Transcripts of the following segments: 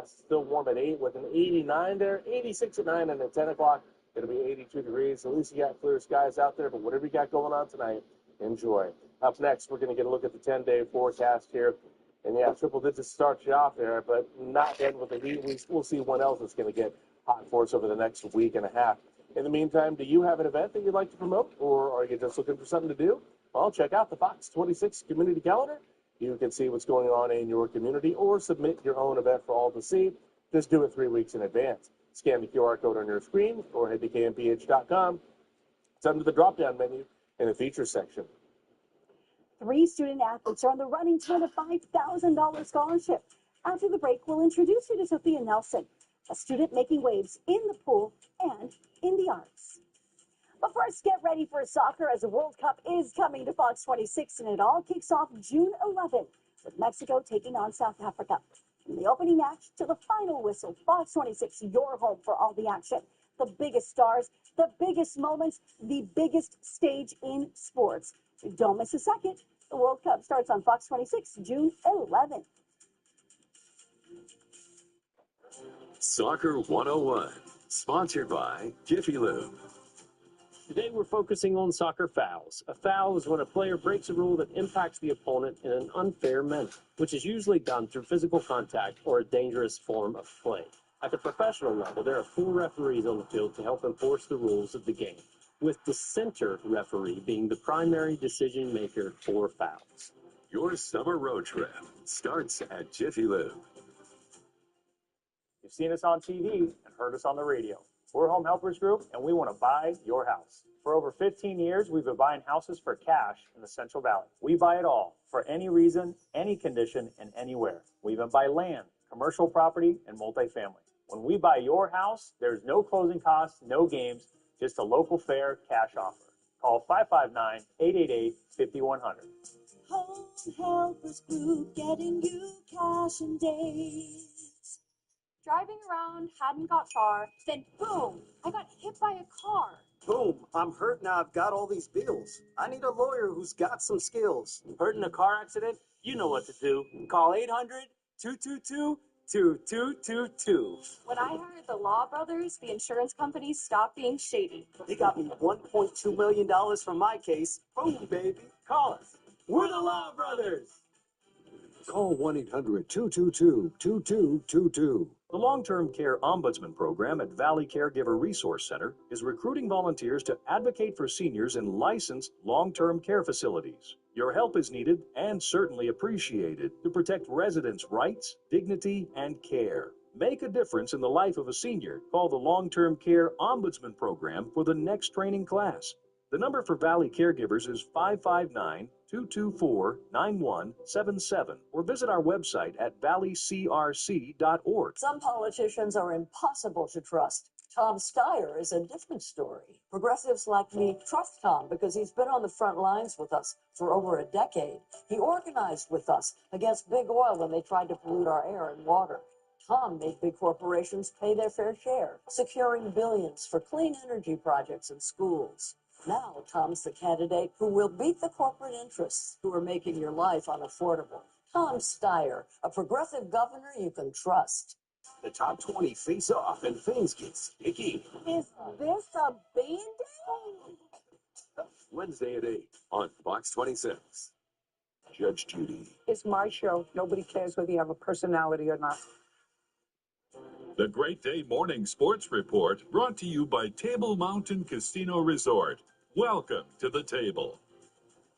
Still warm at 8 with an 89 there, 86 at 9, and at 10 o'clock, it'll be 82 degrees. At least you got clear skies out there, but whatever you got going on tonight, enjoy. Up next, we're going to get a look at the 10-day forecast here. And yeah, triple digits start you off there, but not end with the heat. We'll see what else is going to get hot for us over the next week and a half. In the meantime, do you have an event that you'd like to promote, or are you just looking for something to do? Well, check out the Fox 26 community calendar. You can see what's going on in your community or submit your own event for all to see. Just do it 3 weeks in advance. Scan the QR code on your screen or head to kmph.com. It's under the drop-down menu in the features section. 3 student athletes are on the running to win a $5,000 scholarship. After the break, we'll introduce you to Sophia Nelson, a student making waves in the pool and in the arts. But first, get ready for soccer as the World Cup is coming to Fox 26, and it all kicks off June 11th with Mexico taking on South Africa. From the opening match to the final whistle, Fox 26, your home for all the action. The biggest stars, the biggest moments, the biggest stage in sports. Don't miss a second. The World Cup starts on Fox 26, June 11th. Soccer 101, sponsored by Jiffy Lube. Today we're focusing on soccer fouls. A foul is when a player breaks a rule that impacts the opponent in an unfair manner, which is usually done through physical contact or a dangerous form of play. At the professional level, there are 4 referees on the field to help enforce the rules of the game, with the center referee being the primary decision maker for fouls. Your summer road trip starts at Jiffy Lube. You've seen us on TV and heard us on the radio. We're Home Helpers Group, and we want to buy your house. For over 15 years, we've been buying houses for cash in the Central Valley. We buy it all, for any reason, any condition, and anywhere. We even buy land, commercial property, and multifamily. When we buy your house, there's no closing costs, no games, just a local fair cash offer. Call 559-888-5100. Home Helpers Group, getting you cash in days. Driving around, hadn't got far, then boom, I got hit by a car. Boom, I'm hurt now. I've got all these bills. I need a lawyer who's got some skills. Hurt in a car accident? You know what to do. Call 800-222-2222. When I hired the Law Brothers, the insurance company stopped being shady. They got me $1.2 million from my case. Boom, baby. Call us. We're the Law Brothers. Call 1-800-222-2222. The Long-Term Care Ombudsman Program at Valley Caregiver Resource Center is recruiting volunteers to advocate for seniors in licensed long-term care facilities. Your help is needed and certainly appreciated to protect residents' rights, dignity, and care. Make a difference in the life of a senior. Call the Long-Term Care Ombudsman Program for the next training class. The number for Valley Caregivers is 559-224-9177 or visit our website at valleycrc.org. Some politicians are impossible to trust. Tom Steyer is a different story. Progressives like me trust Tom because he's been on the front lines with us for over a decade. He organized with us against big oil when they tried to pollute our air and water. Tom made big corporations pay their fair share, securing billions for clean energy projects and schools. Now, Tom's the candidate who will beat the corporate interests who are making your life unaffordable. Tom Steyer, a progressive governor you can trust. The top 20 face off and things get sticky. Is this a Band-Aid? Wednesday at 8 on Fox 26. Judge Judy. It's my show. Nobody cares whether you have a personality or not. The Great Day Morning Sports Report brought to you by Table Mountain Casino Resort. Welcome to the table.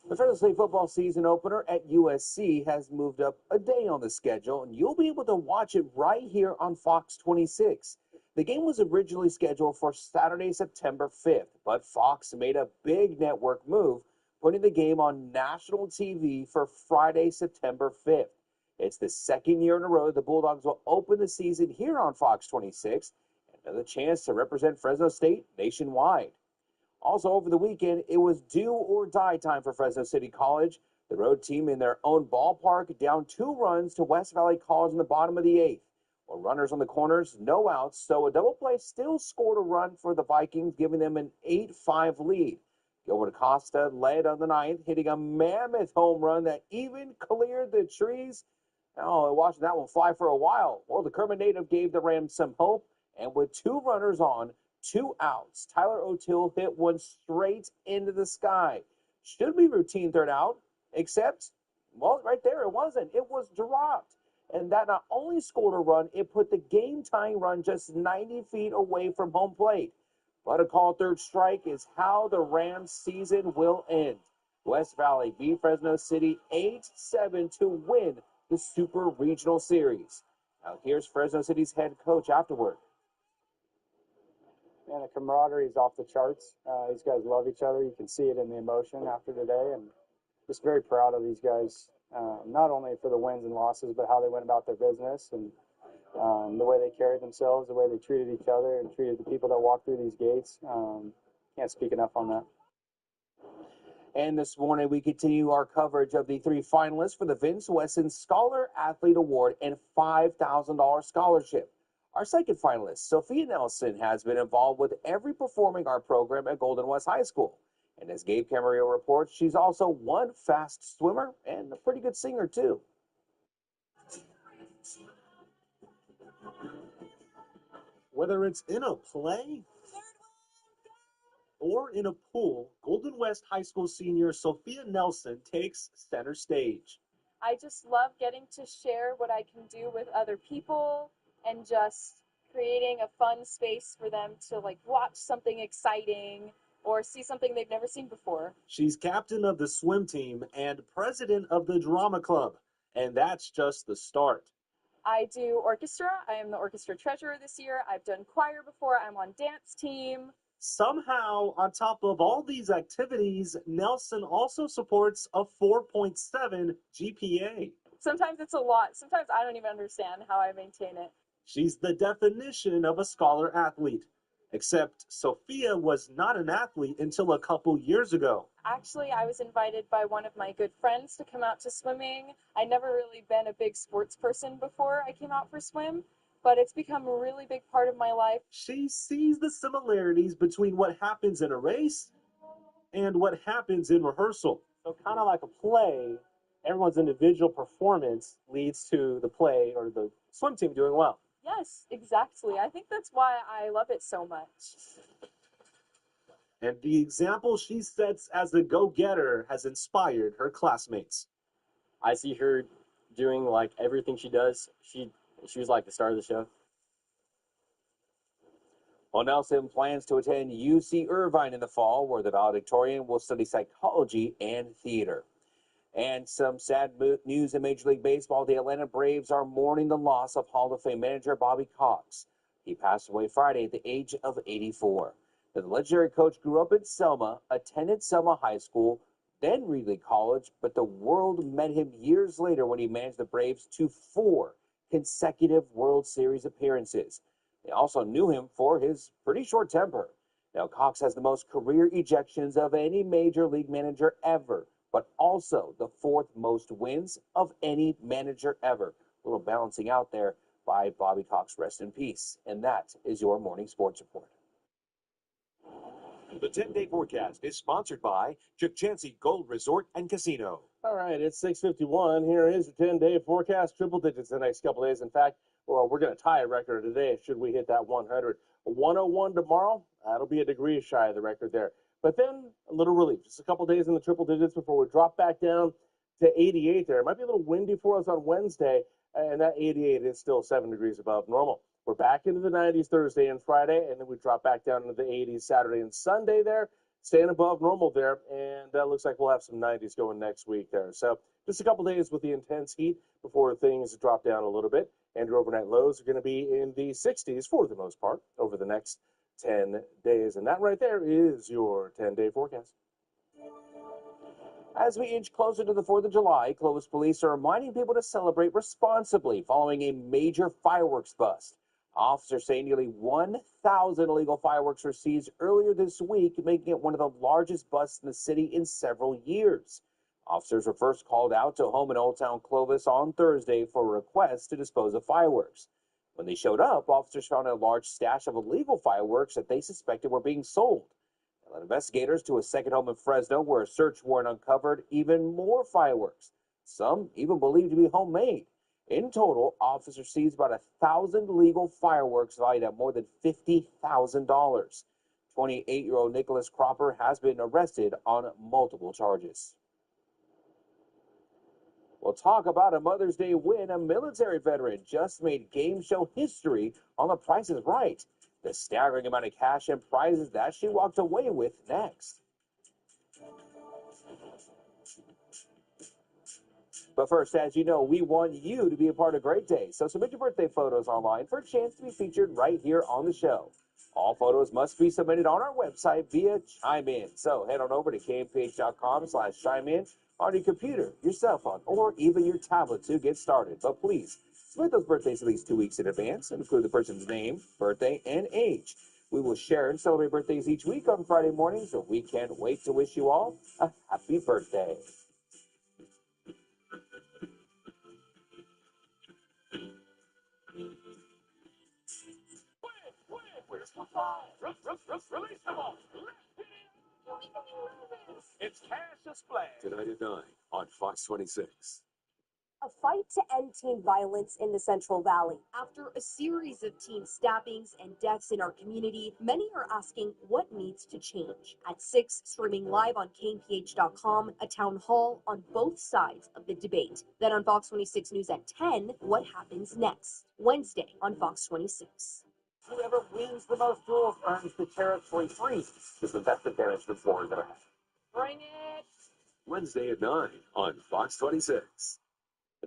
The Fresno State football season opener at USC has moved up a day on the schedule, and you'll be able to watch it right here on Fox 26. The game was originally scheduled for Saturday, September 5th, but Fox made a big network move, putting the game on national TV for Friday, September 5th. It's the second year in a row the Bulldogs will open the season here on Fox 26, and another chance to represent Fresno State nationwide. Also, over the weekend, it was do-or-die time for Fresno City College. The road team in their own ballpark down 2 runs to West Valley College in the bottom of the 8th. Well, runners on the corners, no outs, so a double play still scored a run for the Vikings, giving them an 8-5 lead. Gilbert Acosta led on the 9th, hitting a mammoth home run that even cleared the trees. Oh, watching that one fly for a while. Well, the Kermit native gave the Rams some hope, and with 2 runners on, 2 outs, Tyler O'Toole hit one straight into the sky. Should be routine third out, except, well, right there, it wasn't. It was dropped. And that not only scored a run, it put the game-tying run just 90 feet away from home plate. But a called third strike is how the Rams season will end. West Valley beat Fresno City 8-7 to win the Super Regional Series. Now here's Fresno City's head coach afterward. and the camaraderie is off the charts. These guys love each other. You can see it in the emotion after today, and just very proud of these guys, not only for the wins and losses, but how they went about their business and the way they carried themselves, the way they treated each other and treated the people that walked through these gates. Can't speak enough on that. And this morning, we continue our coverage of the 3 finalists for the Vince Wesson Scholar Athlete Award and $5,000 scholarship. Our second finalist, Sophia Nelson, has been involved with every performing art program at Golden West High School. And as Gabe Camarillo reports, she's also one fast swimmer and a pretty good singer, too. Whether it's in a play or in a pool, Golden West High School senior Sophia Nelson takes center stage. I just love getting to share what I can do with other people and just creating a fun space for them to watch something exciting or see something they've never seen before. She's captain of the swim team and president of the drama club, and that's just the start. I do orchestra. I am the orchestra treasurer this year. I've done choir before. I'm on dance team. Somehow, on top of all these activities, Nelson also supports a 4.7 GPA. Sometimes it's a lot. Sometimes I don't even understand how I maintain it. She's the definition of a scholar athlete. Except Sophia was not an athlete until a couple years ago. Actually, I was invited by one of my good friends to come out to swimming. I'd never really been a big sports person before I came out for swim, but it's become a really big part of my life. She sees the similarities between what happens in a race and what happens in rehearsal. So kind of like a play, everyone's individual performance leads to the play or the swim team doing well. Yes, exactly. I think that's why I love it so much. And the example she sets as a go-getter has inspired her classmates. I see her doing everything she does. She was like the star of the show. Well, Nelson plans to attend UC Irvine in the fall, where the valedictorian will study psychology and theater. And some sad news in Major League Baseball. The Atlanta Braves are mourning the loss of Hall of Fame manager Bobby Cox. He passed away Friday at the age of 84. The legendary coach grew up in Selma, attended Selma High School, then Reedley College, but the world met him years later when he managed the Braves to 4 consecutive World Series appearances. They also knew him for his pretty short temper. Now, Cox has the most career ejections of any major league manager ever, but also the 4th most wins of any manager ever. A little balancing out there by Bobby Cox. Rest in peace. And that is your morning sports report. The 10-day forecast is sponsored by Chukchansi Gold Resort and Casino. All right, it's 6:51. Here is your 10-day forecast. Triple digits the next couple days. In fact, well, we're going to tie a record today should we hit that 100. 101 tomorrow, that'll be a degree shy of the record there. But then a little relief, just a couple days in the triple digits before we drop back down to 88 there. It might be a little windy for us on Wednesday, and that 88 is still 7 degrees above normal. We're back into the 90s Thursday and Friday, and then we drop back down into the 80s Saturday and Sunday there, staying above normal there, and looks like we'll have some 90s going next week there. So just a couple days with the intense heat before things drop down a little bit, and your overnight lows are going to be in the 60s for the most part over the next 10 days. And that right there is your 10-day forecast. As we inch closer to the 4th of July, Clovis police are reminding people to celebrate responsibly following a major fireworks bust. Officers say nearly 1,000 illegal fireworks were seized earlier this week, making it one of the largest busts in the city in several years. Officers were first called out to a home in Old Town Clovis on Thursday for a request to dispose of fireworks. When they showed up, officers found a large stash of illegal fireworks that they suspected were being sold. They led investigators to a second home in Fresno where a search warrant uncovered even more fireworks, some even believed to be homemade. In total, officers seized about 1,000 legal fireworks valued at more than $50,000. 28-year-old Nicholas Cropper has been arrested on multiple charges. We'll talk about a Mother's Day win. A military veteran just made game show history on The Price is Right. The staggering amount of cash and prizes that she walked away with next. But first, as you know, we want you to be a part of Great Day. So submit your birthday photos online for a chance to be featured right here on the show. All photos must be submitted on our website via Chime In. So head on over to kmph.com/chime in on your computer, your cell phone, or even your tablet to get started. But please, submit those birthdays at least 2 weeks in advance and include the person's name, birthday, and age. We will share and celebrate birthdays each week on Friday morning, so we can't wait to wish you all a happy birthday. Release the ball. It's Cassius Splash. Tonight at 9 on Fox 26. A fight to end teen violence in the Central Valley. After a series of teen stabbings and deaths in our community, many are asking what needs to change. At 6, streaming live on KMPH.com, a town hall on both sides of the debate. Then on Fox 26 News at 10, what happens next? Wednesday on Fox 26. Whoever wins the most duels earns the territory free. This is the best advantage the floor that I have. Bring it. Wednesday at 9 on Fox 26.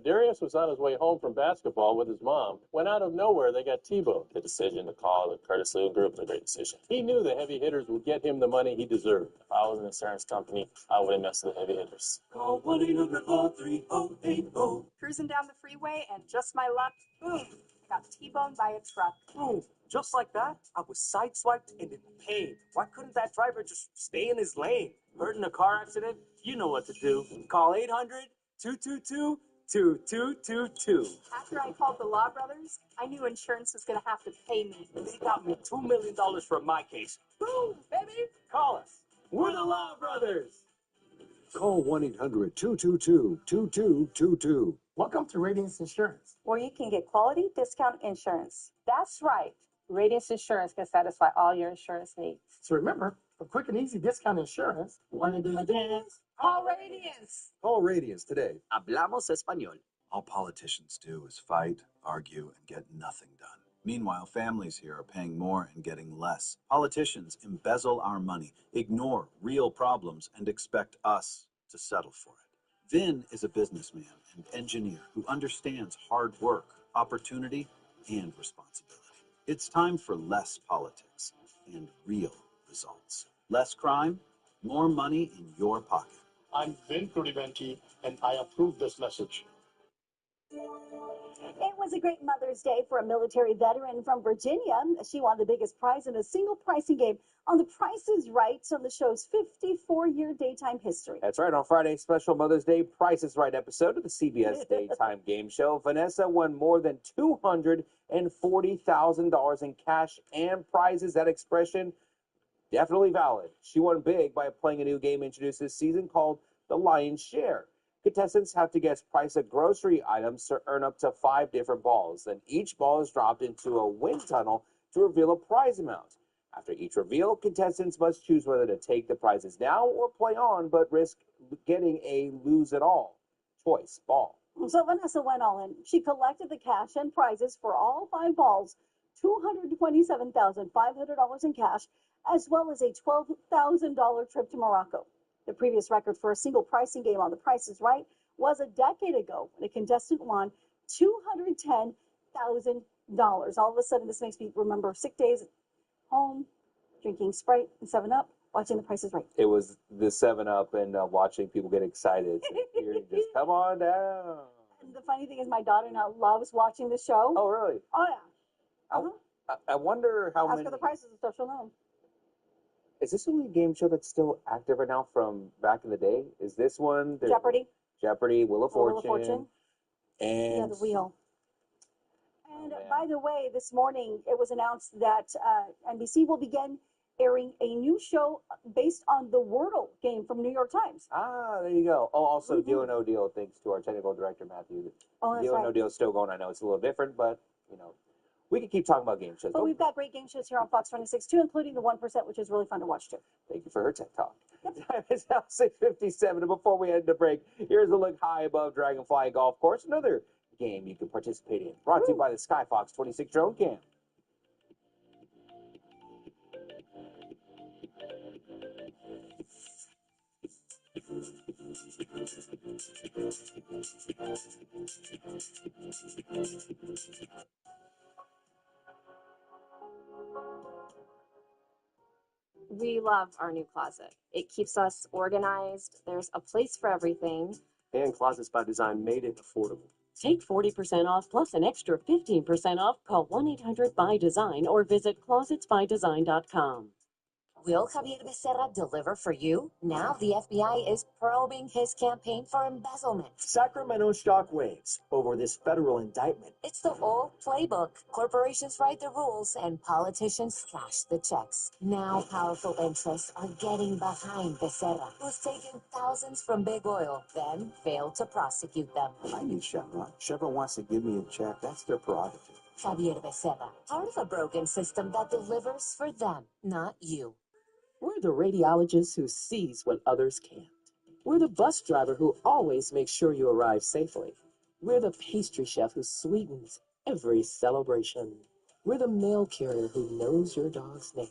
Darius was on his way home from basketball with his mom. When out of nowhere, they got T-boned. The decision to call the Curtis Lew Group was a great decision. He knew the heavy hitters would get him the money he deserved. If I was an insurance company, I wouldn't mess with the heavy hitters. Call 1-800-430-8080. Cruising down the freeway, and just my luck, boom, got T-boned by a truck. Boom. Just like that, I was sideswiped and in pain. Why couldn't that driver just stay in his lane? Hurt in a car accident? You know what to do. Call 800-222-2222. After I called the Law Brothers, I knew insurance was going to have to pay me. They got me $2 million for my case. Boom, baby. Call us. We're the Law Brothers. Call 1-800-222-2222. Welcome to Radiance Insurance. Where you can get quality discount insurance. That's right. Radiance Insurance can satisfy all your insurance needs. So remember, for quick and easy discount insurance, want to do a dance? Call Radiance. Call Radiance today. Hablamos español. All politicians do is fight, argue, and get nothing done. Meanwhile, families here are paying more and getting less. Politicians embezzle our money, ignore real problems, and expect us to settle for it. Vin is a businessman and engineer who understands hard work, opportunity, and responsibility. It's time for less politics and real results. Less crime, more money in your pocket. I'm Vin Crudiventi, and I approve this message. It was a great Mother's Day for a military veteran from Virginia. She won the biggest prize in a single pricing game on The Price is Right on the show's 54-year daytime history. That's right. On Friday's special Mother's Day Price is Right episode of the CBS Daytime Game Show, Vanessa won more than $240,000 in cash and prizes. That expression definitely valid. She won big by playing a new game introduced this season called The Lion's Share. Contestants have to guess price of grocery items to earn up to 5 different balls. Then each ball is dropped into a wind tunnel to reveal a prize amount. After each reveal, contestants must choose whether to take the prizes now or play on, but risk getting a lose-it-all choice ball. So Vanessa went all in. She collected the cash and prizes for all 5 balls, $227,500 in cash, as well as a $12,000 trip to Morocco. The previous record for a single pricing game on The Price is Right was a decade ago when a contestant won $210,000. All of a sudden, this makes me remember sick days at home, drinking Sprite and 7-Up, watching The Price is Right. It was the 7-Up and watching people get excited. Just come on down. And the funny thing is, my daughter now loves watching the show. Oh, really? Oh, yeah. I wonder how Ask many... her the prices and stuff, she'll know. Is this the only game show that's still active right now from back in the day? Is this one? Jeopardy. Jeopardy, Wheel of Fortune. Wheel of Fortune. And... Yeah, the wheel. And by the way, this morning it was announced that NBC will begin airing a new show based on the Wordle game from New York Times. Ah, there you go. Oh, also Deal or No Deal, thanks to our technical director, Matthew. Oh, that's Deal or right. No Deal is still going. I know it's a little different, but, you know, we could keep talking about game shows. But we've got great game shows here on Fox 26 too, including the 1%, which is really fun to watch too. Thank you for her tech talk. Time is now 6:57, and before we head to break, here's a look high above Dragonfly Golf Course, another game you can participate in. Brought to you by the Skyfox 26 drone cam. We love our new closet. It keeps us organized. There's a place for everything. And Closets by Design made it affordable. Take 40% off plus an extra 15% off. Call 1-800-BY-DESIGN or visit closetsbydesign.com. Will Javier Becerra deliver for you? Now the FBI is probing his campaign for embezzlement. Sacramento shockwaves over this federal indictment. It's the old playbook. Corporations write the rules and politicians cash the checks. Now powerful interests are getting behind Becerra, who's taken thousands from big oil, then failed to prosecute them. I need Chevron. Chevron wants to give me a check. That's their prerogative. Javier Becerra, part of a broken system that delivers for them, not you. We're the radiologist who sees what others can't. We're the bus driver who always makes sure you arrive safely. We're the pastry chef who sweetens every celebration. We're the mail carrier who knows your dog's name.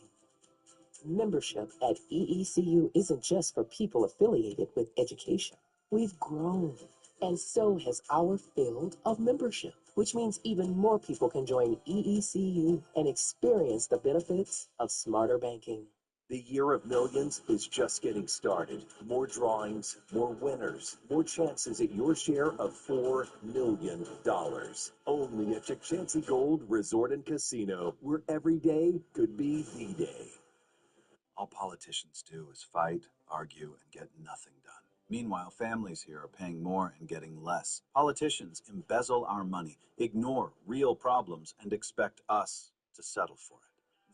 Membership at EECU isn't just for people affiliated with education. We've grown, and so has our field of membership, which means even more people can join EECU and experience the benefits of smarter banking. The year of millions is just getting started. More drawings, more winners, more chances at your share of $4 million. Only at Chichancy Gold Resort and Casino, where every day could be the day. All politicians do is fight, argue, and get nothing done. Meanwhile, families here are paying more and getting less. Politicians embezzle our money, ignore real problems, and expect us to settle for it.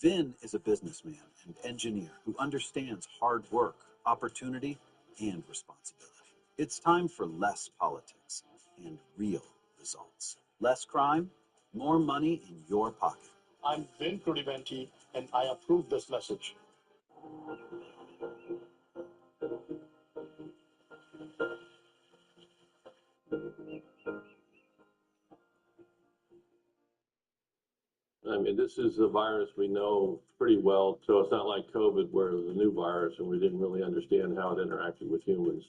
Vin is a businessman and engineer who understands hard work, opportunity, and responsibility. It's time for less politics and real results. Less crime, more money in your pocket. I'm Vin Crudiventi, and I approve this message. I mean, this is a virus we know pretty well, so it's not like COVID where it was a new virus and we didn't really understand how it interacted with humans.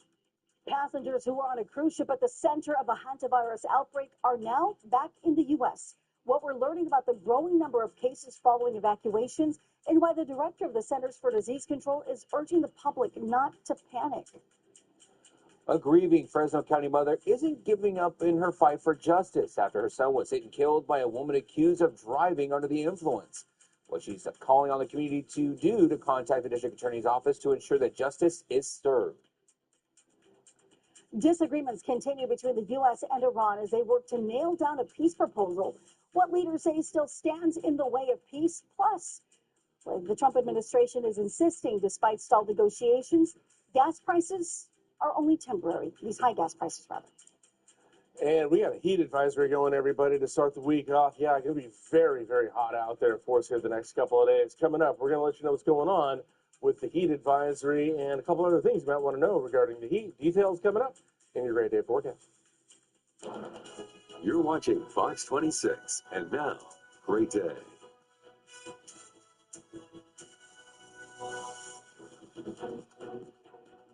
Passengers who were on a cruise ship at the center of a hantavirus outbreak are now back in the U.S. What we're learning about the growing number of cases following evacuations and why the director of the Centers for Disease Control is urging the public not to panic. A grieving Fresno County mother isn't giving up in her fight for justice after her son was hit and killed by a woman accused of driving under the influence. What she's calling on the community to do to contact the district attorney's office to ensure that justice is served. Disagreements continue between the U.S. and Iran as they work to nail down a peace proposal. What leaders say still stands in the way of peace. Plus, the Trump administration is insisting, despite stalled negotiations, gas prices are only temporary. These high gas prices, rather. And we got a heat advisory going, everybody, to start the week off. Yeah, it's going to be very, very hot out there for us here the next couple of days. Coming up, we're going to let you know what's going on with the heat advisory and a couple other things you might want to know regarding the heat. Details coming up in your Great Day forecast. You're watching Fox 26, and now, Great Day.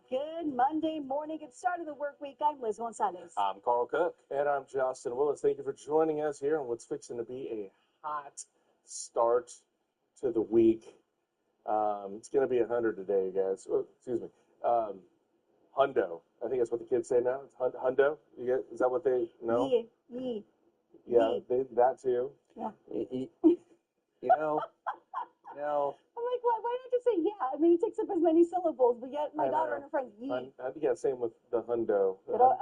Good Monday morning. It's start of the work week. I'm Liz Gonzalez. I'm Carl Cook. And I'm Justin Willis. Thank you for joining us here on what's fixing to be a hot start to the week. It's going to be 100 today, you guys. Oh, excuse me. Hundo. I think that's what the kids say now. It's hundo. Is that what they know? Yeah, that too. Yeah. You know. I'm like, why not just say yeah? I mean, it takes up as many syllables, but yet my daughter and her friend, yee. I think same with the hundo.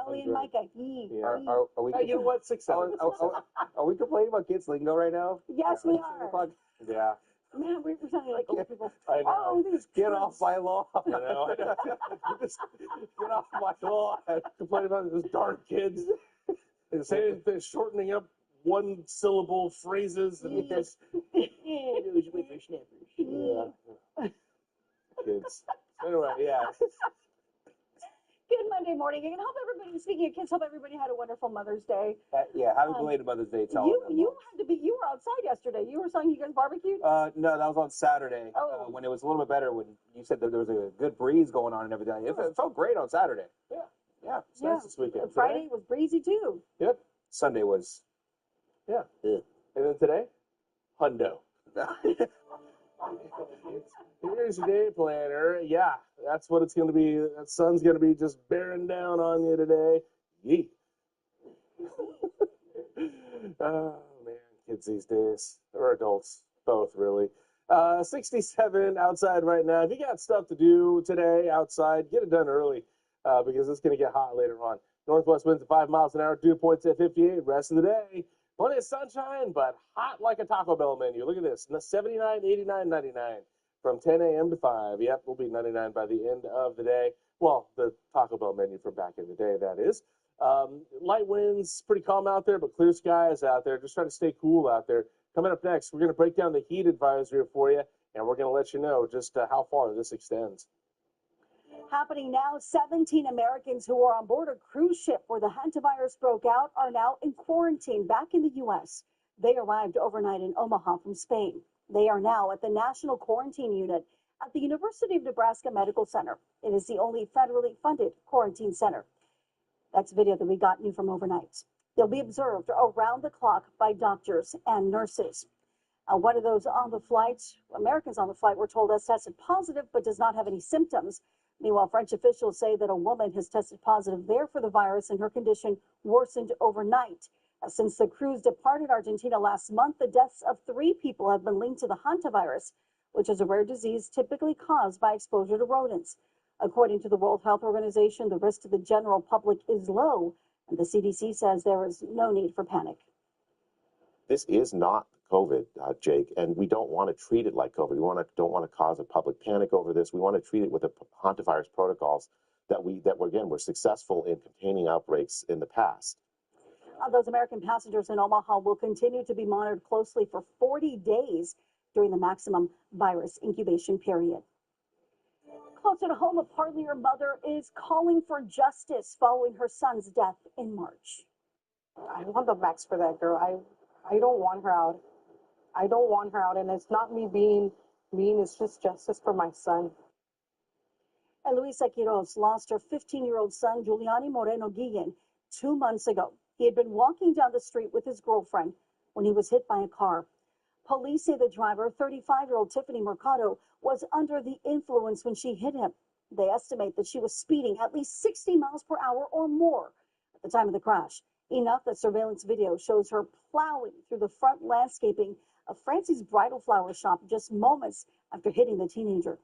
Ellie and Micah, yee. Yeah. Are we? You know what? 6 7. Are we complaining about kids lingo right now? Yes, we are. Yeah. Man, we're sounding like old people. I know. Oh, Get off my lawn. I know. Just get off my lawn. Complain about those darn kids. They're shortening up one syllable phrases and just those whippersnappers. Yeah. Kids. Anyway, yeah. Good Monday morning. And hope everybody, speaking of kids, hope everybody had a wonderful Mother's Day. Yeah, happy belated Mother's Day to all of them. You were outside yesterday. You were saying you guys barbecued? No, that was on Saturday. Oh. When it was a little bit better, when you said that there was a good breeze going on and everything. It felt great on Saturday. Yeah. Yeah, it's nice this weekend. Friday was breezy too. Yep. Sunday was, yeah. And then today, hundo. Here's your day planner. Yeah, that's what it's going to be. That sun's going to be just bearing down on you today. Yeet. Oh, man, kids these days, or adults, both really. 67 outside right now. If you got stuff to do today outside, get it done early because it's going to get hot later on. Northwest winds at 5 miles an hour, dew points at 58. Rest of the day, plenty of sunshine, but hot like a Taco Bell menu. Look at this, 79, 89, 99 from 10 a.m. to 5. Yep, we'll be 99 by the end of the day. Well, the Taco Bell menu from back in the day, that is. Light winds, pretty calm out there, but clear skies out there. Just trying to stay cool out there. Coming up next, we're going to break down the heat advisory for you, and we're going to let you know just how far this extends. Happening now, 17 Americans who were on board a cruise ship where the hantavirus broke out are now in quarantine back in the U.S. They arrived overnight in Omaha from Spain. They are now at the National Quarantine Unit at the University of Nebraska Medical Center. It is the only federally funded quarantine center. That's video that we got new from overnight. They'll be observed around the clock by doctors and nurses. One of those on the flight, Americans on the flight, were told has tested positive but does not have any symptoms. Meanwhile, French officials say that a woman has tested positive there for the virus and her condition worsened overnight. Since the cruise departed Argentina last month, the deaths of 3 people have been linked to the hantavirus, which is a rare disease typically caused by exposure to rodents. According to the World Health Organization, the risk to the general public is low, and the CDC says there is no need for panic. This is not COVID, Jake, and we don't want to treat it like COVID. We don't want to cause a public panic over this. We want to treat it with the hantavirus protocols that we're successful in containing outbreaks in the past. Those American passengers in Omaha will continue to be monitored closely for 40 days during the maximum virus incubation period. Closer to home, a Parlier mother is calling for justice following her son's death in March. I want the max for that girl. I don't want her out. I don't want her out, and it's not me being mean. It's just justice for my son. And Luisa Quiroz lost her 15-year-old son, Giuliani Moreno Guillen, 2 months ago. He had been walking down the street with his girlfriend when he was hit by a car. Police say the driver, 35-year-old Tiffany Mercado, was under the influence when she hit him. They estimate that she was speeding at least 60 miles per hour or more at the time of the crash. Enough that surveillance video shows her plowing through the front landscaping of Francie's Bridal Flower Shop just moments after hitting the teenager.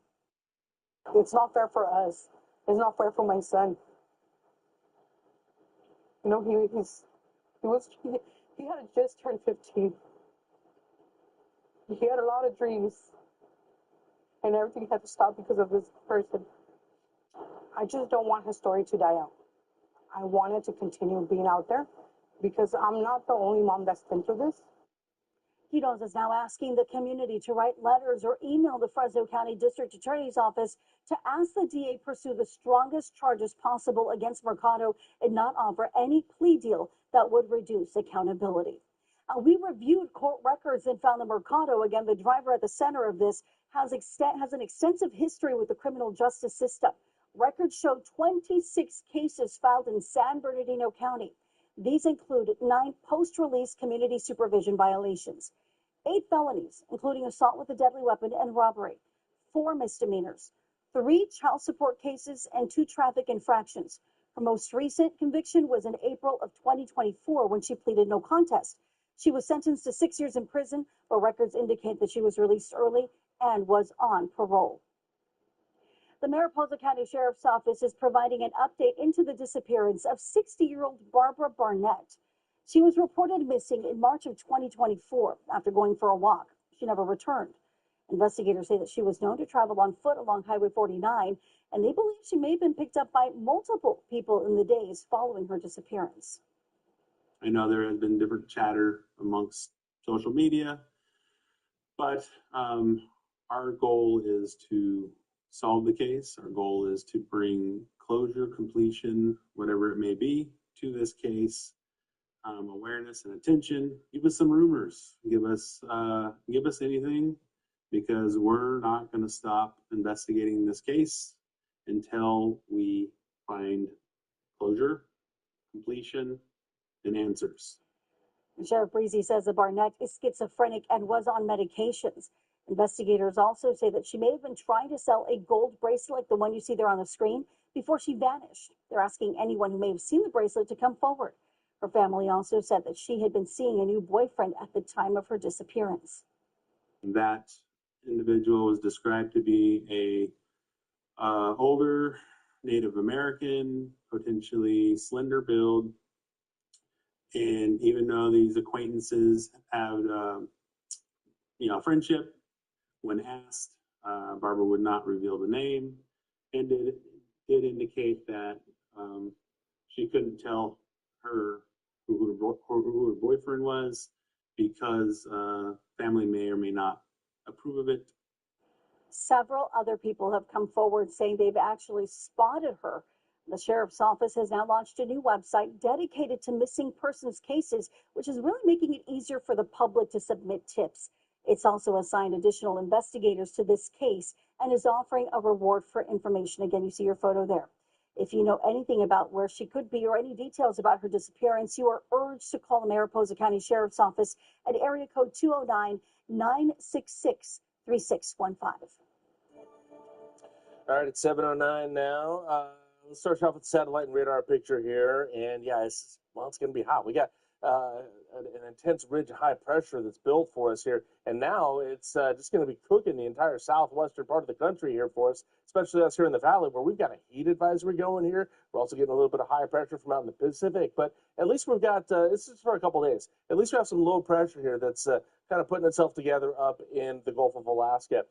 It's not fair for us. It's not fair for my son. You know, he had just turned 15. He had a lot of dreams, and everything had to stop because of this person. I just don't want his story to die out. I wanted to continue being out there because I'm not the only mom that's been through this. Quiroz is now asking the community to write letters or email the Fresno County District Attorney's Office to ask the DA pursue the strongest charges possible against Mercado and not offer any plea deal that would reduce accountability. We reviewed court records and found that Mercado, again, the driver at the center of this, has an extensive history with the criminal justice system. Records show 26 cases filed in San Bernardino County. These include 9 post-release community supervision violations, 8 felonies, including assault with a deadly weapon and robbery, 4 misdemeanors, 3 child support cases, and 2 traffic infractions. Her most recent conviction was in April of 2024 when she pleaded no contest. She was sentenced to 6 years in prison, but records indicate that she was released early and was on parole. The Mariposa County Sheriff's Office is providing an update into the disappearance of 60-year-old Barbara Barnett. She was reported missing in March of 2024 after going for a walk. She never returned. Investigators say that she was known to travel on foot along Highway 49, and they believe she may have been picked up by multiple people in the days following her disappearance. I know there has been different chatter amongst social media, but our goal is to solve the case. Our goal is to bring closure, completion, whatever it may be, to this case. Awareness and attention. Give us some rumors. Give us anything, because we're not going to stop investigating this case until we find closure, completion, and answers. Sheriff Breezy says that Barnett is schizophrenic and was on medications. Investigators also say that she may have been trying to sell a gold bracelet like the one you see there on the screen before she vanished. They're asking anyone who may have seen the bracelet to come forward. Her family also said that she had been seeing a new boyfriend at the time of her disappearance. That individual was described to be a older Native American, potentially slender build. And even though these acquaintances have, friendship, when asked, Barbara would not reveal the name, and did indicate that she couldn't tell who her boyfriend was because family may or may not approve of it. Several other people have come forward saying they've actually spotted her. The sheriff's office has now launched a new website dedicated to missing persons cases, which is really making it easier for the public to submit tips. It's also assigned additional investigators to this case and is offering a reward for information. Again, you see your photo there. If you know anything about where she could be or any details about her disappearance, you are urged to call the Mariposa County Sheriff's Office at area code 209-966-3615. All right, it's 7:09 now. Let's start off with the satellite and radar picture here. And yeah, it's going to be hot. We got an intense ridge of high pressure that's built for us here. And now it's just going to be cooking the entire southwestern part of the country here for us, especially us here in the valley where we've got a heat advisory going here. We're also getting a little bit of high pressure from out in the Pacific. But at least we've got, this is for a couple days, at least we have some low pressure here that's kind of putting itself together up in the Gulf of Alaska.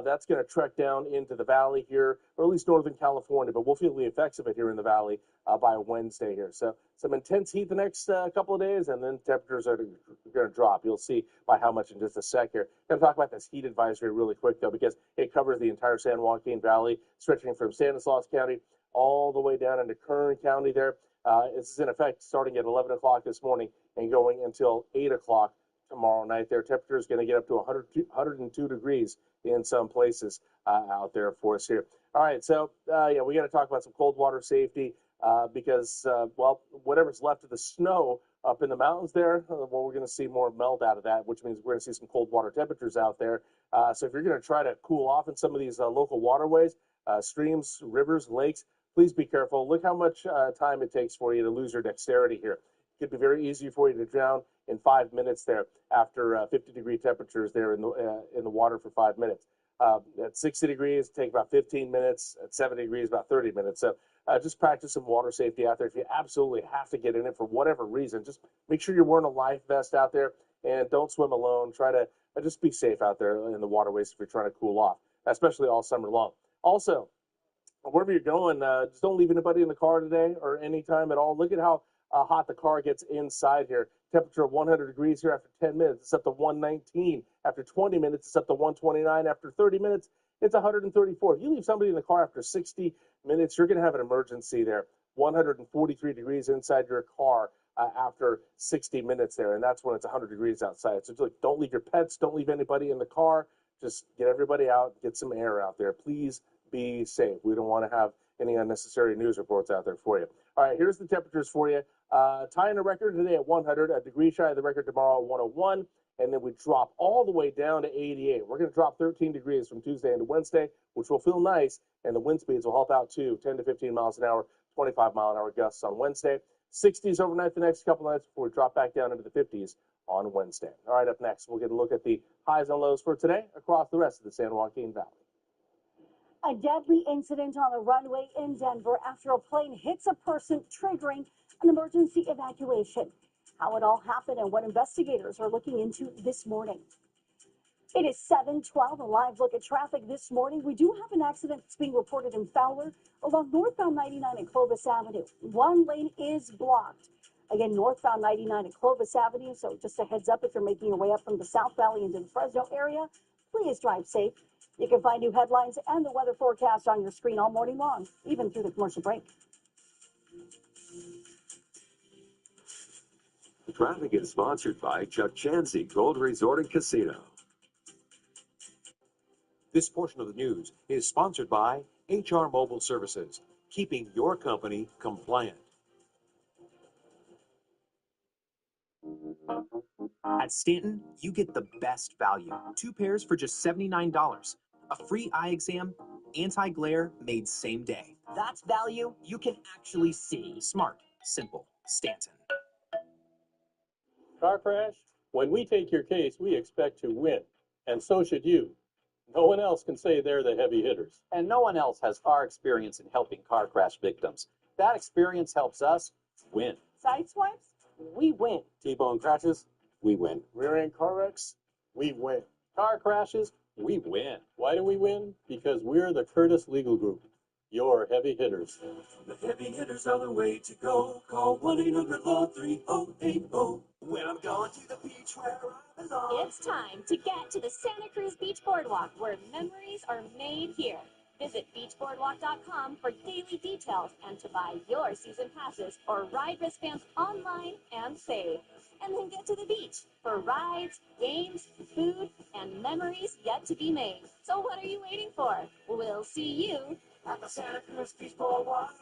That's going to trek down into the valley here, or at least northern California, but we'll feel the effects of it here in the valley by Wednesday here. So some intense heat the next couple of days, and then temperatures are going to drop. You'll see by how much in just a sec here. Going to talk about this heat advisory really quick, though, because it covers the entire San Joaquin Valley, stretching from Stanislaus County all the way down into Kern County there. This is in effect starting at 11 o'clock this morning and going until 8 o'clock tomorrow night. Their temperature is going to get up to 102 degrees in some places out there for us here. All right, so yeah, we got to talk about some cold water safety because, well, whatever's left of the snow up in the mountains there, well, we're going to see more melt out of that, which means we're going to see some cold water temperatures out there. So if you're going to try to cool off in some of these local waterways, streams, rivers, lakes, please be careful. Look how much time it takes for you to lose your dexterity here. It could be very easy for you to drown in 5 minutes there after 50-degree temperatures there in the water for 5 minutes. At 60 degrees, take about 15 minutes. At 70 degrees, about 30 minutes. So just practice some water safety out there. If you absolutely have to get in it for whatever reason, just make sure you're wearing a life vest out there and don't swim alone. Try to just be safe out there in the waterways if you're trying to cool off, especially all summer long. Also, wherever you're going, just don't leave anybody in the car today or any time at all. Look at how hot the car gets inside here. Temperature of 100 degrees here after 10 minutes. It's up to 119. After 20 minutes, it's up to 129. After 30 minutes, it's 134. If you leave somebody in the car after 60 minutes, you're going to have an emergency there. 143 degrees inside your car after 60 minutes there, and that's when it's 100 degrees outside. So like, don't leave your pets. Don't leave anybody in the car. Just get everybody out, get some air out there. Please be safe. We don't want to have any unnecessary news reports out there for you. All right, here's the temperatures for you. Tying a record today at 100, a degree shy of the record tomorrow at 101, and then we drop all the way down to 88. We're going to drop 13 degrees from Tuesday into Wednesday, which will feel nice, and the wind speeds will help out too, 10 to 15 miles an hour, 25-mile-an-hour gusts on Wednesday. 60s overnight the next couple nights before we drop back down into the 50s on Wednesday. All right, up next, we'll get a look at the highs and lows for today across the rest of the San Joaquin Valley. A deadly incident on a runway in Denver after a plane hits a person, triggering an emergency evacuation. How it all happened and what investigators are looking into this morning. It is 7:12, a live look at traffic this morning. We do have an accident that's being reported in Fowler along northbound 99 at Clovis Avenue. One lane is blocked. Again, northbound 99 at Clovis Avenue. So just a heads up, if you're making your way up from the South Valley into the Fresno area, please drive safe. You can find new headlines and the weather forecast on your screen all morning long, even through the commercial break. Traffic is sponsored by Chuck Chansey Gold Resort and Casino. This portion of the news is sponsored by HR Mobile Services, keeping your company compliant. At Stanton, you get the best value. 2 pairs for just $79. A free eye exam, anti-glare made same day. That's value you can actually see. Smart, simple, Stanton. Car crash? When we take your case, we expect to win, and so should you. No one else can say they're the heavy hitters. And no one else has our experience in helping car crash victims. That experience helps us win. Sideswipes? We win. T-bone crashes, we win. Rear-end car wrecks? We win. Car crashes, we win. Why do we win? Because we're the Curtis Legal Group, your heavy hitters. The heavy hitters are the way to go. Call 1-800-LAW-3080. When I'm going to the beach where I belong. It's time to get to the Santa Cruz Beach Boardwalk, where memories are made here. Visit beachboardwalk.com for daily details and to buy your season passes or ride wristbands online and save. And then get to the beach for rides, games, food, and memories yet to be made. So what are you waiting for? We'll see you At the Santa Cruz Beach Boardwalk.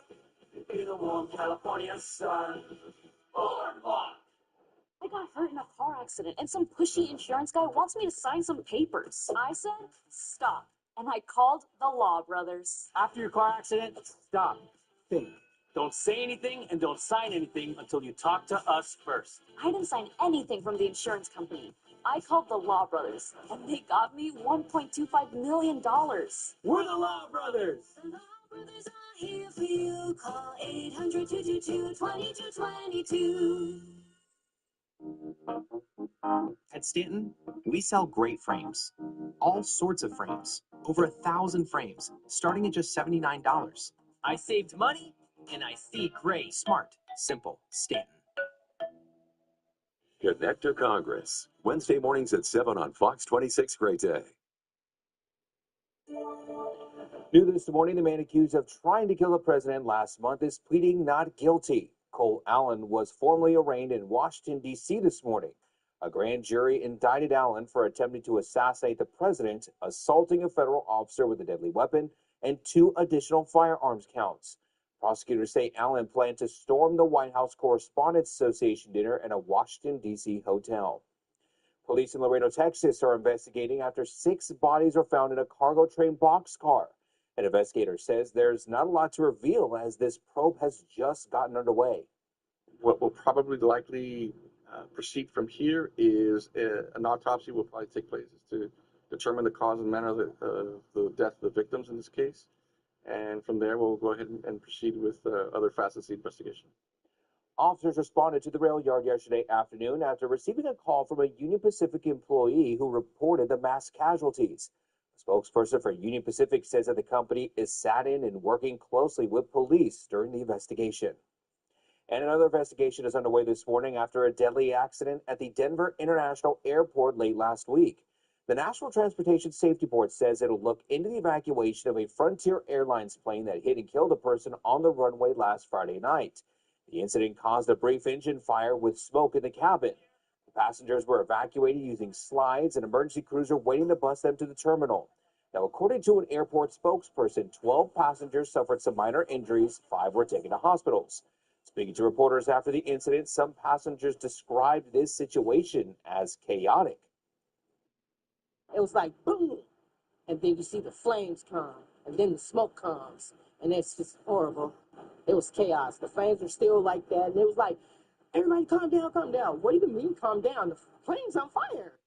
In the warm California sun. Boardwalk. I got hurt in a car accident, and some pushy insurance guy wants me to sign some papers. I said, stop. And I called the Law Brothers. After your car accident, stop. Think. Don't say anything and don't sign anything until you talk to us first. I didn't sign anything from the insurance company. I called the Law Brothers, and they got me $1.25 million. We're the Law Brothers. The Law Brothers are here for you. Call 800-222-2222. At Stanton, we sell great frames. All sorts of frames. Over 1,000 frames, starting at just $79. I saved money, and I see great. Smart, simple, Stanton. Connect to Congress. Wednesday mornings at 7 on Fox 26 Great Day. New this morning, the man accused of trying to kill the president last month is pleading not guilty. Cole Allen was formally arraigned in Washington, D.C. this morning. A grand jury indicted Allen for attempting to assassinate the president, assaulting a federal officer with a deadly weapon, and 2 additional firearms counts. Prosecutors say Allen planned to storm the White House Correspondents Association dinner at a Washington, D.C. hotel. Police in Laredo, Texas are investigating after 6 bodies were found in a cargo train boxcar. An investigator says there's not a lot to reveal as this probe has just gotten underway. What will probably likely proceed from here is an autopsy will probably take place to determine the cause and manner of the death of the victims in this case. And from there, we'll go ahead and proceed with other facets of the investigation. Officers responded to the rail yard yesterday afternoon after receiving a call from a Union Pacific employee who reported the mass casualties. A spokesperson for Union Pacific says that the company is sat in and working closely with police during the investigation. And another investigation is underway this morning after a deadly accident at the Denver International Airport late last week. The National Transportation Safety Board says it'll look into the evacuation of a Frontier Airlines plane that hit and killed a person on the runway last Friday night. The incident caused a brief engine fire with smoke in the cabin. The passengers were evacuated using slides, and emergency crews are waiting to bus them to the terminal. Now, according to an airport spokesperson, 12 passengers suffered some minor injuries, 5 were taken to hospitals. Speaking to reporters after the incident, some passengers described this situation as chaotic. It was like boom, and then you see the flames come, and then the smoke comes, and it's just horrible. It was chaos. The flames were still like that, and it was like, everybody calm down, calm down. What do you mean calm down? The plane's on fire.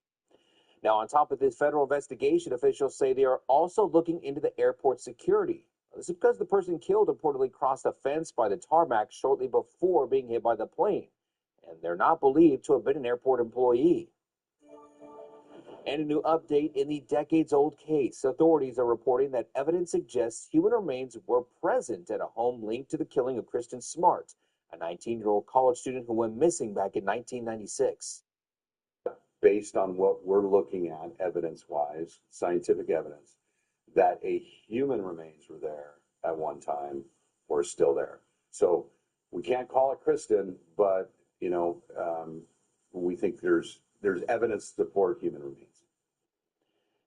Now, on top of this federal investigation, officials say they are also looking into the airport security. This is because the person killed reportedly crossed a fence by the tarmac shortly before being hit by the plane, and they're not believed to have been an airport employee. And a new update in the decades-old case. Authorities are reporting that evidence suggests human remains were present at a home linked to the killing of Kristen Smart, a 19-year-old college student who went missing back in 1996. Based on what we're looking at, evidence-wise, scientific evidence, that a human remains were there at one time or still there. So we can't call it Kristen, but, we think there's evidence to support human remains.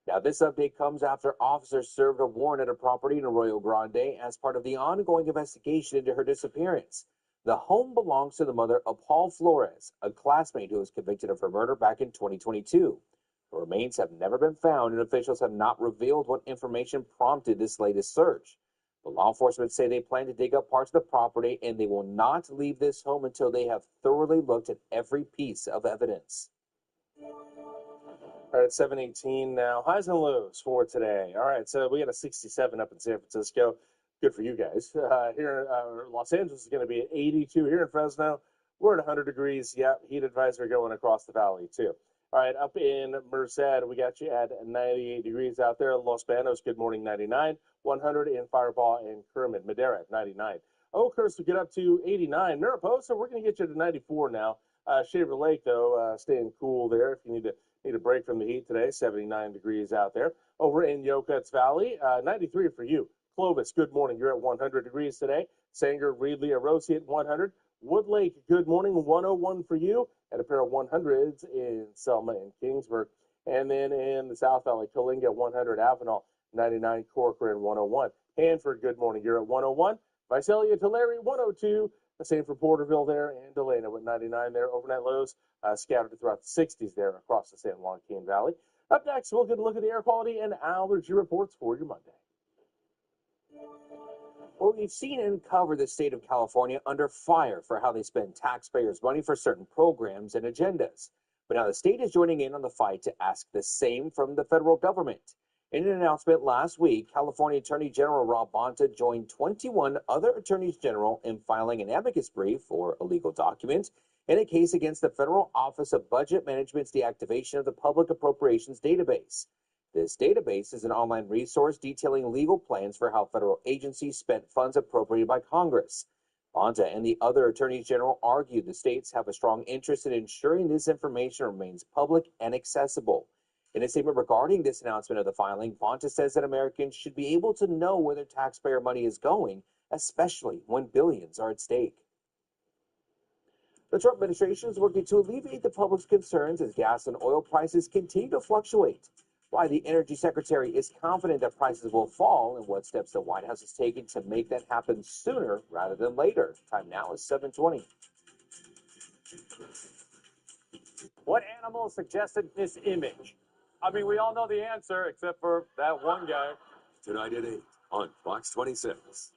Now, this update comes after officers served a warrant at a property in Arroyo Grande as part of the ongoing investigation into her disappearance. The home belongs to the mother of Paul Flores, a classmate who was convicted of her murder back in 2022. The remains have never been found, and officials have not revealed what information prompted this latest search. But law enforcement say they plan to dig up parts of the property, and they will not leave this home until they have thoroughly looked at every piece of evidence. All right, 7:18 now. Highs and lows for today. All right, so we got a 67 up in San Francisco. Good for you guys. Here, Los Angeles is going to be at 82. Here in Fresno, we're at 100 degrees. Yep, heat advisory going across the valley too. All right, up in Merced, we got you at 98 degrees out there. Los Banos, good morning, 99. 100 in Firebaugh and Kermit. Madera at 99. Oakhurst will get up to 89. Mariposa, we're going to get you to 94 now. Shaver Lake, though, staying cool there if you need a break from the heat today. 79 degrees out there. Over in Yokuts Valley, 93 for you. Clovis, good morning. You're at 100 degrees today. Sanger, Reedley, Arosi at 100. Woodlake, good morning. 101 for you. And a pair of 100s in Selma and Kingsburg. And then in the South Valley, Kalinga, 100. Avenal, 99. Corcoran, 101. Hanford, good morning. You're at 101. Visalia, Tulare, 102. The same for Porterville there, and Delano with 99 there. Overnight lows scattered throughout the 60s there across the San Joaquin Valley. Up next, we'll get a look at the air quality and allergy reports for your Monday. Well, we've seen and covered the state of California under fire for how they spend taxpayers' money for certain programs and agendas. But now the state is joining in on the fight to ask the same from the federal government. In an announcement last week, California Attorney General Rob Bonta joined 21 other attorneys general in filing an amicus brief, or a legal document, in a case against the Federal Office of Budget Management's deactivation of the Public Appropriations Database. This database is an online resource detailing legal plans for how federal agencies spent funds appropriated by Congress. Bonta and the other attorneys general argued the states have a strong interest in ensuring this information remains public and accessible. In a statement regarding this announcement of the filing, Bonta says that Americans should be able to know where their taxpayer money is going, especially when billions are at stake. The Trump administration is working to alleviate the public's concerns as gas and oil prices continue to fluctuate. Why the Energy Secretary is confident that prices will fall and what steps the White House has taken to make that happen sooner rather than later. Time now is 7:20. What animal suggested this image? I mean, we all know the answer except for that one guy. Tonight at 8 on Fox 26.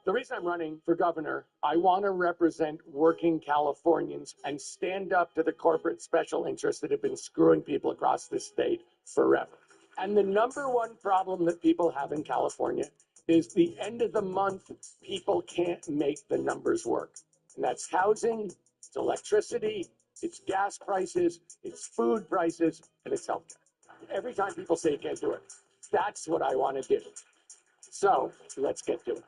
The reason I'm running for governor, I want to represent working Californians and stand up to the corporate special interests that have been screwing people across this state forever. And the number one problem that people have in California is the end of the month, people can't make the numbers work. And that's housing, it's electricity, it's gas prices, it's food prices, and it's healthcare. Every time people say you can't do it, that's what I want to do. So let's get to it.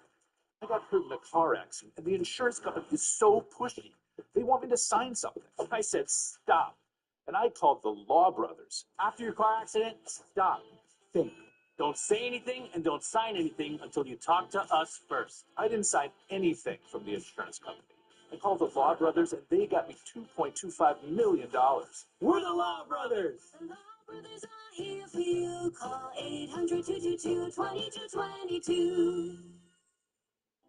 I got hurt in a car accident, and the insurance company is so pushy. They want me to sign something. I said, stop. And I called the Law Brothers. After your car accident, stop. Think. Don't say anything and don't sign anything until you talk to us first. I didn't sign anything from the insurance company. I called the Law Brothers, and they got me $2.25 million. We're the Law Brothers. The Law Brothers are here for you. Call 800-222-2222.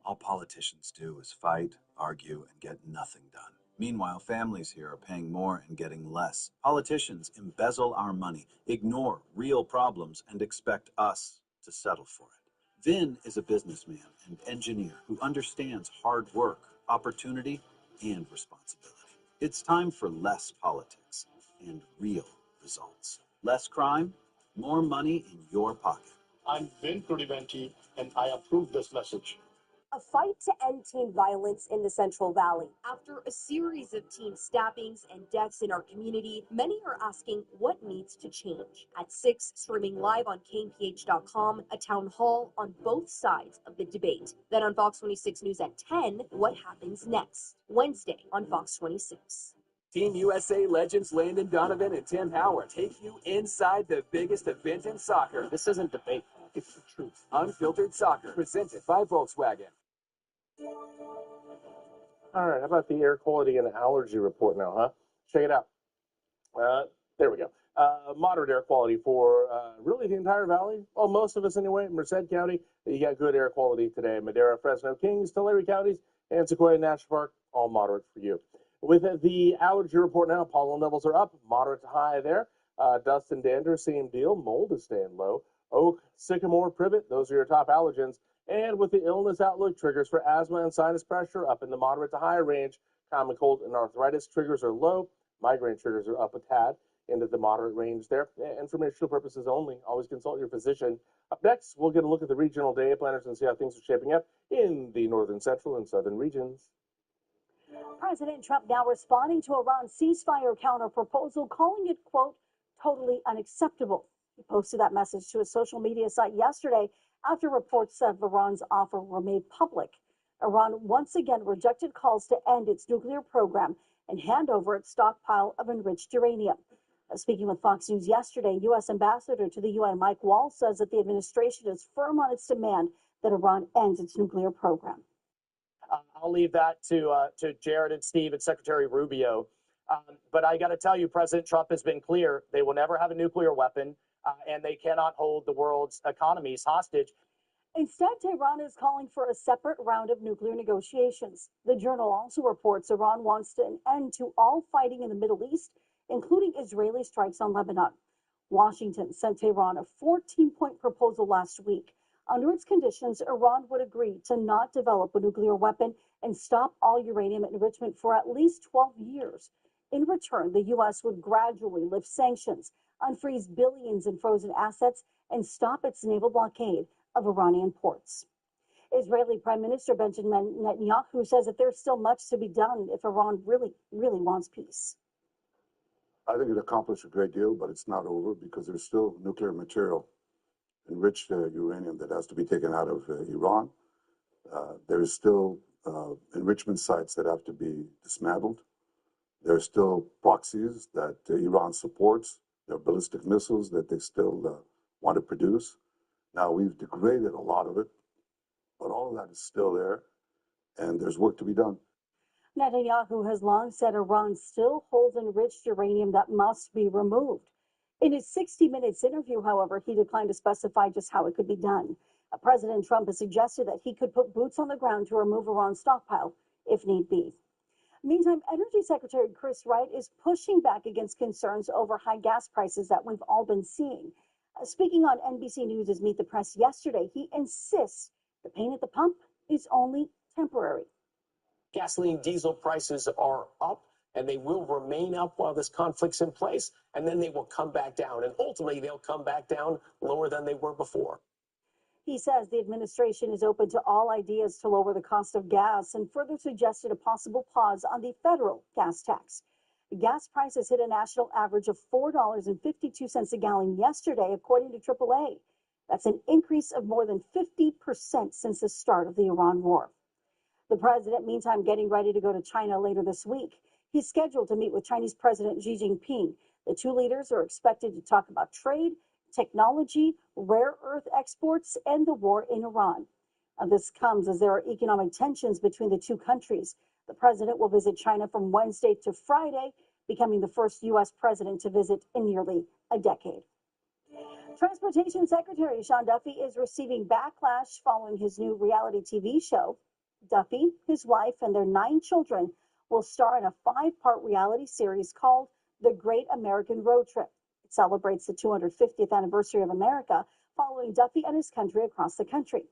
All politicians do is fight, argue, and get nothing done. Meanwhile, families here are paying more and getting less. Politicians embezzle our money, ignore real problems, and expect us to settle for it. Vin is a businessman and engineer who understands hard work, opportunity, and responsibility. It's time for less politics and real results. Less crime, more money in your pocket. I'm Vin Prudiventi, and I approve this message. A fight to end teen violence in the Central Valley. After a series of teen stabbings and deaths in our community, many are asking what needs to change. At 6, streaming live on KMPH.com, a town hall on both sides of the debate. Then on Fox 26 News at 10, what happens next? Wednesday on Fox 26. Team USA legends Landon Donovan and Tim Howard take you inside the biggest event in soccer. This isn't debate. It's the truth. Unfiltered Soccer, presented by Volkswagen. All right, how about the air quality and allergy report now, huh? Check it out. There we go. Moderate air quality for really the entire valley. Well, most of us anyway. Merced County, you got good air quality today. Madera, Fresno, Kings, Tulare counties, and Sequoia National Park, all moderate for you. With the allergy report now, pollen levels are up, moderate to high there. Dust and dander, same deal. Mold is staying low. Oak, sycamore, privet, those are your top allergens. And with the illness outlook, triggers for asthma and sinus pressure up in the moderate to high range. Common cold and arthritis triggers are low. Migraine triggers are up a tad into the moderate range there. Informational purposes only. Always consult your physician. Up next, we'll get a look at the regional day planners and see how things are shaping up in the northern, central, and southern regions. President Trump now responding to Iran's ceasefire counter proposal, calling it, quote, totally unacceptable. He posted that message to his social media site yesterday after reports of Iran's offer were made public. Iran once again rejected calls to end its nuclear program and hand over its stockpile of enriched uranium. Speaking with Fox News yesterday, U.S. Ambassador to the UN Mike Waltz says that the administration is firm on its demand that Iran ends its nuclear program. I'll leave that to Jared and Steve and Secretary Rubio. But I got to tell you, President Trump has been clear. They will never have a nuclear weapon, and they cannot hold the world's economies hostage. Instead, Tehran is calling for a separate round of nuclear negotiations. The Journal also reports Iran wants an end to all fighting in the Middle East, including Israeli strikes on Lebanon. Washington sent Tehran a 14-point proposal last week. Under its conditions, Iran would agree to not develop a nuclear weapon and stop all uranium enrichment for at least 12 years. In return, the U.S. would gradually lift sanctions, unfreeze billions in frozen assets, and stop its naval blockade of Iranian ports. Israeli Prime Minister Benjamin Netanyahu says that there's still much to be done if Iran really wants peace. I think it accomplished a great deal, but it's not over because there's still nuclear material, enriched uranium that has to be taken out of Iran. There is still enrichment sites that have to be dismantled. There are still proxies that Iran supports. There are ballistic missiles that they still want to produce. Now, we've degraded a lot of it, but all of that is still there, and there's work to be done. Netanyahu has long said Iran still holds enriched uranium that must be removed. In his 60 Minutes interview, however, he declined to specify just how it could be done. President Trump has suggested that he could put boots on the ground to remove Iran's stockpile if need be. Meantime, Energy Secretary Chris Wright is pushing back against concerns over high gas prices that we've all been seeing. Speaking on NBC News' Meet the Press yesterday, he insists the pain at the pump is only temporary. Gasoline, diesel prices are up, and they will remain up while this conflict's in place, and then they will come back down, and ultimately they'll come back down lower than they were before. He says the administration is open to all ideas to lower the cost of gas and further suggested a possible pause on the federal gas tax. Gas prices hit a national average of $4.52 a gallon yesterday, according to AAA. That's an increase of more than 50% since the start of the Iran war. The president, meantime, getting ready to go to China later this week. He's scheduled to meet with Chinese President Xi Jinping. The two leaders are expected to talk about trade, technology, rare earth exports, and the war in Iran. This comes as there are economic tensions between the two countries. The president will visit China from Wednesday to Friday, becoming the first U.S. president to visit in nearly a decade. Transportation Secretary Sean Duffy is receiving backlash following his new reality TV show. Duffy, his wife, and their 9 children will star in a 5-part reality series called The Great American Road Trip. It celebrates the 250th anniversary of America, following Duffy and his country across the country.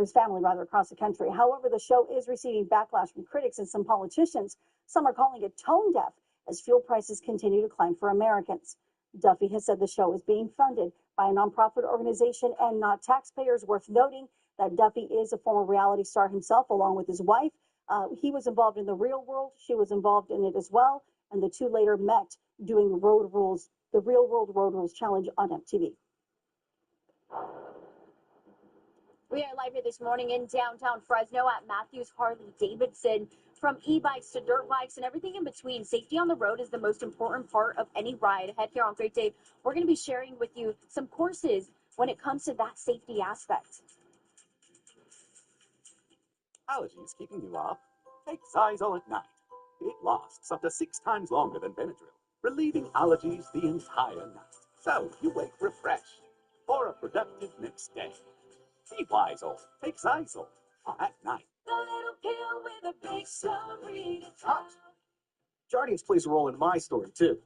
His family across the country. However, the show is receiving backlash from critics and some politicians. Some are calling it tone deaf as fuel prices continue to climb for Americans. Duffy has said the show is being funded by a nonprofit organization and not taxpayers. Worth noting that Duffy is a former reality star himself, along with his wife. He was involved in The Real World. She was involved in it as well. And the two later met doing the Real World Road Rules Challenge on MTV. We are live here this morning in downtown Fresno at Matthews Harley-Davidson. From e-bikes to dirt bikes and everything in between, safety on the road is the most important part of any ride. Ahead here on Great Day, we're going to be sharing with you some courses when it comes to that safety aspect. Allergies keeping you up? Take Xyzal at night. It lasts up to 6 times longer than Benadryl. relieving allergies the entire night. So you wake refreshed for a productive next day. Be wise, old. Take Zyzol at night. The little pill with a big story to tell. Hot. Jardiance plays a role in my story, too.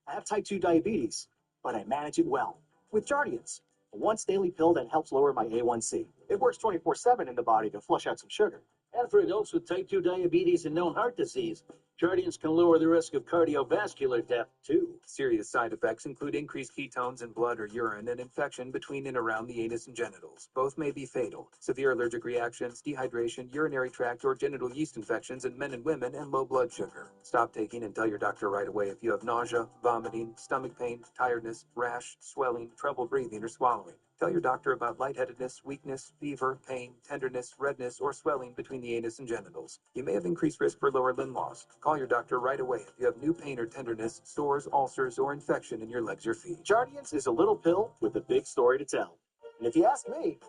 I have type 2 diabetes, but I manage it well with Jardiance, a once-daily pill that helps lower my A1C. It works 24/7 in the body to flush out some sugar. And for adults with type 2 diabetes and known heart disease, Jardiance can lower the risk of cardiovascular death, too. Serious side effects include increased ketones in blood or urine and infection between and around the anus and genitals. Both may be fatal. Severe allergic reactions, dehydration, urinary tract or genital yeast infections in men and women, and low blood sugar. Stop taking and tell your doctor right away if you have nausea, vomiting, stomach pain, tiredness, rash, swelling, trouble breathing or swallowing. Tell your doctor about lightheadedness, weakness, fever, pain, tenderness, redness, or swelling between the anus and genitals. You may have increased risk for lower limb loss. Call your doctor right away if you have new pain or tenderness, sores, ulcers, or infection in your legs or feet. Jardiance is a little pill with a big story to tell. And if you ask me,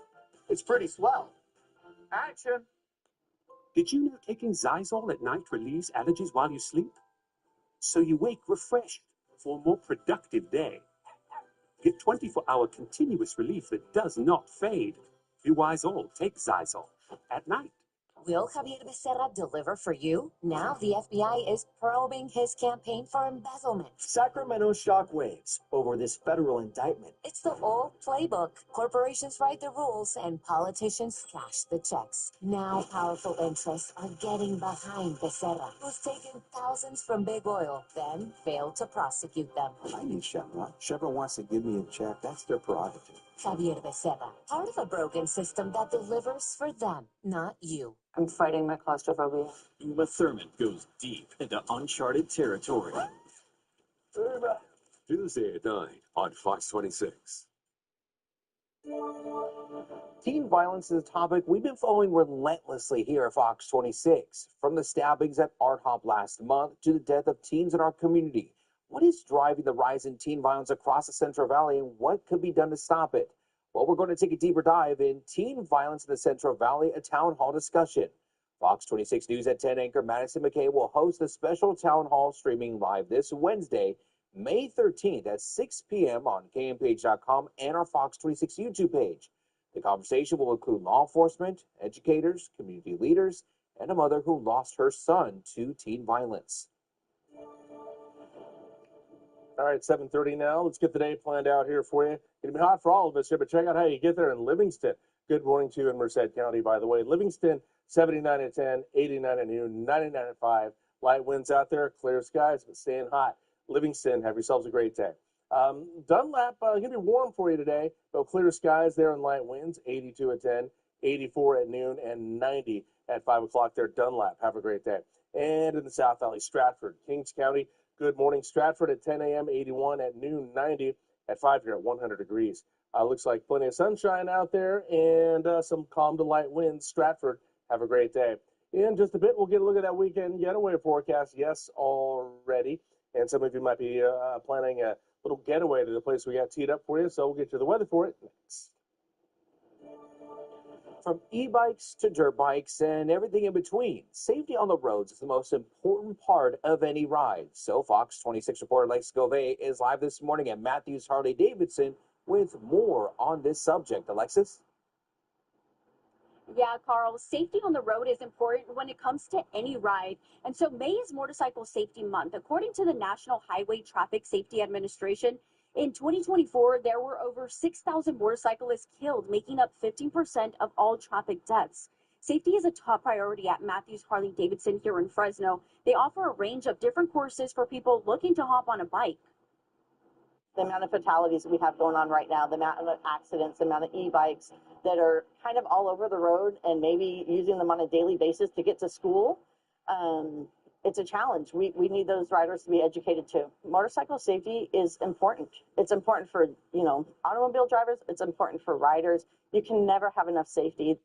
it's pretty swell. Action! Did you know taking Zyzol at night relieves allergies while you sleep? So you wake refreshed for a more productive day. Get 24-hour continuous relief that does not fade. Be wise all. Take Zyzol at night. Will Javier Becerra deliver for you? Now the FBI is probing his campaign for embezzlement. Sacramento shockwaves over this federal indictment. It's the old playbook. Corporations write the rules and politicians cash the checks. Now powerful interests are getting behind Becerra, who's taken thousands from big oil, then failed to prosecute them. I need Chevron. Chevron wants to give me a check. That's their prerogative. Javier Becerra, part of a broken system that delivers for them, not you. I'm fighting my claustrophobia. Uma Thurman goes deep into uncharted territory. Tuesday at 9 on Fox 26. Teen violence is a topic we've been following relentlessly here at Fox 26. From the stabbings at Art Hop last month to the death of teens in our community. What is driving the rise in teen violence across the Central Valley, and what could be done to stop it? Well, we're going to take a deeper dive in teen violence in the Central Valley, a town hall discussion. Fox 26 News at 10 anchor Madison McKay will host a special town hall streaming live this Wednesday, May 13th at 6 p.m. on KMPH.com and our Fox 26 YouTube page. The conversation will include law enforcement, educators, community leaders, and a mother who lost her son to teen violence. All right, 7:30 now. Let's get the day planned out here for you. It'll be hot for all of us here, but check out how you get there in Livingston. Good morning to you in Merced County, by the way. Livingston, 79 at 10, 89 at noon, 99 at 5. Light winds out there, clear skies, but staying hot. Livingston, have yourselves a great day. Dunlap, going to be warm for you today, but clear skies there and light winds, 82 at 10, 84 at noon, and 90 at 5 o'clock there. Dunlap, have a great day. And in the South Valley, Stratford, Kings County, good morning. Stratford at 10 a.m., 81 at noon, 90 at 5 here at 100 degrees. Looks like plenty of sunshine out there and some calm to light winds. Stratford, have a great day. In just a bit, we'll get a look at that weekend getaway forecast. Yes, already. And some of you might be planning a little getaway to the place we got teed up for you. So we'll get you the weather for it next. From e-bikes to dirt bikes and everything in between, safety on the roads is the most important part of any ride. So Fox 26 reporter Alexis Govey is live this morning at Matthews Harley-Davidson with more on this subject. Alexis? Yeah, Carl, safety on the road is important when it comes to any ride. And so May is Motorcycle Safety Month. According to the National Highway Traffic Safety Administration, in 2024, there were over 6,000 motorcyclists killed, making up 15% of all traffic deaths. Safety is a top priority at Matthews Harley-Davidson here in Fresno. They offer a range of different courses for people looking to hop on a bike. The amount of fatalities we have going on right now, the amount of accidents, the amount of e-bikes that are kind of all over the road and maybe using them on a daily basis to get to school, it's a challenge. We need those riders to be educated too. Motorcycle safety is important. It's important for, automobile drivers. It's important for riders. You can never have enough safety.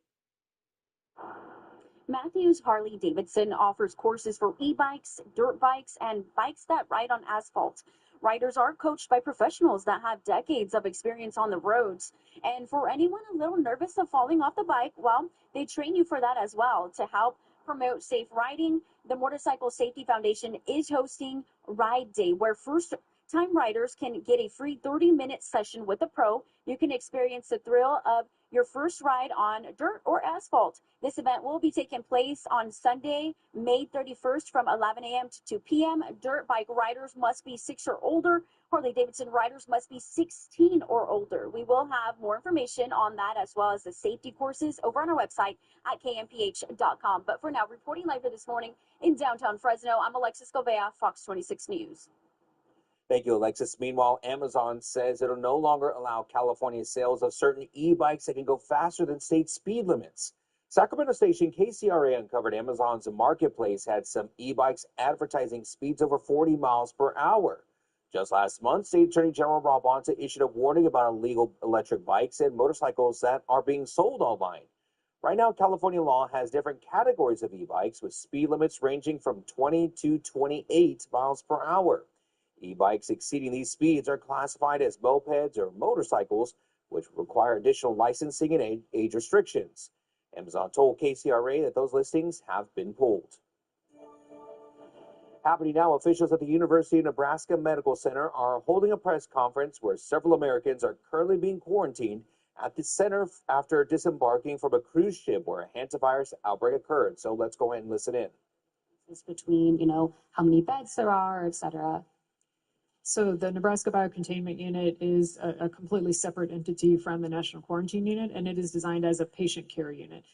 Matthews Harley-Davidson offers courses for e-bikes, dirt bikes, and bikes that ride on asphalt. Riders are coached by professionals that have decades of experience on the roads. And for anyone a little nervous of falling off the bike, well, they train you for that as well to help promote safe riding. The Motorcycle Safety Foundation is hosting Ride Day, where first-time riders can get a free 30-minute session with a pro. You can experience the thrill of your first ride on dirt or asphalt. This event will be taking place on Sunday, May 31st from 11 a.m. to 2 p.m. Dirt bike riders must be 6 or older. Harley-Davidson riders must be 16 or older. We will have more information on that as well as the safety courses over on our website at kmph.com. But for now, reporting live for this morning in downtown Fresno, I'm Alexis Govea, Fox 26 News. Thank you, Alexis. Meanwhile, Amazon says it'll no longer allow California sales of certain e-bikes that can go faster than state speed limits. Sacramento station KCRA uncovered Amazon's marketplace had some e-bikes advertising speeds over 40 miles per hour. Just last month, State Attorney General Rob Bonta issued a warning about illegal electric bikes and motorcycles that are being sold online. Right now, California law has different categories of e-bikes with speed limits ranging from 20 to 28 miles per hour. E-bikes exceeding these speeds are classified as mopeds or motorcycles, which require additional licensing and age restrictions. Amazon told KCRA that those listings have been pulled. Happening now, officials at the University of Nebraska Medical Center are holding a press conference where several Americans are currently being quarantined at the center after disembarking from a cruise ship where a hantavirus outbreak occurred. So let's go ahead and listen in. It's between, how many beds there are, et cetera. So the Nebraska Biocontainment Unit is a completely separate entity from the National Quarantine Unit, and it is designed as a patient care unit.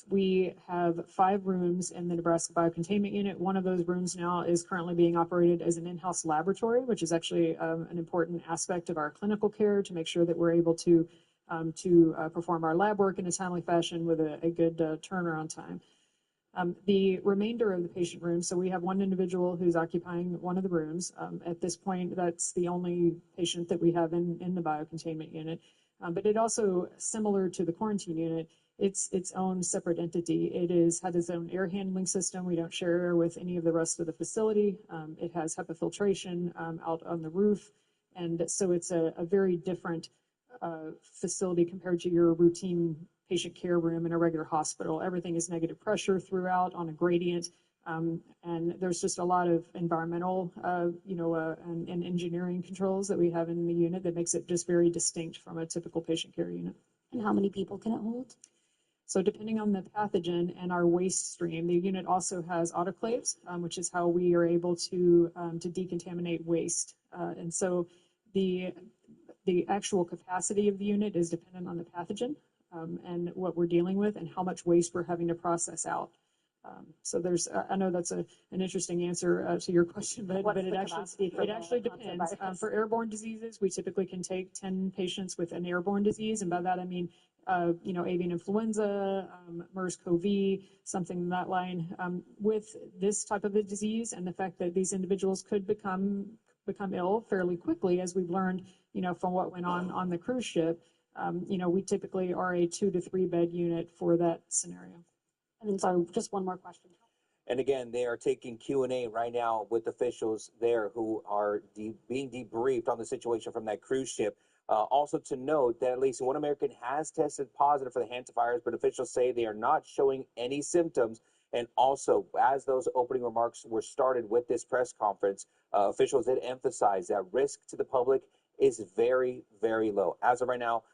We have 5 rooms in the Nebraska Biocontainment Unit. One of those rooms now is currently being operated as an in-house laboratory, which is actually an important aspect of our clinical care to make sure that we're able to perform our lab work in a timely fashion with a good turnaround time. The remainder of the patient rooms, so we have one individual who's occupying one of the rooms. At this point, that's the only patient that we have in the biocontainment unit. But it also, similar to the quarantine unit, it's its own separate entity. It has its own air handling system. We don't share air with any of the rest of the facility. It has HEPA filtration out on the roof. And so it's a very different facility compared to your routine patient care room in a regular hospital. Everything is negative pressure throughout on a gradient. And there's just a lot of environmental, and engineering controls that we have in the unit that makes it just very distinct from a typical patient care unit. And how many people can it hold? So depending on the pathogen and our waste stream, the unit also has autoclaves, which is how we are able to decontaminate waste. And so the actual capacity of the unit is dependent on the pathogen. And what we're dealing with and how much waste we're having to process out. So I know that's an interesting answer to your question, but it actually depends. For airborne diseases, we typically can take 10 patients with an airborne disease. And by that, I mean, avian influenza, MERS-CoV, something in that line. With this type of a disease and the fact that these individuals could become ill fairly quickly, as we've learned, from what went on the cruise ship, we typically are a 2 to 3 bed unit for that scenario. And then, sorry, just one more question. And again, they are taking Q&A right now with officials there who are being debriefed on the situation from that cruise ship. Also to note that at least one American has tested positive for the hantavirus, but officials say they are not showing any symptoms. And also, as those opening remarks were started with this press conference, officials did emphasize that risk to the public is very, very low. As of right now,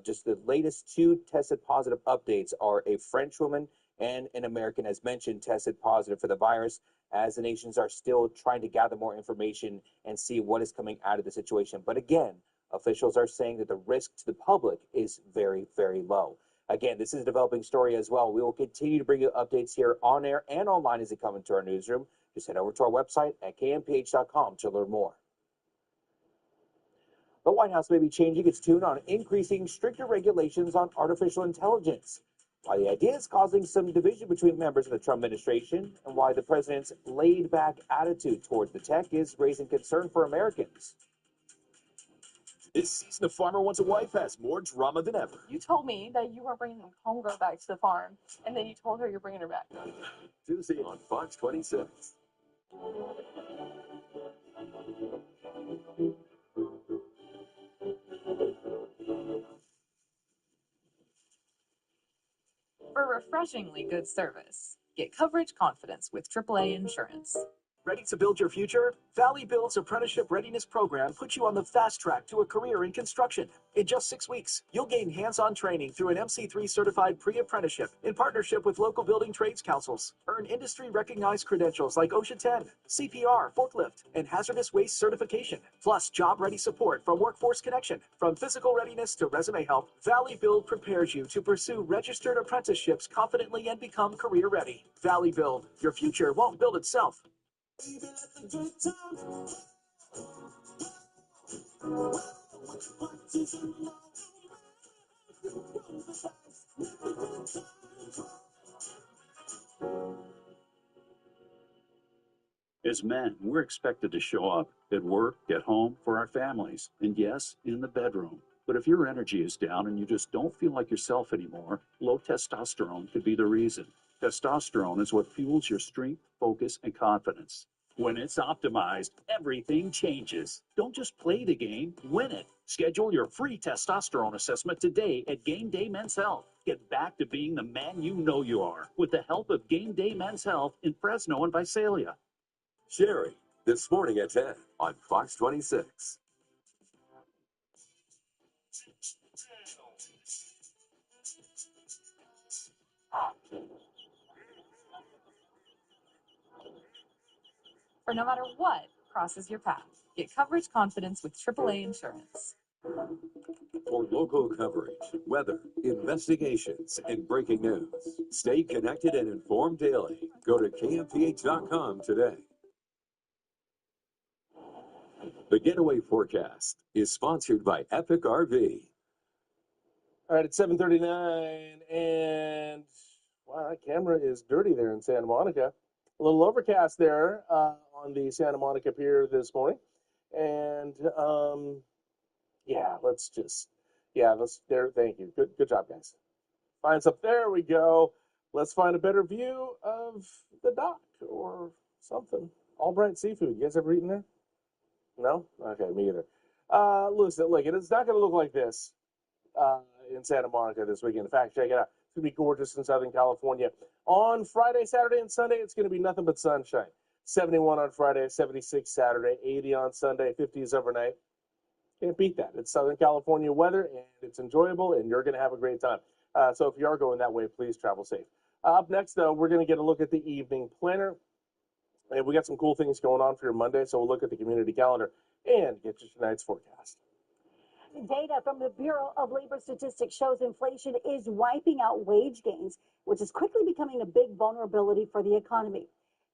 just the latest 2 tested positive updates are a French woman and an American, as mentioned, tested positive for the virus, as the nations are still trying to gather more information and see what is coming out of the situation. But again, officials are saying that the risk to the public is very, very low. Again, this is a developing story as well. We will continue to bring you updates here on air and online as they come into our newsroom. Just head over to our website at kmph.com to learn more. The White House may be changing its tune on increasing stricter regulations on artificial intelligence. Why the idea is causing some division between members of the Trump administration and why the president's laid-back attitude towards the tech is raising concern for Americans. This season of Farmer Wants a Wife has more drama than ever. You told me that you weren't bringing homegirl back to the farm, and then you told her you're bringing her back. Tuesday on Fox 26. For refreshingly good service, Get coverage confidence with AAA Insurance. Ready to build your future? Valley Build's Apprenticeship Readiness Program puts you on the fast track to a career in construction. In just 6 weeks, you'll gain hands-on training through an MC3 certified pre-apprenticeship in partnership with local building trades councils. Earn industry-recognized credentials like OSHA 10, CPR, forklift, and hazardous waste certification, plus job-ready support from Workforce Connection. From physical readiness to resume help, Valley Build prepares you to pursue registered apprenticeships confidently and become career-ready. Valley Build, your future won't build itself. As men, we're expected to show up at work, at home, for our families, and yes, in the bedroom. But if your energy is down and you just don't feel like yourself anymore, low testosterone could be the reason. Testosterone is what fuels your strength, focus, and confidence. When it's optimized, everything changes. Don't just play the game, win it. Schedule your free testosterone assessment today at Game Day Men's Health. Get back to being the man you know you are with the help of Game Day Men's Health in Fresno and Visalia. Sherry, this morning at 10 on Fox 26. For no matter what crosses your path, get coverage confidence with AAA Insurance. For local coverage, weather, investigations, and breaking news, stay connected and informed daily. Go to kmph.com today. The Getaway Forecast is sponsored by Epic RV. All right, it's 7:39, and wow, that camera is dirty there in Santa Monica. A little overcast there on the Santa Monica Pier this morning, and let's there. Thank you. Good job, guys. Find some. There we go. Let's find a better view of the dock or something. Albright Seafood. You guys ever eaten there? No? Okay, me either. Listen, look, it's not going to look like this in Santa Monica this weekend. In fact, check it out. It's going to be gorgeous in Southern California. On Friday, Saturday, and Sunday, it's going to be nothing but sunshine. 71 on Friday, 76 Saturday, 80 on Sunday, 50s overnight. Can't beat that. It's Southern California weather, and it's enjoyable, and you're going to have a great time. So if you are going that way, please travel safe. Up next, though, we're going to get a look at the evening planner. And we got some cool things going on for your Monday, so we'll look at the community calendar and get you tonight's forecast. Data from the Bureau of Labor Statistics shows inflation is wiping out wage gains, which is quickly becoming a big vulnerability for the economy.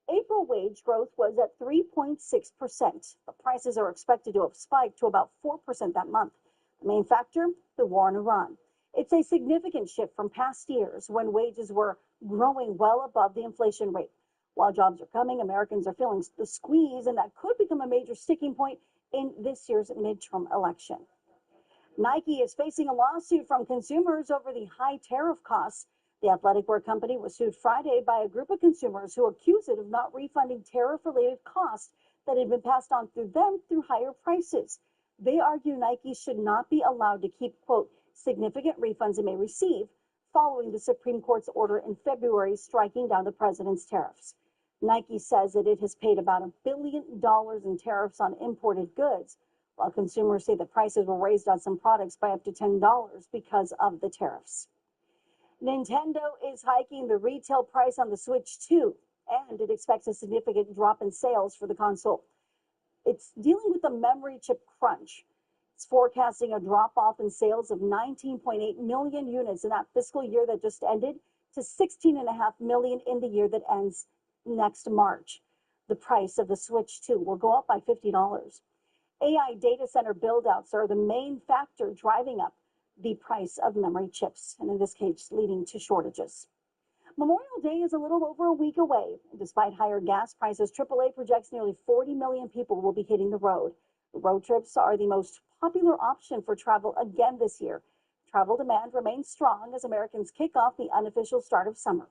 April wage growth was at 3.6%, but prices are expected to have spiked to about 4% that month. The main factor, the war in Iran. It's a significant shift from past years when wages were growing well above the inflation rate. While jobs are coming, Americans are feeling the squeeze, and that could become a major sticking point in this year's midterm election. Nike is facing a lawsuit from consumers over the high tariff costs. The athletic wear company was sued Friday by a group of consumers who accuse it of not refunding tariff-related costs that had been passed on through them through higher prices. They argue Nike should not be allowed to keep, quote, significant refunds it may receive following the Supreme Court's order in February striking down the president's tariffs. Nike says that it has paid about $1 billion in tariffs on imported goods, while consumers say the prices were raised on some products by up to $10 because of the tariffs. Nintendo is hiking the retail price on the Switch 2, and it expects a significant drop in sales for the console. It's dealing with the memory chip crunch. It's forecasting a drop-off in sales of 19.8 million units in that fiscal year that just ended to 16.5 million in the year that ends next March. The price of the Switch 2 will go up by $50. AI data center build-outs are the main factor driving up the price of memory chips, and in this case, leading to shortages. Memorial Day is a little over a week away. Despite higher gas prices, AAA projects nearly 40 million people will be hitting the road. Road trips are the most popular option for travel again this year. Travel demand remains strong as Americans kick off the unofficial start of summer.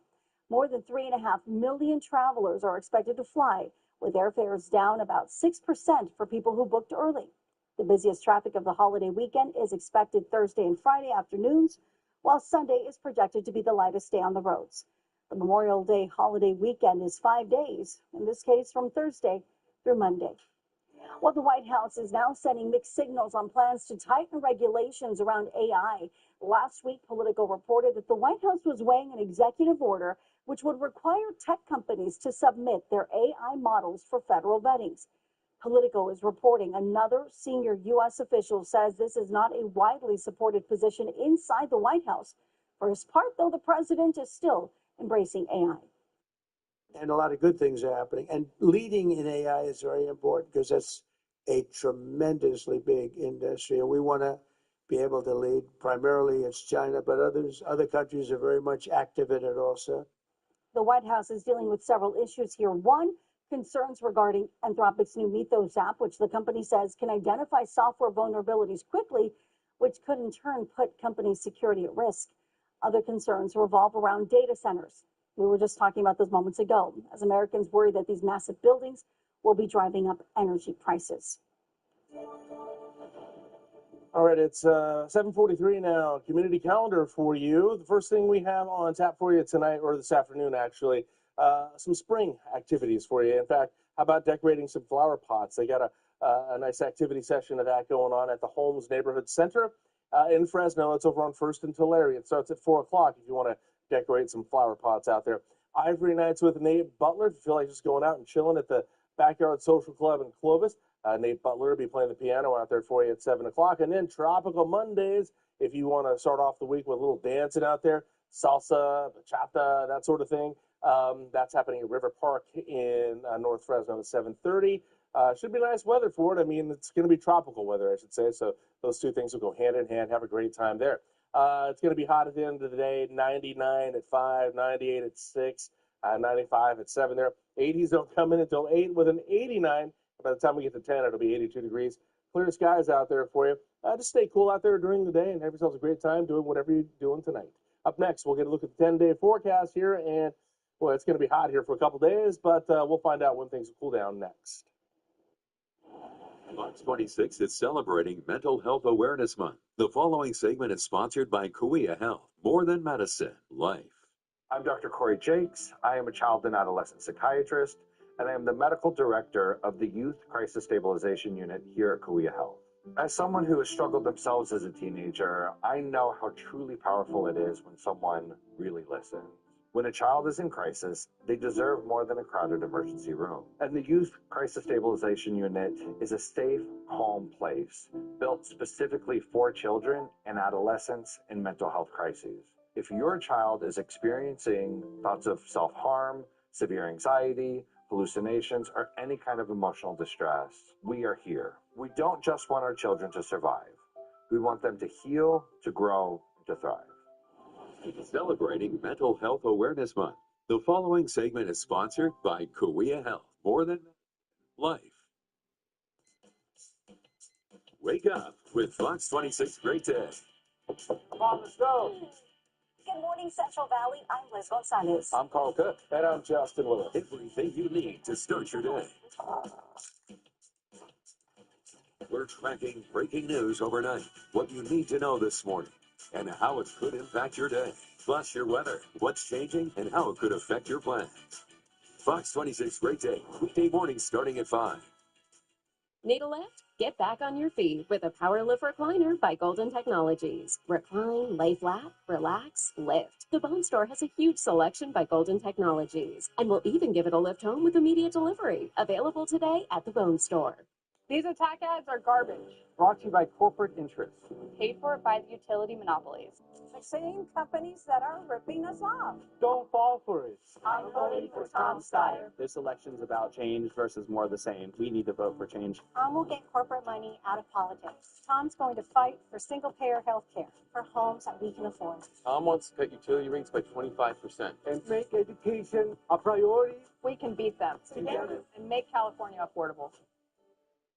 More than 3.5 million travelers are expected to fly, with airfares down about 6% for people who booked early. The busiest traffic of the holiday weekend is expected Thursday and Friday afternoons, while Sunday is projected to be the lightest day on the roads. The Memorial Day holiday weekend is 5 days, in this case from Thursday through Monday. Well, the White House is now sending mixed signals on plans to tighten regulations around AI. Last week, Politico reported that the White House was weighing an executive order which would require tech companies to submit their AI models for federal vettings. Politico is reporting another senior U.S. official says this is not a widely supported position inside the White House. For his part, though, the president is still embracing AI. And a lot of good things are happening. And leading in AI is very important because that's a tremendously big industry. And we want to be able to lead. Primarily it's China, but other countries are very much active in it also. The White House is dealing with several issues here. One, concerns regarding Anthropic's new Mythos app, which the company says can identify software vulnerabilities quickly, which could in turn put company security at risk. Other concerns revolve around data centers. We were just talking about those moments ago, as Americans worry that these massive buildings will be driving up energy prices. All right, it's 7:43 now. Community calendar for you. The first thing we have on tap for you tonight, or this afternoon actually, some spring activities for you. In fact, how about decorating some flower pots? They got a nice activity session of that going on at the Holmes Neighborhood Center in Fresno. It's over on First and Tulare. It starts at 4 o'clock if you want to decorate some flower pots out there. Ivory Nights with Nate Butler. If you feel like just going out and chilling at the Backyard Social Club in Clovis, Nate Butler will be playing the piano out there for you at 7 o'clock. And then Tropical Mondays, if you want to start off the week with a little dancing out there, salsa, bachata, that sort of thing. That's happening at River Park in North Fresno at 7:30. Should be nice weather for it. I mean, it's going to be tropical weather, I should say. So those two things will go hand in hand. Have a great time there. It's going to be hot at the end of the day. 99 at 5, 98 at 6, 95 at 7 there. 80s don't come in until 8 with an 89. By the time we get to 10, it'll be 82 degrees. Clear skies out there for you. Just stay cool out there during the day and have yourselves a great time doing whatever you're doing tonight. Up next, we'll get a look at the 10-day forecast here. And, well, it's going to be hot here for a couple days, but we'll find out when things will cool down next. Fox 26 is celebrating Mental Health Awareness Month. The following segment is sponsored by Kauai Health. More than medicine, life. I'm Dr. Corey Jakes. I am a child and adolescent psychiatrist, and I am the medical director of the Youth Crisis Stabilization Unit here at Kauai Health. As someone who has struggled themselves as a teenager, I know how truly powerful it is when someone really listens. When a child is in crisis, they deserve more than a crowded emergency room. And the Youth Crisis Stabilization Unit is a safe, calm place built specifically for children and adolescents in mental health crises. If your child is experiencing thoughts of self-harm, severe anxiety, hallucinations, or any kind of emotional distress, we are here. We don't just want our children to survive. We want them to heal, to grow, and to thrive. Celebrating Mental Health Awareness Month. The following segment is sponsored by Kauai Health. More than life. Wake up with Fox 26 Great Day. Come on, let's go. Good morning, Central Valley. I'm Liz Gonzalez. I'm Carl Cook. And I'm Justin Willis. Everything you need to start your day. We're tracking breaking news overnight. What you need to know this morning and how it could impact your day. Plus your weather, what's changing, and how it could affect your plans. Fox 26 Great Day, weekday mornings starting at 5. Need a lift? Get back on your feet with a Power Lift Recliner by Golden Technologies. Recline, lay flat, relax, lift. The Bone Store has a huge selection by Golden Technologies, and we'll even give it a lift home with immediate delivery. Available today at the Bone Store. These attack ads are garbage. Brought to you by corporate interests. Paid for by the utility monopolies. The same companies that are ripping us off. Don't fall for it. I'm voting for Tom Steyer. This election's about change versus more of the same. We need to vote for change. Tom will get corporate money out of politics. Tom's going to fight for single-payer health care, for homes that we can afford. Tom wants to cut utility rates by 25%. And make education a priority. We can beat them together and make California affordable.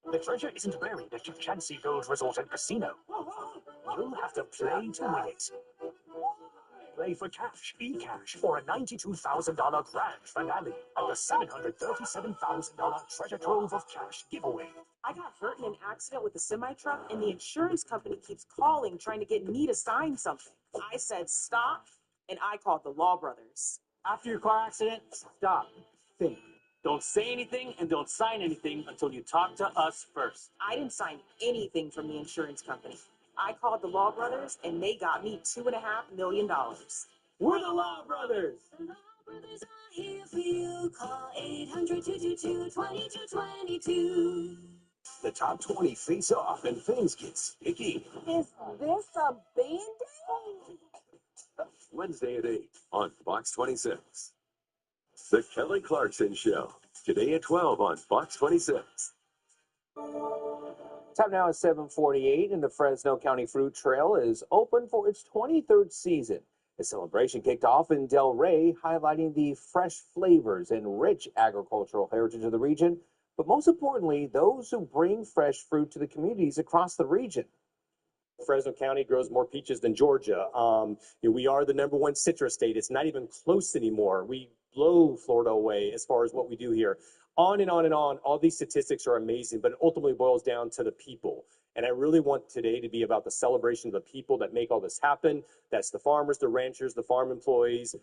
The treasure isn't buried at your Chancy Gold Resort and Casino. You'll have to play to win it. Play for cash, e-cash, or a $92,000 grand finale of the $737,000 treasure trove of cash giveaway. I got hurt in an accident with a semi-truck, and the insurance company keeps calling trying to get me to sign something. I said stop, and I called the Law Brothers. After your car accident, stop. Think. Don't say anything and don't sign anything until you talk to us first. I didn't sign anything from the insurance company. I called the Law Brothers and they got me $2.5 million. We're the Law Brothers. Brothers are here for you. Call 800-222-2222. The top 20 face off and things get sticky. Is this a Band-Aid? Wednesday at 8 on Fox 26. The Kelly Clarkson Show. Today at 12 on Fox 26. Time now is 7:48, and the Fresno County Fruit Trail is open for its 23rd season. The celebration kicked off in Del Rey, highlighting the fresh flavors and rich agricultural heritage of the region, but most importantly, those who bring fresh fruit to the communities across the region. Fresno County grows more peaches than Georgia. We are the #1 citrus state. It's not even close anymore. We blow Florida away as far as what we do here. On and on and on. All these statistics are amazing, but it ultimately boils down to the people. And I really want today to be about the celebration of the people that make all this happen. That's the farmers, the ranchers, the farm employees.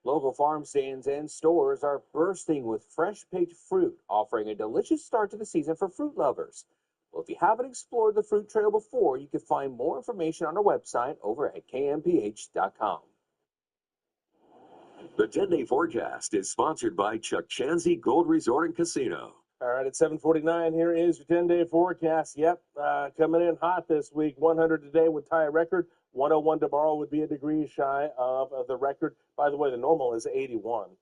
Local farm stands and stores are bursting with fresh-picked fruit, offering a delicious start to the season for fruit lovers. Well, if you haven't explored the fruit trail before, you can find more information on our website over at kmph.com. The 10-day forecast is sponsored by Chuck Chanzy Gold Resort and Casino. All right, at 7:49, here is your 10-day forecast. Yep, coming in hot this week. 100 today would tie a record. 101 tomorrow would be a degree shy of the record. By the way, the normal is 81.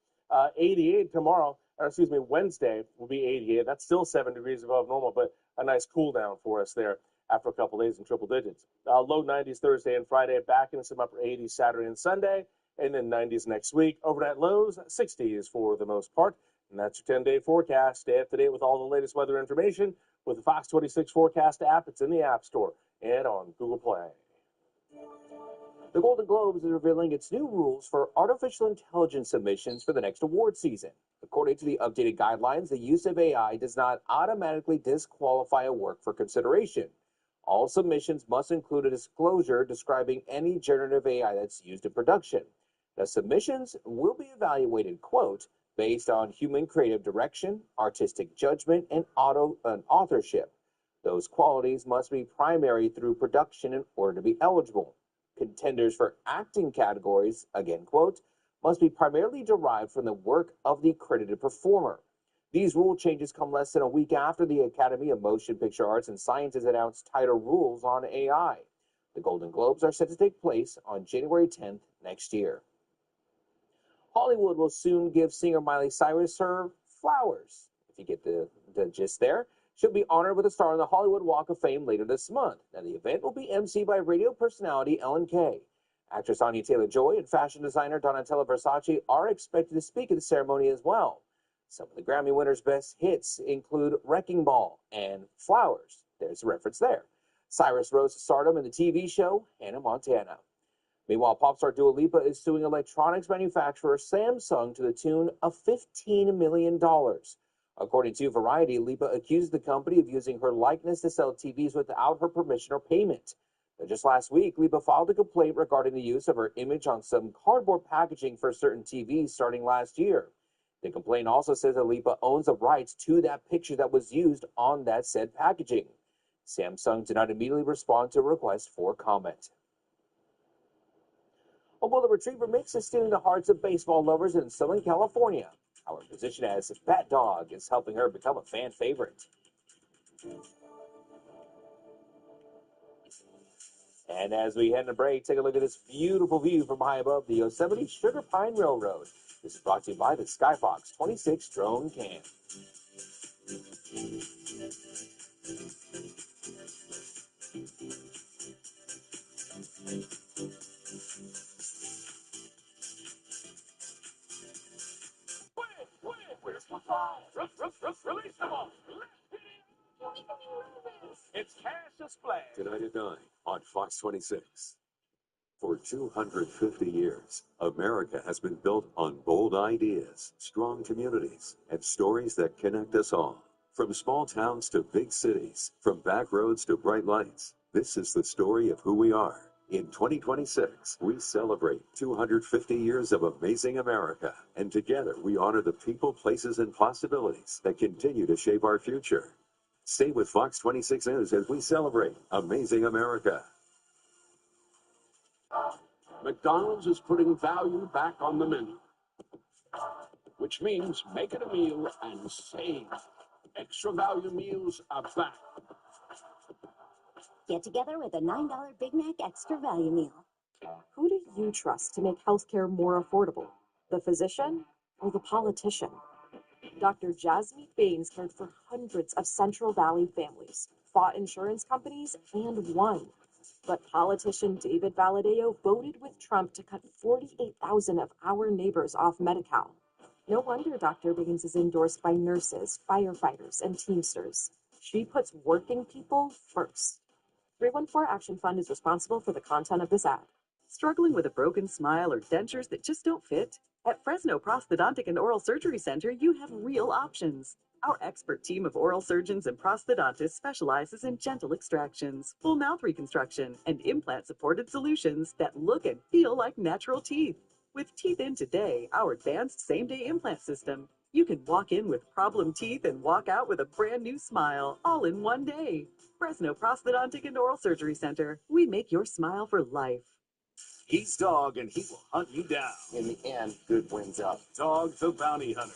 88 tomorrow, Wednesday will be 88. That's still 7 degrees above normal, but a nice cool down for us there after a couple days in triple digits. Low 90s Thursday and Friday, back into some upper 80s Saturday and Sunday, and then 90s next week. Overnight lows, 60s for the most part. And that's your 10-day forecast. Stay up to date with all the latest weather information with the Fox 26 Forecast app. It's in the App Store and on Google Play. The Golden Globes is revealing its new rules for artificial intelligence submissions for the next award season. According to the updated guidelines, the use of AI does not automatically disqualify a work for consideration. All submissions must include a disclosure describing any generative AI that's used in production. The submissions will be evaluated, quote, based on human creative direction, artistic judgment, and authorship. Those qualities must be primary through production in order to be eligible. Contenders for acting categories, again, quote, must be primarily derived from the work of the accredited performer. These rule changes come less than a week after the Academy of Motion Picture Arts and Sciences announced tighter rules on AI. The Golden Globes are set to take place on January 10th next year. Hollywood will soon give singer Miley Cyrus her flowers. If you get the gist there, she'll be honored with a star on the Hollywood Walk of Fame later this month. Now, the event will be emceed by radio personality Ellen Kay. Actress Anya Taylor-Joy and fashion designer Donatella Versace are expected to speak at the ceremony as well. Some of the Grammy winners' best hits include Wrecking Ball and Flowers. There's a reference there. Cyrus rose to stardom in the TV show Hannah Montana. Meanwhile, pop star Dua Lipa is suing electronics manufacturer Samsung to the tune of $15 million. According to Variety, Lipa accused the company of using her likeness to sell TVs without her permission or payment. But just last week, Lipa filed a complaint regarding the use of her image on some cardboard packaging for certain TVs starting last year. The complaint also says that Lipa owns the rights to that picture that was used on that said packaging. Samsung did not immediately respond to a request for comment. A Bullet Retriever mix is stealing the hearts of baseball lovers in Southern California. Our position as Bat Dog is helping her become a fan favorite. And as we head to break, take a look at this beautiful view from high above the Yosemite Sugar Pine Railroad. This is brought to you by the Skyfox 26 Drone Cam. Where's my ball? Release the ball. It's Cassius Flag. Tonight at 9 on Fox 26. For 250 years, America has been built on bold ideas, strong communities, and stories that connect us all. From small towns to big cities, from back roads to bright lights, this is the story of who we are. In 2026, we celebrate 250 years of amazing America. And together, we honor the people, places, and possibilities that continue to shape our future. Stay with Fox 26 News as we celebrate amazing America. McDonald's is putting value back on the menu, which means make it a meal and save. Extra value meals are back. Get together with a $9 Big Mac Extra Value Meal. Who do you trust to make healthcare more affordable? The physician or the politician? Dr. Jasmeet Bains cared for hundreds of Central Valley families, fought insurance companies, and won. But politician David Valadao voted with Trump to cut 48,000 of our neighbors off Medi-Cal. No wonder Dr. Bains is endorsed by nurses, firefighters, and Teamsters. She puts working people first. 314 Action Fund is responsible for the content of this ad. Struggling with a broken smile or dentures that just don't fit? At Fresno Prosthodontic and Oral Surgery Center, you have real options. Our expert team of oral surgeons and prosthodontists specializes in gentle extractions, full mouth reconstruction, and implant-supported solutions that look and feel like natural teeth. With Teeth In Today, our advanced same-day implant system, you can walk in with problem teeth and walk out with a brand new smile, all in one day. Fresno Prosthodontic and Oral Surgery Center. We make your smile for life. He's Dog, and he will hunt you down. In the end, good wins out. Dog the Bounty Hunter.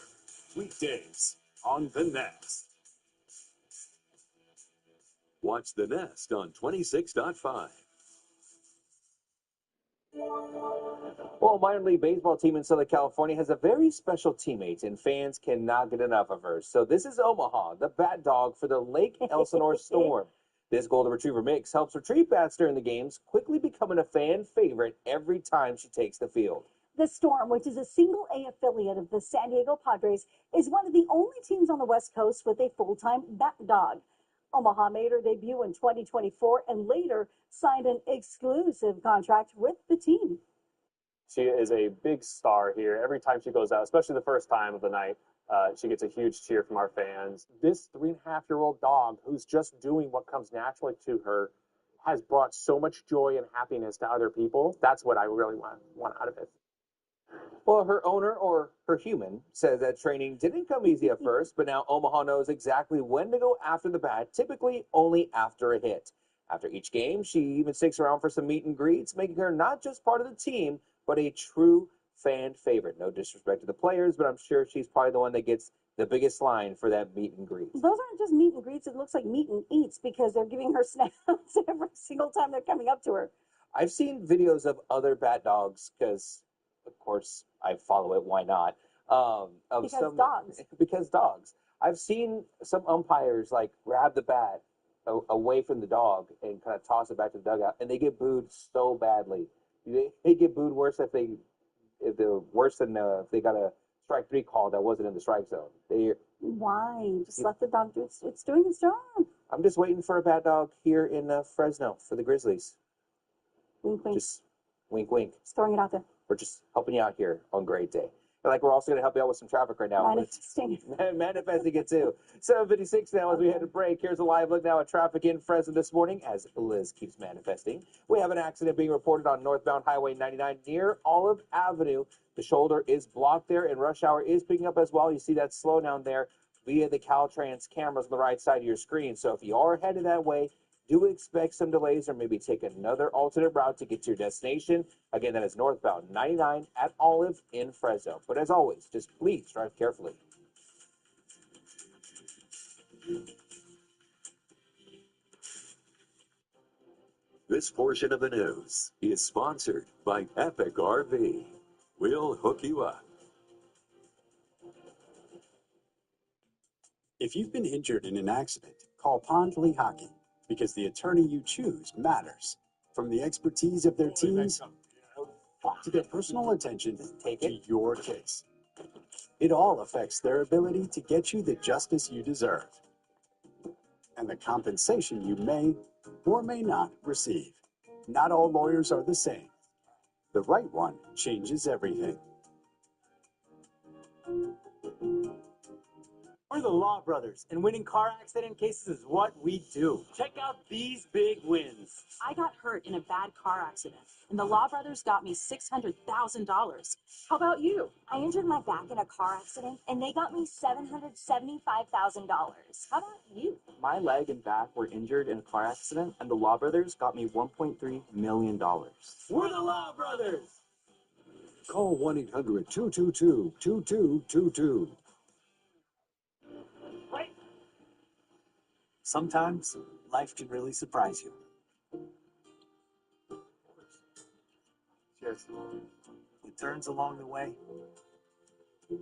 Weekdays on The Nest. Watch The Nest on 26.5. Well, a minor league baseball team in Southern California has a very special teammate, and fans cannot get enough of her. So this is Omaha, the bat dog for the Lake Elsinore Storm. This golden retriever mix helps retrieve bats during the games, quickly becoming a fan favorite every time she takes the field. The Storm, which is a single A affiliate of the San Diego Padres, is one of the only teams on the West Coast with a full-time bat dog. Omaha made her debut in 2024 and later signed an exclusive contract with the team. She is a big star here. Every time she goes out, especially the first time of the night, she gets a huge cheer from our fans. This 3.5-year-old dog, who's just doing what comes naturally to her, has brought so much joy and happiness to other people. That's what I really want out of it. Well, her owner, or her human, says that training didn't come easy at first, but now Omaha knows exactly when to go after the bat, typically only after a hit. After each game, she even sticks around for some meet and greets, making her not just part of the team, but a true fan favorite. No disrespect to the players, but I'm sure she's probably the one that gets the biggest line for that meet and greet. Those aren't just meet and greets. It looks like meet and eats because they're giving her snacks every single time they're coming up to her. I've seen videos of other bat dogs because, of course, I follow it. Why not? Because dogs. I've seen some umpires like grab the bat away from the dog and kind of toss it back to the dugout, and they get booed so badly. They get booed worse if they got a strike 3 call that wasn't in the strike zone. Why? Just let the dog do it's doing its job. I'm just waiting for a bat dog here in Fresno for the Grizzlies. Wink, wink. Just wink, wink. Just throwing it out there. We're just helping you out here on great day. And like we're also going to help you out with some traffic right now. Manifesting. Manifesting it too. 7:56 now as we head to break. Here's a live look now at traffic in Fresno this morning as Liz keeps manifesting. We have an accident being reported on northbound Highway 99 near Olive Avenue. The shoulder is blocked there and rush hour is picking up as well. You see that slowdown there via the Caltrans cameras on the right side of your screen. So if you are headed that way, do expect some delays or maybe take another alternate route to get to your destination. Again, that is northbound 99 at Olive in Fresno. But as always, just please drive carefully. This portion of the news is sponsored by Epic RV. We'll hook you up. If you've been injured in an accident, call Pond Lehocky because the attorney you choose matters. From the expertise of their teams to their personal attention to your case. It all affects their ability to get you the justice you deserve and the compensation you may or may not receive. Not all lawyers are the same. The right one changes everything. We're the Law Brothers, and winning car accident cases is what we do. Check out these big wins. I got hurt in a bad car accident, and the Law Brothers got me $600,000. How about you? I injured my back in a car accident, and they got me $775,000. How about you? My leg and back were injured in a car accident, and the Law Brothers got me $1.3 million. We're the Law Brothers! Call 1-800-222-2222. Sometimes life can really surprise you. Cheers. With turns along the way. And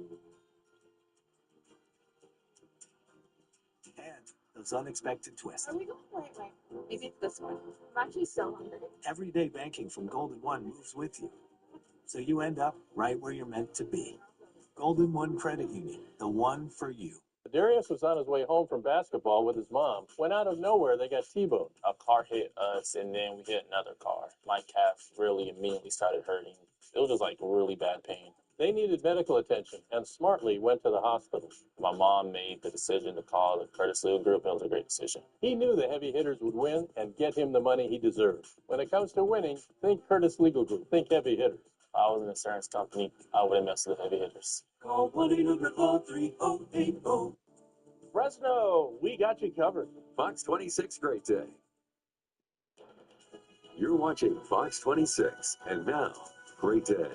those unexpected twists. Are we going the right way? Maybe it's this one. I'm actually so hungry. Everyday banking from Golden One moves with you. So you end up right where you're meant to be. Golden One Credit Union, the one for you. Darius was on his way home from basketball with his mom. When out of nowhere, they got T-boned. A car hit us, and then we hit another car. My calf really immediately started hurting. It was just like really bad pain. They needed medical attention and smartly went to the hospital. My mom made the decision to call the Curtis Legal Group. It was a great decision. He knew the heavy hitters would win and get him the money he deserved. When it comes to winning, think Curtis Legal Group. Think heavy hitters. If I was an insurance company, I wouldn't mess with the heavy hitters. Call 1-800-430-8080. Fresno, we got you covered. Fox 26 Great Day. You're watching Fox 26, and now, Great Day.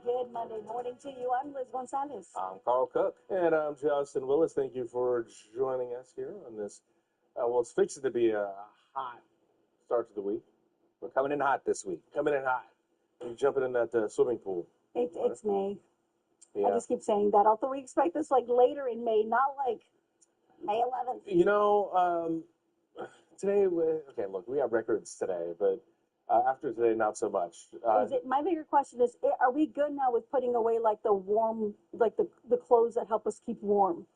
Good Monday morning to you. I'm Liz Gonzalez. I'm Carl Cook. And I'm Justin Willis. Thank you for joining us here on this. Well, it's fixing to be a hot start to the week. We're coming in hot this week. Coming in hot. You're jumping in that swimming pool. It's May. Yeah. I just keep saying that. Although we expect this like later in May, not like May 11th. You know, today, okay, look, we have records today, but after today, not so much. My bigger question is, are we good now with putting away like the warm, like the clothes that help us keep warm?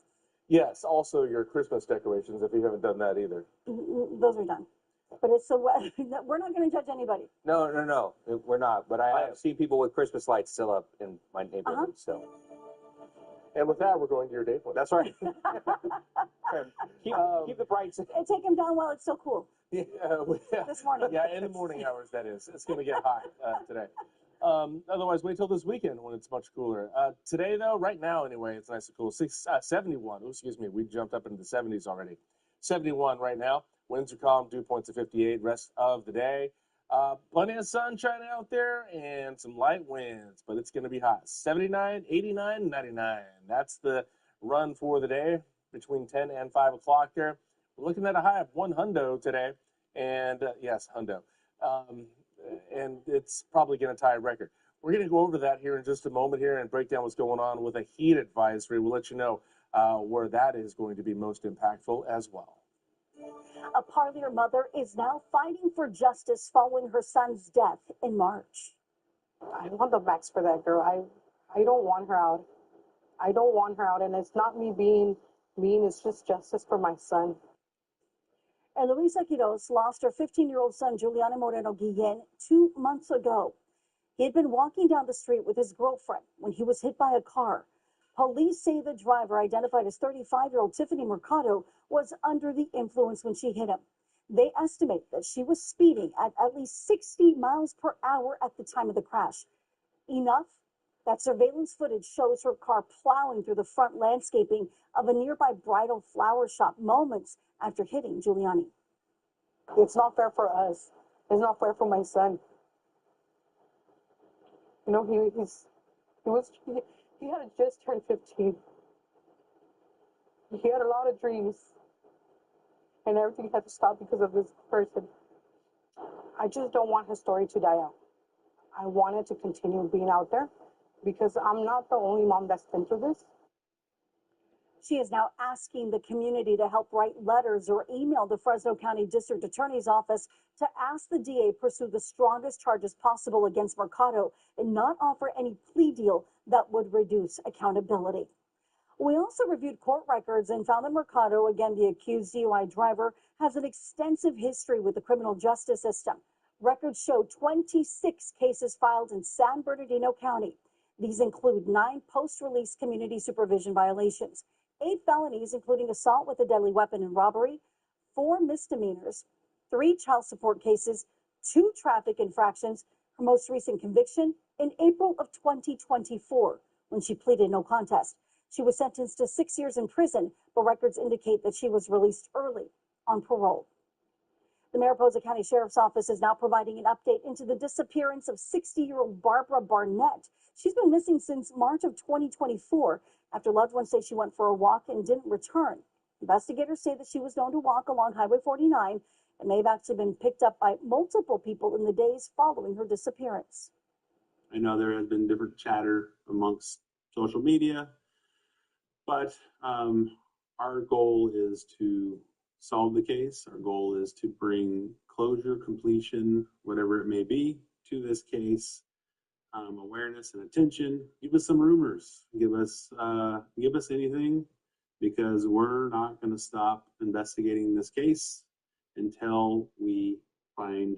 Yes, also your Christmas decorations, if you haven't done that either. Those are done. But it's so wet. We're not going to judge anybody. No, we're not. But I have seen people with Christmas lights still up in my neighborhood. So. And with that, we're going to your day point. That's right. keep the brights. And take them down while it's still cool. Yeah, this morning. Yeah, in the morning hours, that is. It's going to get hot today. Otherwise, wait till this weekend when it's much cooler. Today, though, right now anyway, it's nice and cool. 71. Oh, excuse me. We jumped up into the 70s already. 71 right now. Winds are calm, dew points at 58. Rest of the day. Plenty of sunshine out there and some light winds, but it's going to be hot. 79, 89, 99. That's the run for the day between 10 and 5 o'clock there. We're looking at a high of 1 hundo today. And yes, hundo. And it's probably going to tie a record. We're going to go over that here in just a moment here and break down what's going on with a heat advisory. We'll let you know where that is going to be most impactful as well. A Parlier mother is now fighting for justice following her son's death in March. I want the max for that girl. I don't want her out. I don't want her out, and it's not me being mean. It's just justice for my son. And Luisa Quiroz lost her 15-year-old son, Giuliano Moreno Guillen, 2 months ago. He had been walking down the street with his girlfriend when he was hit by a car. Police say the driver, identified as 35-year-old Tiffany Mercado, was under the influence when she hit him. They estimate that she was speeding at least 60 miles per hour at the time of the crash. Enough that surveillance footage shows her car plowing through the front landscaping of a nearby bridal flower shop moments after hitting Giuliani. It's not fair for us. It's not fair for my son. You know, he had just turned 15. He had a lot of dreams, and everything had to stop because of this person. I just don't want his story to die out. I want it to continue being out there because I'm not the only mom that's been through this. She is now asking the community to help write letters or email the Fresno County District Attorney's Office to ask the DA pursue the strongest charges possible against Mercado and not offer any plea deal that would reduce accountability. We also reviewed court records and found that Mercado, again the accused DUI driver, has an extensive history with the criminal justice system. Records show 26 cases filed in San Bernardino County. These include 9 post-release community supervision violations, 8 felonies, including assault with a deadly weapon and robbery, 4 misdemeanors, 3 child support cases, 2 traffic infractions. Her most recent conviction in April of 2024, when she pleaded no contest. She was sentenced to 6 years in prison, but records indicate that she was released early on parole. The Mariposa County Sheriff's Office is now providing an update into the disappearance of 60-year-old Barbara Barnett. She's been missing since March of 2024 after loved ones say she went for a walk and didn't return. Investigators say that she was known to walk along Highway 49 and may have actually been picked up by multiple people in the days following her disappearance. I know there has been different chatter amongst social media, but our goal is to solve the case. Our goal is to bring closure, completion, whatever it may be, to this case. Awareness and attention. Give us some rumors. Give us anything, because we're not going to stop investigating this case until we find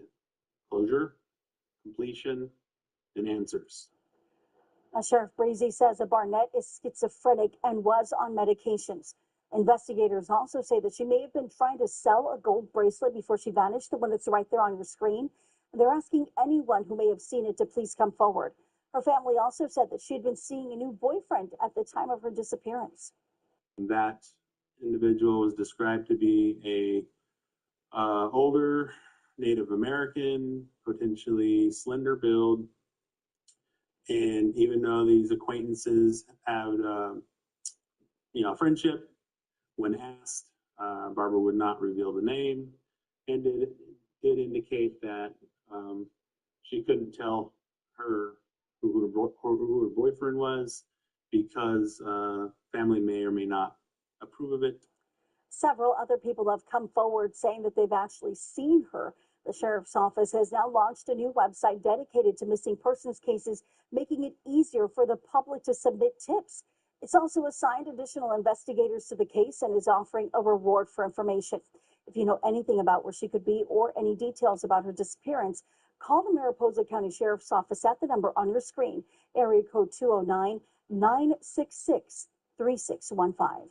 closure, completion, and answers. Sheriff Breezy says that Barnett is schizophrenic and was on medications. Investigators also say that she may have been trying to sell a gold bracelet before she vanished, the one that's right there on your screen. They're asking anyone who may have seen it to please come forward. Her family also said that she had been seeing a new boyfriend at the time of her disappearance. That individual was described to be a older Native American, potentially slender build. And even though these acquaintances have, friendship, when asked, Barbara would not reveal the name, and did indicate that she couldn't tell who her boyfriend was because family may or may not approve of it. Several other people have come forward saying that they've actually seen her. The Sheriff's Office has now launched a new website dedicated to missing persons cases, making it easier for the public to submit tips. It's also assigned additional investigators to the case and is offering a reward for information. If you know anything about where she could be or any details about her disappearance, call the Mariposa County Sheriff's Office at the number on your screen, area code 209-966-3615.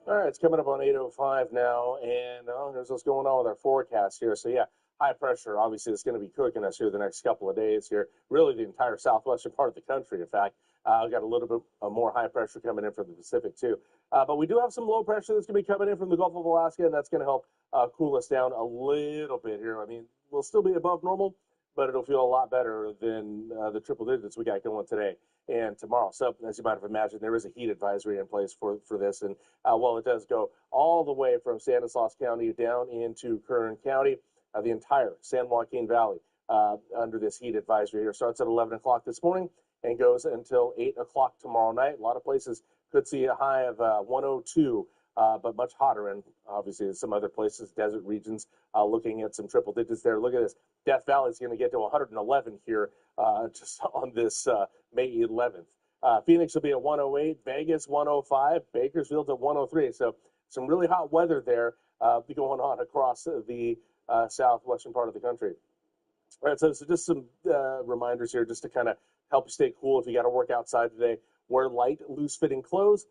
All right, it's coming up on 8:05 now, and here's what's going on with our forecast here. So, yeah, high pressure, obviously, it's going to be cooking us here the next couple of days here, really the entire southwestern part of the country, in fact. We've got a little bit more high pressure coming in from the Pacific, too. But we do have some low pressure that's going to be coming in from the Gulf of Alaska, and that's going to help cool us down a little bit here. I mean, we'll still be above normal, but it'll feel a lot better than the triple digits we got going today and tomorrow. So, as you might have imagined, there is a heat advisory in place for this. And while it does go all the way from Stanislaus County down into Kern County, the entire San Joaquin Valley under this heat advisory here starts at 11 o'clock this morning and goes until 8 o'clock tomorrow night. A lot of places could see a high of 102, but much hotter. And obviously, some other places, desert regions, looking at some triple digits there. Look at this. Death Valley is going to get to 111 here just on this May 11th. Phoenix will be at 108, Vegas 105, Bakersfield at 103. So some really hot weather there going on across the southwestern part of the country. All right, so just some reminders here just to kind of help you stay cool if you got to work outside today. Wear light, loose-fitting clothes.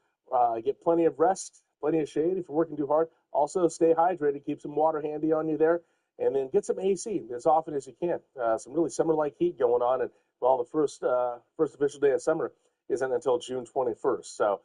Get plenty of rest, plenty of shade if you're working too hard. Also, stay hydrated. Keep some water handy on you there. And then get some AC as often as you can. Some really summer-like heat going on. And, well, the first official day of summer isn't until June 21st. So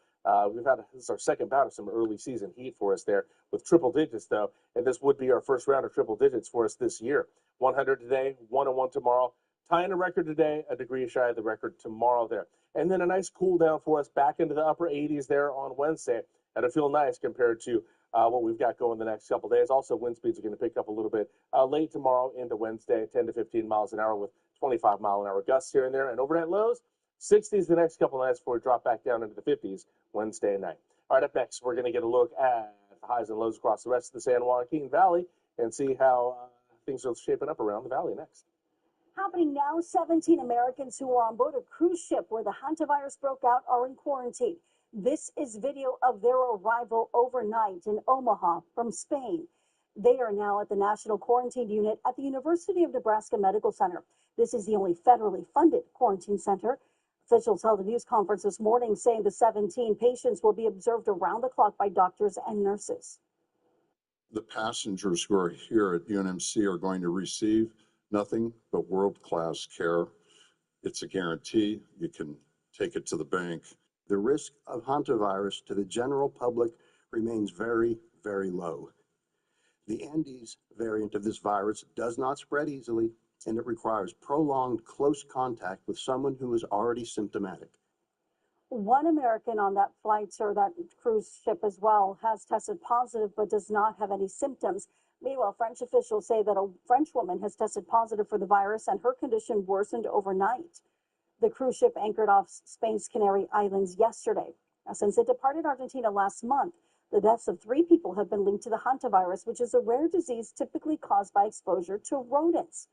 this is our second bout of some early season heat for us there with triple digits, though. And this would be our first round of triple digits for us this year. 100 today, 101 tomorrow. Tying a record today, a degree shy of the record tomorrow there. And then a nice cool down for us back into the upper 80s there on Wednesday. That'll feel nice compared to what we've got going the next couple days. Also, wind speeds are going to pick up a little bit late tomorrow into Wednesday, 10 to 15 miles an hour with 25-mile-an-hour gusts here and there. And overnight lows, 60s the next couple nights before we drop back down into the 50s Wednesday night. All right, up next, we're going to get a look at the highs and lows across the rest of the San Joaquin Valley and see how things are shaping up around the valley next. Happening now, 17 Americans who were on board a cruise ship where the hantavirus broke out are in quarantine. This is video of their arrival overnight in Omaha from Spain. They are now at the National Quarantine Unit at the University of Nebraska Medical Center. This is the only federally funded quarantine center. Officials held a news conference this morning saying the 17 patients will be observed around the clock by doctors and nurses. The passengers who are here at UNMC are going to receive nothing but world-class care. It's a guarantee. You can take it to the bank. The risk of hantavirus to the general public remains very, very low. The Andes variant of this virus does not spread easily, and it requires prolonged close contact with someone who is already symptomatic. One American on that flight or that cruise ship as well has tested positive but does not have any symptoms. Meanwhile, French officials say that a French woman has tested positive for the virus and her condition worsened overnight. The cruise ship anchored off Spain's Canary Islands yesterday. Now, since it departed Argentina last month, the deaths of 3 people have been linked to the hantavirus, which is a rare disease typically caused by exposure to rodents.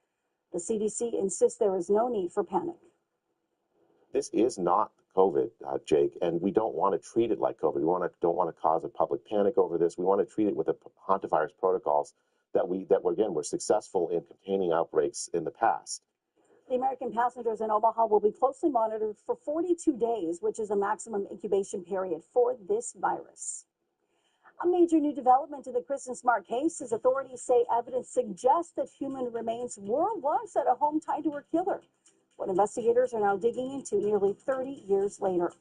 The CDC insists there is no need for panic. This is not COVID, Jake, and we don't want to treat it like COVID. We don't want to cause a public panic over this. We want to treat it with the hantavirus protocols that we're successful in containing outbreaks in the past. The American passengers in Omaha will be closely monitored for 42 days, which is a maximum incubation period for this virus. A major new development in the Kristen Smart case is authorities say evidence suggests that human remains were once at a home tied to her killer. What investigators are now digging into nearly 30 years later.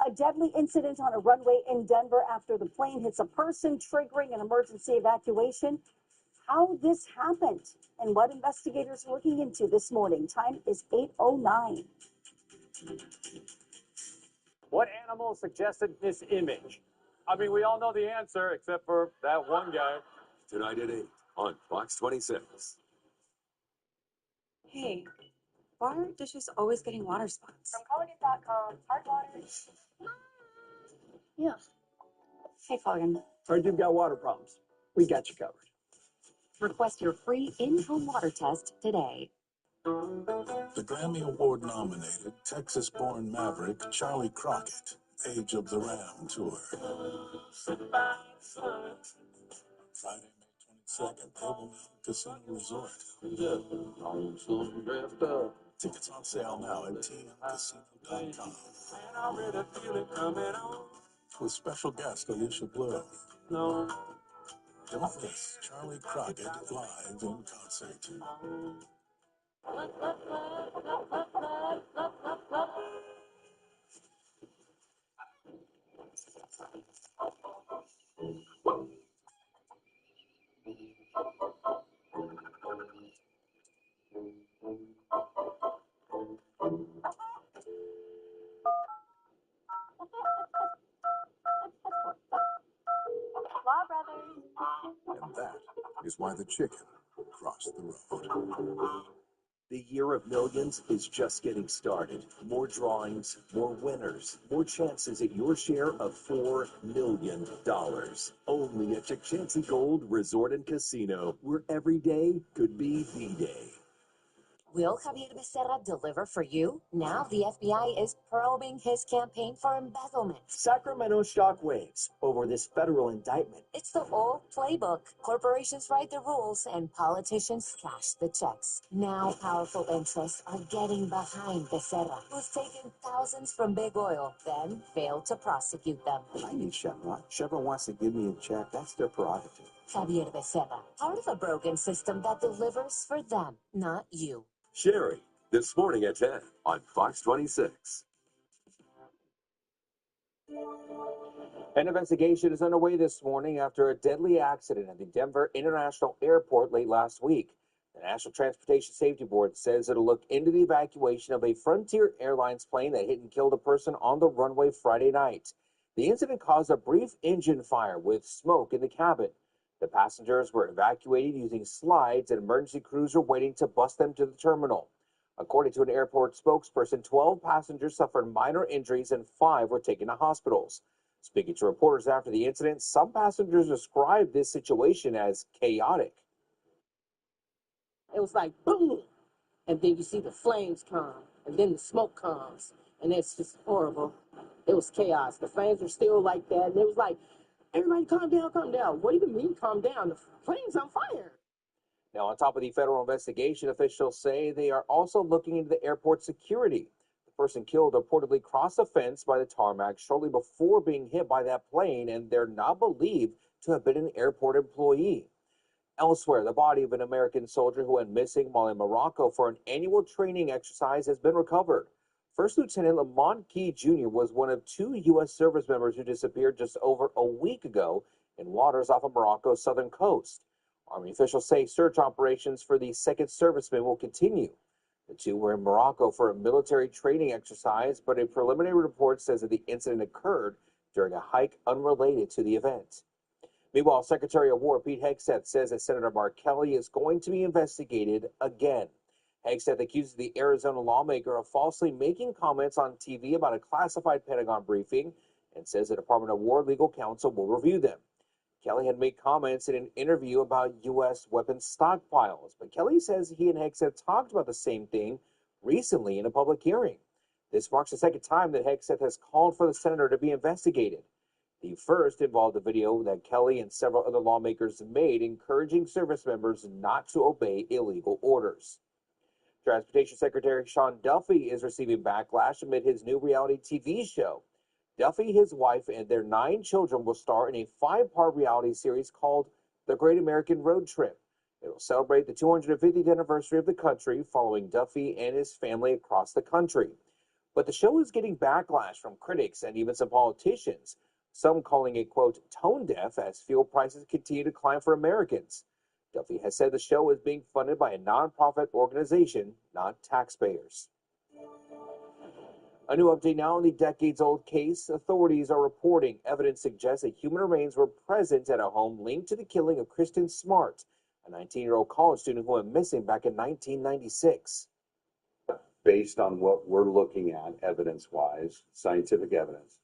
A deadly incident on a runway in Denver after the plane hits a person, triggering an emergency evacuation. How this happened and what investigators are looking into this morning. Time is 8:09. What animal suggested this image? I mean, we all know the answer except for that one guy. Tonight at 8 on Fox 26. Hey, why are dishes always getting water spots? From Colgate.com, hard water. Yeah. Hey, Colgan. Heard you've got water problems. We got you covered. Request your free in-home water test today. The Grammy Award-nominated Texas-born maverick Charlie Crockett, Age of the Ram Tour. Friday, May 22nd, Table Mountain Casino Resort. Tickets on sale now at tmcasino.com. With special guest Alicia Blue. Don't miss Charlie Crockett live in concert. Law Brothers. And that is why the chicken crossed the road. The year of millions is just getting started. More drawings, more winners, more chances at your share of $4 million. Only at Chancey Gold Resort and Casino, where every day could be the day. Will Javier Becerra deliver for you? Now the FBI is probing his campaign for embezzlement. Sacramento shockwaves over this federal indictment. It's the old playbook. Corporations write the rules and politicians cash the checks. Now powerful interests are getting behind Becerra, who's taken thousands from big oil, then failed to prosecute them. I need Chevron. Chevron wants to give me a check. That's their prerogative. Javier Becerra, part of a broken system that delivers for them, not you. Sherry, this morning at 10 on Fox 26. An investigation is underway this morning after a deadly accident at the Denver International Airport late last week. The National Transportation Safety Board says it'll look into the evacuation of a Frontier Airlines plane that hit and killed a person on the runway Friday night. The incident caused a brief engine fire with smoke in the cabin. The passengers were evacuated using slides, and emergency crews are waiting to bus them to the terminal. According to an airport spokesperson, 12 passengers suffered minor injuries and 5 were taken to hospitals. Speaking to reporters after the incident, some passengers described this situation as chaotic. It was like boom, and then you see the flames come, and then the smoke comes, and it's just horrible. It was chaos. The flames were still like that, and it was like Everybody calm down, calm down. What do you mean calm down? The plane's on fire. Now, on top of the federal investigation, officials say they are also looking into the airport security. The person killed reportedly crossed a fence by the tarmac shortly before being hit by that plane, and they're not believed to have been an airport employee. Elsewhere, the body of an American soldier who went missing while in Morocco for an annual training exercise has been recovered. First Lieutenant Lamont Key Jr. was one of 2 U.S. service members who disappeared just over a week ago in waters off of Morocco's southern coast. Army officials say search operations for the second serviceman will continue. The 2 were in Morocco for a military training exercise, but a preliminary report says that the incident occurred during a hike unrelated to the event. Meanwhile, Secretary of War Pete Hegseth says that Senator Mark Kelly is going to be investigated again. Hegseth accuses the Arizona lawmaker of falsely making comments on TV about a classified Pentagon briefing and says the Department of War legal counsel will review them. Kelly had made comments in an interview about U.S. weapons stockpiles, but Kelly says he and Hegseth talked about the same thing recently in a public hearing. This marks the second time that Hegseth has called for the senator to be investigated. The first involved a video that Kelly and several other lawmakers made encouraging service members not to obey illegal orders. Transportation Secretary Sean Duffy is receiving backlash amid his new reality TV show. Duffy, his wife, and their 9 children will star in a 5-part reality series called The Great American Road Trip. It will celebrate the 250th anniversary of the country, following Duffy and his family across the country. But the show is getting backlash from critics and even some politicians, some calling it, quote, tone deaf as fuel prices continue to climb for Americans. Duffy has said the show is being funded by a nonprofit organization, not taxpayers. A new update now on the decades-old case. Authorities are reporting evidence suggests that human remains were present at a home linked to the killing of Kristen Smart, a 19-year-old college student who went missing back in 1996. Based on what we're looking at, evidence-wise, scientific evidence,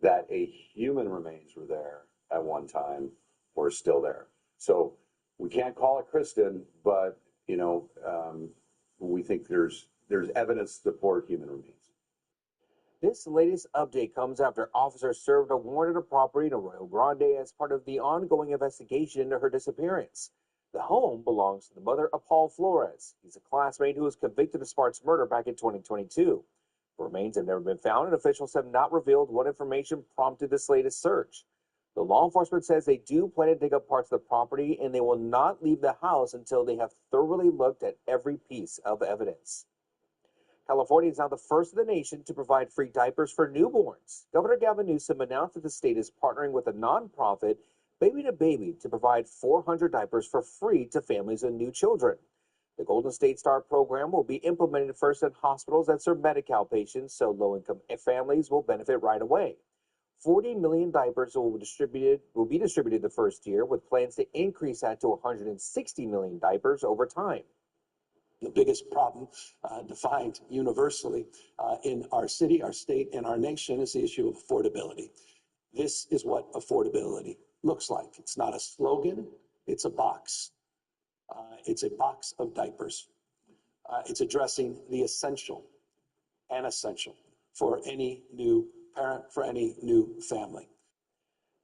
that a human remains were there at one time or still there. So we can't call it Kristen, but we think there's evidence to support human remains. This latest update comes after officers served a warrant at a property in Arroyo Grande as part of the ongoing investigation into her disappearance. The home belongs to the mother of Paul Flores. He's a classmate who was convicted of Smart's murder back in 2022. The remains have never been found, and officials have not revealed what information prompted this latest search. The law enforcement says they do plan to dig up parts of the property, and they will not leave the house until they have thoroughly looked at every piece of evidence. California is now the first in the nation to provide free diapers for newborns. Governor Gavin Newsom announced that the state is partnering with a nonprofit, Baby to Baby, to provide 400 diapers for free to families and new children. The Golden State Star program will be implemented first in hospitals that serve Medi-Cal patients, so low-income families will benefit right away. 40 million diapers will be distributed the first year, with plans to increase that to 160 million diapers over time. The biggest problem defined universally in our city, our state, and our nation is the issue of affordability. This is what affordability looks like. It's not a slogan, it's a box. It's a box of diapers. It's addressing the essential and essential for any new parent, for any new family.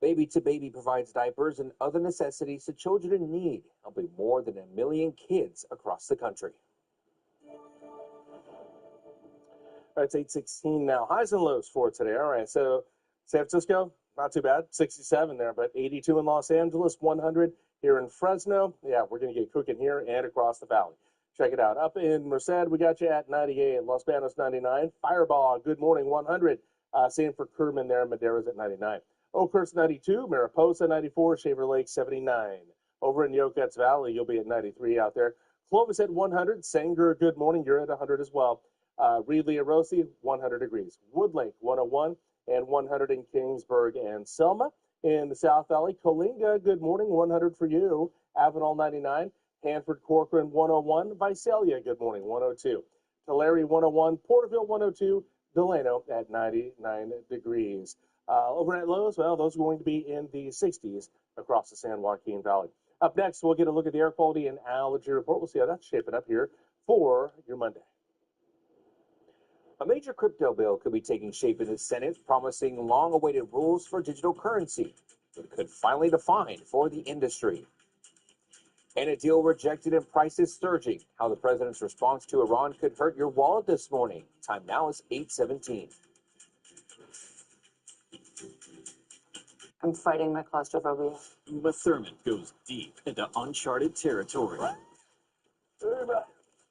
Baby to Baby provides diapers and other necessities to children in need, helping more than 1 million kids across the country. All right, it's 8:16 now. Highs and lows for today. All right, so San Francisco, not too bad, 67 there, but 82 in Los Angeles, 100 here in Fresno. Yeah, we're going to get cooking here and across the valley. Check it out. Up in Merced, we got you at 98. Los Banos, 99. Fireball, good morning, 100. Same for Kerman there. Madera's at 99. Oakhurst, 92. Mariposa, 94. Shaver Lake, 79. Over in Yokuts Valley, you'll be at 93 out there. Clovis at 100. Sanger, good morning. You're at 100 as well. Reedley at Rosie, 100 degrees. Woodlake, 101. And 100 in Kingsburg and Selma. In the South Valley, Coalinga, good morning, 100 for you. Avenal, 99. Hanford, Corcoran, 101. Visalia, good morning, 102. Tulare, 101. Porterville, 102. Delano at 99 degrees. Over at Lowe's, well, those are going to be in the 60s across the San Joaquin Valley. Up next, we'll get a look at the air quality and allergy report. We'll see how that's shaping up here for your Monday. A major crypto bill could be taking shape in the Senate, promising long-awaited rules for digital currency. but could finally define for the industry. And a deal rejected and prices surging. How the president's response to Iran could hurt your wallet this morning. Time now is 8:17. I'm fighting my claustrophobia. Uma Thurman goes deep into uncharted territory.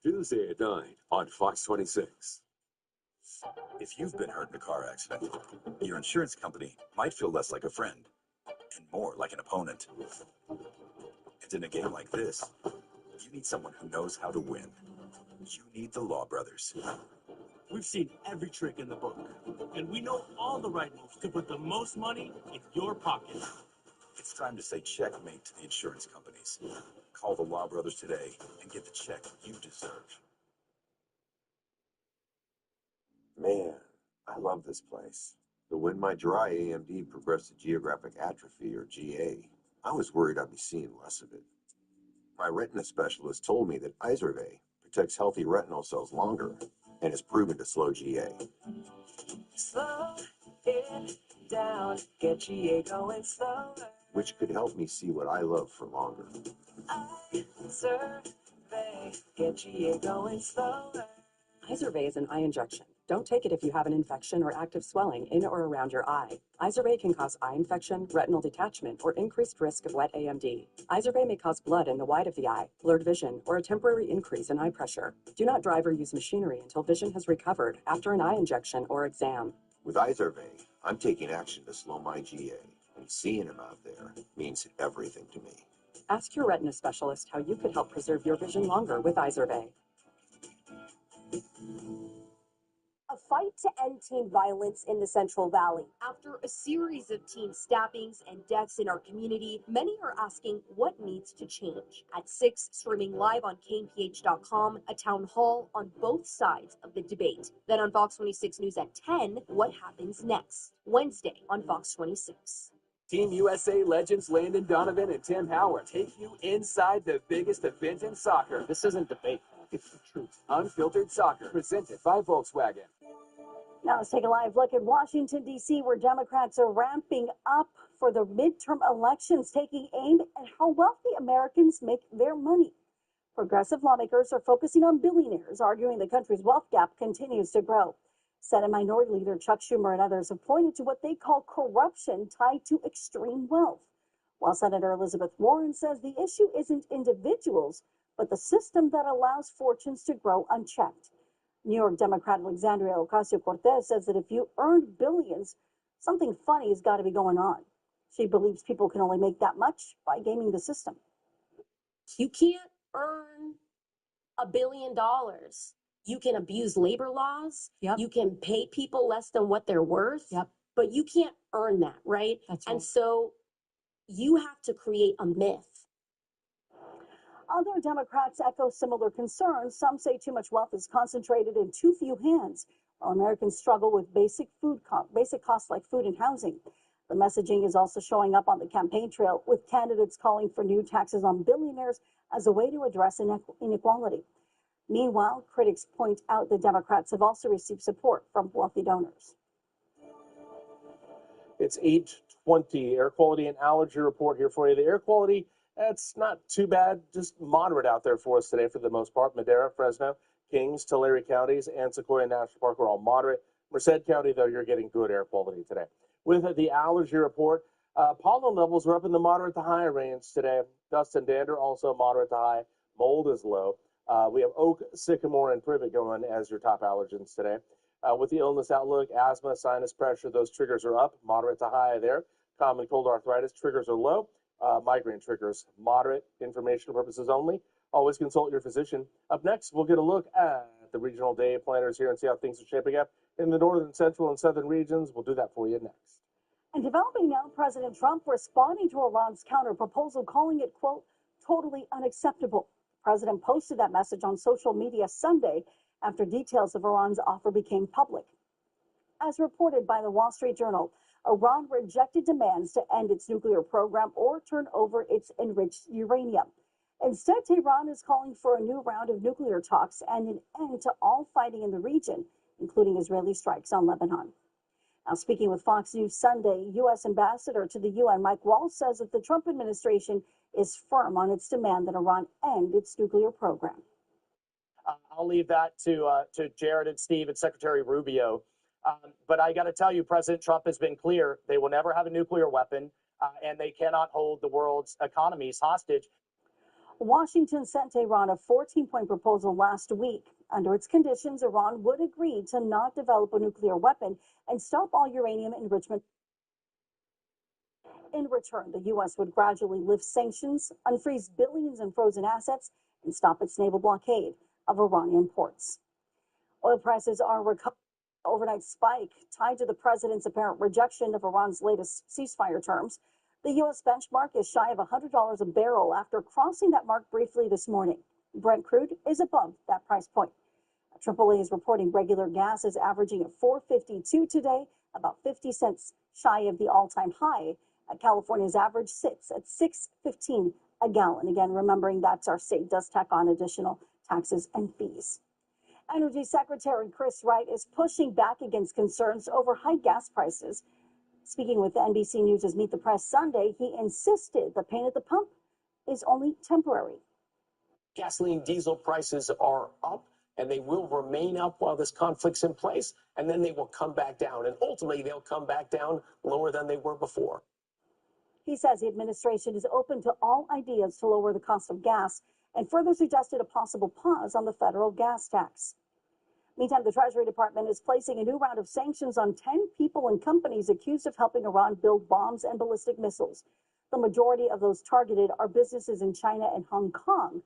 Tuesday at 9 on Fox 26. If you've been hurt in a car accident, your insurance company might feel less like a friend and more like an opponent. And in a game like this, you need someone who knows how to win. You need the Law Brothers. We've seen every trick in the book, and we know all the right moves to put the most money in your pocket. It's time to say checkmate to the insurance companies. Call the Law Brothers today and get the check you deserve. Man, I love this place. But when my dry AMD progressed to geographic atrophy, or GA, I was worried I'd be seeing less of it. My retina specialist told me that Izervay protects healthy retinal cells longer and is proven to slow GA. Slow it down, get GA going slower. Which could help me see what I love for longer. Izervay, get GA going slower. Izervay is an eye injection. Don't take it if you have an infection or active swelling in or around your eye. Izervay can cause eye infection, retinal detachment, or increased risk of wet AMD. Izervay may cause blood in the white of the eye, blurred vision, or a temporary increase in eye pressure. Do not drive or use machinery until vision has recovered after an eye injection or exam. With Izervay, I'm taking action to slow my GA, and seeing him out there means everything to me. Ask your retina specialist how you could help preserve your vision longer with Izervay. A fight to end teen violence in the Central Valley. After a series of teen stabbings and deaths in our community, many are asking what needs to change. At 6, streaming live on KPH.com, a town hall on both sides of the debate. Then on Fox 26 News at 10, what happens next? Wednesday on Fox 26. Team USA legends Landon Donovan and Tim Howard take you inside the biggest event in soccer. This isn't debate. It's the truth. Unfiltered Soccer, presented by Volkswagen. Now let's take a live look at Washington, D.C., where Democrats are ramping up for the midterm elections, taking aim at how wealthy Americans make their money. Progressive lawmakers are focusing on billionaires, arguing the country's wealth gap continues to grow. Senate Minority Leader Chuck Schumer and others have pointed to what they call corruption tied to extreme wealth, while Senator Elizabeth Warren says the issue isn't individuals, but the system that allows fortunes to grow unchecked. New York Democrat Alexandria Ocasio-Cortez says that if you earned billions, something funny has got to be going on. She believes people can only make that much by gaming the system. You can't earn $1 billion. You can abuse labor laws. Yep. You can pay people less than what they're worth. Yep. But you can't earn that, right? That's And right. so you have to create a myth. Other Democrats echo similar concerns. Some say too much wealth is concentrated in too few hands, while Americans struggle with basic costs like food and housing. The messaging is also showing up on the campaign trail, with candidates calling for new taxes on billionaires as a way to address inequality. Meanwhile, critics point out the Democrats have also received support from wealthy donors. It's 8:20. Air quality and allergy report here for you. The air quality, it's not too bad, just moderate out there for us today for the most part. Madera, Fresno, Kings, Tulare counties, and Sequoia National Park are all moderate. Merced County, though, you're getting good air quality today. With the allergy report, pollen levels are up in the moderate to high range today. Dust and dander also moderate to high. Mold is low. We have oak, sycamore, and privet going as your top allergens today. With the illness outlook, asthma, sinus pressure, those triggers are up, moderate to high there. Common cold arthritis triggers are low. Migraine triggers, moderate, informational purposes only. Always consult your physician. Up next, we'll get a look at the regional day planners here and see how things are shaping up in the northern, central, and southern regions. We'll do that for you next. And developing now, President Trump responding to Iran's counter-proposal, calling it, quote, totally unacceptable. The president posted that message on social media Sunday after details of Iran's offer became public. As reported by the Wall Street Journal, Iran rejected demands to end its nuclear program or turn over its enriched uranium. Instead, Tehran is calling for a new round of nuclear talks and an end to all fighting in the region, including Israeli strikes on Lebanon. Now, speaking with Fox News Sunday, U.S. Ambassador to the UN Mike Waltz says that the Trump administration is firm on its demand that Iran end its nuclear program. I'll leave that to Jared and Steve and Secretary Rubio. But I got to tell you, President Trump has been clear. They will never have a nuclear weapon, and they cannot hold the world's economies hostage. Washington sent Iran a 14-point proposal last week. Under its conditions, Iran would agree to not develop a nuclear weapon and stop all uranium enrichment. In return, the U.S. would gradually lift sanctions, unfreeze billions in frozen assets, and stop its naval blockade of Iranian ports. Oil prices are recovering. Overnight spike tied to the president's apparent rejection of Iran's latest ceasefire terms. The U.S. benchmark is shy of $100 a barrel after crossing that mark briefly this morning. Brent crude is above that price point. AAA is reporting regular gas is averaging at $4.52 today, about 50 cents shy of the all-time high. California's average sits at $6.15 a gallon. Again, remembering that our state does tack on additional taxes and fees. Energy Secretary Chris Wright is pushing back against concerns over high gas prices. Speaking with NBC News' Meet the Press Sunday, he insisted the pain at the pump is only temporary. Gasoline, diesel prices are up, and they will remain up while this conflict's in place, and then they will come back down, and ultimately they'll come back down lower than they were before. He says the administration is open to all ideas to lower the cost of gas and further suggested a possible pause on the federal gas tax. Meantime, the Treasury Department is placing a new round of sanctions on 10 people and companies accused of helping Iran build bombs and ballistic missiles. The majority of those targeted are businesses in China and Hong Kong.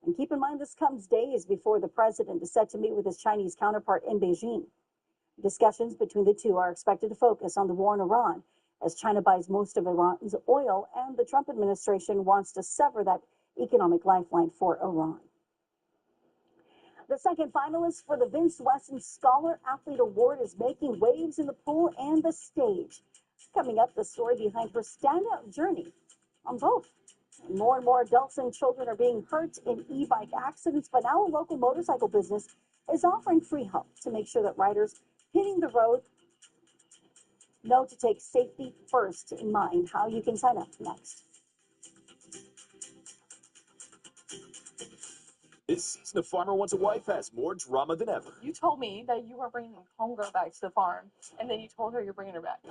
And keep in mind, this comes days before the president is set to meet with his Chinese counterpart in Beijing. Discussions between the two are expected to focus on the war in Iran, as China buys most of Iran's oil, and the Trump administration wants to sever that economic lifeline for Iran. The second finalist for the Vince Wesson Scholar Athlete Award is making waves in the pool and the stage. Coming up, the story behind her standout journey on both. More and more adults and children are being hurt in e-bike accidents, but now a local motorcycle business is offering free help to make sure that riders hitting the road know to take safety first in mind. How you can sign up next. This season of Farmer Wants a Wife has more drama than ever. You told me that you were bringing homegirl back to the farm, and then you told her you're bringing her back.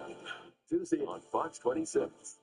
Tuesday on Fox 26.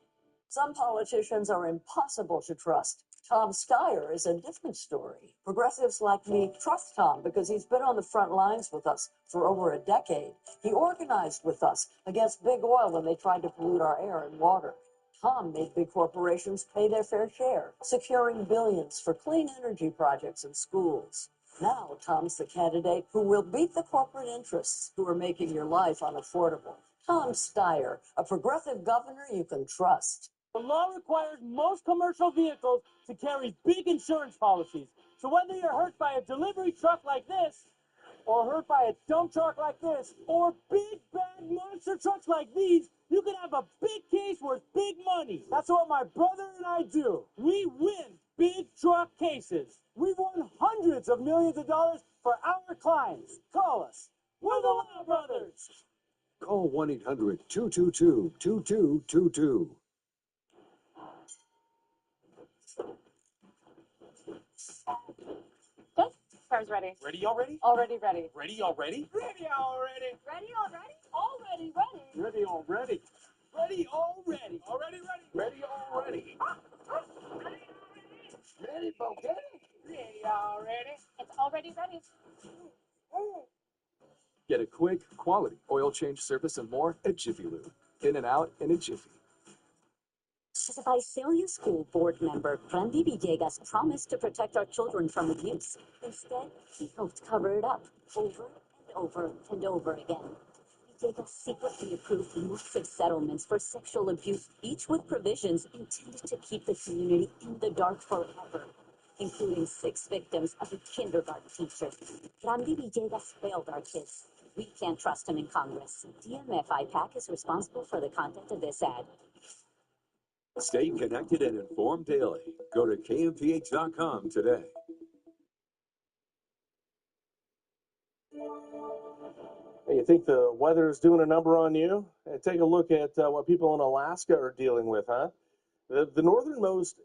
Some politicians are impossible to trust. Tom Steyer is a different story. Progressives like me trust Tom because he's been on the front lines with us for over a decade. He organized with us against big oil when they tried to pollute our air and water. Tom made big corporations pay their fair share, securing billions for clean energy projects and schools. Now, Tom's the candidate who will beat the corporate interests who are making your life unaffordable. Tom Steyer, a progressive governor you can trust. The law requires most commercial vehicles to carry big insurance policies. So whether you're hurt by a delivery truck like this, or hurt by a dump truck like this, or big bad monster trucks like these, you can have a big case worth big money. That's what my brother and I do. We win big truck cases. We've won hundreds of millions of dollars for our clients. Call us. We're the Law Brothers. Call 1-800-222-2222. Okay, car's ready. Ready already? Already ready. Ready already? Ready already. Ready already? Already ready. Ready already. Ready already. Already ready? Ready already. Ready, Bouquet? Ready already. It's already ready. Get a quick, quality oil change service and more at Jiffy Lube. In and out in a jiffy. As a Visalia School Board member, Randy Villegas promised to protect our children from abuse. Instead, he helped cover it up over and over and over again. Villegas secretly approved massive settlements for sexual abuse, each with provisions intended to keep the community in the dark forever, including 6 victims of a kindergarten teacher. Randy Villegas failed our kids. We can't trust him in Congress. DMF IPAC is responsible for the content of this ad. Stay connected and informed daily. Go to kmph.com today. Hey, you think the weather is doing a number on you? Hey, take a look at what people in Alaska are dealing with, huh? The northernmost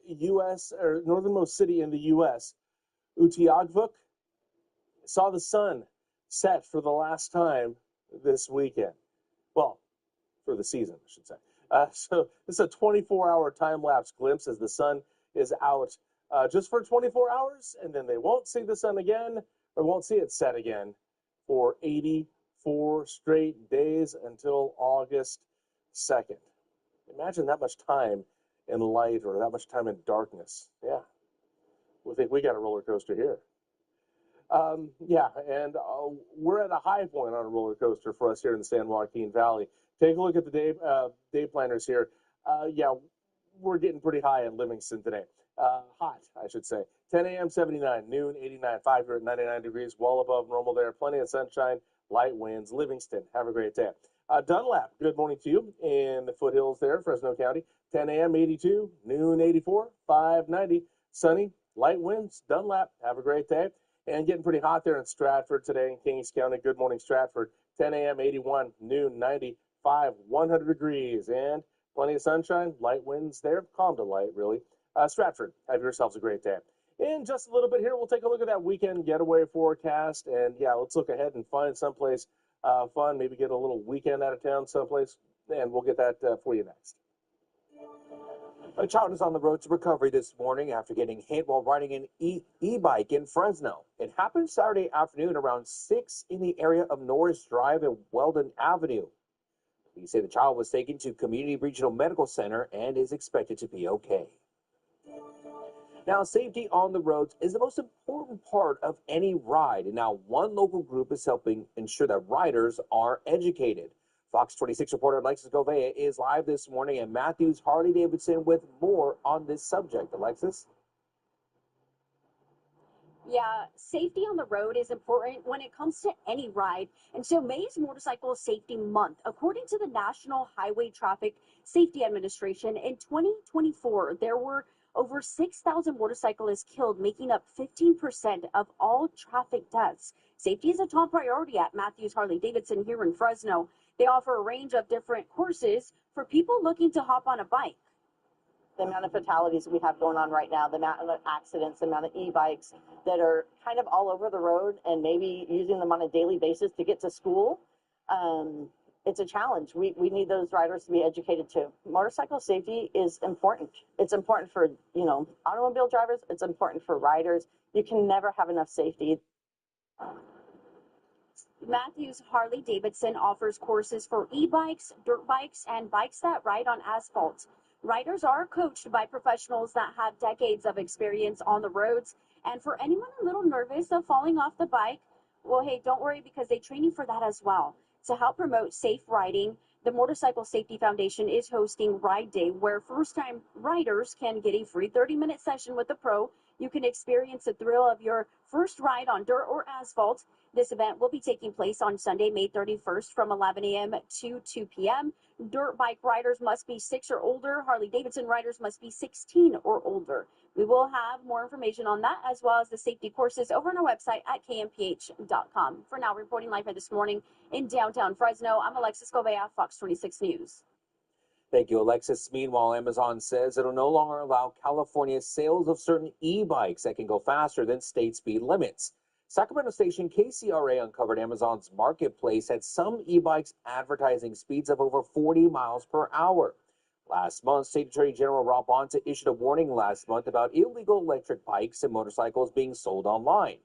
northernmost city in the U.S., Utqiagvuk, saw the sun set for the last time this weekend. Well, for the season, I should say. So this is a 24-hour time-lapse glimpse as the sun is out just for 24 hours, and then they won't see the sun again, or won't see it set again for 84 straight days until August 2nd. Imagine that much time in light or that much time in darkness. Yeah, we think we got a roller coaster here. Yeah, and we're at a high point on a roller coaster for us here in the San Joaquin Valley. Take a look at the day planners here. Yeah, we're getting pretty high in Livingston today. Hot, I should say. 10 a.m. 79, noon 89, 5 here at 99 degrees, well above normal there. Plenty of sunshine, light winds. Livingston, have a great day. Dunlap, good morning to you in the foothills there, Fresno County. 10 a.m. 82, noon 84, 590. Sunny, light winds. Dunlap, have a great day. And getting pretty hot there in Stratford today in Kings County. Good morning, Stratford. 10 a.m. 81, noon 95, 100 degrees. And plenty of sunshine, light winds there. Calm to light, really. Stratford, have yourselves a great day. In just a little bit here, we'll take a look at that weekend getaway forecast. And, yeah, let's look ahead and find someplace fun. Maybe get a little weekend out of town someplace. And we'll get that for you next. A child is on the road to recovery this morning after getting hit while riding an e-bike in Fresno. It happened Saturday afternoon around 6 in the area of Norris Drive and Weldon Avenue. Police say the child was taken to Community Regional Medical Center and is expected to be okay. Now, safety on the roads is the most important part of any ride, and now one local group is helping ensure that riders are educated. Fox 26 reporter Alexis Govea is live this morning, and Matthews Harley-Davidson with more on this subject. Alexis? Yeah, safety on the road is important when it comes to any ride. And so May is Motorcycle Safety Month. According to the National Highway Traffic Safety Administration, in 2024, there were over 6,000 motorcyclists killed, making up 15% of all traffic deaths. Safety is a top priority at Matthews Harley-Davidson here in Fresno. They offer a range of different courses for people looking to hop on a bike. The amount of fatalities we have going on right now, the amount of accidents, the amount of e-bikes that are kind of all over the road and maybe using them on a daily basis to get to school, it's a challenge. We need those riders to be educated too. Motorcycle safety is important. It's important for, automobile drivers. It's important for riders. You can never have enough safety. Matthews Harley-Davidson offers courses for e-bikes, dirt bikes, and bikes that ride on asphalt. Riders are coached by professionals that have decades of experience on the roads. And for anyone a little nervous of falling off the bike, well, hey, don't worry, because they train you for that as well. To help promote safe riding, the Motorcycle Safety Foundation is hosting Ride Day, where first-time riders can get a free 30-minute session with a pro. You can experience the thrill of your first ride on dirt or asphalt. This event will be taking place on Sunday, May 31st from 11 a.m. to 2 p.m. Dirt bike riders must be 6 or older. Harley-Davidson riders must be 16 or older. We will have more information on that as well as the safety courses over on our website at kmph.com. For now, reporting live here this morning in downtown Fresno, I'm Alexis Govea, Fox 26 News. Thank you, Alexis. Meanwhile, Amazon says it'll no longer allow California sales of certain e-bikes that can go faster than state speed limits. Sacramento station KCRA uncovered Amazon's marketplace had some e-bikes advertising speeds of over 40 miles per hour. Last month, State Attorney General Rob Bonta issued a warning last month about illegal electric bikes and motorcycles being sold online.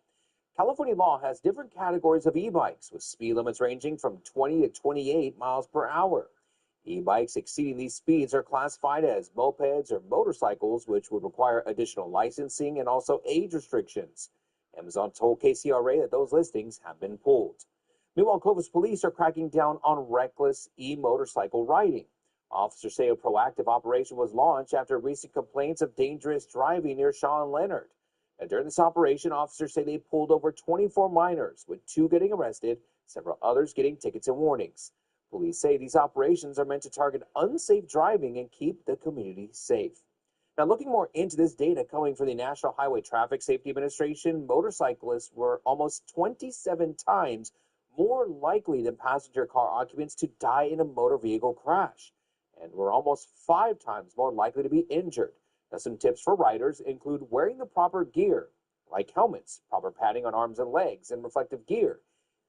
California law has different categories of e-bikes, with speed limits ranging from 20 to 28 miles per hour. E-bikes exceeding these speeds are classified as mopeds or motorcycles, which would require additional licensing and also age restrictions. Amazon told KCRA that those listings have been pulled. Meanwhile, Clovis police are cracking down on reckless e-motorcycle riding. Officers say a proactive operation was launched after recent complaints of dangerous driving near Shaw and Leonard. And during this operation, officers say they pulled over 24 minors, with 2 getting arrested, several others getting tickets and warnings. Police say these operations are meant to target unsafe driving and keep the community safe. Now, looking more into this data coming from the National Highway Traffic Safety Administration, motorcyclists were almost 27 times more likely than passenger car occupants to die in a motor vehicle crash. And we're almost 5 times more likely to be injured. Now, some tips for riders include wearing the proper gear, like helmets, proper padding on arms and legs, and reflective gear,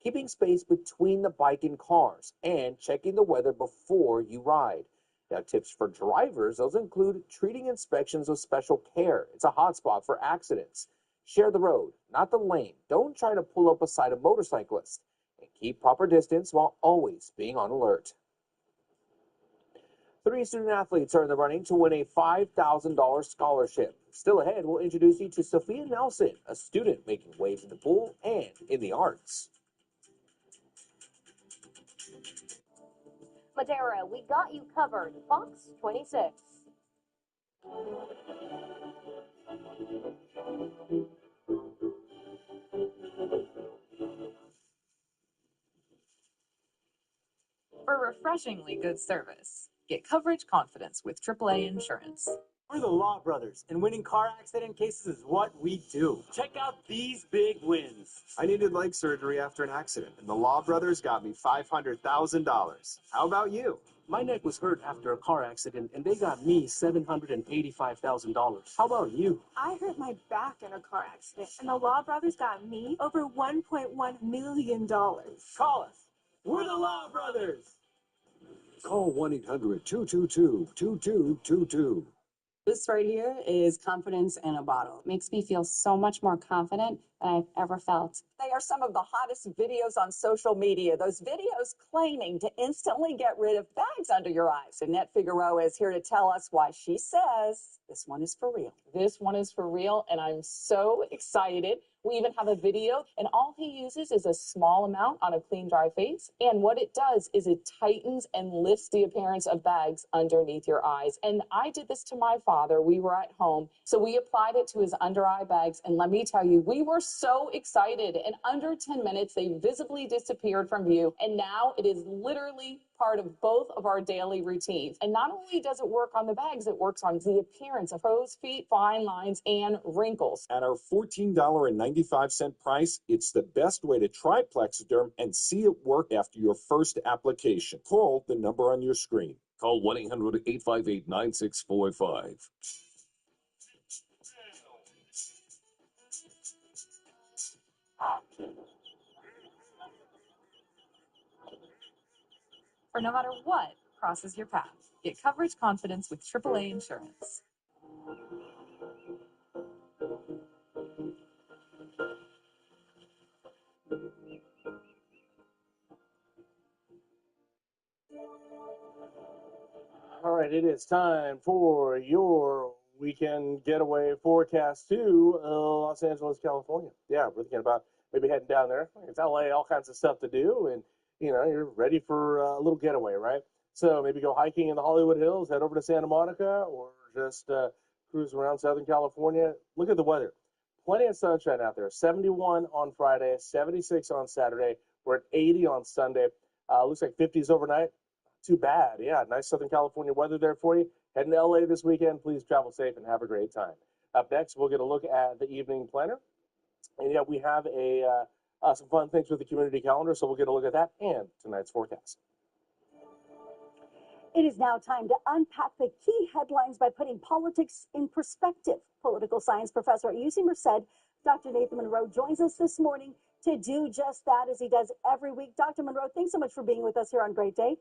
keeping space between the bike and cars, and checking the weather before you ride. Now, tips for drivers, those include treating inspections with special care. It's a hotspot for accidents. Share the road, not the lane. Don't try to pull up beside a motorcyclist. And keep proper distance while always being on alert. 3 student athletes are in the running to win a $5,000 scholarship. Still ahead, we'll introduce you to Sophia Nelson, a student making waves in the pool and in the arts. Madera, we got you covered. Fox 26. For refreshingly good service, get coverage confidence with AAA Insurance. We're the Law Brothers, and winning car accident cases is what we do. Check out these big wins. I needed leg surgery after an accident, and the Law Brothers got me $500,000. How about you? My neck was hurt after a car accident, and they got me $785,000. How about you? I hurt my back in a car accident, and the Law Brothers got me over $1.1 million. Call us. We're the Law Brothers. Call 1-800-222-2222. This right here is confidence in a bottle. It makes me feel so much more confident than I've ever felt. They are some of the hottest videos on social media. Those videos claiming to instantly get rid of bags under your eyes. Annette Figueroa is here to tell us why she says this one is for real. This one is for real, and I'm so excited. We even have a video, and all he uses is a small amount on a clean, dry face. And what it does is it tightens and lifts the appearance of bags underneath your eyes. And I did this to my father. We were at home, so we applied it to his under eye bags. And let me tell you, we were so excited. In under 10 minutes, they visibly disappeared from view. And now it is literally part of both of our daily routines. And not only does it work on the bags, it works on the appearance of crow's feet, fine lines, and wrinkles. At our $14.95 price, it's the best way to try Plexiderm and see it work after your first application. Call the number on your screen. Call 1-800-858-9645. For no matter what crosses your path, get coverage confidence with AAA Insurance. All right, it is time for your weekend getaway forecast to Los Angeles, California. Yeah, we're thinking about maybe heading down there. It's LA, all kinds of stuff to do, and you know, you're ready for a little getaway, right? So maybe go hiking in the Hollywood Hills, head over to Santa Monica, or just cruise around Southern California. Look at the weather. Plenty of sunshine out there. 71 on Friday, 76 on Saturday. We're at 80 on Sunday. Looks like 50s overnight. Not too bad. Yeah, nice Southern California weather there for you. Heading to LA this weekend. Please travel safe and have a great time. Up next, we'll get a look at the evening planner. And yeah, we have some fun things with the community calendar, so we'll get a look at that and tonight's forecast. It is now time to unpack the key headlines by putting politics in perspective. Political science professor at UC Merced, Dr. Nathan Monroe, joins us this morning to do just that, as he does every week. Dr. Monroe, thanks so much for being with us here on Great Day.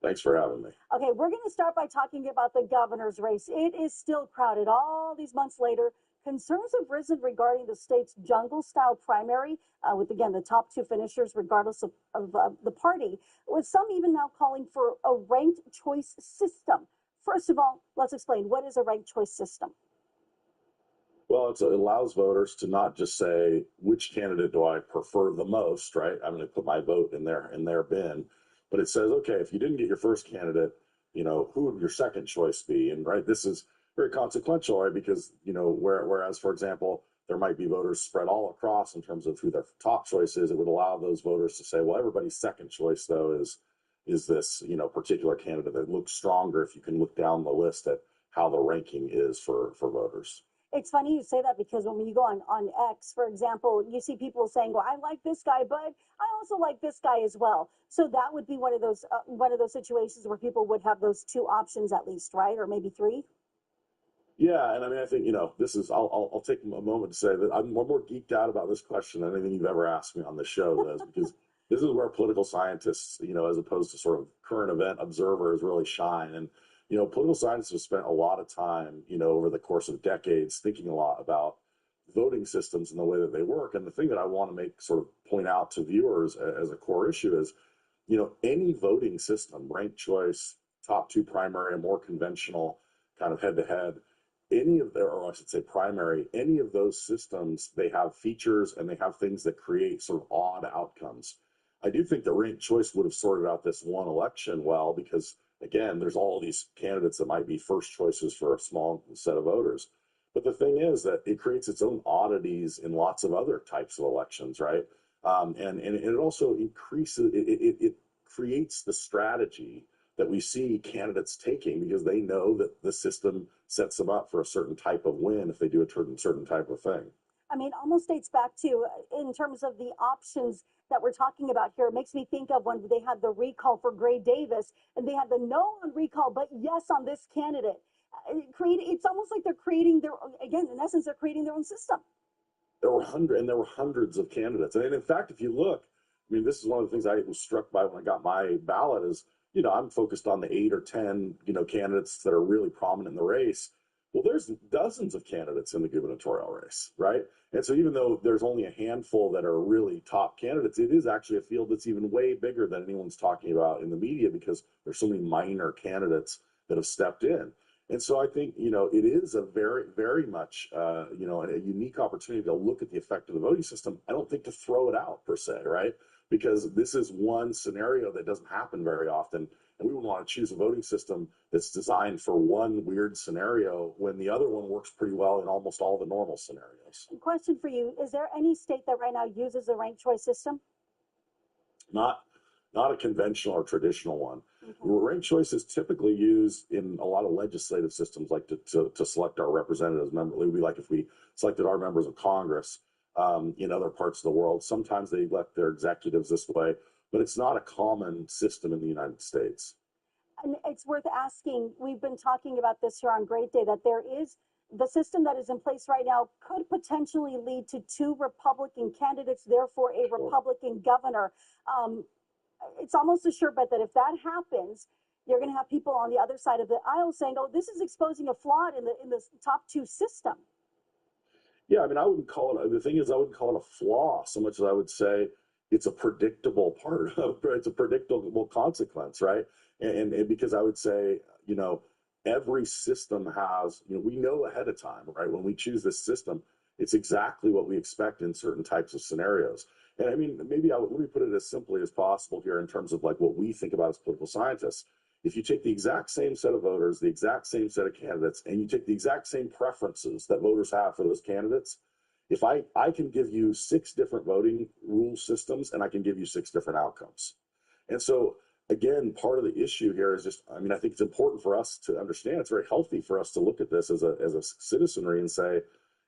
Thanks for having me. Okay, we're going to start by talking about the governor's race. It is still crowded all these months later. Concerns have risen regarding the state's jungle-style primary, with, again, the top 2 finishers, regardless of the party, with some even now calling for a ranked choice system. First of all, let's explain, what is a ranked choice system? Well, it allows voters to not just say, which candidate do I prefer the most, right? I'm going to put my vote in their bin. But it says, okay, if you didn't get your first candidate, you know, who would your second choice be? And right, this is very consequential, right? Because, you know, whereas, for example, there might be voters spread all across in terms of who their top choice is, it would allow those voters to say, well, everybody's second choice, though, is this, you know, particular candidate that looks stronger if you can look down the list at how the ranking is for voters. It's funny you say that, because when you go on X, for example, you see people saying, well, I like this guy, but I also like this guy as well. So that would be one of those situations where people would have those two options at least, right? Or maybe three. Yeah, and I mean, I think, this is, I'll take a moment to say that I'm more geeked out about this question than anything you've ever asked me on this show, Liz, because this is where political scientists, as opposed to sort of current event observers, really shine. And, political scientists have spent a lot of time, over the course of decades thinking a lot about voting systems and the way that they work. And the thing that I want to point out to viewers as a core issue is, any voting system, ranked choice, top two primary, a more conventional kind of head-to-head, or I should say primary, any of those systems, they have features and they have things that create sort of odd outcomes. I do think that ranked choice would have sorted out this one election well, because again, there's all these candidates that might be first choices for a small set of voters. But the thing is that it creates its own oddities in lots of other types of elections, right? And it also it creates the strategy that we see candidates taking, because they know that the system sets them up for a certain type of win if they do a certain type of thing. I mean, almost dates back to, in terms of the options that we're talking about here, it makes me think of when they had the recall for Gray Davis, and they had the no on recall, but yes on this candidate. It's almost like they're creating their, again, in essence, they're creating their own system. There were hundreds of candidates. And in fact, if you look, I mean, this is one of the things I was struck by when I got my ballot is, I'm focused on the 8 or 10, candidates that are really prominent in the race. Well, there's dozens of candidates in the gubernatorial race, right? And so even though there's only a handful that are really top candidates, it is actually a field that's even way bigger than anyone's talking about in the media, because there's so many minor candidates that have stepped in. And so I think, it is a very, very much, a unique opportunity to look at the effect of the voting system. I don't think to throw it out per se, right? Because this is one scenario that doesn't happen very often. And we would want to choose a voting system that's designed for one weird scenario when the other one works pretty well in almost all the normal scenarios. Question for you. Is there any state that right now uses a ranked choice system? Not a conventional or traditional one. Okay. Ranked choice is typically used in a lot of legislative systems, like to select our representatives. It would be like if we selected our members of Congress in other parts of the world. Sometimes they elect their executives this way, but it's not a common system in the United States. And it's worth asking, we've been talking about this here on Great Day, that there is the system that is in place right now could potentially lead to 2 Republican candidates, therefore a Republican governor. It's almost a sure bet that if that happens, you're going to have people on the other side of the aisle saying, "Oh, this is exposing a flaw in the top 2 system." Yeah, I mean, I wouldn't call it. The thing is, I wouldn't call it a flaw so much as I would say it's a predictable part of. It's a predictable consequence, right? And because I would say, every system has. We know ahead of time, right? When we choose this system, it's exactly what we expect in certain types of scenarios. And I mean, let me put it as simply as possible here in terms of like what we think about as political scientists. If you take the exact same set of voters, the exact same set of candidates, and you take the exact same preferences that voters have for those candidates, if I can give you 6 different voting rule systems, and I can give you 6 different outcomes. And so, again, part of the issue here is just, I mean, I think it's important for us to understand, it's very healthy for us to look at this as a citizenry and say,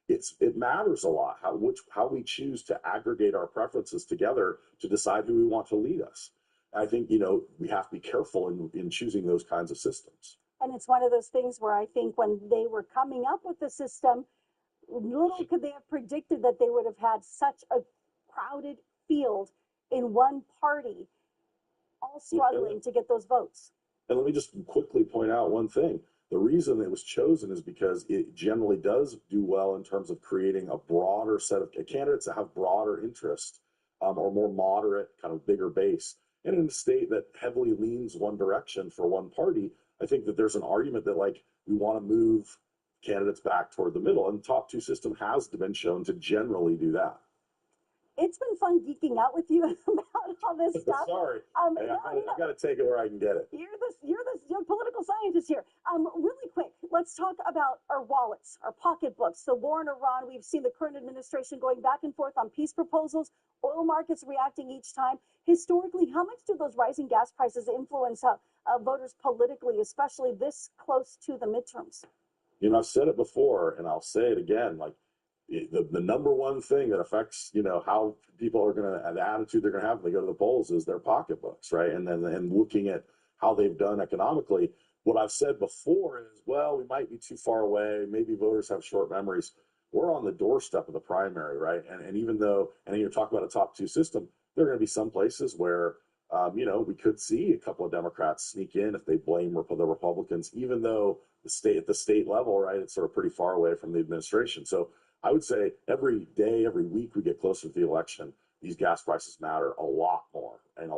it matters a lot how we choose to aggregate our preferences together to decide who we want to lead us. I think, we have to be careful in choosing those kinds of systems. And it's one of those things where I think when they were coming up with the system, little could they have predicted that they would have had such a crowded field in one party, all struggling to get those votes. And let me just quickly point out one thing. The reason it was chosen is because it generally does do well in terms of creating a broader set of candidates that have broader interest or more moderate, kind of bigger base. And in a state that heavily leans one direction for one party, I think that there's an argument that we want to move candidates back toward the middle. And the top 2 system has been shown to generally do that. It's been fun geeking out with you about all this stuff. Sorry, I got to take it where I can get it. You're political scientist here. Really quick, let's talk about our wallets, our pocketbooks. The war in Iran, we've seen the current administration going back and forth on peace proposals, oil markets reacting each time. Historically, how much do those rising gas prices influence voters politically, especially this close to the midterms? I've said it before, and I'll say it again, the number one thing that affects, how people are going to, the attitude they're going to have when they go to the polls is their pocketbooks, right? And then looking at how they've done economically. What I've said before is, well, we might be too far away. Maybe voters have short memories. We're on the doorstep of the primary, right? And even though, and you're talking about a top two system, there are going to be some places where, we could see a couple of Democrats sneak in if they blame the Republicans, even though at the state level, right, it's sort of pretty far away from the administration. So I would say every day, every week we get closer to the election, these gas prices matter a lot more. And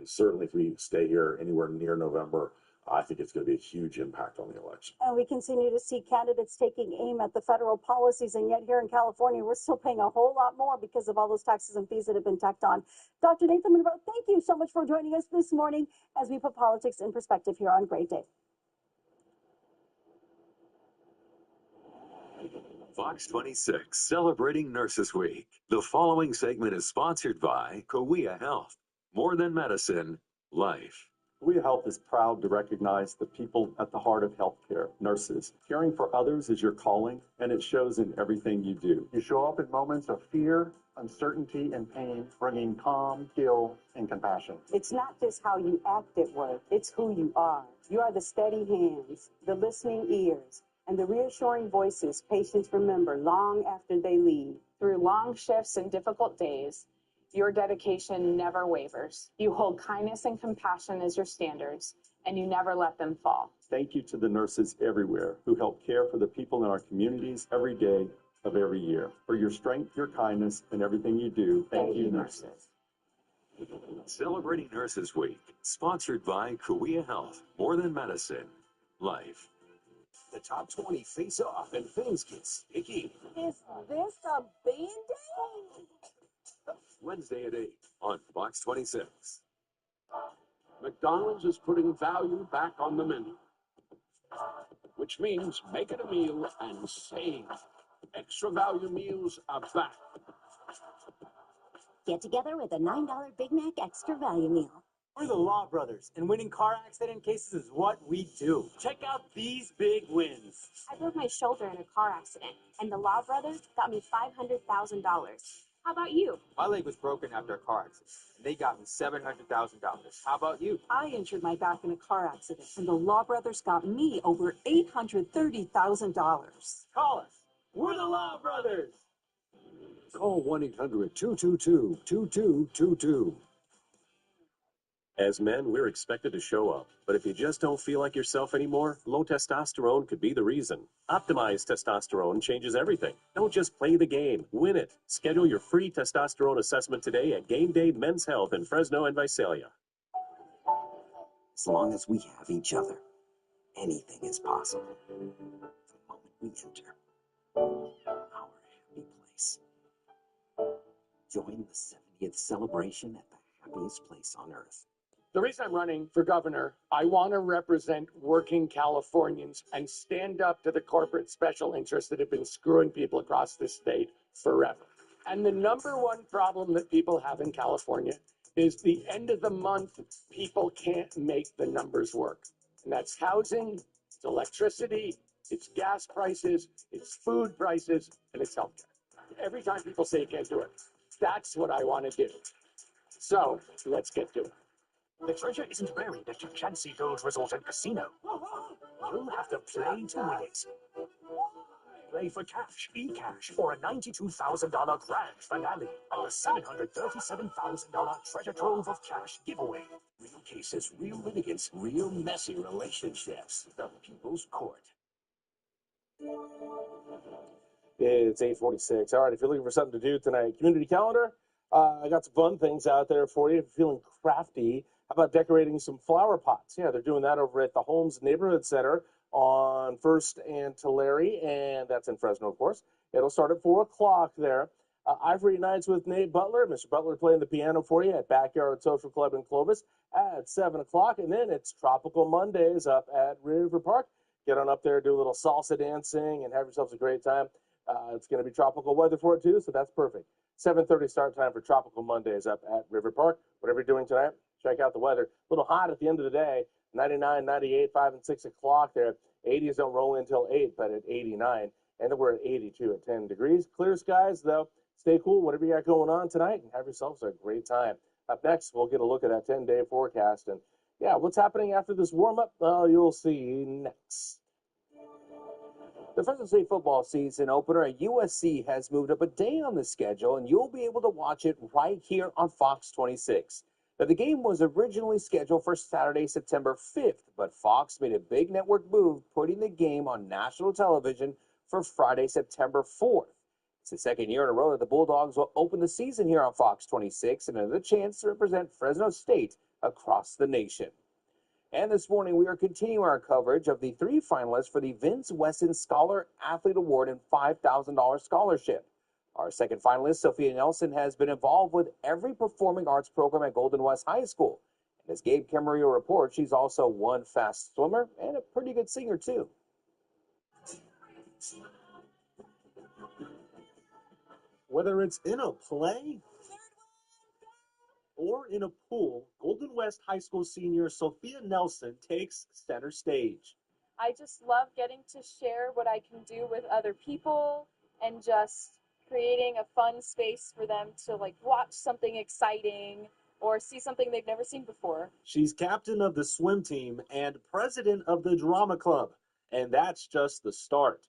certainly if we stay here anywhere near November, I think it's going to be a huge impact on the election. And we continue to see candidates taking aim at the federal policies, and yet here in California, we're still paying a whole lot more because of all those taxes and fees that have been tacked on. Dr. Nathan Monroe, thank you so much for joining us this morning as we put politics in perspective here on Great Day. Fox 26, celebrating Nurses Week. The following segment is sponsored by Cahuilla Health. More than medicine, life. Cahuilla Health is proud to recognize the people at the heart of healthcare, nurses. Caring for others is your calling, and it shows in everything you do. You show up in moments of fear, uncertainty, and pain, bringing calm, skill, and compassion. It's not just how you act at work, it's who you are. You are the steady hands, the listening ears, and the reassuring voices patients remember long after they leave. Through long shifts and difficult days, your dedication never wavers. You hold kindness and compassion as your standards, and you never let them fall. Thank you to the nurses everywhere who help care for the people in our communities every day of every year. For your strength, your kindness, and everything you do, thank you, nurses. Celebrating Nurses Week, sponsored by Cahuilla Health. More than medicine, life. The top 20 face off and things get sticky. Is this a Band-Aid? Wednesday at 8 on Fox 26. McDonald's is putting value back on the menu, which means make it a meal and save. Extra value meals are back. Get together with a $9 Big Mac Extra Value Meal. We're the Law Brothers, and winning car accident cases is what we do. Check out these big wins. I broke my shoulder in a car accident, and the Law Brothers got me $500,000. How about you? My leg was broken after a car accident, and they got me $700,000. How about you? I injured my back in a car accident, and the Law Brothers got me over $830,000. Call us. We're the Law Brothers. Call 1-800-222-2222. As men, we're expected to show up. But if you just don't feel like yourself anymore, low testosterone could be the reason. Optimized testosterone changes everything. Don't just play the game, win it. Schedule your free testosterone assessment today at Game Day Men's Health in Fresno and Visalia. As long as we have each other, anything is possible. The moment we enter our happy place. Join the 70th celebration at the happiest place on earth. The reason I'm running for governor, I want to represent working Californians and stand up to the corporate special interests that have been screwing people across this state forever. And the number one problem that people have in California is the end of the month, people can't make the numbers work. And that's housing, it's electricity, it's gas prices, it's food prices, and it's healthcare. Every time people say you can't do it, that's what I want to do. So let's get to it. The treasure isn't buried at your Chansey Gold Resort and Casino. You'll have to play to win it. Play for cash, e-cash, or a $92,000 grand finale, or a $737,000 treasure trove of cash giveaway. Real cases, real litigants, real messy relationships. The People's Court. It's 8:46. All right, if you're looking for something to do tonight, community calendar, I got some fun things out there for you. If you're feeling crafty, how about decorating some flower pots? Yeah, they're doing that over at the Holmes Neighborhood Center on 1st and Tulare, and that's in Fresno, of course. It'll start at 4 o'clock there. Ivory Nights with Nate Butler. Mr. Butler playing the piano for you at Backyard Social Club in Clovis at 7 o'clock. And then it's Tropical Mondays up at River Park. Get on up there, do a little salsa dancing, and have yourselves a great time. It's going to be tropical weather for it, too, so that's perfect. 7:30 start time for Tropical Mondays up at River Park. Whatever you're doing tonight, check out the weather. A little hot at the end of the day. 99, 98, 5 and 6 o'clock there. 80s don't roll in until 8, but at 89. And we're at 82 at 10 degrees. Clear skies, though. Stay cool, whatever you got going on tonight, and have yourselves a great time. Up next, we'll get a look at that 10-day forecast. And, yeah, what's happening after this warm-up? You'll see next. The Fresno State football season opener at USC has moved up a day on the schedule, and you'll be able to watch it right here on Fox 26. Now, the game was originally scheduled for Saturday, September 5th, but Fox made a big network move, putting the game on national television for Friday, September 4th. It's the second year in a row that the Bulldogs will open the season here on Fox 26, and another chance to represent Fresno State across the nation. And this morning, we are continuing our coverage of the 3 finalists for the Vince Wesson Scholar Athlete Award and $5,000 scholarship. Our second finalist, Sophia Nelson, has been involved with every performing arts program at Golden West High School. And as Gabe Camarillo reports, she's also one fast swimmer and a pretty good singer, too. Whether it's in a play or in a pool, Golden West High School senior Sophia Nelson takes center stage. I just love getting to share what I can do with other people and just creating a fun space for them to watch something exciting or see something they've never seen before. She's captain of the swim team and president of the drama club, and that's just the start.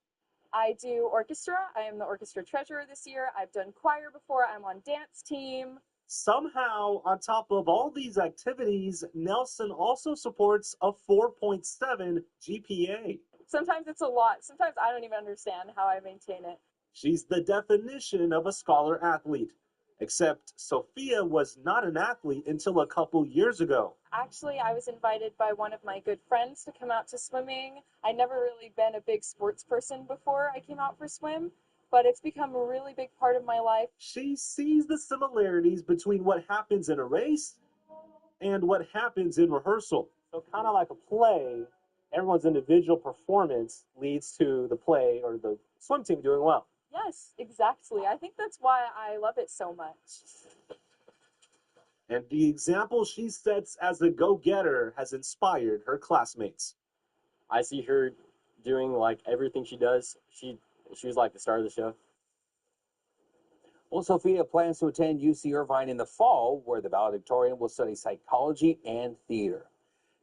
I do orchestra. I am the orchestra treasurer this year. I've done choir before. I'm on dance team. Somehow, on top of all these activities, Nelson also supports a 4.7 GPA. Sometimes it's a lot. Sometimes I don't even understand how I maintain it. She's the definition of a scholar athlete. Except Sophia was not an athlete until a couple years ago. Actually, I was invited by one of my good friends to come out to swimming. I'd never really been a big sports person before I came out for swim, but it's become a really big part of my life. She sees the similarities between what happens in a race and what happens in rehearsal. So kind of like a play, everyone's individual performance leads to the play or the swim team doing well. Yes, exactly. I think that's why I love it so much. And the example she sets as a go-getter has inspired her classmates. I see her doing everything she does. She was like the star of the show. Well, Sophia plans to attend UC Irvine in the fall, where the valedictorian will study psychology and theater.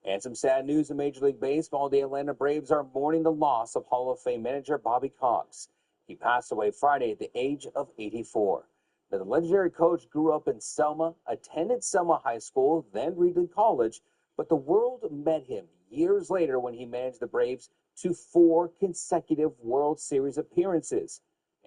And some sad news in Major League Baseball. The Atlanta Braves are mourning the loss of Hall of Fame manager Bobby Cox. He passed away Friday at the age of 84. Now, the legendary coach grew up in Selma, attended Selma High School, then Reedley College, but the world met him years later when he managed the Braves to 4 consecutive World Series appearances.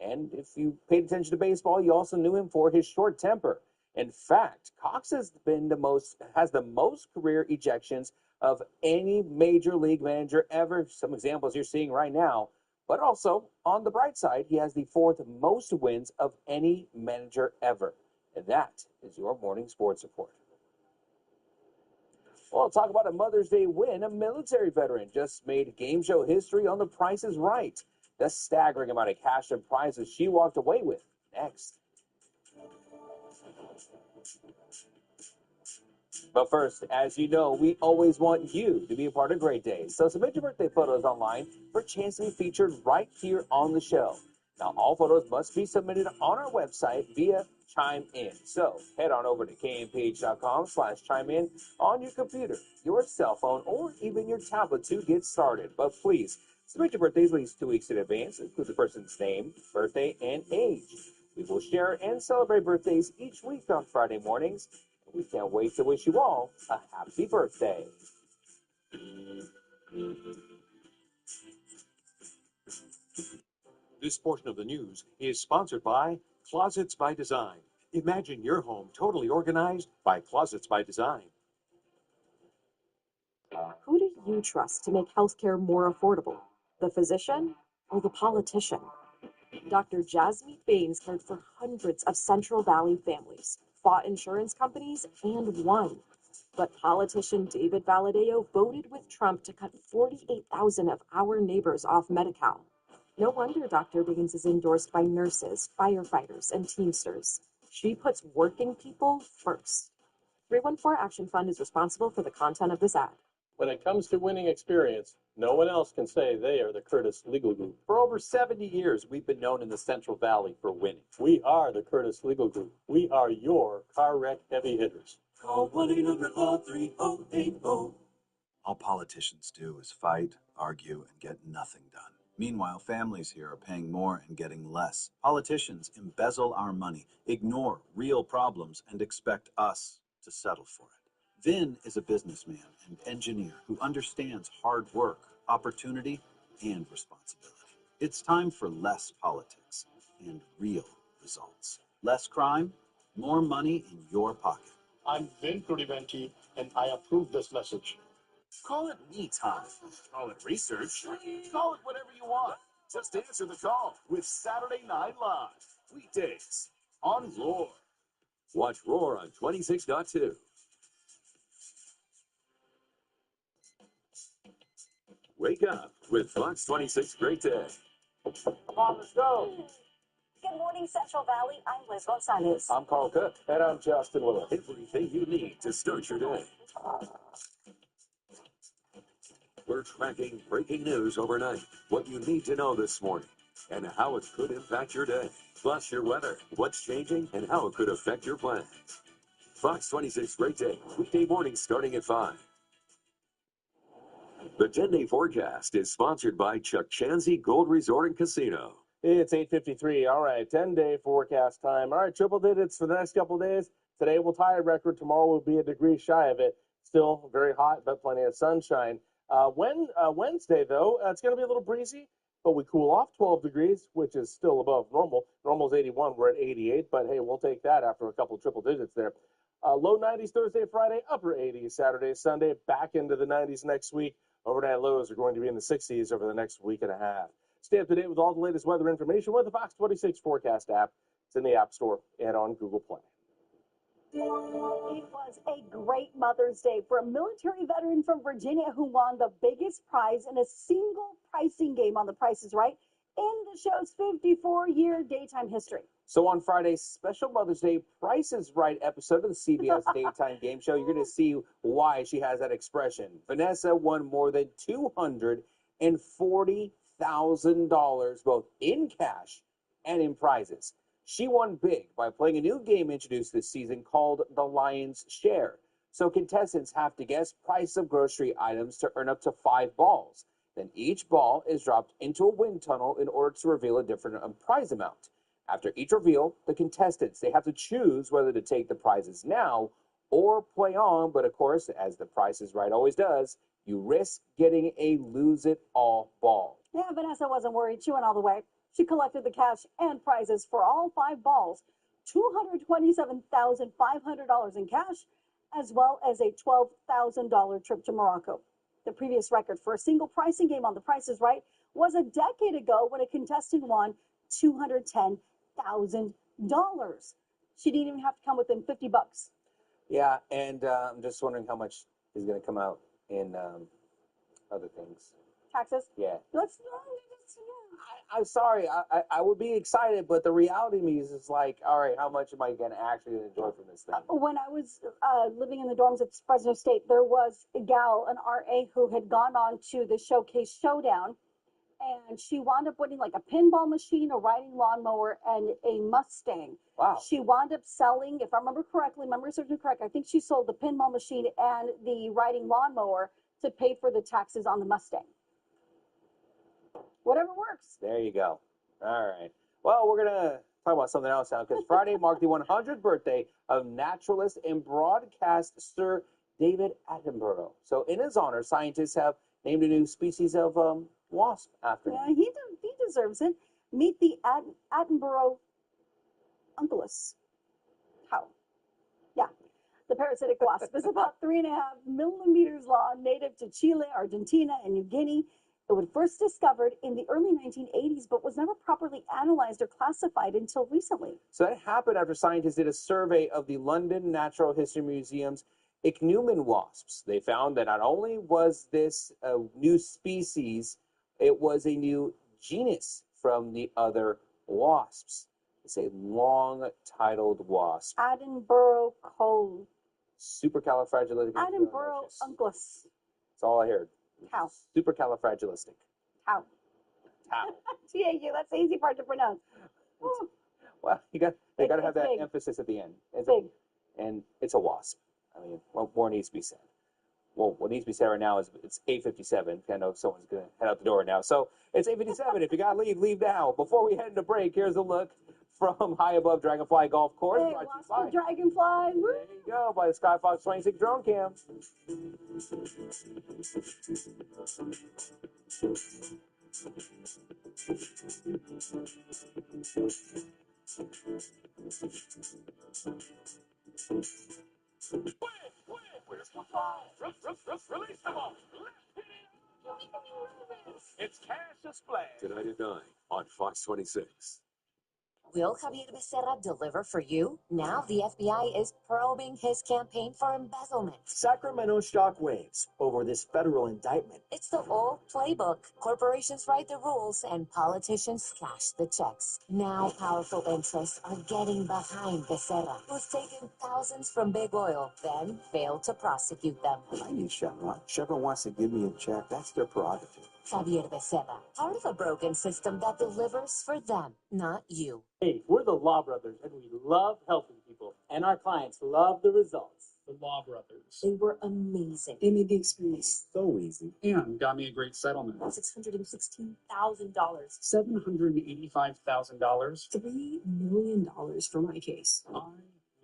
And if you paid attention to baseball, you also knew him for his short temper. In fact, Cox has the most career ejections of any major league manager ever. Some examples you're seeing right now. But also, on the bright side, he has the 4th most wins of any manager ever. And that is your morning sports report. Well, talk about a Mother's Day win. A military veteran just made game show history on The Price is Right. The staggering amount of cash and prizes she walked away with. Next. But first, as you know, we always want you to be a part of Great Days. So submit your birthday photos online for a chance to be featured right here on the show. Now, all photos must be submitted on our website via Chime In. So head on over to kmph.com/chime-in on your computer, your cell phone, or even your tablet to get started. But please, submit your birthdays at least 2 weeks in advance. Include the person's name, birthday, and age. We will share and celebrate birthdays each week on Friday mornings. We can't wait to wish you all a happy birthday. This portion of the news is sponsored by Closets by Design. Imagine your home totally organized by Closets by Design. Who do you trust to make healthcare more affordable? The physician or the politician? Dr. Jasmeet Bains cared for hundreds of Central Valley families, fought insurance companies, and won. But politician David Valadeo voted with Trump to cut 48,000 of our neighbors off Medi-Cal. No wonder Dr. Bains is endorsed by nurses, firefighters, and Teamsters. She puts working people first. 314 Action Fund is responsible for the content of this ad. When it comes to winning experience, no one else can say they are the Curtis Legal Group. For over 70 years, we've been known in the Central Valley for winning. We are the Curtis Legal Group. We are your car wreck heavy hitters. Call 1-800-LAW-3080. All politicians do is fight, argue, and get nothing done. Meanwhile, families here are paying more and getting less. Politicians embezzle our money, ignore real problems, and expect us to settle for it. Vin is a businessman and engineer who understands hard work, opportunity, and responsibility. It's time for less politics and real results. Less crime, more money in your pocket. I'm Vin Crudiventi, and I approve this message. Call it me time. Call it research. Call it whatever you want. Just answer the call with Saturday Night Live. Weekdays on Roar. Watch Roar on 26.2. Wake up with Fox 26 Great Day. Come on, let's go. Good morning, Central Valley. I'm Liz Gonzalez. I'm Carl Cook. And I'm Justin Willett. Everything you need to start your day. We're tracking breaking news overnight, what you need to know this morning, and how it could impact your day. Plus your weather, what's changing, and how it could affect your plans. Fox 26 Great Day, weekday mornings starting at 5. The 10-day forecast is sponsored by Chuck Chansey Gold Resort and Casino. It's 8:53. All right, 10-day forecast time. All right, triple digits for the next couple of days. Today will tie a record. Tomorrow will be a degree shy of it. Still very hot, but plenty of sunshine. Wednesday, though, it's going to be a little breezy, but we cool off 12 degrees, which is still above normal. Normal's 81. We're at 88, but hey, we'll take that after a couple of triple digits there. Low 90s Thursday, Friday, upper 80s Saturday, Sunday, back into the 90s next week. Overnight lows are going to be in the 60s over the next week and a half. Stay up to date with all the latest weather information with the Fox 26 Forecast app. It's in the App Store and on Google Play. It was a great Mother's Day for a military veteran from Virginia who won the biggest prize in a single pricing game on The Price is Right in the show's 54-year daytime history. So on Friday's special Mother's Day Price is Right episode of the CBS daytime game show, you're going to see why she has that expression. Vanessa won more than $240,000, both in cash and in prizes. She won big by playing a new game introduced this season called The Lion's Share. So contestants have to guess price of grocery items to earn up to 5 balls. Then each ball is dropped into a wind tunnel in order to reveal a different prize amount. After each reveal, the contestants, they have to choose whether to take the prizes now or play on. But of course, as The Price is Right always does, you risk getting a lose-it-all ball. Yeah, Vanessa wasn't worried. She went all the way. She collected the cash and prizes for all 5 balls, $227,500 in cash, as well as a $12,000 trip to Morocco. The previous record for a single pricing game on The Price is Right was a decade ago when a contestant won $210,000. She didn't even have to come within $50. Yeah, and I'm just wondering how much is going to come out in other things. Taxes? Yeah. Yeah. I'm sorry. I would be excited, but the reality of me is like, all right, how much am I going to actually enjoy from this thing? When I was living in the dorms at Fresno State, there was a gal, an RA, who had gone on to the Showcase Showdown, and she wound up winning like a pinball machine, a riding lawnmower, and a Mustang. Wow. She wound up selling, if I remember correctly, memory serves me correct, I think she sold the pinball machine and the riding lawnmower to pay for the taxes on the Mustang. Whatever works. There you go. All right. Well, we're going to talk about something else now because Friday marked the 100th birthday of naturalist and broadcast Sir David Attenborough. So in his honor, scientists have named a new species of wasp after him. Yeah, he deserves it. Meet the Attenborough unculus. How? Yeah. The parasitic wasp is about 3.5 millimeters long, native to Chile, Argentina, and New Guinea. It was first discovered in the early 1980s, but was never properly analyzed or classified until recently. So that happened after scientists did a survey of the London Natural History Museum's ichneumon wasps. They found that not only was this a new species, it was a new genus from the other wasps. It's a long-titled wasp. Attenborough Supercalifragilisticexpialidocious. Attenborough unculus. That's all I heard. Cow. Supercalifragilistic. Cow. Cow. T-A-U, that's the easy part to pronounce. Woo. Well, they got to have It's that big. emphasis at the end. It's Big. And it's a wasp. I mean, what more needs to be said? Well, what needs to be said right now is it's 8:57. I know someone's going to head out the door now. So it's 8:57. If you got to leave, leave now. Before we head into break, here's a look from high above Dragonfly Golf Course. Hey, brought to you lost by- the dragonfly. Woo. There you go, by the Skyfox 26 drone cam. Release the ball. It's Cash Splash. Tonight at 9 on Fox 26. Will Javier Becerra deliver for you? Now the FBI is probing his campaign for embezzlement. Sacramento shockwaves over this federal indictment. It's the old playbook. Corporations write the rules and politicians cash the checks. Now powerful interests are getting behind Becerra, who's taken thousands from big oil, then failed to prosecute them. I need Chevron. Chevron wants to give me a check. That's their prerogative. Javier Becerra, part of a broken system that delivers for them, not you. Hey, we're the Law Brothers, and we love helping people. And our clients love the results. The Law Brothers. They were amazing. They made the experience so easy. And got me a great settlement. $616,000. $785,000. $3 million for my case. I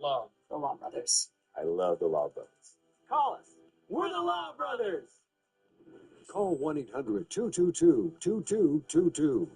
love The Law Brothers. I love the Law Brothers. Call us. We're the Law Brothers. Call 1-800-222-2222.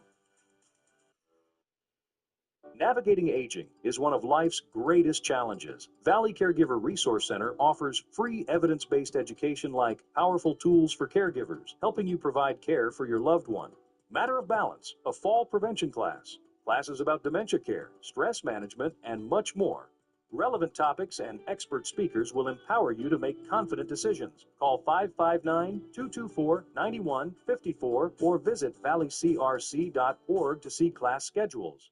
Navigating aging is one of life's greatest challenges. Valley Caregiver Resource Center offers free evidence-based education like Powerful Tools for Caregivers, helping you provide care for your loved one. Matter of Balance, a fall prevention class, classes about dementia care, stress management, and much more. Relevant topics and expert speakers will empower you to make confident decisions. Call 559-224-9154 or visit valleycrc.org to see class schedules.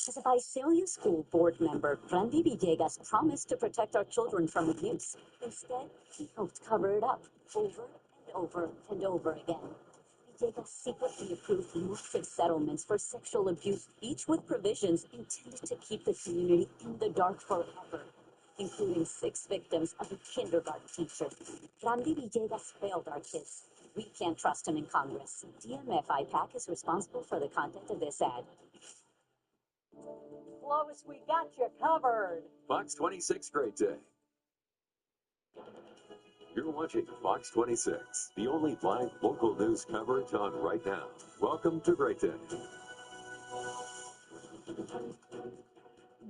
As a Visalia School Board member, Randy Villegas promised to protect our children from abuse. Instead, he helped cover it up over and over and over again. Villegas secretly approved massive settlements for sexual abuse, each with provisions intended to keep the community in the dark forever, including 6 victims of a kindergarten teacher. Randy Villegas failed our kids. We can't trust him in Congress. DMF IPAC is responsible for the content of this ad. Lois, we got you covered. Fox 26 Great Day. You're watching Fox 26, the only live local news coverage on right now. Welcome to Great Day.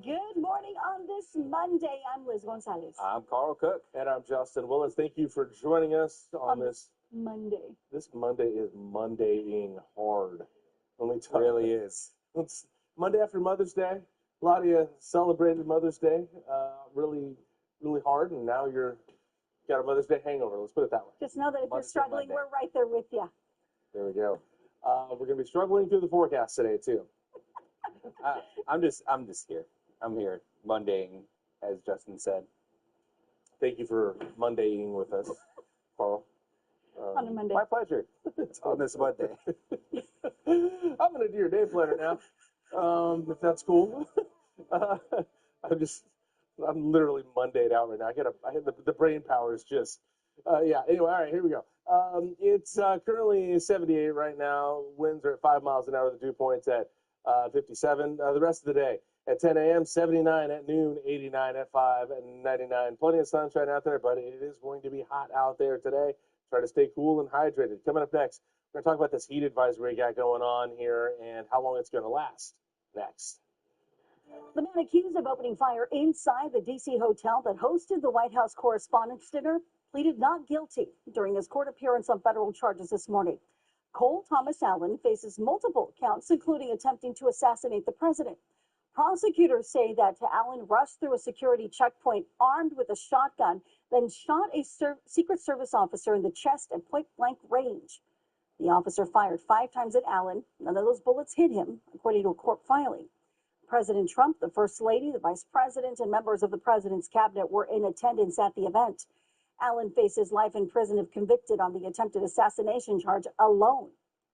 Good morning on this Monday. I'm Liz Gonzalez. I'm Carl Cook. And I'm Justin Willis. Thank you for joining us on this. Monday. This Monday is Mondaying hard. Let me tell It really you. is. It's Monday after Mother's Day. A lot of you celebrated Mother's Day really, really hard, and now you're got a Mother's Day hangover. Let's put it that way. Just know that if you're Mother's Day struggling, Monday. we're right there with you. There we go. We're going to be struggling through the forecast today, too. I'm just here. I'm here Mondaying, as Justin said. Thank you for Mondaying with us, Carl. On a Monday. My pleasure. On this Monday. I'm going to do your day planner now, if that's cool. I'm literally Mondayed out right now. I had the brain power is just, yeah. Anyway, all right, here we go. It's currently 78 right now. Winds are at 5 miles an hour. The dew point's at 57. The rest of the day at 10 a.m., 79 at noon, 89 at 5, and 99. Plenty of sunshine out there, but it is going to be hot out there today. Try to stay cool and hydrated. Coming up next, we're going to talk about this heat advisory we got going on here and how long it's going to last. Next. The man accused of opening fire inside the D.C. hotel that hosted the White House Correspondents' Dinner pleaded not guilty during his court appearance on federal charges this morning. Cole Thomas Allen faces multiple counts, including attempting to assassinate the president. Prosecutors say that Allen rushed through a security checkpoint armed with a shotgun, then shot a Secret Service officer in the chest at point-blank range. The officer fired 5 times at Allen. None of those bullets hit him, according to a court filing. President Trump, the First Lady, the Vice President, and members of the President's cabinet were in attendance at the event. Allen faces life in prison if convicted on the attempted assassination charge alone.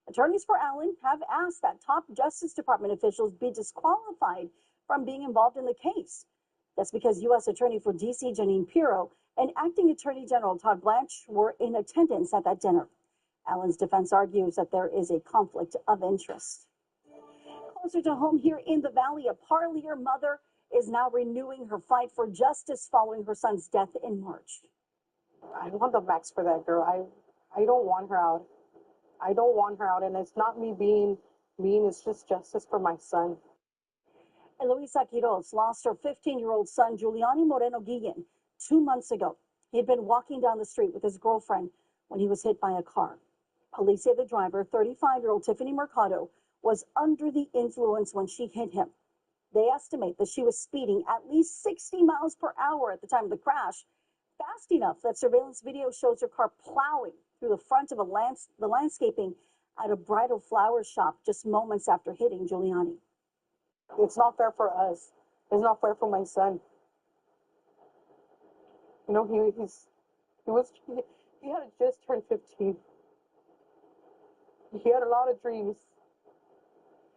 Attorneys for Allen have asked that top Justice Department officials be disqualified from being involved in the case. That's because U.S. Attorney for D.C. Jeanine Pirro and Acting Attorney General Todd Blanche were in attendance at that dinner. Allen's defense argues that there is a conflict of interest. Closer to home here in the Valley, a Parlier mother is now renewing her fight for justice following her son's death in March. I want the max for that girl. I don't want her out. I don't want her out, and it's not me being mean. It's just justice for my son. Eloisa Quiroz lost her 15-year-old son, Giuliani Moreno Guillen, 2 months ago. He had been walking down the street with his girlfriend when he was hit by a car. Police say the driver, 35-year-old Tiffany Mercado, was under the influence when she hit him. They estimate that she was speeding at least 60 miles per hour at the time of the crash, fast enough that surveillance video shows her car plowing through the front of the landscaping at a bridal flower shop just moments after hitting Giuliani. It's not fair for us. It's not fair for my son. You know, he had just turned 15. He had a lot of dreams,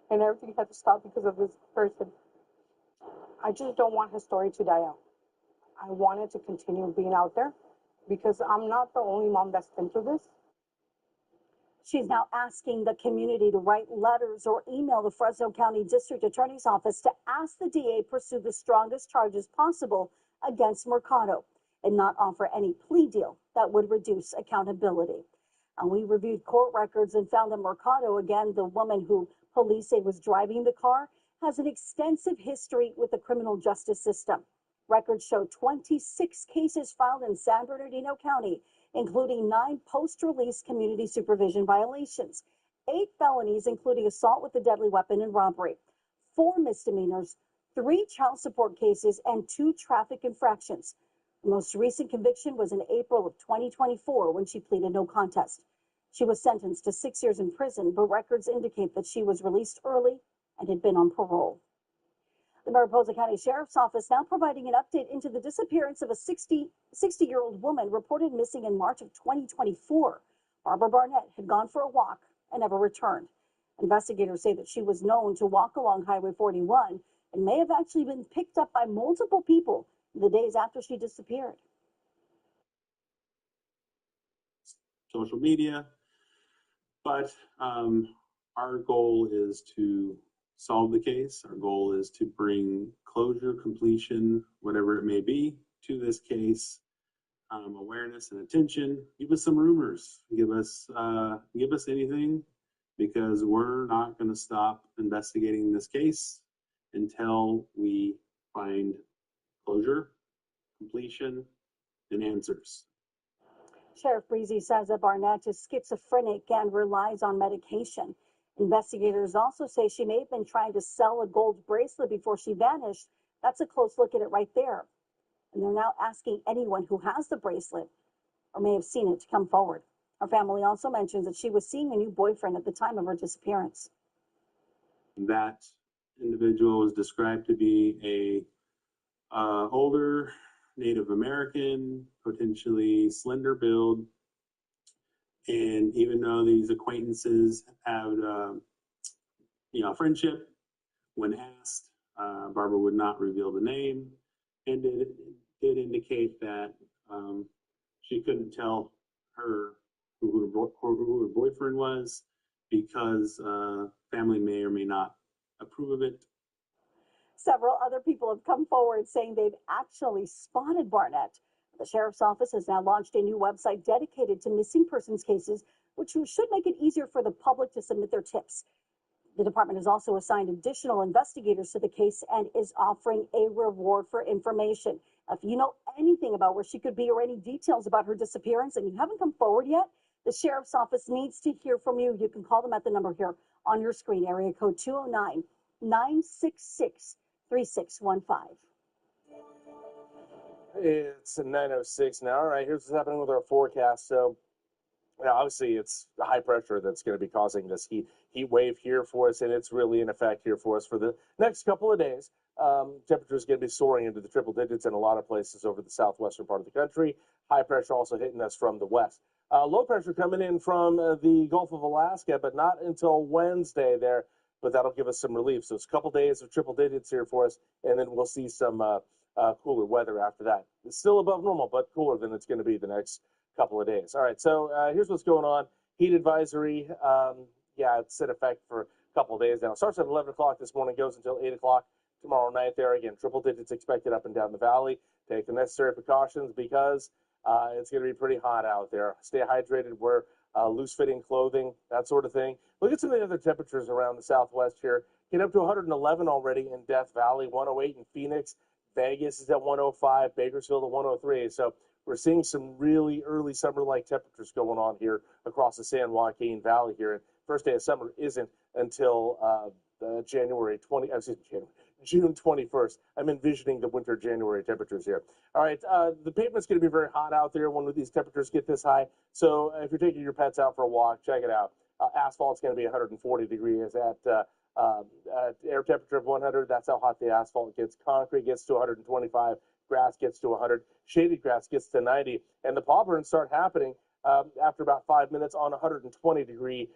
and everything had to stop because of this person. I just don't want his story to die out. I want it to continue being out there because I'm not the only mom that's been through this. She's now asking the community to write letters or email the Fresno County District Attorney's Office to ask the DA pursue the strongest charges possible against Mercado and not offer any plea deal that would reduce accountability. And we reviewed court records and found that Mercado, again, the woman who police say was driving the car, has an extensive history with the criminal justice system. Records show 26 cases filed in San Bernardino County, including 9 post-release community supervision violations, 8 felonies, including assault with a deadly weapon and robbery, 4 misdemeanors, 3 child support cases, and 2 traffic infractions. The most recent conviction was in April of 2024 when she pleaded no contest. She was sentenced to 6 years in prison, but records indicate that she was released early and had been on parole. The Mariposa County Sheriff's Office now providing an update into the disappearance of a 60-year-old woman reported missing in March of 2024. Barbara Barnett had gone for a walk and never returned. Investigators say that she was known to walk along Highway 41 and may have actually been picked up by multiple people the days after she disappeared. Social media, but our goal is to solve the case. Our goal is to bring closure, completion, whatever it may be, to this case. Awareness and attention. Give us some rumors. Give us anything, because we're not going to stop investigating this case until we find closure, completion, and answers. Sheriff Breezy says that Barnett is schizophrenic and relies on medication. Investigators also say she may have been trying to sell a gold bracelet before she vanished. That's a close look at it right there. And they're now asking anyone who has the bracelet or may have seen it to come forward. Her family also mentions that she was seeing a new boyfriend at the time of her disappearance. That individual was described to be a older Native American, potentially slender build. And even though these acquaintances have, friendship, when asked, Barbara would not reveal the name, and did indicate that she couldn't tell her who her boyfriend was because family may or may not approve of it. Several other people have come forward saying they've actually spotted Barnett. The Sheriff's Office has now launched a new website dedicated to missing persons cases, which should make it easier for the public to submit their tips. The department has also assigned additional investigators to the case and is offering a reward for information. If you know anything about where she could be or any details about her disappearance and you haven't come forward yet, the Sheriff's Office needs to hear from you. You can call them at the number here on your screen, area code 209-966-3615. It's 9:06 now. All right, here's what's happening with our forecast. So, obviously, it's the high pressure that's going to be causing this heat wave here for us, and it's really in effect here for us for the next couple of days. Temperatures going to be soaring into the triple digits in a lot of places over the southwestern part of the country. High pressure also hitting us from the west. Low pressure coming in from the Gulf of Alaska, but not until Wednesday there. But that'll give us some relief. So it's a couple days of triple digits here for us, and then we'll see some cooler weather after that. It's still above normal, but cooler than it's going to be the next couple of days. All right, so here's what's going on. Heat advisory, it's in effect for a couple of days now. It starts at 11 o'clock this morning, goes until 8 o'clock tomorrow night there. Again, triple digits expected up and down the valley. Take the necessary precautions because it's going to be pretty hot out there. Stay hydrated, wear loose-fitting clothing, that sort of thing. Look at some of the other temperatures around the southwest here. Get up to 111 already in Death Valley, 108 in Phoenix. Vegas is at 105, Bakersfield at 103. So we're seeing some really early summer-like temperatures going on here across the San Joaquin Valley here. And first day of summer isn't until June 21st. I'm envisioning the winter January temperatures here. All right, the pavement's going to be very hot out there when these temperatures get this high. So if you're taking your pets out for a walk, check it out. Asphalt's going to be 140 degrees at air temperature of 100. That's how hot the asphalt gets. Concrete gets to 125. Grass gets to 100. Shaded grass gets to 90. And the paw burns start happening after about 5 minutes on 120-degree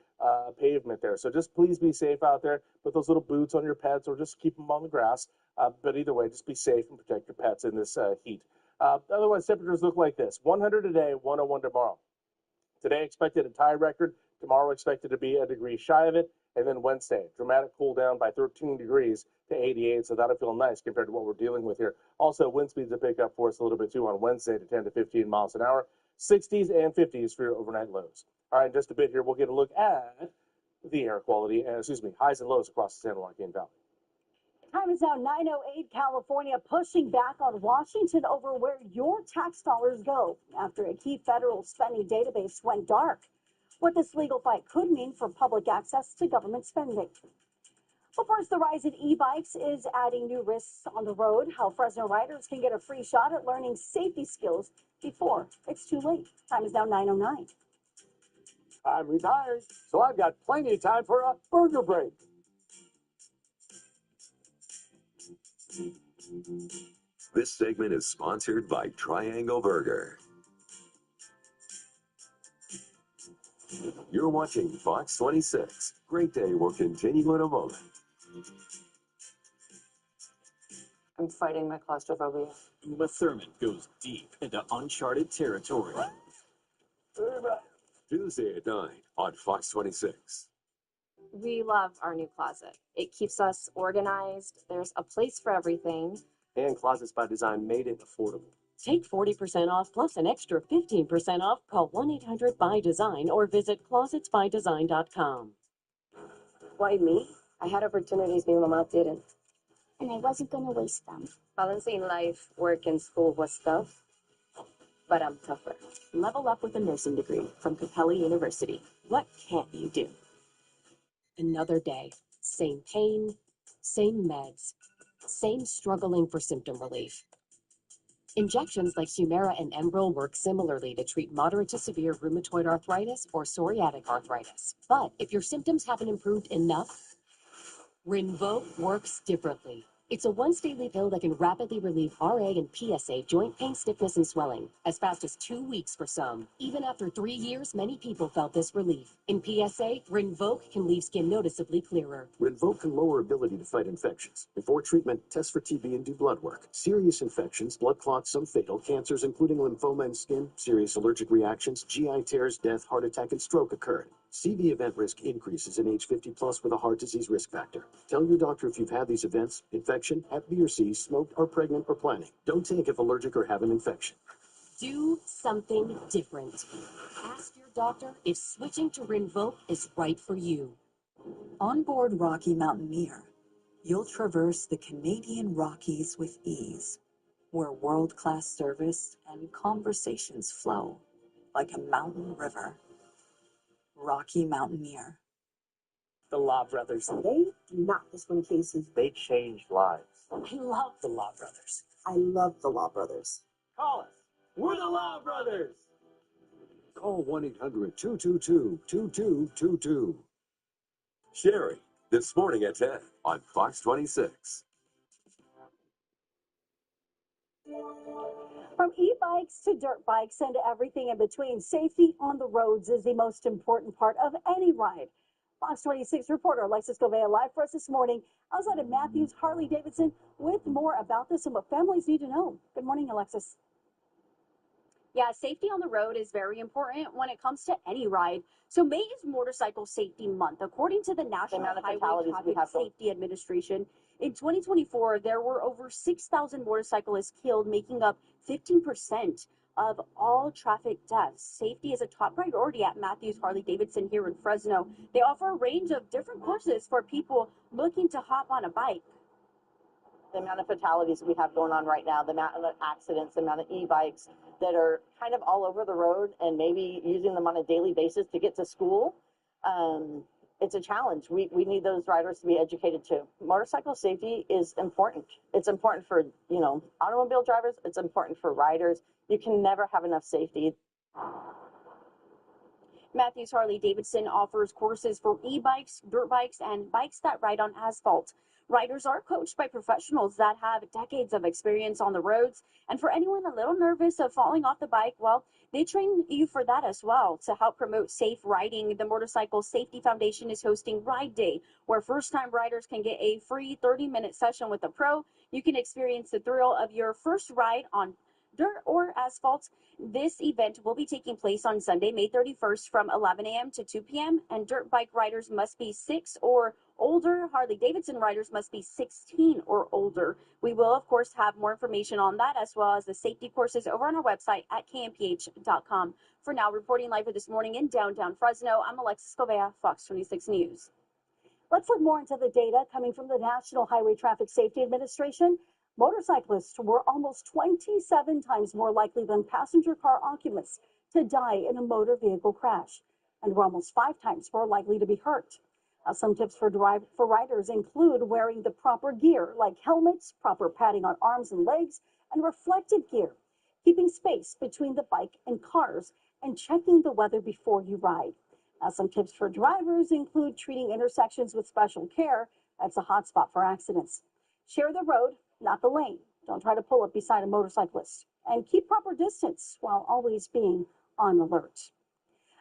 pavement there. So just please be safe out there. Put those little boots on your pets or just keep them on the grass. But either way, just be safe and protect your pets in this heat. Otherwise, temperatures look like this. 100 today, 101 tomorrow. Today expected a tie record. Tomorrow expected to be a degree shy of it. And then Wednesday, dramatic cool down by 13 degrees to 88. So that'll feel nice compared to what we're dealing with here. Also, wind speeds will pick up for us a little bit too on Wednesday to 10 to 15 miles an hour. 60s and 50s for your overnight lows. All right, in just a bit here, we'll get a look at the air quality, highs and lows across the San Joaquin Valley. Time is now 9:08. California pushing back on Washington over where your tax dollars go after a key federal spending database went dark. What this legal fight could mean for public access to government spending. But first, the rise in e-bikes is adding new risks on the road. How Fresno riders can get a free shot at learning safety skills before it's too late. Time is now 9:09. I'm retired, so I've got plenty of time for a burger break. This segment is sponsored by Triangle Burger. You're watching Fox 26. Great Day will continue in a moment. I'm fighting my claustrophobia. Uma Thurman goes deep into uncharted territory. Tuesday at 9 on Fox 26. We love our new closet. It keeps us organized. There's a place for everything. And Closets by Design made it affordable. Take 40% off plus an extra 15% off. Call 1-800-BY-DESIGN or visit closetsbydesign.com. Why me? I had opportunities my mama didn't. And I wasn't going to waste them. Balancing life, work, and school was tough, but I'm tougher. Level up with a nursing degree from Capella University. What can't you do? Another day. Same pain, same meds, same struggling for symptom relief. Injections like Humira and Enbrel work similarly to treat moderate to severe rheumatoid arthritis or psoriatic arthritis. But if your symptoms haven't improved enough, Rinvoq works differently. It's a once-daily pill that can rapidly relieve RA and PSA joint pain, stiffness, and swelling, as fast as 2 weeks for some. Even after 3 years, many people felt this relief. In PSA, Rinvoq can leave skin noticeably clearer. Rinvoq can lower ability to fight infections. Before treatment, test for TB and do blood work. Serious infections, blood clots, some fatal, cancers including lymphoma and skin, serious allergic reactions, GI tears, death, heart attack, and stroke occurred. CV event risk increases in age 50 plus with a heart disease risk factor. Tell your doctor if you've had these events, infection, Hep B or C, smoked or pregnant or planning. Don't take if allergic or have an infection. Do something different. Ask your doctor if switching to Rinvoq is right for you. On board Rocky Mountaineer, you'll traverse the Canadian Rockies with ease, where world-class service and conversations flow like a mountain river. Rocky Mountaineer. The Law Brothers. They do not just win cases. They change lives. I love the Law Brothers. I love the Law Brothers. Call us. We're the Law Brothers. Call 1-800-222-2222. Sherry, this morning at 10 on Fox 26. From e-bikes to dirt bikes and everything in between, safety on the roads is the most important part of any ride. Fox 26 reporter Alexis Govea live for us this morning outside of Matthews Harley-Davidson with more about this and what families need to know. Good morning, Alexis. Yeah, safety on the road is very important when it comes to any ride. So May is Motorcycle Safety Month. According to the National Highway Traffic Safety Administration, in 2024, there were over 6,000 motorcyclists killed, making up 15% of all traffic deaths. Safety is a top priority at Matthews Harley-Davidson here in Fresno. They offer a range of different courses for people looking to hop on a bike. The amount of fatalities we have going on right now, the amount of accidents, the amount of e-bikes that are kind of all over the road and maybe using them on a daily basis to get to school, it's a challenge. We need those riders to be educated too. Motorcycle safety is important. It's important for, automobile drivers. It's important for riders. You can never have enough safety. Matthews Harley-Davidson offers courses for e-bikes, dirt bikes, and bikes that ride on asphalt. Riders are coached by professionals that have decades of experience on the roads. And for anyone a little nervous of falling off the bike, well, they train you for that as well. To help promote safe riding, the Motorcycle Safety Foundation is hosting Ride Day, where first-time riders can get a free 30-minute session with a pro. You can experience the thrill of your first ride on dirt or asphalt. This event will be taking place on Sunday, May 31st from 11 a.m. to 2 p.m. and dirt bike riders must be 6 or older. Harley-Davidson riders must be 16 or older. We will, of course, have more information on that as well as the safety courses over on our website at kmph.com. For now, reporting live for this morning in downtown Fresno, I'm Alexis Govea, Fox 26 News. Let's look more into the data coming from the National Highway Traffic Safety Administration. Motorcyclists were almost 27 times more likely than passenger car occupants to die in a motor vehicle crash, and were almost 5 times more likely to be hurt. Some tips for riders include wearing the proper gear like helmets, proper padding on arms and legs, and reflective gear, keeping space between the bike and cars, and checking the weather before you ride. Some tips for drivers include treating intersections with special care. That's a hot spot for accidents. Share the road, not the lane. Don't try to pull up beside a motorcyclist. And keep proper distance while always being on alert.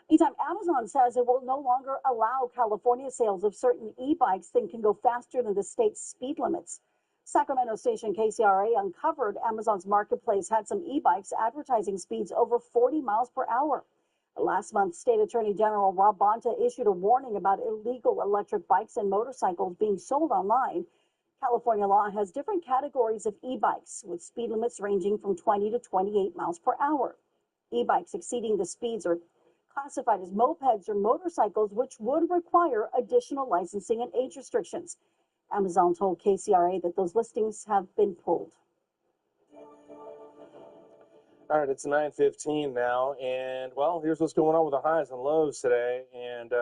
Meantime, Amazon says it will no longer allow California sales of certain e-bikes that can go faster than the state's speed limits. Sacramento station KCRA uncovered Amazon's marketplace had some e-bikes advertising speeds over 40 miles per hour. Last month, State Attorney General Rob Bonta issued a warning about illegal electric bikes and motorcycles being sold online. California law has different categories of e-bikes with speed limits ranging from 20 to 28 miles per hour. E-bikes exceeding the speeds are classified as mopeds or motorcycles, which would require additional licensing and age restrictions. Amazon told KCRA that those listings have been pulled. All right, it's 9:15 now, and well, here's what's going on with the highs and lows today. And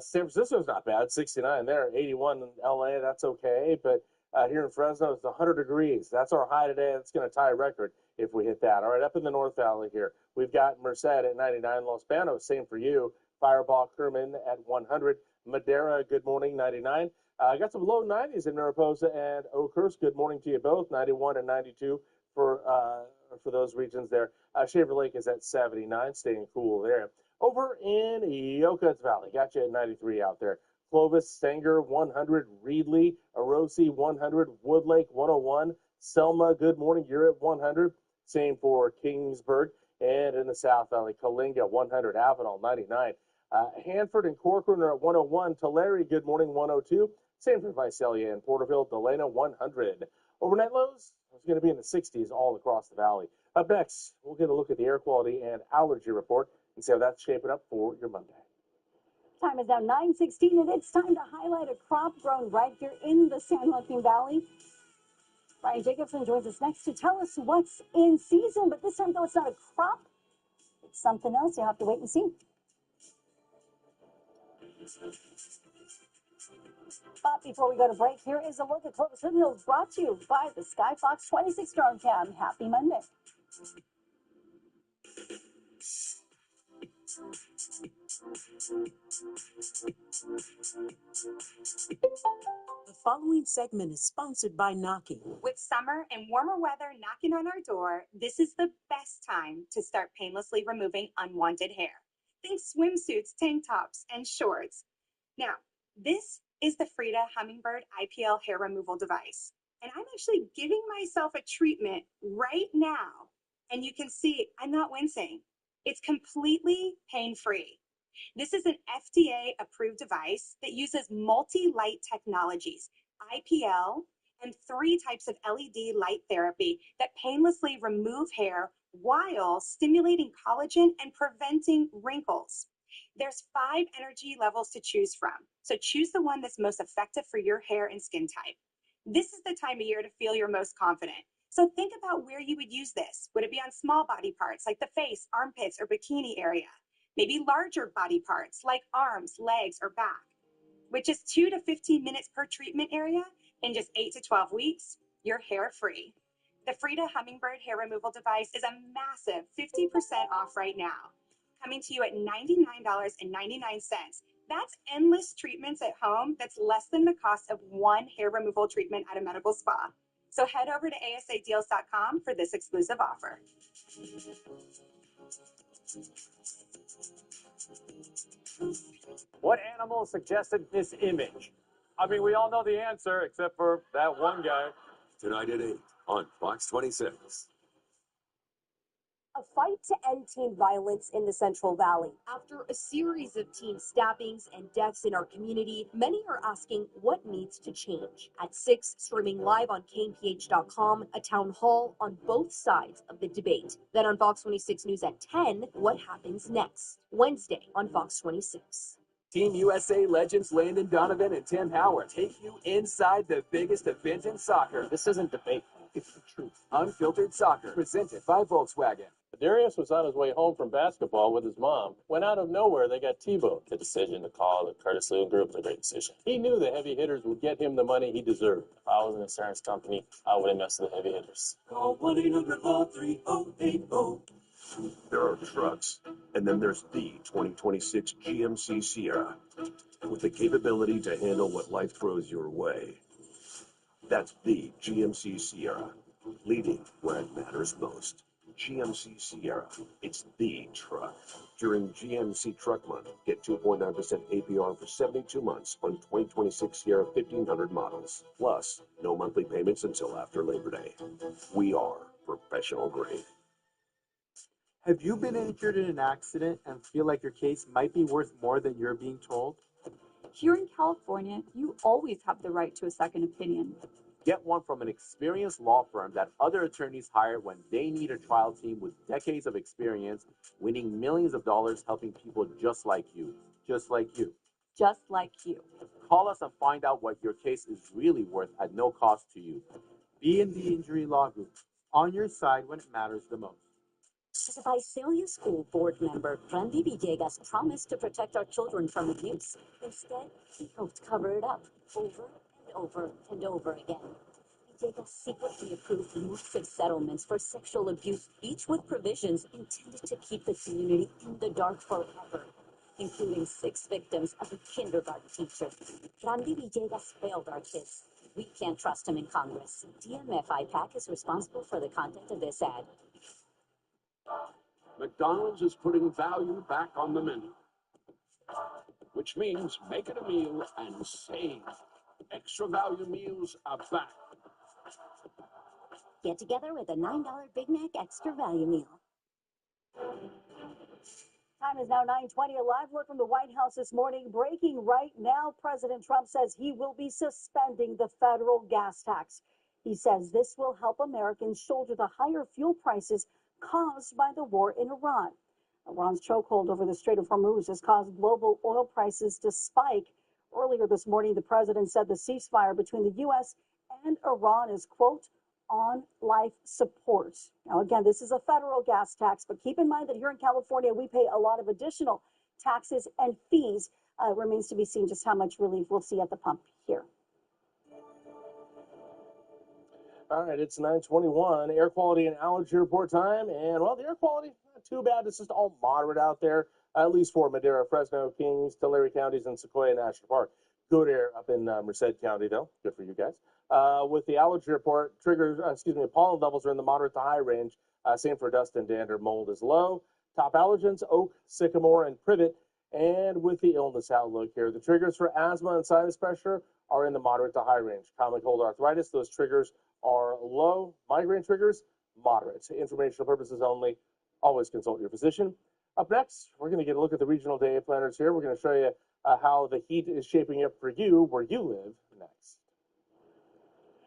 San Francisco's not bad, 69 there, 81 in LA, that's okay. But here in Fresno, it's 100 degrees. That's our high today. That's going to tie a record if we hit that. All right, up in the North Valley here, we've got Merced at 99, Los Banos, same for you. Fireball, Kerman at 100. Madera, good morning, 99. I got some low 90s in Mariposa and Oakhurst. Good morning to you both, 91 and 92 for those regions there. Shaver Lake is at 79, staying cool there. Over in Yokuts Valley, got you at 93 out there. Clovis, Stanger, 100. Reedley, Orosi, 100. Woodlake, 101. Selma, good morning, you're at 100. Same for Kingsburg. And in the South Valley, Kalinga, 100. Avenal, 99. Hanford and Corcoran are at 101. Tulare, good morning, 102. Same for Visalia and Porterville. Delana, 100. Overnight lows, it's going to be in the 60s all across the valley. Up next, we'll get a look at the air quality and allergy report and see how that's shaping up for your Monday. Time is now 9:16, and it's time to highlight a crop grown right here in the San Joaquin Valley. Brian Jacobson joins us next to tell us what's in season, but this time, though, it's not a crop. It's something else. You'll have to wait and see. But before we go to break, here is a look at Clovis Hills brought to you by the Sky Fox 26 Drone Cam. Happy Monday. The following segment is sponsored by Naki. With summer and warmer weather knocking on our door, this is the best time to start painlessly removing unwanted hair. Think swimsuits, tank tops, and shorts. Now, this is the Frida Hummingbird IPL hair removal device. And I'm actually giving myself a treatment right now. And you can see I'm not wincing. It's completely pain-free. This is an FDA-approved device that uses multi-light technologies, IPL, and 3 types of LED light therapy that painlessly remove hair while stimulating collagen and preventing wrinkles. There's 5 energy levels to choose from, so choose the one that's most effective for your hair and skin type. This is the time of year to feel your most confident. So think about where you would use this. Would it be on small body parts like the face, armpits, or bikini area? Maybe larger body parts like arms, legs, or back. With just 2 to 15 minutes per treatment area in just 8 to 12 weeks, you're hair free. The Frida Hummingbird hair removal device is a massive 50% off right now, coming to you at $99.99. That's endless treatments at home. That's less than the cost of one hair removal treatment at a medical spa. So head over to asadeals.com for this exclusive offer. What animal suggested this image? I mean, we all know the answer except for that one guy. Tonight at 8 on Fox 26. A fight to end teen violence in the Central Valley. After a series of teen stabbings and deaths in our community, many are asking what needs to change. At 6, streaming live on KMPH.com, a town hall on both sides of the debate. Then on Fox 26 News at 10, what happens next? Wednesday on Fox 26. Team USA legends Landon Donovan and Tim Howard take you inside the biggest event in soccer. This isn't debate, it's the truth. Unfiltered Soccer, presented by Volkswagen. Darius was on his way home from basketball with his mom. When out of nowhere, they got T-boned. The decision to call the Curtis Little Group was a great decision. He knew the heavy hitters would get him the money he deserved. If I was an insurance company, I would have messed with the heavy hitters. Call 1-800-3080. There are trucks, and then there's the 2026 GMC Sierra, with the capability to handle what life throws your way. That's the GMC Sierra, leading where it matters most. GMC Sierra, it's the truck. During GMC Truck Month, get 2.9% APR for 72 months on 2026 Sierra 1500 models. Plus, no monthly payments until after Labor Day. We are professional grade. Have you been injured in an accident and feel like your case might be worth more than you're being told? Here in California, you always have the right to a second opinion. Get one from an experienced law firm that other attorneys hire when they need a trial team with decades of experience, winning millions of dollars, helping people just like you. Just like you. Just like you. Call us and find out what your case is really worth at no cost to you. Be in the Injury Law Group, on your side when it matters the most. As a Visalia School Board member, Randy Villegas promised to protect our children from abuse. Instead, he helped cover it up over and over and over again. Villegas secretly approved massive settlements for sexual abuse, each with provisions intended to keep the community in the dark forever, including 6 victims of a kindergarten teacher. Randy Villegas failed our kids. We can't trust him in Congress. DMF IPAC is responsible for the content of this ad. McDonald's is putting value back on the menu, which means make it a meal and save. Extra value meals are back. Get together with a $9 Big Mac Extra Value Meal. Time is now 9:20. A live look from the White House this morning. Breaking right now, President Trump says he will be suspending the federal gas tax. He says this will help Americans shoulder the higher fuel prices caused by the war in Iran. Iran's chokehold over the Strait of Hormuz has caused global oil prices to spike. Earlier this morning, the president said the ceasefire between the U.S. and Iran is, quote, on life support. Now, again, this is a federal gas tax, but keep in mind that here in California, we pay a lot of additional taxes and fees. Remains to be seen just how much relief we'll see at the pump here. All right, it's 9:21. Air quality and allergy report time. And, well, the air quality, not too bad. It's just all moderate out there, at least for Madera, Fresno, Kings, Tulare counties, and Sequoia National Park. Good air up in Merced County, though. Good for you guys. With the allergy report, pollen levels are in the moderate to high range. Same for dust and dander. Mold is low. Top allergens, oak, sycamore, and privet. And with the illness outlook here, the triggers for asthma and sinus pressure are in the moderate to high range. Common cold arthritis, those triggers are low. Migraine triggers, moderate. Informational purposes only. Always consult your physician. Up next, we're going to get a look at the regional day planners here. We're going to show you how the heat is shaping up for you where you live next.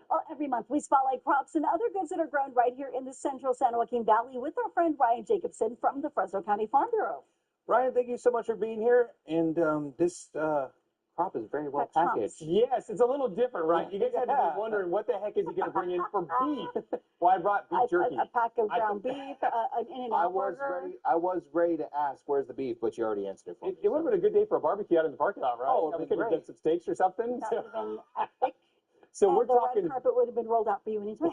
Well, every month we spotlight crops and other goods that are grown right here in the central San Joaquin Valley with our friend Ryan Jacobson from the Fresno County Farm Bureau. Ryan, thank you so much for being here. And this crop is very well packaged. Yes, it's a little different, right? You guys had to be wondering what the heck is he going to bring in for beef? Well, I brought beef jerky. A pack of ground beef, an In-N-Out burger. I was ready to ask, where's the beef? But you already answered it for me. It would have been a good day for a barbecue out in the parking lot, right? Oh, we could have done some steaks or something. That would have been epic. So and we're talking. The red carpet would have been rolled out for you anytime.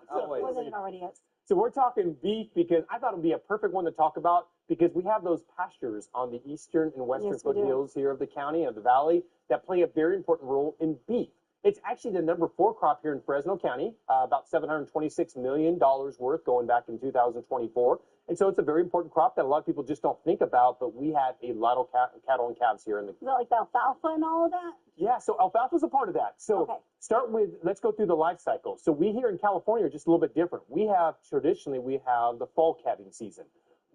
Always. More than it already is. So we're talking beef because I thought it would be a perfect one to talk about because we have those pastures on the eastern and western foothills here of the county, of the valley, that play a very important role in beef. It's actually the number 4 crop here in Fresno County, about $726 million worth going back in 2024. And so it's a very important crop that a lot of people just don't think about, but we have a lot of cattle and calves here in the. Is that like the alfalfa and all of that? Yeah, so alfalfa is a part of that. So start with, let's go through the life cycle. So we here in California are just a little bit different. Traditionally, we have the fall calving season.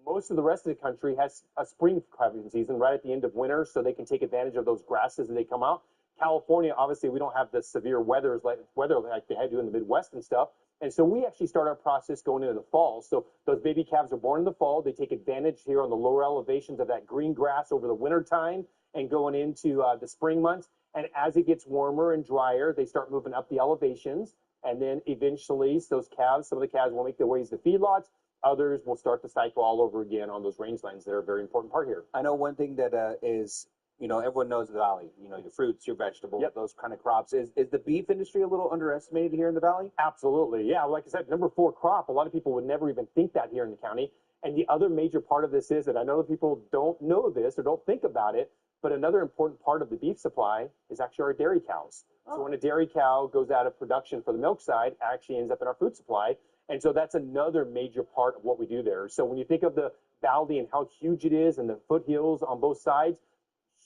Most of the rest of the country has a spring calving season right at the end of winter, so they can take advantage of those grasses as they come out. California, obviously, we don't have the severe weather like they had to in the Midwest and stuff. And so we actually start our process going into the fall. So those baby calves are born in the fall. They take advantage here on the lower elevations of that green grass over the winter time and going into the spring months. And as it gets warmer and drier, they start moving up the elevations. And then eventually some of the calves will make their ways to feedlots. Others will start to cycle all over again on those rangelands that are a very important part here. I know one thing that is, everyone knows the valley, your fruits, your vegetables, those kind of crops. Is the beef industry a little underestimated here in the valley? Absolutely. Yeah. Like I said, number 4 crop, a lot of people would never even think that here in the county. And the other major part of this is that I know that people don't know this or don't think about it, but another important part of the beef supply is actually our dairy cows. So when a dairy cow goes out of production for the milk side, it actually ends up in our food supply. And so that's another major part of what we do there. So when you think of the valley and how huge it is and the foothills on both sides,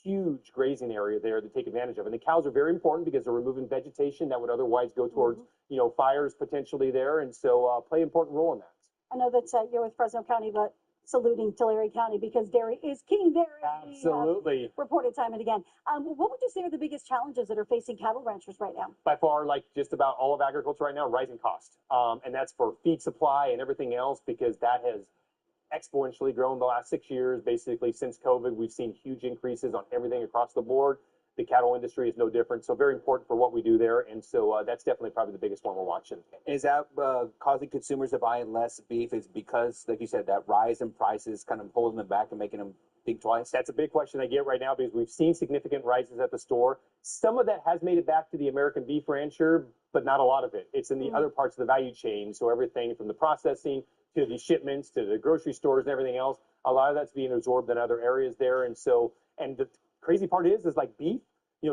huge grazing area there to take advantage of. And the cows are very important because they're removing vegetation that would otherwise go towards, fires potentially there. And so play an important role in that. I know that you're with Fresno County, but saluting Tulare County because dairy is king there. Absolutely. Reported time and again. What would you say are the biggest challenges that are facing cattle ranchers right now? By far, like just about all of agriculture right now, rising cost. And that's for feed supply and everything else because that has exponentially grown the last 6 years. Basically, since COVID, we've seen huge increases on everything across the board. The cattle industry is no different. So very important for what we do there. And so that's definitely probably the biggest one we're watching. Is that causing consumers to buy less beef? Is because, like you said, that rise in prices kind of holding them back and making them think twice? That's a big question I get right now because we've seen significant rises at the store. Some of that has made it back to the American beef rancher, but not a lot of it. It's in the other parts of the value chain. So everything from the processing to the shipments to the grocery stores and everything else, a lot of that's being absorbed in other areas there. And so, and the crazy part is like beef,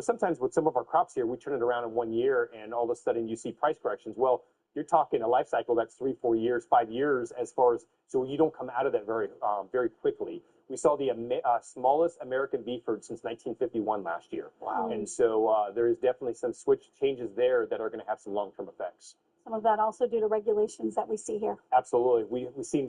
sometimes with some of our crops here, we turn it around in 1 year and all of a sudden you see price corrections. Well, you're talking a life cycle that's 3, 4 years, 5 years as far as, so you don't come out of that very quickly. We saw the smallest American beef herd since 1951 last year. Wow. And so there is definitely some switch changes there that are going to have some long-term effects. Some of that also due to regulations that we see here. Absolutely. We've seen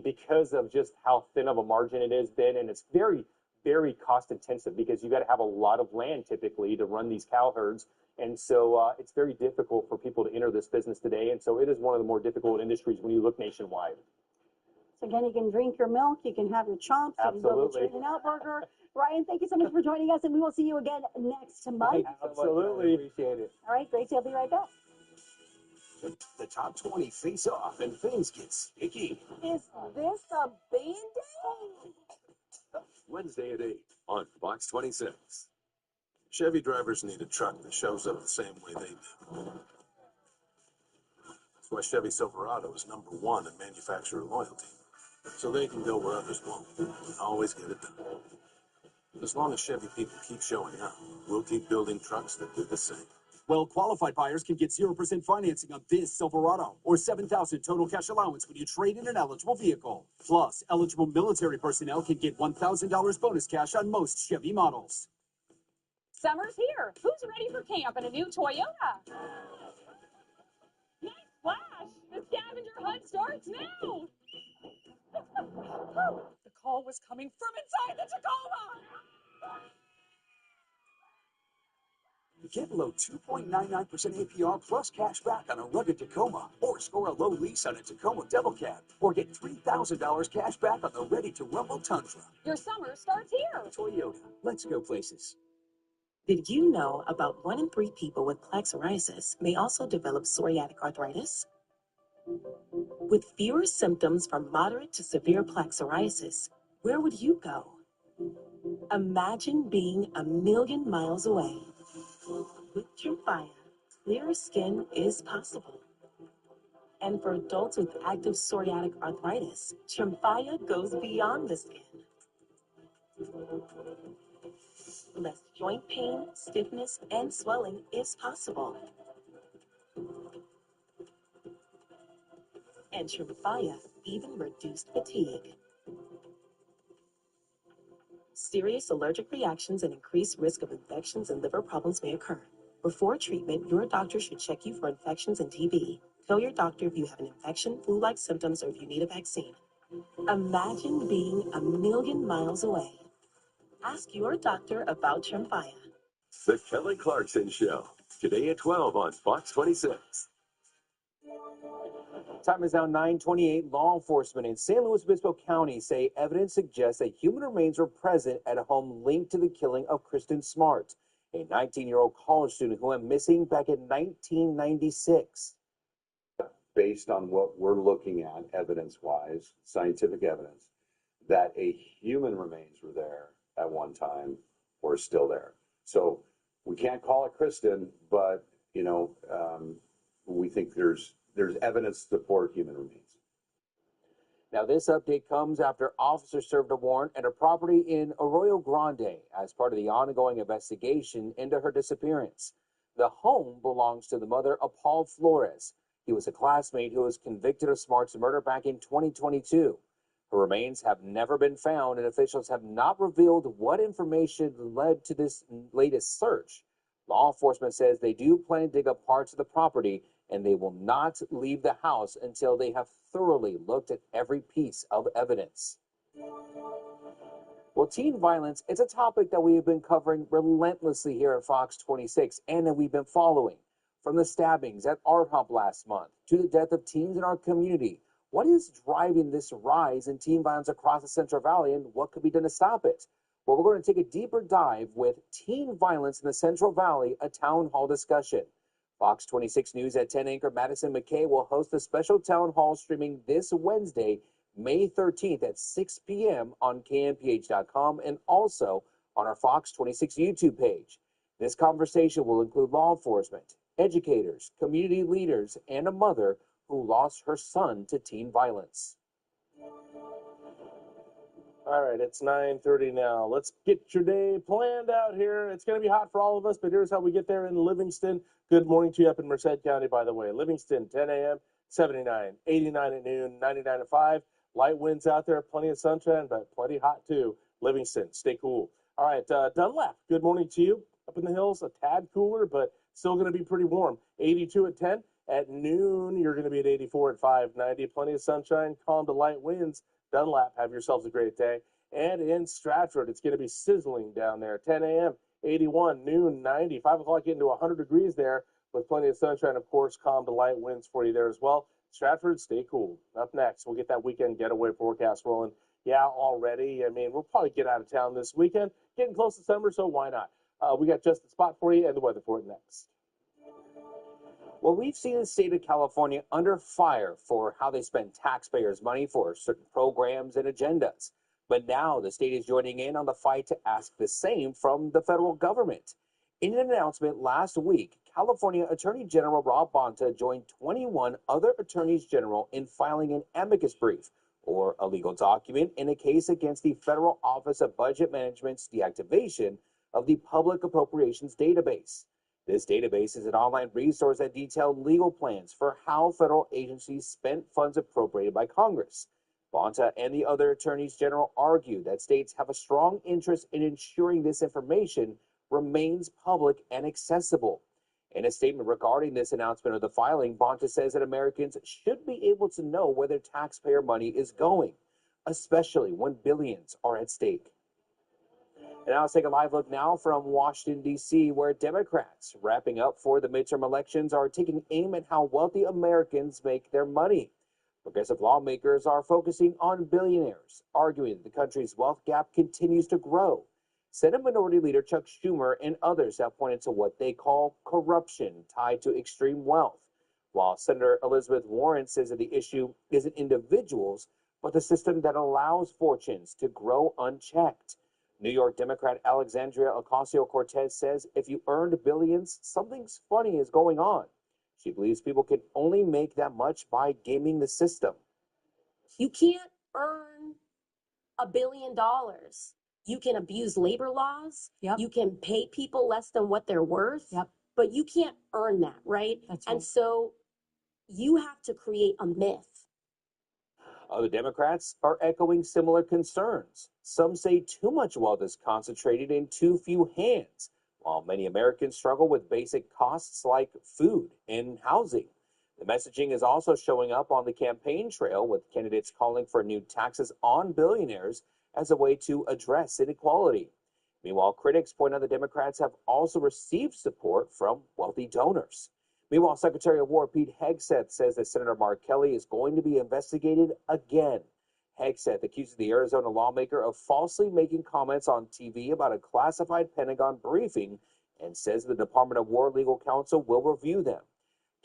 because of just how thin of a margin it has been, and it's very, very cost intensive because you got to have a lot of land typically to run these cow herds. And so it's very difficult for people to enter this business today. And so it is one of the more difficult industries when you look nationwide. So again, you can drink your milk, you can have your chomps, you can go get your In-N-Out burger. Ryan, thank you so much for joining us, and we will see you again next month. Absolutely. Appreciate it. All right, great. I'll be right back. The top 20 face off and things get sticky. Is this a Band-Aid? Wednesday at 8 on Fox 26. Chevy drivers need a truck that shows up the same way they do. That's why Chevy Silverado is #1 in manufacturer loyalty. So they can go where others won't and always get it done. As long as Chevy people keep showing up. we'll keep building trucks that do the same. Well, qualified buyers can get 0% financing on this Silverado or $7,000 total cash allowance when you trade in an eligible vehicle. Plus, eligible military personnel can get $1,000 bonus cash on most Chevy models. Summer's here. Who's ready for camp in a new Toyota? Nice flash. The scavenger hunt starts now. The call was coming from inside the Tacoma. Get low 2.99% APR plus cash back on a rugged Tacoma, or score a low lease on a Tacoma Devil Cab, or get $3,000 cash back on the ready-to-rumble Tundra. Your summer starts here. Toyota, let's go places. Did you know about 1 in 3 people with plaque psoriasis may also develop psoriatic arthritis? With fewer symptoms from moderate to severe plaque psoriasis, where would you go? Imagine being a million miles away. With Tremfya, clear skin is possible. And for adults with active psoriatic arthritis, Tremfya goes beyond the skin. Less joint pain, stiffness, and swelling is possible. And Tremfya even reduced fatigue. Serious allergic reactions and increased risk of infections and liver problems may occur. Before treatment, your doctor should check you for infections and TB. Tell your doctor if you have an infection, flu-like symptoms, or if you need a vaccine. Imagine being a million miles away. Ask your doctor about Tremfya. The Kelly Clarkson Show, today at 12 on Fox 26. Time is now 9:28. Law enforcement in San Luis Obispo County say evidence suggests that human remains were present at a home linked to the killing of Kristen Smart, a 19-year-old college student who went missing back in 1996. Based on what we're looking at, evidence-wise, scientific evidence, that a human remains were there at one time or still there. So we can't call it Kristen, but, we think there's evidence to support human remains. Now, this update comes after officers served a warrant at a property in Arroyo Grande as part of the ongoing investigation into her disappearance. The home belongs to the mother of Paul Flores. He was a classmate who was convicted of Smart's murder back in 2022. Her remains have never been found, and officials have not revealed what information led to this latest search. Law enforcement says they do plan to dig up parts of the property, and they will not leave the house until they have thoroughly looked at every piece of evidence. Well, teen violence is a topic that we have been covering relentlessly here at Fox 26 and that we've been following. From the stabbings at Art Hump last month to the death of teens in our community, what is driving this rise in teen violence across the Central Valley, and what could be done to stop it? Well, we're going to take a deeper dive with Teen Violence in the Central Valley, a town hall discussion. Fox 26 News at 10 anchor Madison McKay will host a special town hall streaming this Wednesday, May 13th at 6 p.m. on KMPH.com and also on our Fox 26 YouTube page. This conversation will include law enforcement, educators, community leaders, and a mother who lost her son to teen violence. All right, it's 9:30 now. Let's get your day planned out here. It's going to be hot for all of us, but here's how we get there in Livingston. Good morning to you up in Merced County, by the way. Livingston, 10 a.m., 79, 89 at noon, 99 at 5. Light winds out there, plenty of sunshine, but plenty hot too. Livingston, stay cool. All right, Dunlap, good morning to you. Up in the hills, a tad cooler, but still going to be pretty warm. 82 at 10. At noon, you're going to be at 84 at 590. Plenty of sunshine, calm to light winds. Dunlap, have yourselves a great day. And in Stratford, it's going to be sizzling down there. 10 a.m., 81, noon, 90. 5 o'clock, getting to 100 degrees there with plenty of sunshine, of course, calm to light winds for you there as well. Stratford, stay cool. Up next, we'll get that weekend getaway forecast rolling. Yeah, already. I mean, we'll probably get out of town this weekend. Getting close to summer, so why not? We got just the spot for you and the weather for it next. Well, we've seen the state of California under fire for how they spend taxpayers' money for certain programs and agendas. But now the state is joining in on the fight to ask the same from the federal government. In an announcement last week, California Attorney General Rob Bonta joined 21 other attorneys general in filing an amicus brief, or a legal document, in a case against the Federal Office of Budget Management's deactivation of the Public Appropriations Database. This database is an online resource that details legal plans for how federal agencies spent funds appropriated by Congress. Bonta and the other attorneys general argue that states have a strong interest in ensuring this information remains public and accessible. In a statement regarding this announcement of the filing, Bonta says that Americans should be able to know where their taxpayer money is going, especially when billions are at stake. And now let's take a live look now from Washington, D.C., where Democrats wrapping up for the midterm elections are taking aim at how wealthy Americans make their money. Progressive lawmakers are focusing on billionaires, arguing that the country's wealth gap continues to grow. Senate Minority Leader Chuck Schumer and others have pointed to what they call corruption tied to extreme wealth, while Senator Elizabeth Warren says that the issue isn't individuals, but the system that allows fortunes to grow unchecked. New York Democrat Alexandria Ocasio-Cortez says if you earned billions, something funny is going on. She believes people can only make that much by gaming the system. You can't earn $1 billion. You can abuse labor laws. Yep. You can pay people less than what they're worth. Yep. But you can't earn that, right? That's And right. so you have to create a myth. Other Democrats are echoing similar concerns. Some say too much wealth is concentrated in too few hands, while many Americans struggle with basic costs like food and housing. The messaging is also showing up on the campaign trail, with candidates calling for new taxes on billionaires as a way to address inequality. Meanwhile, critics point out the Democrats have also received support from wealthy donors. Meanwhile, Secretary of War Pete Hegseth says that Senator Mark Kelly is going to be investigated again. Hegseth accuses the Arizona lawmaker of falsely making comments on TV about a classified Pentagon briefing and says the Department of War legal counsel will review them.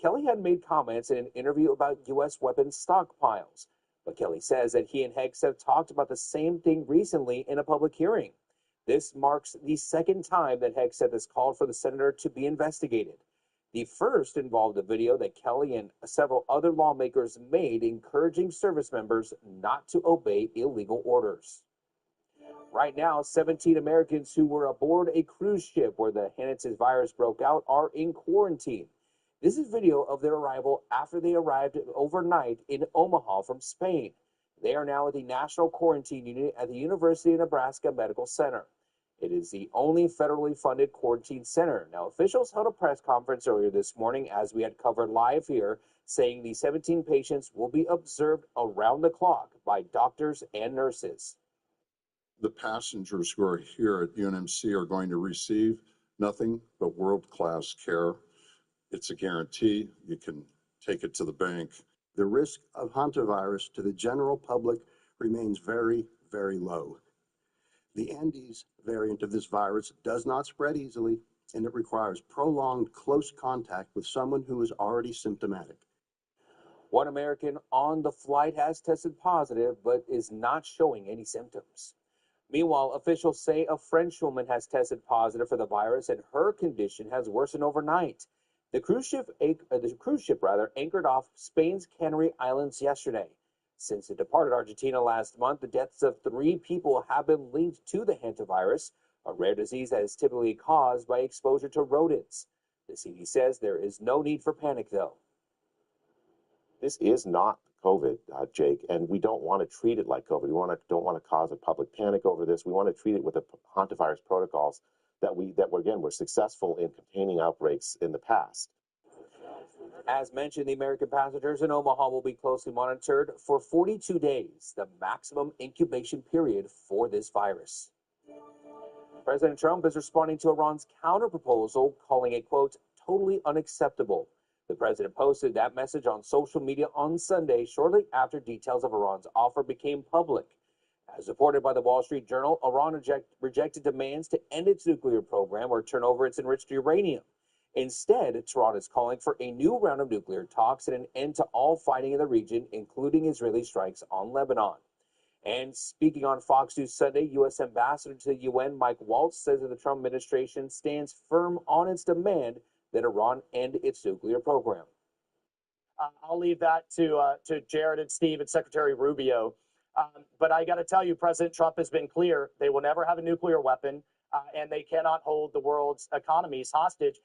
Kelly had made comments in an interview about U.S. weapons stockpiles, but Kelly says that he and Hegseth talked about the same thing recently in a public hearing. This marks the second time that Hegseth has called for the senator to be investigated. The first involved a video that Kelly and several other lawmakers made encouraging service members not to obey illegal orders. Right now, 17 Americans who were aboard a cruise ship where the Hanna's virus broke out are in quarantine. This is video of their arrival after they arrived overnight in Omaha from Spain. They are now at the National Quarantine Unit at the University of Nebraska Medical Center. It is the only federally funded quarantine center. Now, officials held a press conference earlier this morning, as we had covered live here, saying the 17 patients will be observed around the clock by doctors and nurses. The passengers who are here at UNMC are going to receive nothing but world-class care. It's a guarantee. You can take it to the bank. The risk of hantavirus to the general public remains very, very low. The Andes variant of this virus does not spread easily, and it requires prolonged close contact with someone who is already symptomatic. One American on the flight has tested positive but is not showing any symptoms. Meanwhile, officials say a French woman has tested positive for the virus and her condition has worsened overnight. The cruise ship anchored off Spain's Canary Islands yesterday. Since it departed Argentina last month, the deaths of 3 people have been linked to the hantavirus, a rare disease that is typically caused by exposure to rodents. The CDC says there is no need for panic, though. This is not COVID, Jake, and we don't want to treat it like COVID. We don't want to cause a public panic over this. We want to treat it with the hantavirus protocols that were successful in containing outbreaks in the past. As mentioned, the American passengers in Omaha will be closely monitored for 42 days, the maximum incubation period for this virus. President Trump is responding to Iran's counterproposal, calling it, quote, totally unacceptable. The president posted that message on social media on Sunday, shortly after details of Iran's offer became public. As reported by the Wall Street Journal, Iran rejected demands to end its nuclear program or turn over its enriched uranium. Instead, Tehran is calling for a new round of nuclear talks and an end to all fighting in the region, including Israeli strikes on Lebanon. And speaking on Fox News Sunday, U.S. Ambassador to the UN Mike Waltz says that the Trump administration stands firm on its demand that Iran end its nuclear program. I'll leave that to Jared and Steve and Secretary Rubio. But I got to tell you, President Trump has been clear. They will never have a nuclear weapon. and they cannot hold the world's economies hostage.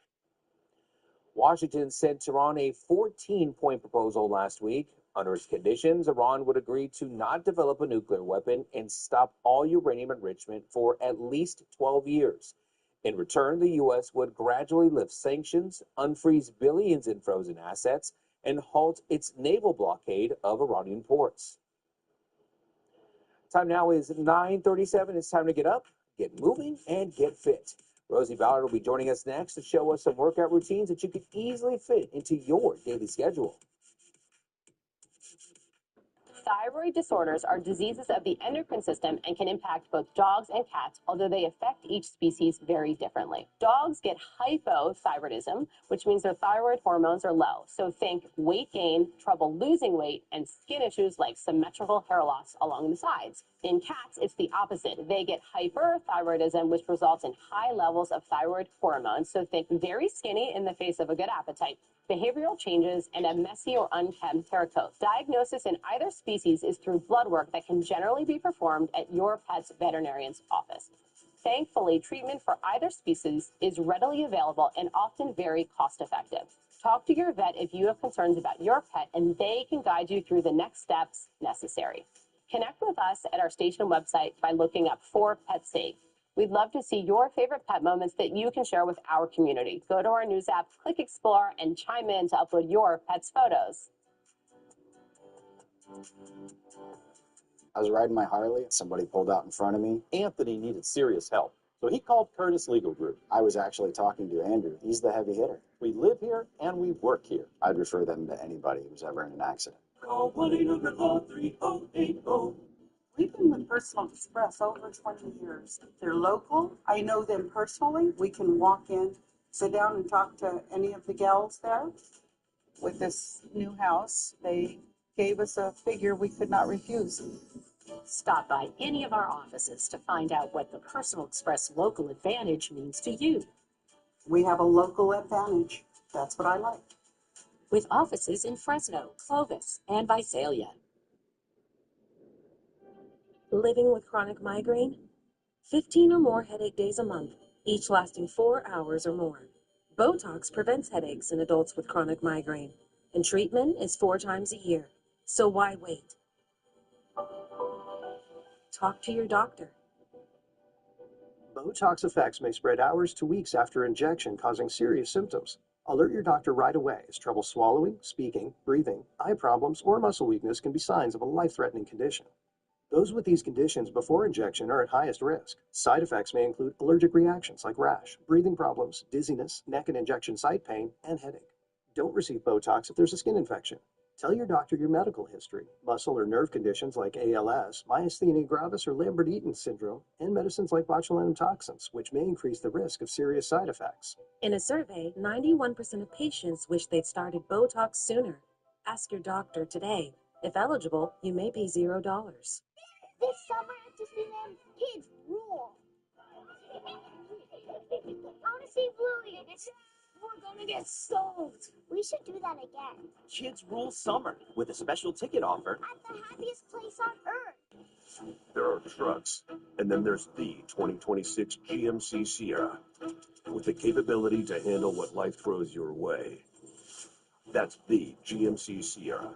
Washington sent Iran a 14-point proposal last week. Under its conditions, Iran would agree to not develop a nuclear weapon and stop all uranium enrichment for at least 12 years. In return, the U.S. would gradually lift sanctions, unfreeze billions in frozen assets, and halt its naval blockade of Iranian ports. Time now is 9:37. It's time to get up, get moving, and get fit. Rosie Ballard will be joining us next to show us some workout routines that you can easily fit into your daily schedule. Thyroid disorders are diseases of the endocrine system and can impact both dogs and cats, although they affect each species very differently. Dogs get hypothyroidism, which means their thyroid hormones are low. So think weight gain, trouble losing weight, and skin issues like symmetrical hair loss along the sides. In cats, it's the opposite. They get hyperthyroidism, which results in high levels of thyroid hormones. So think very skinny in the face of a good appetite, behavioral changes, and a messy or unkempt hair coat. Diagnosis in either species is through blood work that can generally be performed at your pet's veterinarian's office. Thankfully, treatment for either species is readily available and often very cost-effective. Talk to your vet if you have concerns about your pet, and they can guide you through the next steps necessary. Connect with us at our station website by looking up For Pet's Sake. We'd love to see your favorite pet moments that you can share with our community. Go to our news app, click Explore, and chime in to upload your pet's photos. I was riding my Harley, somebody pulled out in front of me. Anthony needed serious help, so he called Curtis Legal Group. I was actually talking to Andrew. He's the heavy hitter. We live here and we work here. I'd refer them to anybody who's ever in an accident. Call 1-800-LAW-3080. We've been with Personal Express over 20 years. They're local. I know them personally. We can walk in, sit down and talk to any of the gals there. With this new house, they gave us a figure we could not refuse. Stop by any of our offices to find out what the Personal Express local advantage means to you. We have a local advantage. That's what I like. With offices in Fresno, Clovis, and Visalia. Living with chronic migraine? 15 or more headache days a month, each lasting 4 hours or more. Botox prevents headaches in adults with chronic migraine, and treatment is 4 times a year. So why wait? Talk to your doctor. Botox effects may spread hours to weeks after injection, causing serious symptoms. Alert your doctor right away, as trouble swallowing, speaking, breathing, eye problems, or muscle weakness can be signs of a life-threatening condition. Those with these conditions before injection are at highest risk. Side effects may include allergic reactions like rash, breathing problems, dizziness, neck and injection site pain, and headache. Don't receive Botox if there's a skin infection. Tell your doctor your medical history, muscle or nerve conditions like ALS, myasthenia gravis or Lambert-Eaton syndrome, and medicines like botulinum toxins, which may increase the risk of serious side effects. In a survey, 91% of patients wish they'd started Botox sooner. Ask your doctor today. If eligible, you may pay $0. This summer at Disneyland, kids rule. I want to see Bluey. We're gonna get soaked. We should do that again. Kids rule summer with a special ticket offer at the happiest place on earth. There are trucks, and then there's the 2026 GMC Sierra, with the capability to handle what life throws your way. That's the GMC Sierra,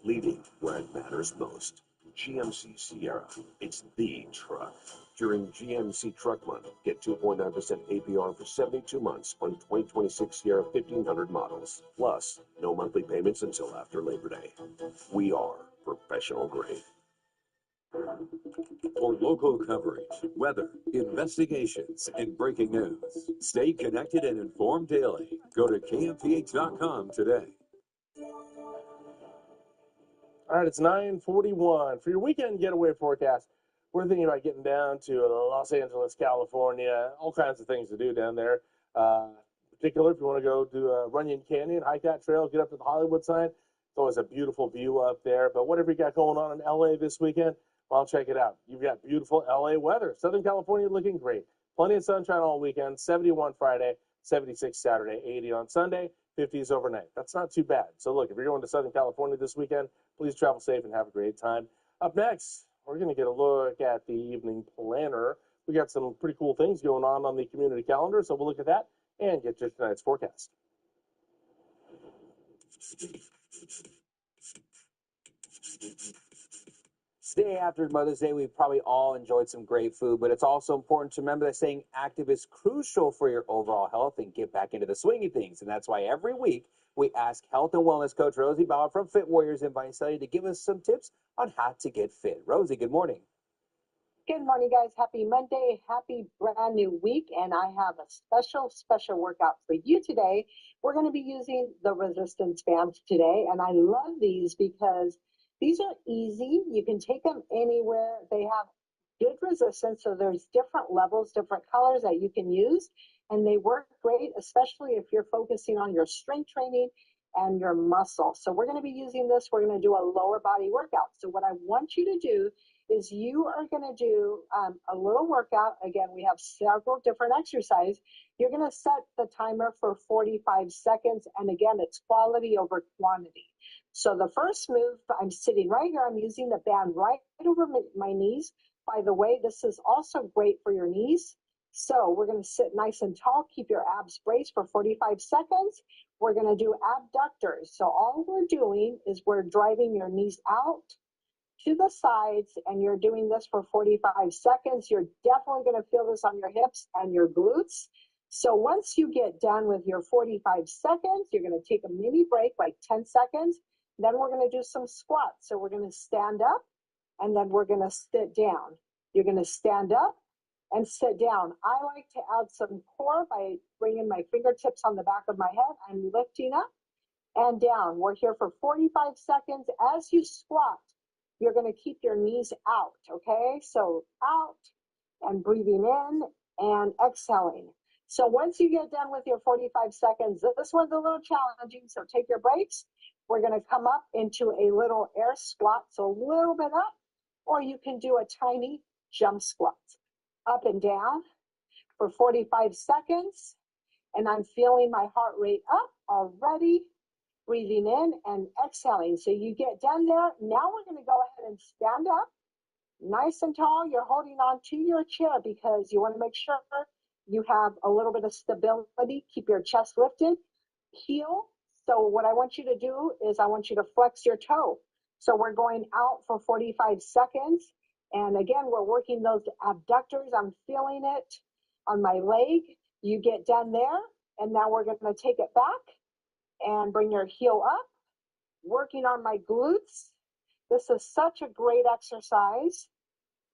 leading where it matters most. GMC Sierra, it's the truck. During GMC Truck Month, get 2.9% APR for 72 months on 2026 Sierra 1500 models. Plus, no monthly payments until after Labor Day. We are professional grade. For local coverage, weather, investigations, and breaking news, stay connected and informed daily. Go to KMPH.com today. All right, it's 9:41. For your weekend getaway forecast, we're thinking about getting down to Los Angeles, California, all kinds of things to do down there. In particular, if you want to go to Runyon Canyon, hike that trail, get up to the Hollywood sign. It's always a beautiful view up there. But whatever you got going on in LA this weekend, well, check it out. You've got beautiful LA weather. Southern California looking great. Plenty of sunshine all weekend. 71 Friday, 76 Saturday, 80 on Sunday, 50s overnight. That's not too bad. So look, if you're going to Southern California this weekend, please travel safe and have a great time. Up next, we're going to get a look at the evening planner We got some pretty cool things going on the community calendar, so we'll look at that and get to tonight's forecast. Day after Mother's Day, we've probably all enjoyed some great food, but it's also important to remember that staying active is crucial for your overall health and get back into the swing of things. And that's why every week we ask health and wellness coach Rosie Bauer from Fit Warriors in Visalia to give us some tips on how to get fit. Rosie, good morning. Good morning, guys. Happy Monday. Happy brand new week. And I have a special workout for you today. We're going to be using the resistance bands today. And I love these because these are easy. You can take them anywhere. They have good resistance. So there's different levels, different colors that you can use. And they work great, especially if you're focusing on your strength training and your muscle. So we're going to be using this. We're going to do a lower body workout. So what I want you to do is you are going to do a little workout. Again, we have several different exercises. You're going to set the timer for 45 seconds. And again, it's quality over quantity. So the first move, I'm sitting right here. I'm using the band right over my knees. By the way, this is also great for your knees. So we're going to sit nice and tall. Keep your abs braced for 45 seconds. We're going to do abductors. So all we're doing is we're driving your knees out to the sides, and you're doing this for 45 seconds. You're definitely going to feel this on your hips and your glutes. So once you get done with your 45 seconds, you're going to take a mini break, like 10 seconds. Then we're going to do some squats. So we're going to stand up, and then we're going to sit down. You're going to stand up and sit down. I like to add some core by bringing my fingertips on the back of my head. I'm lifting up and down. We're here for 45 seconds. As you squat, you're going to keep your knees out, okay? So out and breathing in and exhaling. So once you get done with your 45 seconds, this one's a little challenging, so take your breaks. We're going to come up into a little air squat, so a little bit up, or you can do a tiny jump squat. Up and down for 45 seconds, and I'm feeling my heart rate up already. Breathing in and exhaling. So you get done there. Now we're going to go ahead and stand up nice and tall. You're holding on to your chair because you want to make sure you have a little bit of stability. Keep your chest lifted. Heel. So what I want you to do is I want you to flex your toe. So we're going out for 45 seconds. And again, we're working those abductors. I'm feeling it on my leg. You get done there. And now we're going to take it back and bring your heel up, working on my glutes. This is such a great exercise.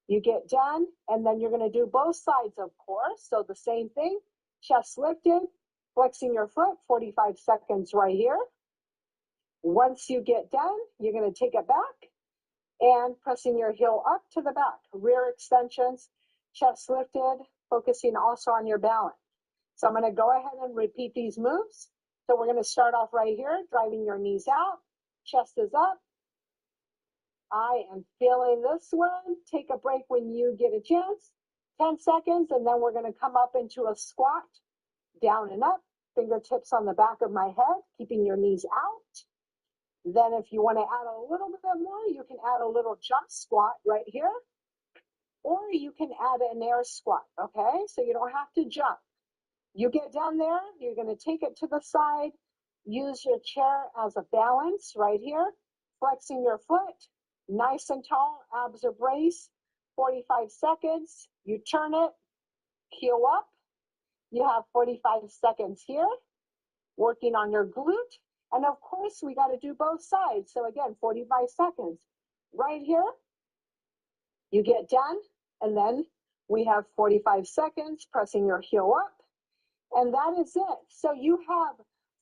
You get done, and then you're going to do both sides, of course. So the same thing, chest lifted, flexing your foot, 45 seconds right here. Once you get done, you're going to take it back and pressing your heel up to the back. Rear extensions, chest lifted, focusing also on your balance. So I'm going to go ahead and repeat these moves. So we're going to start off right here, driving your knees out, chest is up. I am feeling this one. Take a break when you get a chance, 10 seconds, and then we're going to come up into a squat, down and up, fingertips on the back of my head, keeping your knees out. Then if you want to add a little bit more, you can add a little jump squat right here, or you can add an air squat, okay? So you don't have to jump. You get down there, you're going to take it to the side, use your chair as a balance right here, flexing your foot, nice and tall, abs are braced, 45 seconds, you turn it, heel up, you have 45 seconds here, working on your glute, and of course we got to do both sides, so again, 45 seconds. Right here, you get done, and then we have 45 seconds, pressing your heel up, and that is it. So you have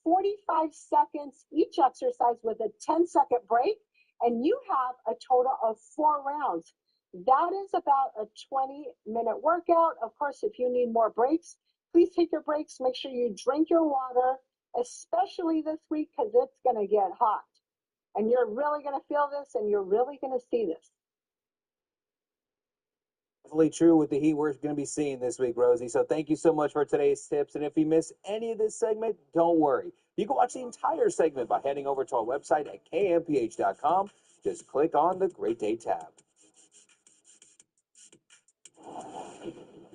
45 seconds each exercise with a 10-second break, and you have a total of 4 rounds. That is about a 20-minute workout. Of course, if you need more breaks, please take your breaks. Make sure you drink your water, especially this week because it's going to get hot. And you're really going to feel this, and you're really going to see this. Definitely true with the heat we're going to be seeing this week, Rosie. So thank you so much for today's tips. And if you miss any of this segment, don't worry. You can watch the entire segment by heading over to our website at kmph.com. Just click on the Great Day tab.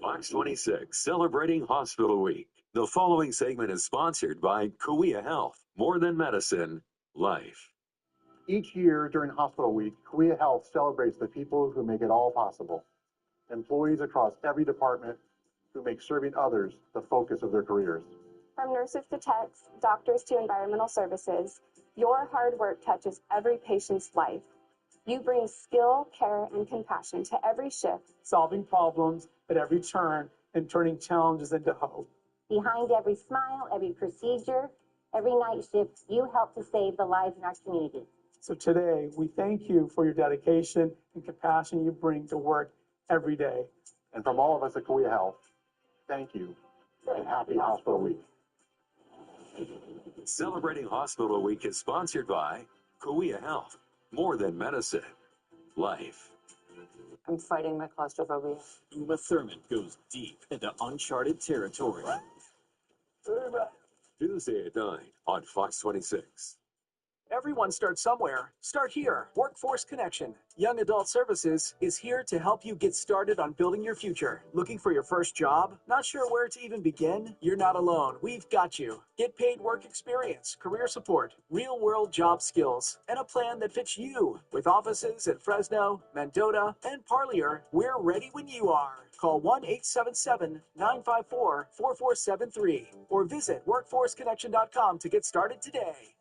Fox 26, celebrating Hospital Week. The following segment is sponsored by Kauai Health. More than medicine, life. Each year during Hospital Week, Kauai Health celebrates the people who make it all possible. Employees across every department who make serving others the focus of their careers. From nurses to techs, doctors to environmental services, your hard work touches every patient's life. You bring skill, care, and compassion to every shift, solving problems at every turn and turning challenges into hope. Behind every smile, every procedure, every night shift, you help to save the lives in our community. So today, we thank you for your dedication and compassion you bring to work every day. And from all of us at Kauai Health, thank you and happy Hospital Week. Celebrating Hospital Week is sponsored by Kauai Health. More than medicine, life. I'm fighting my claustrophobia. Uma Thurman goes deep into uncharted territory. Tuesday at 9 on Fox 26. Everyone starts somewhere. Start here. Workforce Connection. Young Adult Services is here to help you get started on building your future. Looking for your first job? Not sure where to even begin? You're not alone. We've got you. Get paid work experience, career support, real-world job skills, and a plan that fits you. With offices in Fresno, Mendota, and Parlier, we're ready when you are. Call 1-877-954-4473 or visit workforceconnection.com to get started today.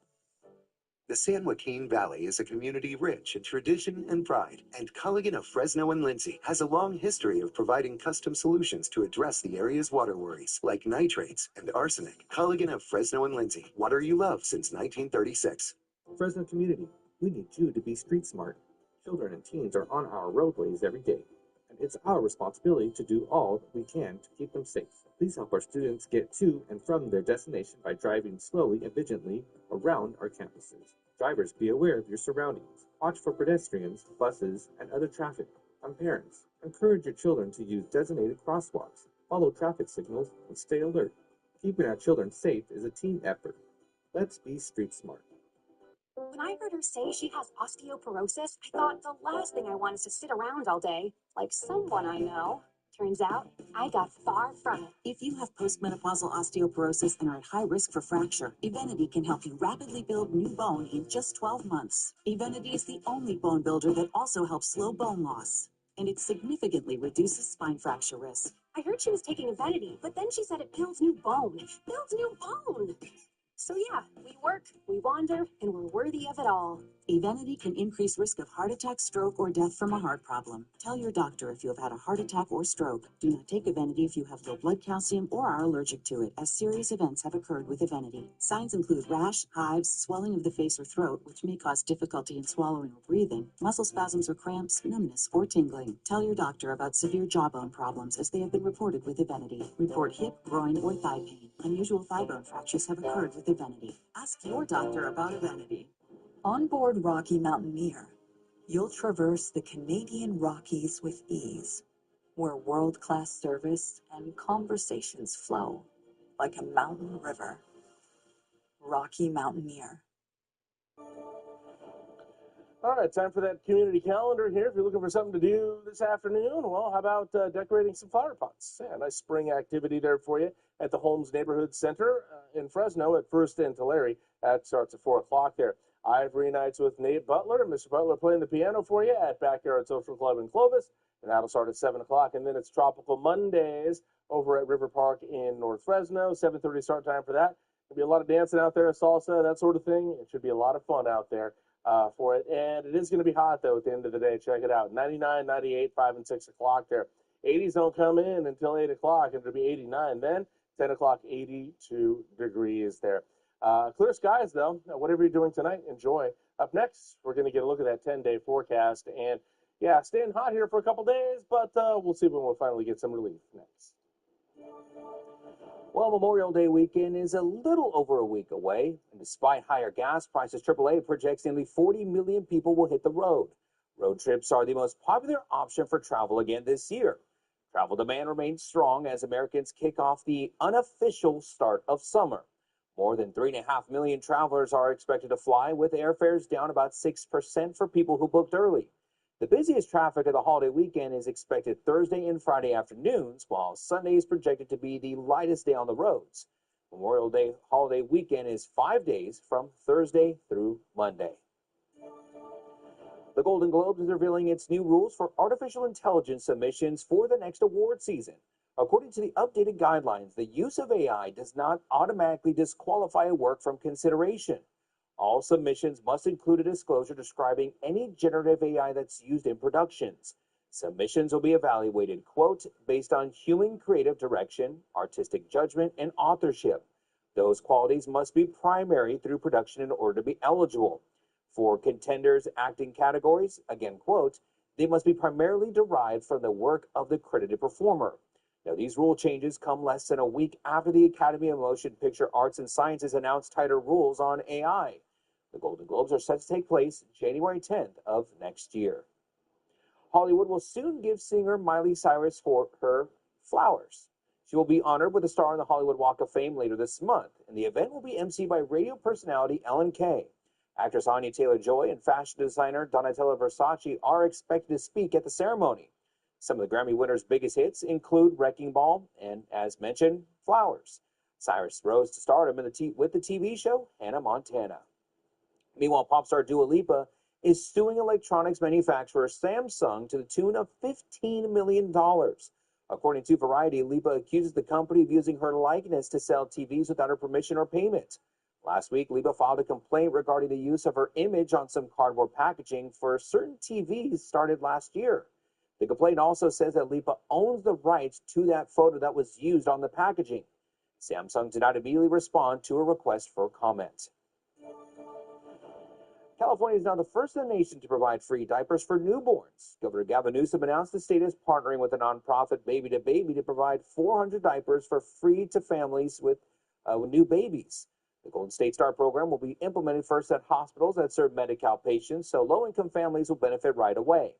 The San Joaquin Valley is a community rich in tradition and pride, and Culligan of Fresno and Lindsay has a long history of providing custom solutions to address the area's water worries, like nitrates and arsenic. Culligan of Fresno and Lindsay, water you love since 1936. Fresno community, we need you to be street smart. Children and teens are on our roadways every day, and it's our responsibility to do all we can to keep them safe. Please help our students get to and from their destination by driving slowly and vigilantly around our campuses. Drivers, be aware of your surroundings. Watch for pedestrians, buses, and other traffic. And parents, encourage your children to use designated crosswalks, follow traffic signals, and stay alert. Keeping our children safe is a team effort. Let's be street smart. When I heard her say she has osteoporosis, I thought the last thing I want is to sit around all day, like someone I know. Turns out, I got far from it. If you have postmenopausal osteoporosis and are at high risk for fracture, Evenity can help you rapidly build new bone in just 12 months. Evenity is the only bone builder that also helps slow bone loss, and it significantly reduces spine fracture risk. I heard she was taking Evenity, but then she said it builds new bone. Builds new bone! So yeah, we work, we wander, and we're worthy of it all. Evenity can increase risk of heart attack, stroke, or death from a heart problem. Tell your doctor if you have had a heart attack or stroke. Do not take Evenity if you have low blood calcium or are allergic to it, as serious events have occurred with Evenity. Signs include rash, hives, swelling of the face or throat, which may cause difficulty in swallowing or breathing, muscle spasms or cramps, numbness, or tingling. Tell your doctor about severe jawbone problems, as they have been reported with Evenity. Report hip, groin, or thigh pain. Unusual thigh bone fractures have occurred with Evenity. Ask your doctor about Evenity. On board Rocky Mountaineer, you'll traverse the Canadian Rockies with ease, where world-class service and conversations flow like a mountain river. Rocky Mountaineer. All right, time for that community calendar here. If you're looking for something to do this afternoon, well, how about decorating some flower pots? Yeah, nice spring activity there for you at the Holmes Neighborhood Center in Fresno at First and Tulare. That starts at 4 o'clock there. Ivory Nights with Nate Butler. Mr. Butler playing the piano for you at Backyard Social Club in Clovis. And that'll start at 7 o'clock. And then it's Tropical Mondays over at River Park in North Fresno. 7:30 start time for that. There'll be a lot of dancing out there, salsa, that sort of thing. It should be a lot of fun out there for it. And it is going to be hot, though, at the end of the day. Check it out. 99, 98, 5 and 6 o'clock there. 80s don't come in until 8 o'clock. And it'll be 89 then. 10 o'clock, 82 degrees there. Clear skies, though. Whatever you're doing tonight, enjoy. Up next, we're going to get a look at that 10-day forecast. And, yeah, staying hot here for a couple days, but we'll see when we'll finally get some relief next. Well, Memorial Day weekend is a little over a week away, and despite higher gas prices, AAA projects nearly 40 million people will hit the road. Road trips are the most popular option for travel again this year. Travel demand remains strong as Americans kick off the unofficial start of summer. More than 3.5 million travelers are expected to fly, with airfares down about 6% for people who booked early. The busiest traffic of the holiday weekend is expected Thursday and Friday afternoons, while Sunday is projected to be the lightest day on the roads. Memorial Day holiday weekend is 5 days from Thursday through Monday. The Golden Globes is revealing its new rules for artificial intelligence submissions for the next award season. According to the updated guidelines, the use of AI does not automatically disqualify a work from consideration. All submissions must include a disclosure describing any generative AI that's used in productions. Submissions will be evaluated, quote, based on human creative direction, artistic judgment, and authorship. Those qualities must be primary through production in order to be eligible. For contenders' acting categories, again, quote, they must be primarily derived from the work of the credited performer. Now, these rule changes come less than a week after the Academy of Motion Picture Arts and Sciences announced tighter rules on AI. The Golden Globes are set to take place January 10th of next year. Hollywood will soon give singer Miley Cyrus for her flowers. She will be honored with a star on the Hollywood Walk of Fame later this month, and the event will be emceed by radio personality Ellen Kay. Actress Anya Taylor-Joy and fashion designer Donatella Versace are expected to speak at the ceremony. Some of the Grammy winner's biggest hits include Wrecking Ball and, as mentioned, Flowers. Cyrus rose to stardom with the TV show Hannah Montana. Meanwhile, pop star Dua Lipa is suing electronics manufacturer Samsung to the tune of $15 million. According to Variety, Lipa accuses the company of using her likeness to sell TVs without her permission or payment. Last week, Lipa filed a complaint regarding the use of her image on some cardboard packaging for certain TVs started last year. The complaint also says that Lipa owns the rights to that photo that was used on the packaging. Samsung did not immediately respond to a request for comment. California is now the first in the nation to provide free diapers for newborns. Governor Gavin Newsom announced the state is partnering with the nonprofit Baby to Baby to provide 400 diapers for free to families with new babies. The Golden State Star program will be implemented first at hospitals that serve Medi-Cal patients, so low-income families will benefit right away.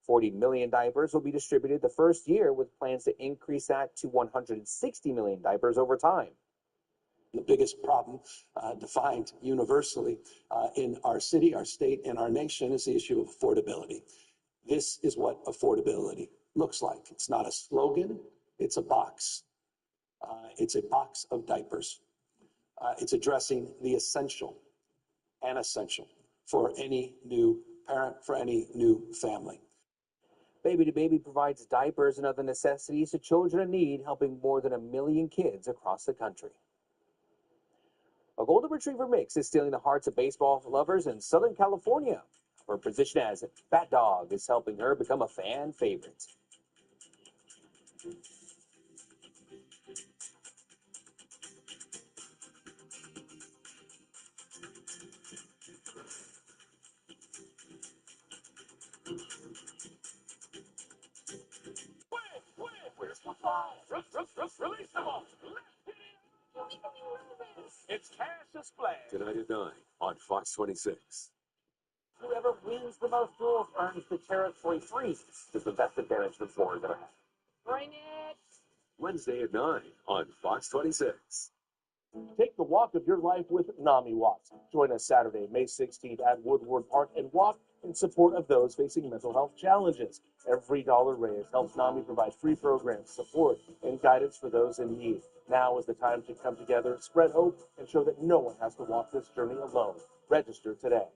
40 million diapers will be distributed the first year, with plans to increase that to 160 million diapers over time. The biggest problem defined universally in our city, our state, and our nation is the issue of affordability. This is what affordability looks like. It's not a slogan, it's a box. It's a box of diapers. It's addressing the essential and essential for any new parent, for any new family. Baby to Baby provides diapers and other necessities to children in need, helping more than 1 million kids across the country. A Golden Retriever mix is stealing the hearts of baseball lovers in Southern California. Her position as Bat Dog is helping her become a fan favorite. Where's football? Release the ball. It's Cassius Flagg. Tonight at 9 on Fox 26. Whoever wins the most duels earns the territory freeze. Is the best advantage the floor is going to have. Bring it. Wednesday at 9 on Fox 26. Take the walk of your life with NAMI Walks. Join us Saturday, May 16th at Woodward Park and walk in support of those facing mental health challenges. Every dollar raised helps NAMI provide free programs, support, and guidance for those in need. Now is the time to come together, spread hope, and show that no one has to walk this journey alone. Register today.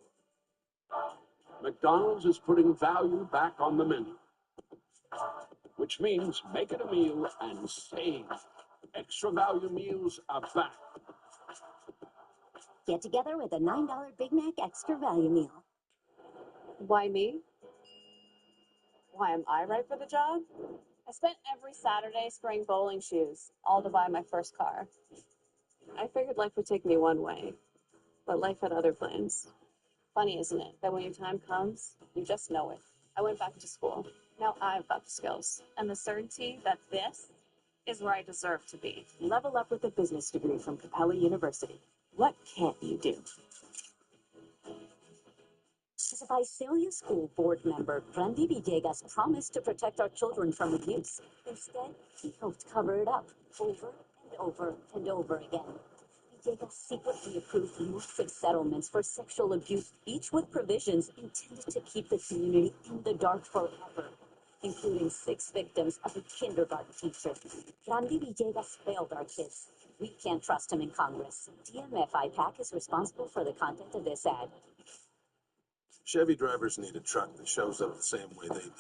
McDonald's is putting value back on the menu, which means make it a meal and save. Extra value meals are back. Get together with a $9 Big Mac Extra Value Meal. Why me? Why am I right for the job? I spent every Saturday spraying bowling shoes, all to buy my first car. I figured life would take me one way, but life had other plans. Funny, isn't it, that when your time comes, you just know it. I went back to school. Now I've got the skills and the certainty that this is where I deserve to be. Level up with a business degree from Capella University. What can't you do? As a Visalia School Board member, Randy Villegas promised to protect our children from abuse. Instead, he helped cover it up over and over and over again. Villegas secretly approved massive settlements for sexual abuse, each with provisions intended to keep the community in the dark forever, including 6 victims of a kindergarten teacher. Randy Villegas failed our kids. We can't trust him in Congress. DMF IPAC is responsible for the content of this ad. Chevy drivers need a truck that shows up the same way they do.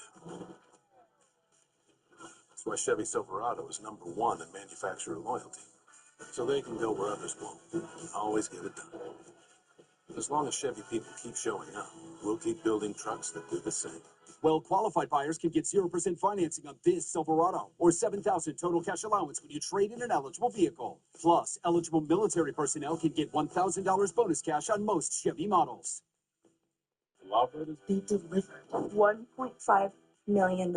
That's why Chevy Silverado is #1 in manufacturer loyalty. So they can go where others won't and always get it done. As long as Chevy people keep showing up, we'll keep building trucks that do the same. Well-qualified buyers can get 0% financing on this Silverado or $7,000 total cash allowance when you trade in an eligible vehicle. Plus, eligible military personnel can get $1,000 bonus cash on most Chevy models. Law Brothers? They delivered $1.5 million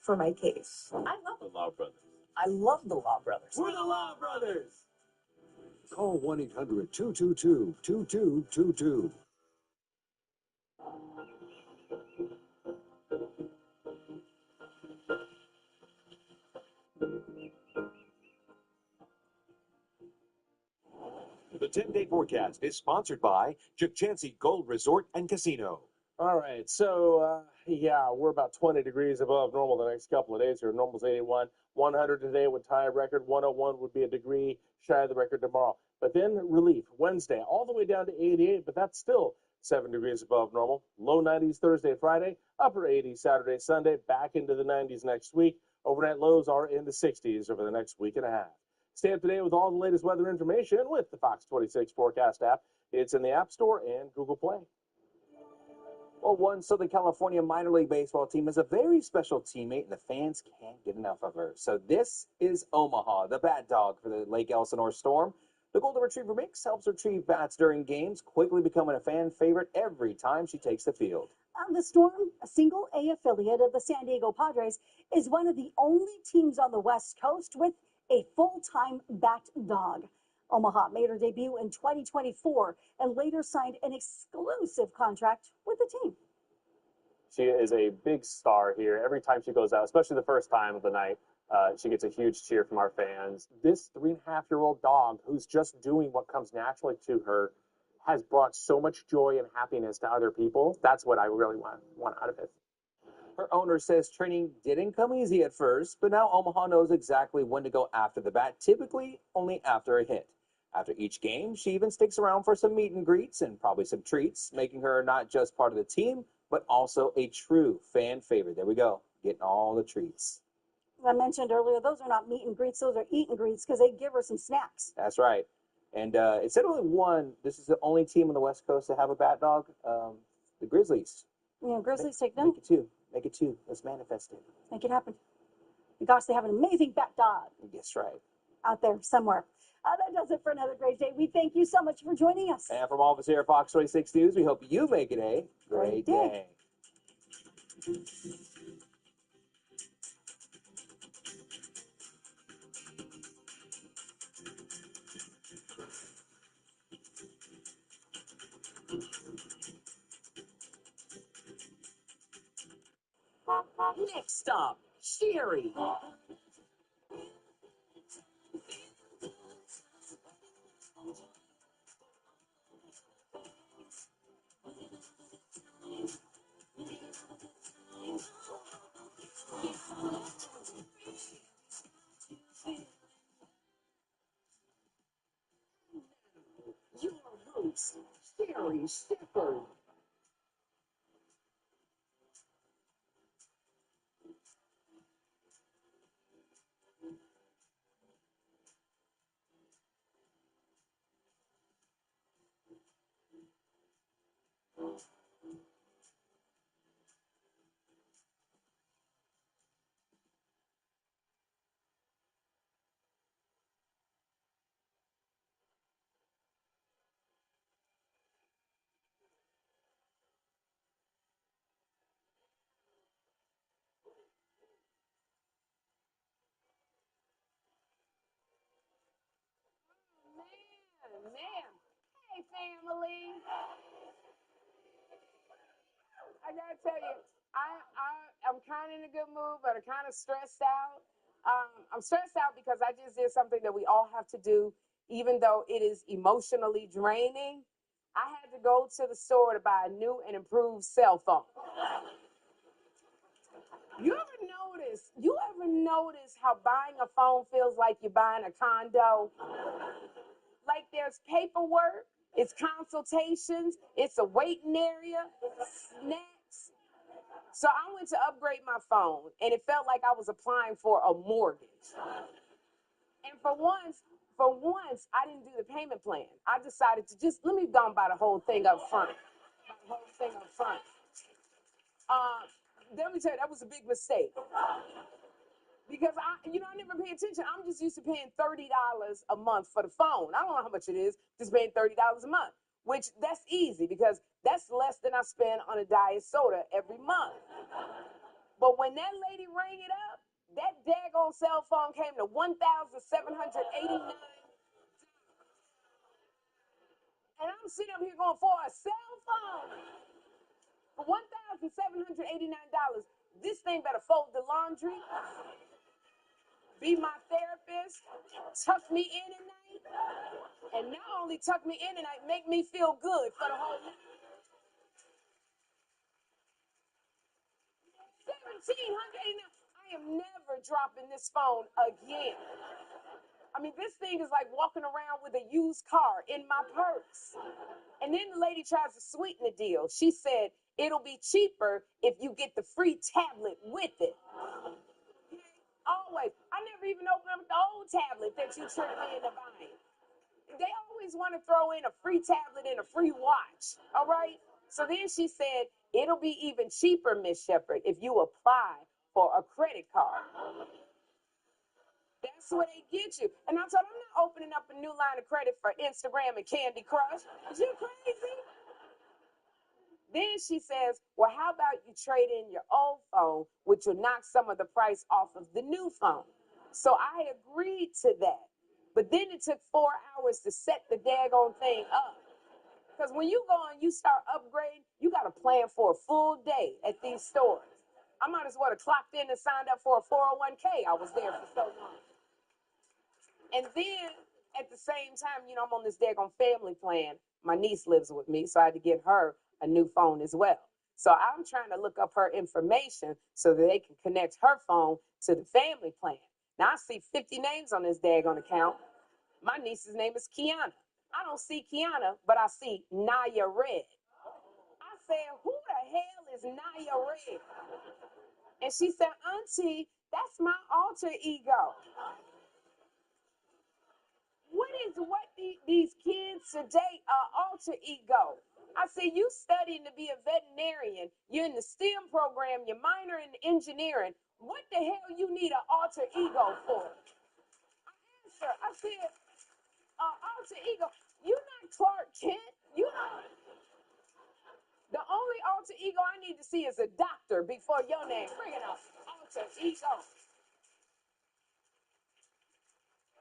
for my case. I love The Law Brothers. I love the Law Brothers. We're the Law Brothers! Call 1-800-222-2222. The 10-day forecast is sponsored by Chukchansi Gold Resort and Casino. All right, so yeah, we're about 20 degrees above normal the next couple of days here. Normal's 81. 100 today would tie a record. 101 would be a degree shy of the record tomorrow. But then relief Wednesday, all the way down to 88, but that's still 7 degrees above normal. Low 90s Thursday, Friday, upper 80s Saturday, Sunday, back into the 90s next week. Overnight lows are in the 60s over the next week and a half. Stay up to date with all the latest weather information with the Fox 26 Forecast app. It's in the App Store and Google Play. Well, one Southern California minor league baseball team is a very special teammate, and the fans can't get enough of her. So this is Omaha, the bat dog for the Lake Elsinore Storm. The Golden Retriever mix helps retrieve bats during games, quickly becoming a fan favorite every time she takes the field. The Storm, a single A affiliate of the San Diego Padres, is one of the only teams on the West Coast with a full-time bat dog. Omaha made her debut in 2024 and later signed an exclusive contract with the team. She is a big star here. Every time she goes out, especially the first time of the night, she gets a huge cheer from our fans. This 3.5-year-old dog, who's just doing what comes naturally to her, has brought so much joy and happiness to other people. That's what I really want out of it. Her owner says training didn't come easy at first, but now Omaha knows exactly when to go after the bat, typically only after a hit. After each game, she even sticks around for some meet and greets and probably some treats, making her not just part of the team, but also a true fan favorite. There we go, getting all the treats. As I mentioned earlier, those are not meet and greets, those are eat and greets because they give her some snacks. That's right. And it said only one. This is the only team on the West Coast to have a bat dog, the Grizzlies. You know, Grizzlies take them. Make it two. Make it two. Let's manifest it. Make it happen. Gosh, they have an amazing bat dog. That's right. Out there somewhere. That does it for another great day. We thank you so much for joining us. And from all of us here at Fox 26 News, we hope you make it a great day. Next stop, Sherry. Your host, Sherry Shepherd. Man, hey family. I gotta tell you, I'm kind of in a good mood, but I'm kind of stressed out. I'm stressed out because I just did something that we all have to do even though it is emotionally draining, I had to go to the store to buy a new and improved cell phone. You ever notice how buying a phone feels like you're buying a condo? Like there's paperwork, it's consultations, it's a waiting area, snacks. So I went to upgrade my phone and it felt like I was applying for a mortgage. And for once, I didn't do the payment plan. I decided to just, let me go and buy the whole thing up front. Let me tell you, that was a big mistake. Because I never pay attention. I'm just used to paying $30 a month for the phone. I don't know how much it is, just paying $30 a month, which that's easy because that's less than I spend on a diet soda every month. But when that lady rang it up, that daggone cell phone came to $1,789. And I'm sitting up here going, for a cell phone, for $1,789, this thing better fold the laundry, be my therapist, tuck me in at night, and not only tuck me in at night, make me feel good for the whole night. $1,789. I am never dropping this phone again. I mean, this thing is like walking around with a used car in my purse. And then the lady tries to sweeten the deal. She said, it'll be cheaper if you get the free tablet with it. Always. I never even opened up the old tablet that you tricked me into buying. They always want to throw in a free tablet and a free watch. All right? So then she said, it'll be even cheaper, Miss Shepherd, if you apply for a credit card. That's where they get you. And I told her, I'm not opening up a new line of credit for Instagram and Candy Crush. Is you crazy? Then she says, well, how about you trade in your old phone, which will knock some of the price off of the new phone? So I agreed to that. But then it took 4 hours to set the daggone thing up. Because when you go and you start upgrading, you got to plan for a full day at these stores. I might as well have clocked in and signed up for a 401k. I was there for so long. And then at the same time, I'm on this daggone family plan. My niece lives with me, so I had to get her a new phone as well. So I'm trying to look up her information so that they can connect her phone to the family plan. Now I see 50 names on this daggone account. My niece's name is Kiana. I don't see Kiana, but I see Naya Red. I said, who the hell is Naya Red? And she said, Auntie, that's my alter ego. What these kids today are alter ego? I said, you studying to be a veterinarian. You're in the STEM program. You're minor in engineering. What the hell you need an alter ego for? I asked her. I said, alter ego. You're not Clark Kent. You know. The only alter ego I need to see is a doctor before your name. Bring it up. Alter ego.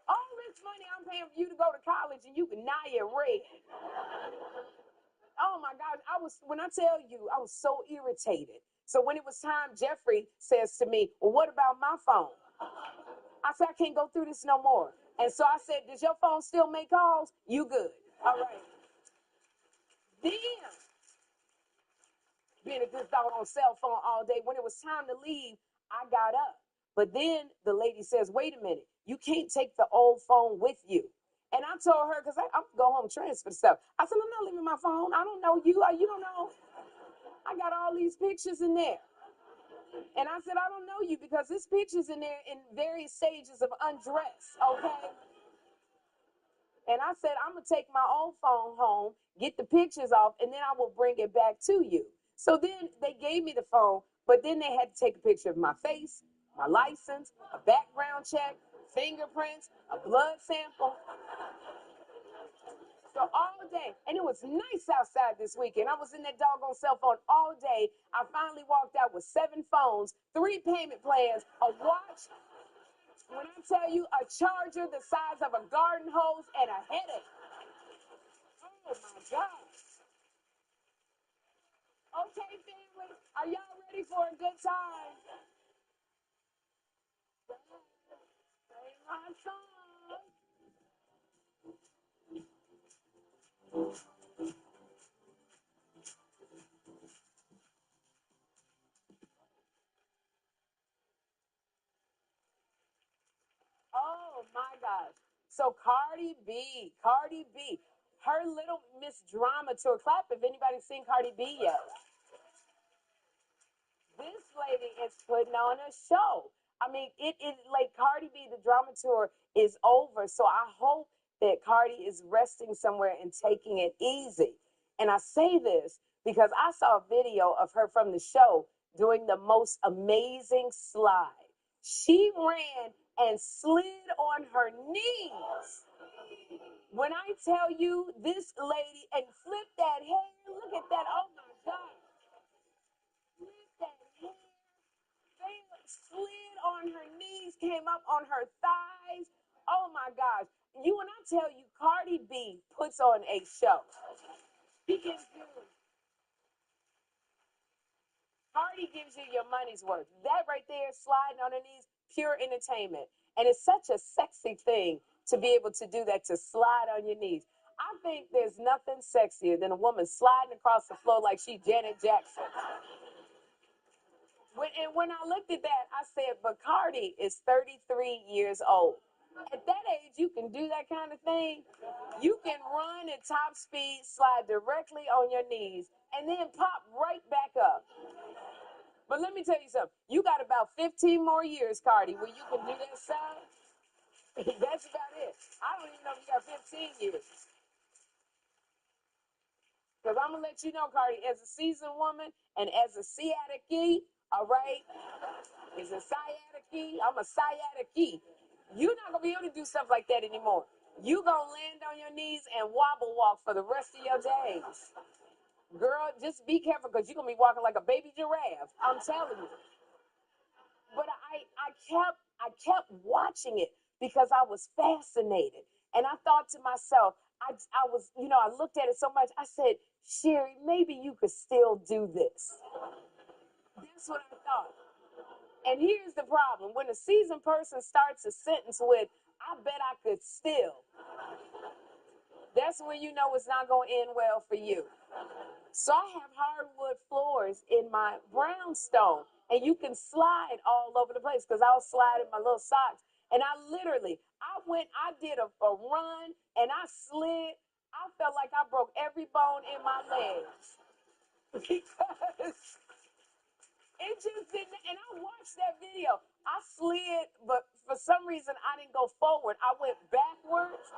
All this money I'm paying for you to go to college and you can Naya Red. Oh my gosh, when I tell you, I was so irritated. So when it was time, Jeffrey says to me, well, what about my phone? I said, I can't go through this no more. And so I said, does your phone still make calls? You good. All right. Then, being at this doggone cell phone all day, when it was time to leave, I got up. But then the lady says, wait a minute, you can't take the old phone with you. And I told her, because I'm going home transfer stuff. I said, I'm not leaving my phone. I don't know you. You don't know. I got all these pictures in there. And I said, I don't know you because this picture's in there in various stages of undress, okay? And I said, I'm going to take my old phone home, get the pictures off, and then I will bring it back to you. So then they gave me the phone, but then they had to take a picture of my face, my license, a background check, fingerprints, a blood sample. So all day, and it was nice outside this weekend. I was in that doggone cell phone all day. I finally walked out with 7 phones, 3 payment plans, a watch. When I tell you a charger the size of a garden hose and a headache. Oh my gosh. Okay, family, are y'all ready for a good time? Sing my song. So Cardi B, her little Miss Drama tour. Clap if anybody's seen Cardi B yet. This lady is putting on a show. I mean, it like Cardi B, the drama tour is over. So I hope that Cardi is resting somewhere and taking it easy. And I say this because I saw a video of her from the show doing the most amazing slide. She ran and slid on her knees. When I tell you this lady and flip that hair, look at that. Oh my God. Flip that hair. They slid on her knees, came up on her thighs. Oh my gosh. When I tell you, Cardi B puts on a show. Cardi gives you your money's worth. That right there, sliding on her knees, pure entertainment. And it's such a sexy thing to be able to do that, to slide on your knees. I think there's nothing sexier than a woman sliding across the floor like she's Janet Jackson. When I looked at that, I said, but Cardi is 33 years old. At that age, you can do that kind of thing. You can run at top speed, slide directly on your knees, and then pop right back up. But let me tell you something. You got about 15 more years, Cardi, where you can do that stuff. That's about it. I don't even know if you got 15 years. Because I'm going to let you know, Cardi, as a seasoned woman and as a sciatic, all right? As a sciatic, I'm a sciatic. You're not going to be able to do stuff like that anymore. You're going to land on your knees and wobble walk for the rest of your days. Girl, just be careful because you're going to be walking like a baby giraffe. I'm telling you. But I kept watching it because I was fascinated. And I thought to myself, I looked at it so much. I said, Sherry, maybe you could still do this. That's what I thought. And here's the problem. When a seasoned person starts a sentence with, I bet I could still, that's when you know it's not going to end well for you. So I have hardwood floors in my brownstone, and you can slide all over the place because I'll slide in my little socks. And I did a run, and I slid. I felt like I broke every bone in my legs because it just didn't. And I watched that video. I slid, but for some reason, I didn't go forward. I went backwards.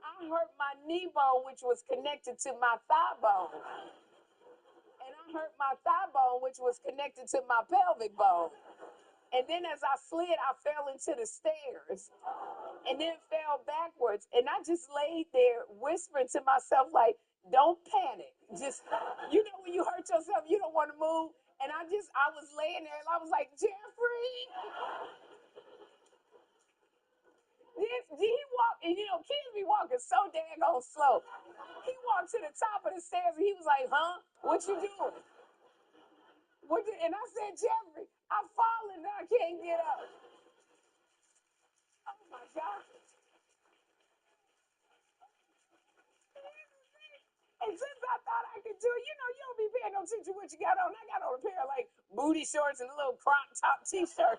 I hurt my knee bone, which was connected to my thigh bone. And I hurt my thigh bone, which was connected to my pelvic bone. And then as I slid, I fell into the stairs and then fell backwards. And I just laid there whispering to myself, like, don't panic. Just, when you hurt yourself, you don't want to move. And I was laying there and I was like, Jeffrey. He walked, and kids be walking so daggone slow. He walked to the top of the stairs and he was like, huh? What you doing? And I said, Jeffrey, I've fallen and I can't get up. Oh my God. And since I thought I could do it, you don't be paying no attention to what you got on. I got on a pair of booty shorts and a little crop top t-shirt.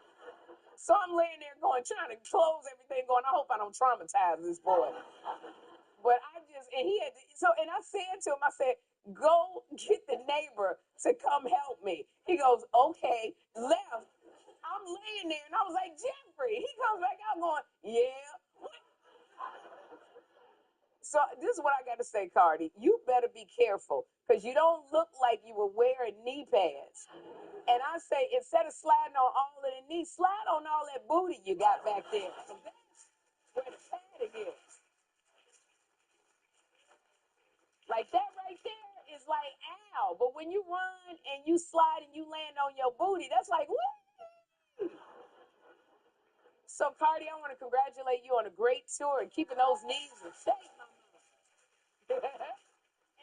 So I'm laying there trying to close everything going, I hope I don't traumatize this boy. But and I said to him, I said, go get the neighbor to come help me. He goes, okay, left. I'm laying there and I was like, Jeffrey. He comes back out going, yeah. So this is what I got to say, Cardi. You better be careful because you don't look like you were wearing knee pads. And I say, instead of sliding on all of the knees, slide on all that booty you got back there. That's where the padding is. Like that right there is like, ow. But when you run and you slide and you land on your booty, that's like, woo. So, Cardi, I want to congratulate you on a great tour and keeping those knees in shape, mama.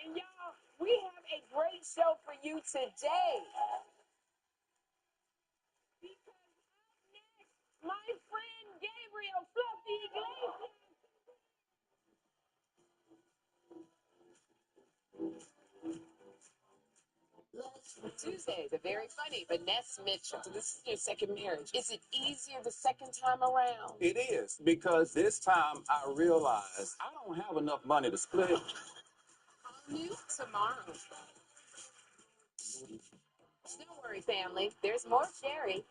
And y'all, we have a great show for you today. Because up next, my friend Gabriel Fluffy Iglesias. Let's Tuesdays are very funny. Vanessa Mitchell. So this is your second marriage. Is it easier the second time around? It is, because this time I realized I don't have enough money to split. New tomorrow. Don't worry, family. There's more Sherry.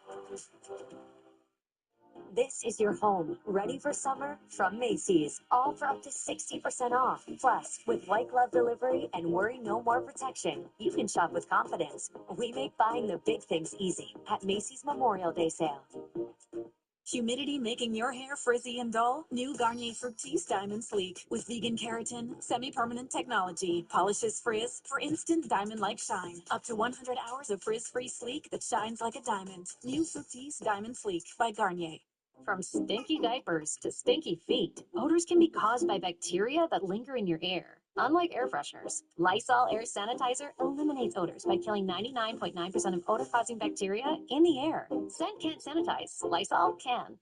This is your home, ready for summer from Macy's, all for up to 60% off. Plus, with white glove delivery and worry no more protection, you can shop with confidence. We make buying the big things easy at Macy's Memorial Day sale. Humidity making your hair frizzy and dull? New Garnier Fructis Diamond Sleek with vegan keratin, semi-permanent technology, polishes frizz for instant diamond-like shine. Up to 100 hours of frizz-free sleek that shines like a diamond. New Fructis Diamond Sleek by Garnier. From stinky diapers to stinky feet, odors can be caused by bacteria that linger in your air. Unlike air fresheners, Lysol Air Sanitizer eliminates odors by killing 99.9% of odor-causing bacteria in the air. Scent can't sanitize. Lysol can.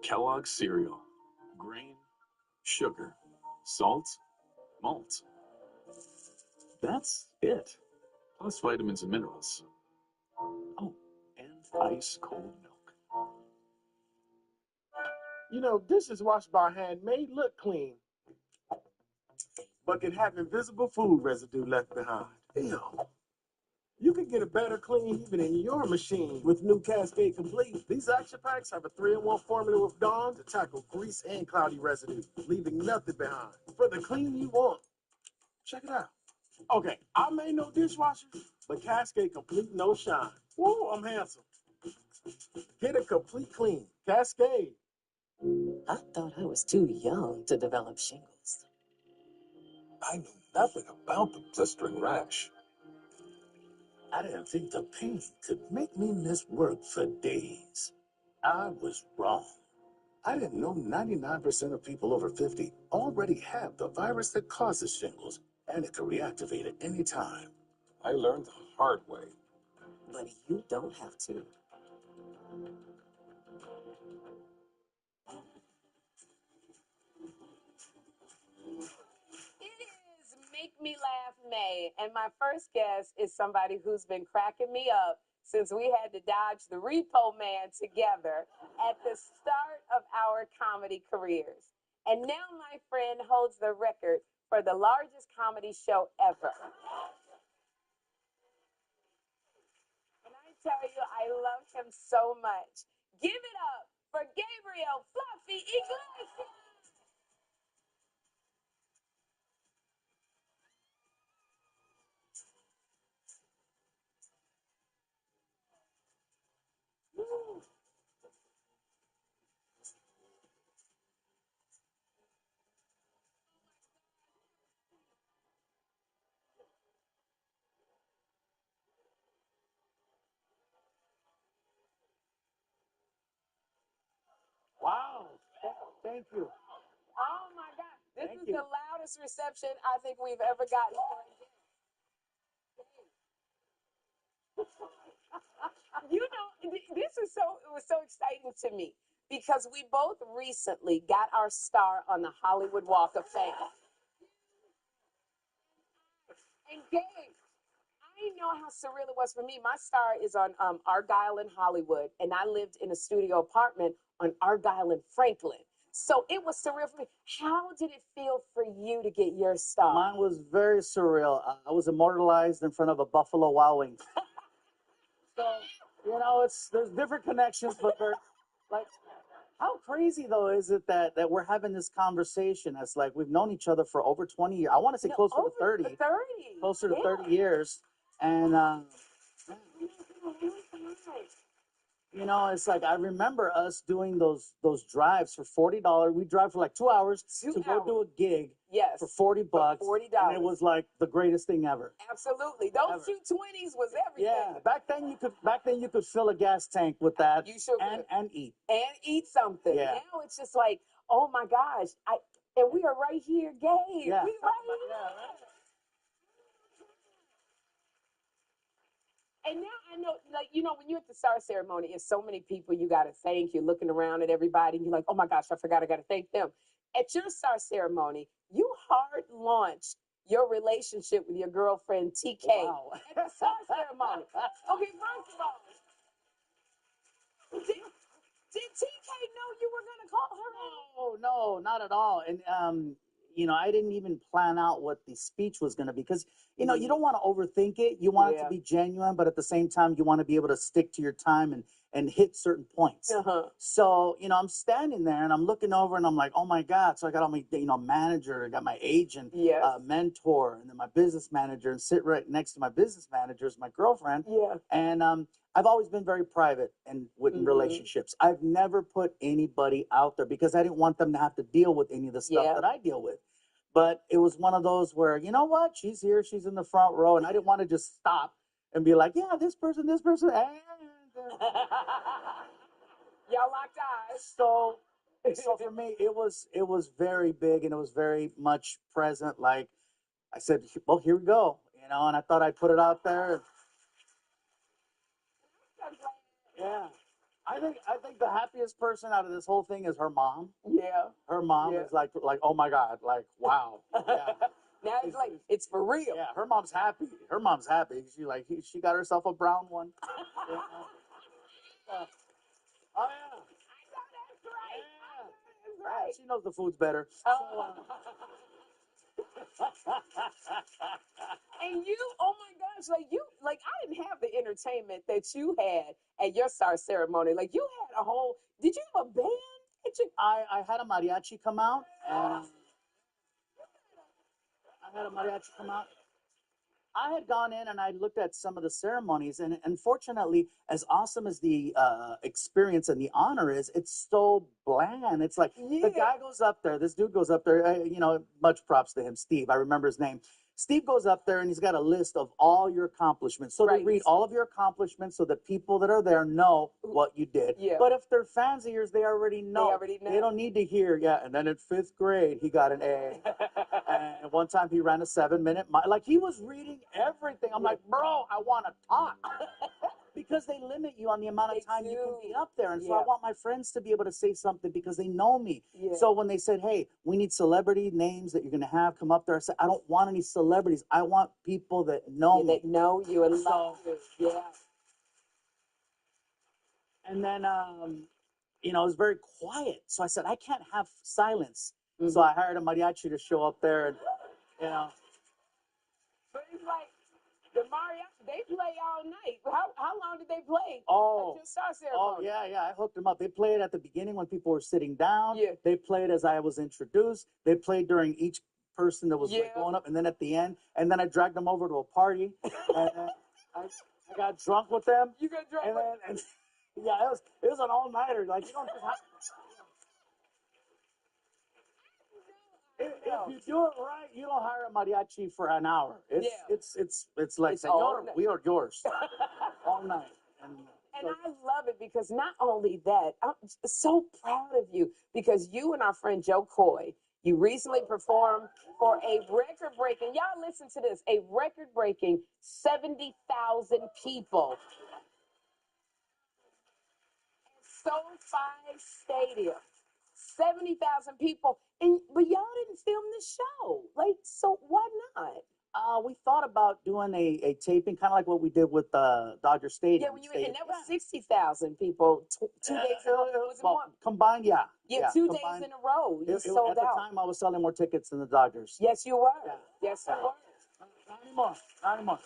Kellogg's cereal. Grain, sugar, salt, malt. That's it. Plus vitamins and minerals. Oh, and ice cold milk. You know, dishes washed by hand may look clean, but can have invisible food residue left behind. Ew. You can get a better clean even in your machine with new Cascade Complete. These action packs have a 3-in-1 formula with Dawn to tackle grease and cloudy residue, leaving nothing behind. For the clean you want. Check it out. Okay, I made no dishwasher, but Cascade Complete no shine. Woo, I'm handsome. Get a complete clean. Cascade. I thought I was too young to develop shingles. I knew nothing about the blistering rash. I didn't think the pain could make me miss work for days. I was wrong. I didn't know 99% of people over 50 already have the virus that causes shingles, and it can reactivate at any time. I learned the hard way. But you don't have to. Make Me Laugh May, and my first guest is somebody who's been cracking me up since we had to dodge the Repo Man together at the start of our comedy careers. And now my friend holds the record for the largest comedy show ever. And I tell you, I love him so much. Give it up for Gabriel Fluffy Iglesias. Wow. Thank you. Oh my God. This is the loudest reception I think we've ever gotten for a guest. You know, it was so exciting to me because we both recently got our star on the Hollywood Walk of Fame. And Gabe, I know how surreal it was for me. My star is on Argyle in Hollywood, and I lived in a studio apartment on Argyle in Franklin. So it was surreal for me. How did it feel for you to get your star? Mine was very surreal. I was immortalized in front of a Buffalo Wild Wings. So, you know, there's different connections, but they're like, how crazy though is it that we're having this conversation? It's like we've known each other for over 20 years. I want to say closer to 30. Closer to 30 years. And, you know, it's like I remember us doing those drives for $40. We drive for like 2 hours to go do a gig for $40. And it was like the greatest thing ever. Absolutely. Those 220s was everything. Yeah. Back then you could fill a gas tank with that. You sure and eat. And eat something. Yeah. Now it's just like, oh my gosh. And we are right here, Gabe. Yeah. We right here. And now I know, like, you know, when you're at the star ceremony, it's so many people you got to thank. You're looking around at everybody, and you're like, oh my gosh, I forgot I got to thank them. At your star ceremony, you hard launched your relationship with your girlfriend TK Wow. at the SAR ceremony. Okay, first of all, did TK know you were gonna call her out? No, not at all. And you know, I didn't even plan out what the speech was going to be because you know you don't want to overthink it. You want it to be genuine, but at the same time, you want to be able to stick to your time and hit certain points. So you know, I'm standing there and I'm looking over and I'm like, oh my God! So I got all my manager, I got my agent, mentor, and then my business manager, and sit right next to my business manager is my girlfriend. And I've always been very private and with relationships. I've never put anybody out there because I didn't want them to have to deal with any of the stuff that I deal with. But it was one of those where, you know what, she's here, she's in the front row, and I didn't want to just stop and be like, yeah, this person, and Y'all locked eyes. So for me, it was very big and it was very much present. Like I said, well, here we go, you know, and I thought I'd put it out there. Yeah. I think the happiest person out of this whole thing is her mom. Her mom is like, oh my God, like, wow. Yeah. Now it's like, it's for real. Yeah, her mom's happy. Her mom's happy. She got herself a brown one. You know? Oh yeah. I know that's right. I know that's right. She knows the food's better. And you, oh my gosh, like I didn't have the entertainment that you had at your SAR ceremony. Like you had a whole, did you have a band? I had a mariachi come out. And I had a mariachi come out. I had gone in and I looked at some of the ceremonies, and unfortunately, as awesome as the experience and the honor is, it's so bland. It's like the guy goes up there, this dude goes up there, you know, much props to him, Steve. I remember his name. Steve goes up there and he's got a list of all your accomplishments. So they read all of your accomplishments so that people that are there know what you did. But if they're fans of yours, they already know. They don't need to hear, and then in 5th grade, he got an A. And one time he ran a 7-minute mile. Like he was reading everything. I'm like, bro, I want to talk. Because they limit you on the amount of time you can be up there. And so I want my friends to be able to say something because they know me. So when they said, hey, we need celebrity names that you're going to have come up there, I said, I don't want any celebrities. I want people that know me. That know you and love you. And then, you know, it was very quiet. So I said, I can't have silence. So I hired a mariachi to show up there and, you know. But it's like, the mariachi, they play all night. How long did they play? At your SAR ceremony? Yeah. I hooked them up. They played at the beginning when people were sitting down. They played as I was introduced. They played during each person that was like, going up, and then at the end. And then I dragged them over to a party. And I got drunk with them. You got drunk with them? Yeah, it was an all-nighter. Like, you don't just have... If you do it right, you don't hire a mariachi for an hour. It's like, Señor, we are yours. All night. And I love it because not only that, I'm so proud of you because you and our friend Joe Coy, you recently performed for a record-breaking, y'all listen to this, a record-breaking 70,000 people at SoFi Stadium. 70,000 people, but y'all didn't film the show. Like, so why not? We thought about doing a taping, kind of like what we did with Dodger Stadium. Yeah, and that was 60,000 people 2 days in a row. Combined, Yeah, 2 days in a row. You sold out. At the time, I was selling more tickets than the Dodgers. Yes, you were. Yes, you were. Not anymore.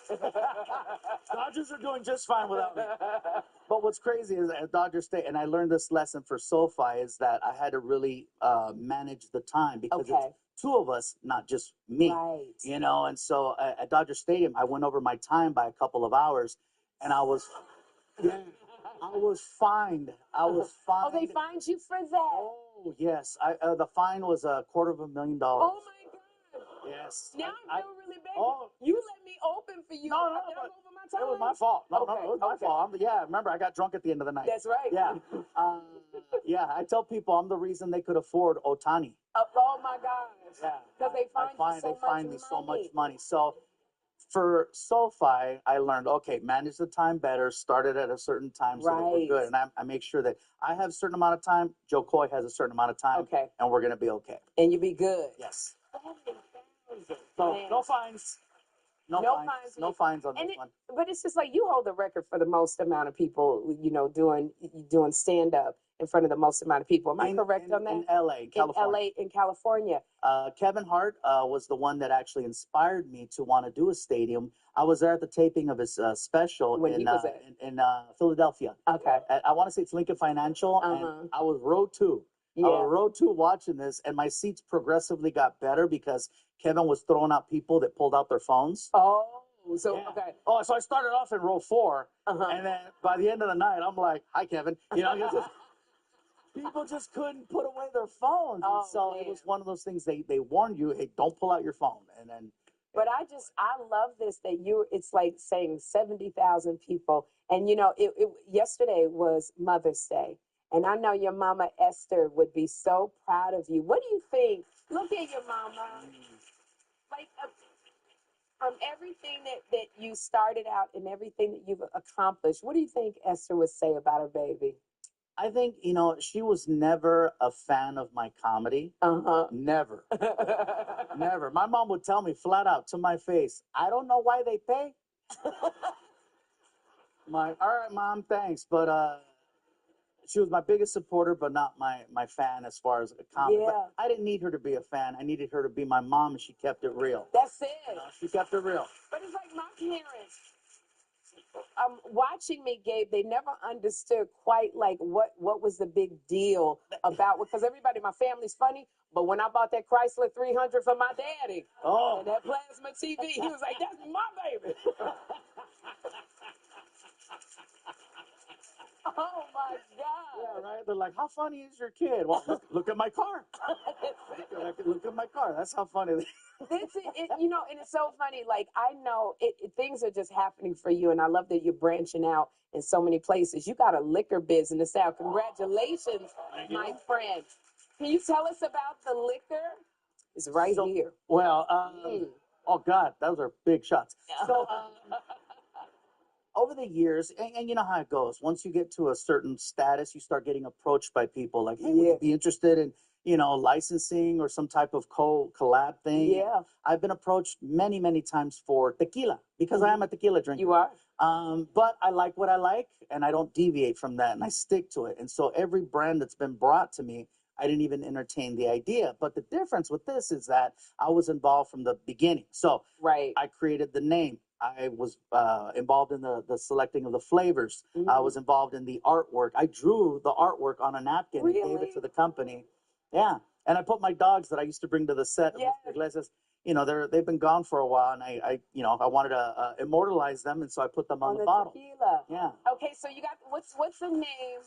Dodgers are doing just fine without me. But what's crazy is at Dodger State, and I learned this lesson for SoFi, is that I had to really manage the time because it's two of us, not just me. You know, and so at Dodger Stadium, I went over my time by a couple of hours, and I was fined. Oh, they fined you for that? Oh, yes. The fine was $250,000. Oh, my God. Yes. Now I feel really bad. You let me open for you. No, it was my fault. No, it was my fault. Remember, I got drunk at the end of the night. That's right. Yeah. I tell people I'm the reason they could afford Ohtani. Oh my gosh. Yeah. Because they fined me so much money. So for SoFi, I learned, okay, manage the time better, start it at a certain time so that we're good. And I make sure that I have a certain amount of time, Joe Coy has a certain amount of time, and we're going to be okay. And you be good. Yes. So Man. no fines. No fines. No fines on And this one. but it's just like you hold the record for the most amount of people, doing stand up in front of the most amount of people. Am I correct on that? In LA, California. In California. Kevin Hart was the one that actually inspired me to want to do a stadium. I was there at the taping of his special When he was in Philadelphia. Okay. I want to say it's Lincoln Financial, and I was row 2. I was row 2 watching this, and my seats progressively got better because Kevin was throwing out people that pulled out their phones. Oh, so okay. Oh, so I started off in row 4, and then by the end of the night, I'm like, "Hi, Kevin." People just couldn't put away their phones, and so it was one of those things. They warned you, "Hey, don't pull out your phone," and then. But I love this that it's like saying 70,000 people, and yesterday was Mother's Day. And I know your mama Esther would be so proud of you. What do you think? Look at your mama. Like from everything that you started out and everything that you've accomplished, what do you think Esther would say about her baby? I think, she was never a fan of my comedy. Never. Never. My mom would tell me flat out to my face, "I don't know why they pay." All right, Mom, thanks. But she was my biggest supporter, but not my fan as far as a comedy. Yeah. But I didn't need her to be a fan. I needed her to be my mom, and she kept it real. That's it. She kept it real. But it's like my parents, watching me, Gabe, they never understood quite like what was the big deal about, because everybody in my family's funny, but when I bought that Chrysler 300 for my daddy and that plasma TV, he was like, "That's my baby." Oh my God. Yeah, right? They're like, "How funny is your kid?" Well, look at my car. Look at my car. That's how funny they And it's so funny. Like, I know things are just happening for you, and I love that you're branching out in so many places. You got a liquor business out. Congratulations, my friend. Can you tell us about the liquor? It's right here. Well, oh God, those are big shots. So over the years, and you know how it goes. Once you get to a certain status, you start getting approached by people like, "Hey, would you be interested in, licensing or some type of collab thing?" Yeah. I've been approached many, many times for tequila because I am a tequila drinker. You are? But I like what I like, and I don't deviate from that, and I stick to it. And so every brand that's been brought to me, I didn't even entertain the idea. But the difference with this is that I was involved from the beginning. So I created the name. I was involved in the selecting of the flavors. I was involved in the artwork. I drew the artwork on a napkin and gave it to the company. Yeah. And I put my dogs that I used to bring to the set of Mr. Iglesias, they've been gone for a while, and I wanted to immortalize them, and so I put them on the bottle. Tequila. Yeah. Okay, so you got, what's the name?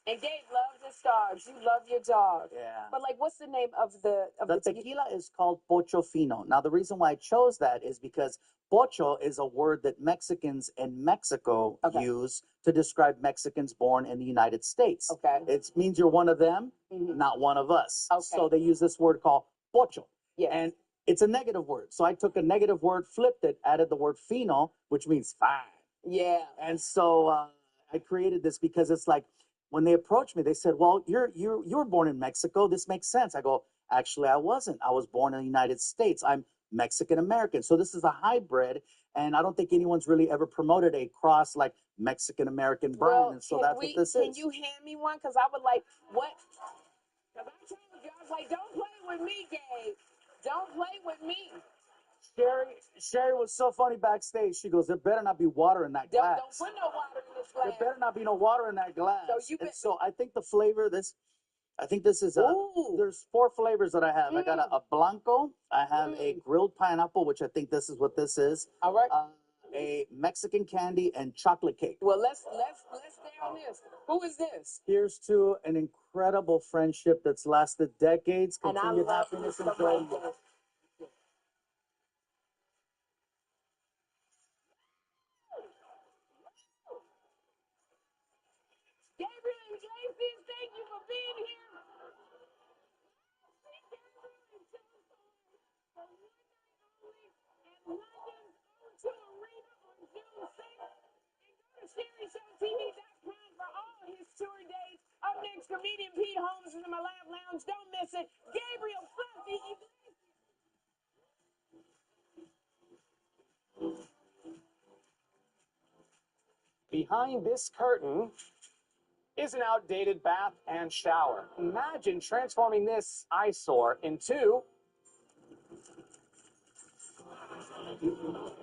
And Gabe loves his dogs. You love your dog. Yeah. But like, what's the name of the tequila is called Pocho Fino. Now, the reason why I chose that is because pocho is a word that Mexicans in Mexico use to describe Mexicans born in the United States. Okay. It means you're one of them, not one of us. Okay. So they use this word called pocho. Yes. And it's a negative word. So I took a negative word, flipped it, added the word fino, which means fine. Yeah. And so I created this because it's like, when they approached me, they said, "Well, you were born in Mexico. This makes sense." I go, "Actually, I wasn't. I was born in the United States. I'm Mexican American. So this is a hybrid, and I don't think anyone's really ever promoted a cross like Mexican American brand." Well, and so that's what this can is. you hand me one? Because I would like, what? Because I told you, I was like, don't play with me, Gabe. Don't play with me. Sherry was so funny backstage. She goes, "There better not be water in that glass. Don't put no water in this glass. There better not be no water in that glass." So so I think the flavor, this is there's 4 flavors that I have. I got a blanco. I have a grilled pineapple, which I think this is what this is. All right. A Mexican candy and chocolate cake. Well, let's down this. Who is this? Here's to an incredible friendship that's lasted decades. And I Continued love happiness you and so joy. much. Gabriel and Iglesias, thank you for being here. SherryShowTV.com for all his tour dates. Up next, comedian Pete Holmes is in my lab lounge. Don't miss it. Gabriel Fluffy Iglesias. Behind this curtain is an outdated bath and shower. Imagine transforming this eyesore into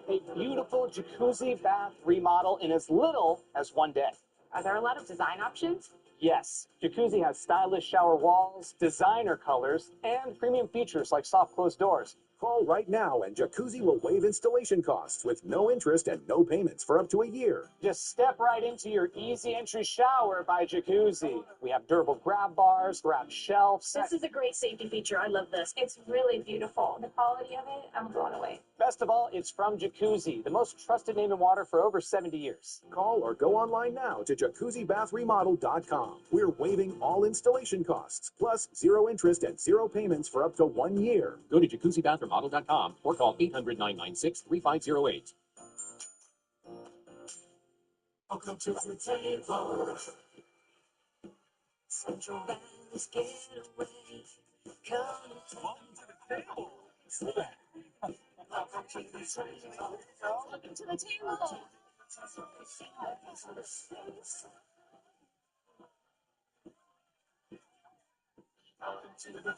a beautiful jacuzzi bath remodel in as little as one day. Are there a lot of design options? Yes, Jacuzzi has stylish shower walls, designer colors, and premium features like soft closed doors. Call right now and Jacuzzi will waive installation costs with no interest and no payments for up to a year. Just step right into your easy entry shower by Jacuzzi. We have durable grab bars, grab shelves. This is a great safety feature. I love this. It's really beautiful. The quality of it, I'm blown away. Best of all, it's from Jacuzzi, the most trusted name in water for over 70 years. Call or go online now to jacuzzibathremodel.com. We're waiving all installation costs, plus zero interest and zero payments for up to 1 year. Go to jacuzzibathremodel.com or call 800-996-3508. Welcome to the table. Central Valley's getaway. Welcome to the table. Welcome to the table. Welcome to the table.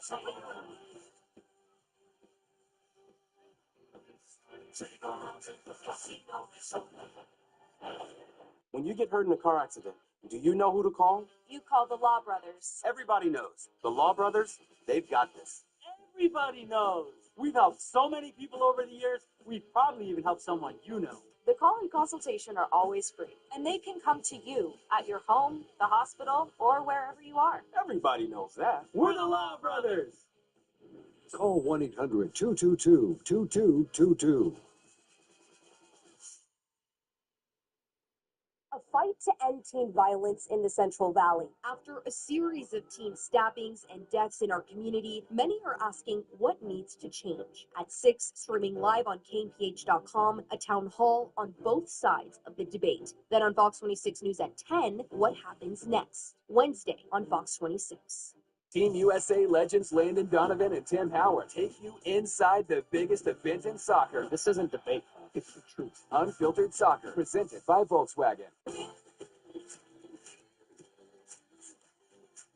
When you get hurt in a car accident, do you know who to call? You call the Law Brothers. Everybody knows. The Law Brothers, they've got this. Everybody knows. We've helped so many people over the years, we've probably even helped someone you know. The call and consultation are always free, and they can come to you at your home, the hospital, or wherever you are. Everybody knows that. We're the Law Brothers. Call 1-800-222-2222. A fight to end teen violence in the Central Valley. After a series of teen stabbings and deaths in our community, many are asking what needs to change. At 6, streaming live on KMPH.com, a town hall on both sides of the debate. Then on Fox 26 News at 10, what happens next? Wednesday on Fox 26. Team USA legends Landon Donovan and Tim Howard take you inside the biggest event in soccer. This isn't debate. It's the truth. Unfiltered Soccer, presented by Volkswagen. My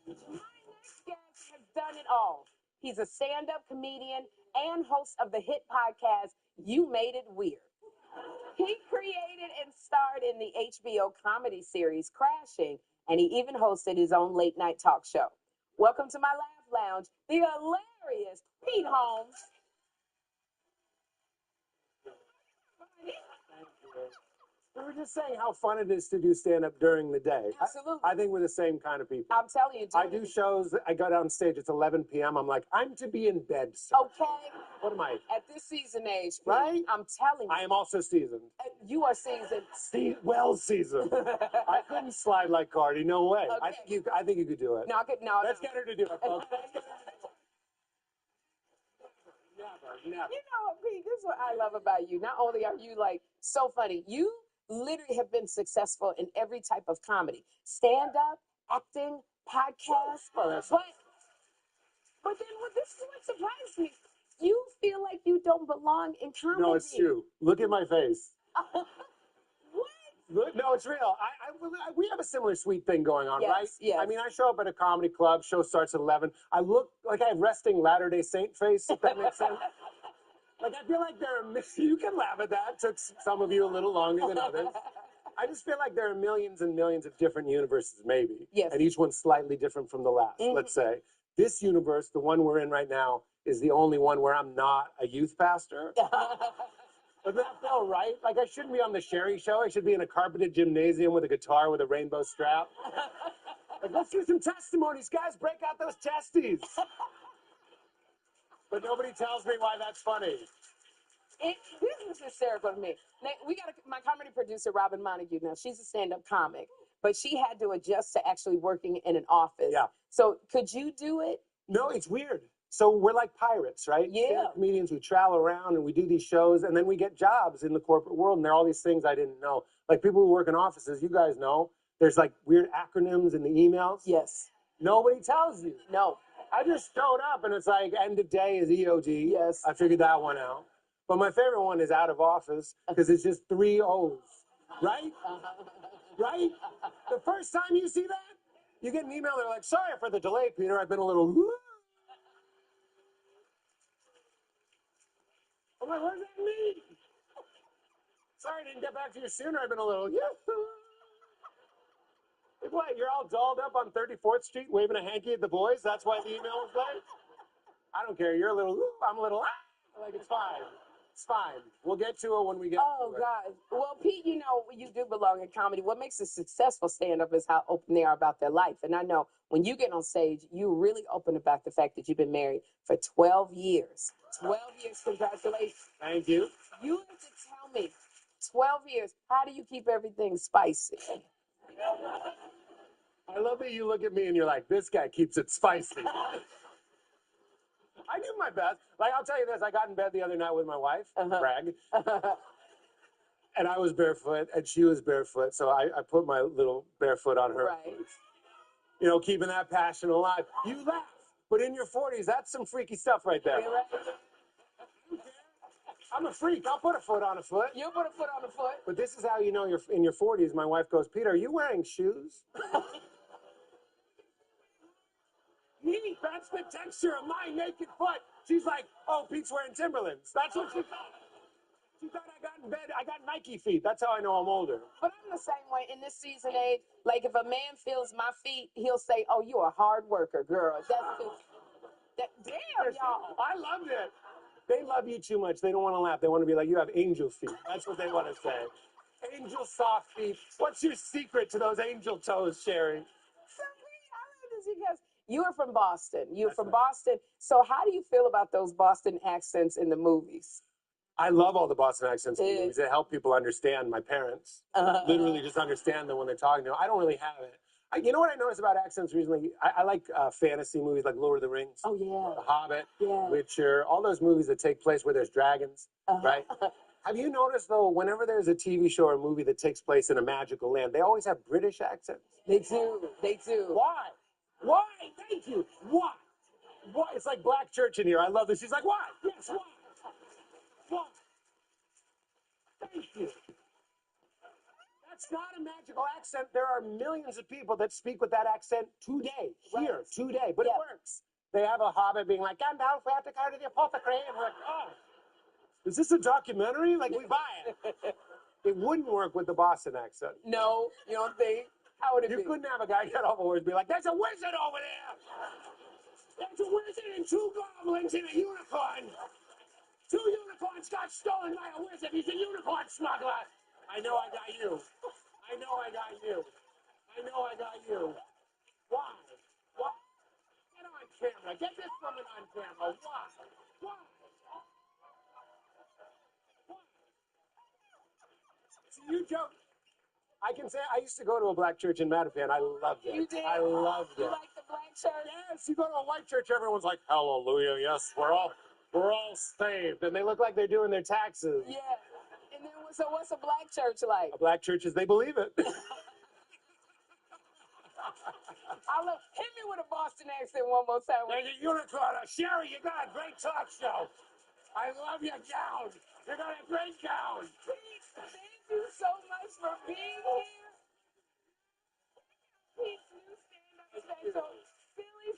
next guest has done it all. He's a stand-up comedian and host of the hit podcast, You Made It Weird. He created and starred in the HBO comedy series Crashing, and he even hosted his own late-night talk show. Welcome to my Laugh Lounge, the hilarious Pete Holmes. We were just saying how fun it is to do stand-up during the day. Absolutely. I think we're the same kind of people. I'm telling you. I do shows. I go down stage. It's 11 p.m. I'm like, I'm to be in bed, sir. Okay. What am I? At this season age, Pete, Right? I'm telling you. I am also seasoned. You are seasoned. Well seasoned. I couldn't slide like Cardi. No way. Okay. I think you could do it. No, I could. No, Let's get her to do it, folks. Never. You know what, Pete? This is what I love about you. Not only are you like so funny, you literally have been successful in every type of comedy, stand-up, acting, podcast. Oh, that's but then this is what surprised me. You feel like you don't belong in comedy. No, it's true. Look at my face. What? Look, no, it's real. We have a similar sweet thing going on, Yes, right? yes. I mean, I show up at a comedy club. Show starts at 11. I look like I have resting Latter-day Saint face, if that makes sense. Like, I feel like you can laugh at that. Took some of you a little longer than others. I just feel like there are millions and millions of different universes, maybe. Yes. And each one's slightly different from the last, let's say. This universe, the one we're in right now, is the only one where I'm not a youth pastor. Doesn't that feel right? Like, I shouldn't be on the Sherry Show. I should be in a carpeted gymnasium with a guitar with a rainbow strap. Like, let's do some testimonies, guys. Break out those testes. But nobody tells me why that's funny. This is hysterical to me. Now, we got my comedy producer, Robin Montague. Now, she's a stand-up comic, but she had to adjust to actually working in an office. Yeah. So could you do it? No, it's weird. So we're like pirates, right? Yeah. Stand-up comedians, we travel around and we do these shows, and then we get jobs in the corporate world, and there are all these things I didn't know. Like people who work in offices, you guys know, there's like weird acronyms in the emails. Yes. Nobody tells you. No. I just showed up and it's like end of day is EOD. Yes. I figured that one out. But my favorite one is out of office because it's just 3 O's, right? right? The first time you see that, you get an email, they're like, sorry for the delay, Peter. I've been a little. I'm like, what does that mean? Sorry I didn't get back to you sooner. I've been a little. Like, what? You're all dolled up on 34th Street waving a hanky at the boys? That's why the email was late? I don't care. You're a little. I'm a little. Like, it's fine. It's fine. We'll get to it when we get Oh, to it. God. Well, Pete, you know, you do belong in comedy. What makes a successful stand-up is how open they are about their life. And I know when you get on stage, you really open about the fact that you've been married for 12 years. 12 years. Congratulations. Thank you. You have to tell me, 12 years, how do you keep everything spicy? I love that you look at me and you're like, this guy keeps it spicy. I do my best. Like, I'll tell you this. I got in bed the other night with my wife, brag. And I was barefoot, and she was barefoot. So I put my little barefoot on her. Right. You know, keeping that passion alive. You laugh, but in your 40s, that's some freaky stuff right there. I'm a freak. I'll put a foot on a foot. You'll put a foot on a foot. But this is how you know you're in your 40s. My wife goes, Peter, are you wearing shoes? Neat, that's the texture of my naked foot. She's like, oh, Pete's wearing Timberlands. That's what she thought. She thought I got in bed. I got Nike feet. That's how I know I'm older. But I'm the same way in this season age. Like, if a man feels my feet, he'll say, oh, you a hard worker, girl. That's just, damn, y'all. I loved it. They love you too much. They don't want to laugh. They want to be like, you have angel feet. That's what they want to say. Angel soft feet. What's your secret to those angel toes, Sherry? So, I love this because you are from Boston. You're from Boston. So how do you feel about those Boston accents in the movies? I love all the Boston accents in movies. They help people understand. My parents literally just understand them when they're talking to them. I don't really have it. You know what I noticed about accents recently? I like fantasy movies like Lord of the Rings. Oh, yeah. The Hobbit, Yeah. Witcher, all those movies that take place where there's dragons, right? Have you noticed, though, whenever there's a TV show or a movie that takes place in a magical land, they always have British accents? They do. They do. Why? Why? Thank you. Why? Why? It's like Black Church in here. I love this. She's like, why? Yes, why? Why? Thank you. That's not a magical accent. There are millions of people that speak with that accent today, here, today, but it works. They have a hobbit being like, Gandalf, we have to go to the apothecary. And we're like, oh, is this a documentary? Like, we buy it. It wouldn't work with the Boston accent. No, you don't think? How would it be? You couldn't have a guy get off a horse and be like, there's a wizard over there. There's a wizard and two goblins and a unicorn. Two unicorns got stolen by a wizard. He's a unicorn smuggler. I know I got you. I know I got you. I know I got you. Why? Why? Get on camera. Get this woman on camera. Why? Why? Why? See, you joke. I can say I used to go to a black church in Mattapan. I loved it. You did? I loved it. You like the black church? Yes, you go to a white church, everyone's like, hallelujah, yes, we're all saved. And they look like they're doing their taxes. Yeah. And then, so what's a black church like? A black church is they believe it. Hit me with a Boston accent one more time. There's a unicorn. Sherry, you got a great talk show. I love your gown. You got a great gown. Pete, thank you so much for being here. Pete's new stand-up special,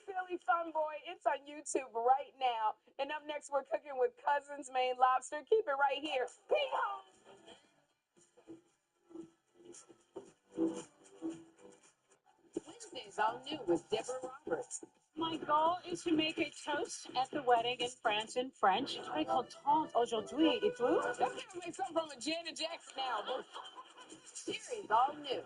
Philly Fun Boy. It's on YouTube right now. And up next, we're cooking with Cousins Maine Lobster. Keep it right here. Pete Holmes. Wednesdays all new with Deborah Roberts. My goal is to make a toast at the wedding in France in French. Je vais contente aujourd'hui. Et vous? That's gonna make something from a Janet Jackson album. Series all new.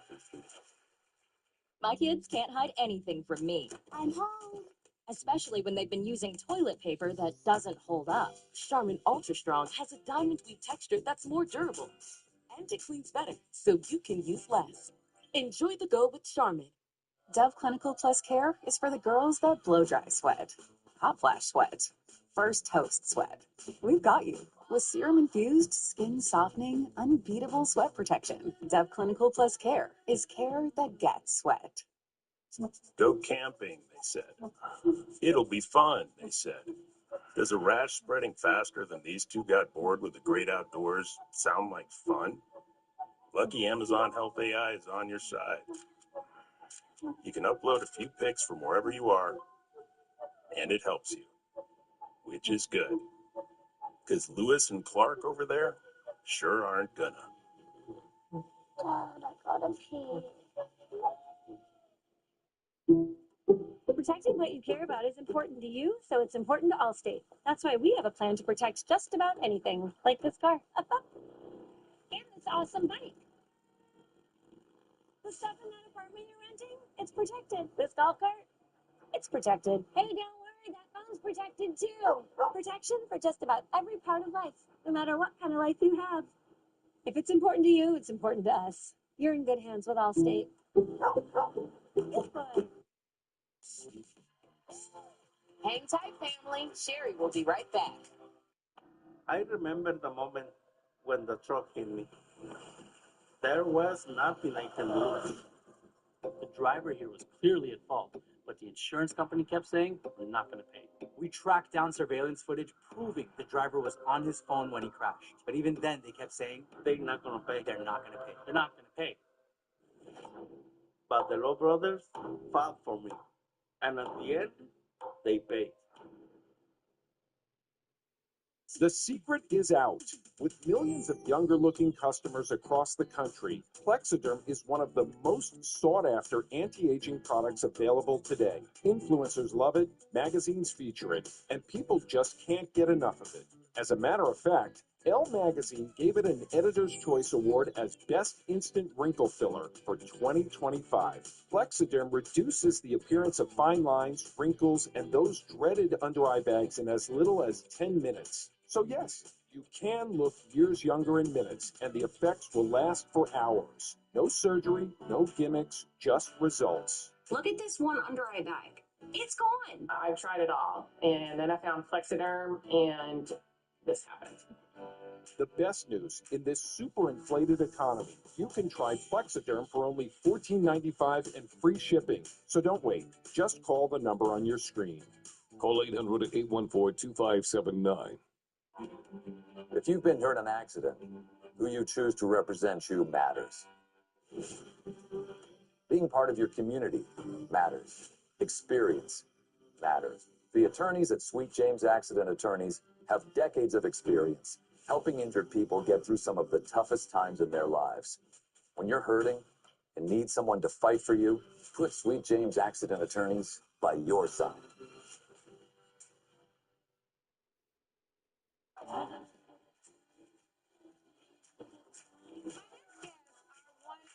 My kids can't hide anything from me. I'm home. Especially when they've been using toilet paper that doesn't hold up. Charmin Ultra Strong has a diamond weave texture that's more durable. And it cleans better, so you can use less. Enjoy the go with Charmin. Dove Clinical Plus Care is for the girls that blow dry sweat, hot flash sweat, first toast sweat. We've got you with serum-infused, skin-softening, unbeatable sweat protection. Dove Clinical Plus Care is care that gets sweat. Go camping, they said. It'll be fun, they said. Does a rash spreading faster than these two got bored with the great outdoors sound like fun? Lucky Amazon Health AI is on your side. You can upload a few pics from wherever you are, and it helps you, which is good. Because Lewis and Clark over there sure aren't gonna. Dad, I gotta pee. Protecting what you care about is important to you, so it's important to Allstate. That's why we have a plan to protect just about anything, like this car. And this awesome bike. The stuff in that apartment you're renting, it's protected. This golf cart, it's protected. Hey, don't worry, that phone's protected too. Protection for just about every part of life, no matter what kind of life you have. If it's important to you, it's important to us. You're in good hands with Allstate. Good boy. Hang tight, family. Sherry will be right back. I remember the moment when the truck hit me. There was nothing I can do. The driver here was clearly at fault, but the insurance company kept saying, we're not going to pay. We tracked down surveillance footage proving the driver was on his phone when he crashed. But even then, they kept saying, they're not going to pay. They're not going to pay. They're not going to pay. But the Lowe brothers fought for me. And at the end, they paid. The secret is out. With millions of younger-looking customers across the country, Plexiderm is one of the most sought-after anti-aging products available today. Influencers love it, magazines feature it, and people just can't get enough of it. As a matter of fact, Elle magazine gave it an Editor's Choice Award as Best Instant Wrinkle Filler for 2025. Plexiderm reduces the appearance of fine lines, wrinkles, and those dreaded under-eye bags in as little as 10 minutes. So yes, you can look years younger in minutes, and the effects will last for hours. No surgery, no gimmicks, just results. Look at this one under-eye bag. It's gone. I've tried it all, and then I found Plexiderm, and this happened. The best news, in this super inflated economy, you can try Plexiderm for only $14.95 and free shipping. So don't wait. Just call the number on your screen. Call 800-814-2579. If you've been hurt in an accident, who you choose to represent you matters. Being part of your community matters. Experience matters. The attorneys at Sweet James Accident Attorneys have decades of experience helping injured people get through some of the toughest times in their lives. When you're hurting and need someone to fight for you, put Sweet James Accident Attorneys by your side. One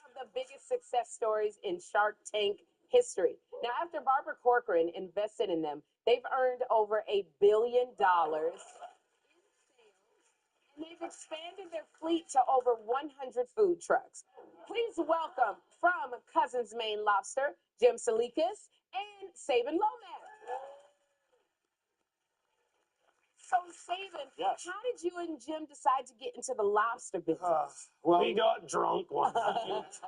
of the biggest success stories in Shark Tank history. Now, after Barbara Corcoran invested in them, they've earned over $1 billion. And they've expanded their fleet to over 100 food trucks. Please welcome from Cousins Maine Lobster, Jim Salikas and Sabin Lomax. So, Sabin, yes. How did you and Jim decide to get into the lobster business? Well, we got drunk one night.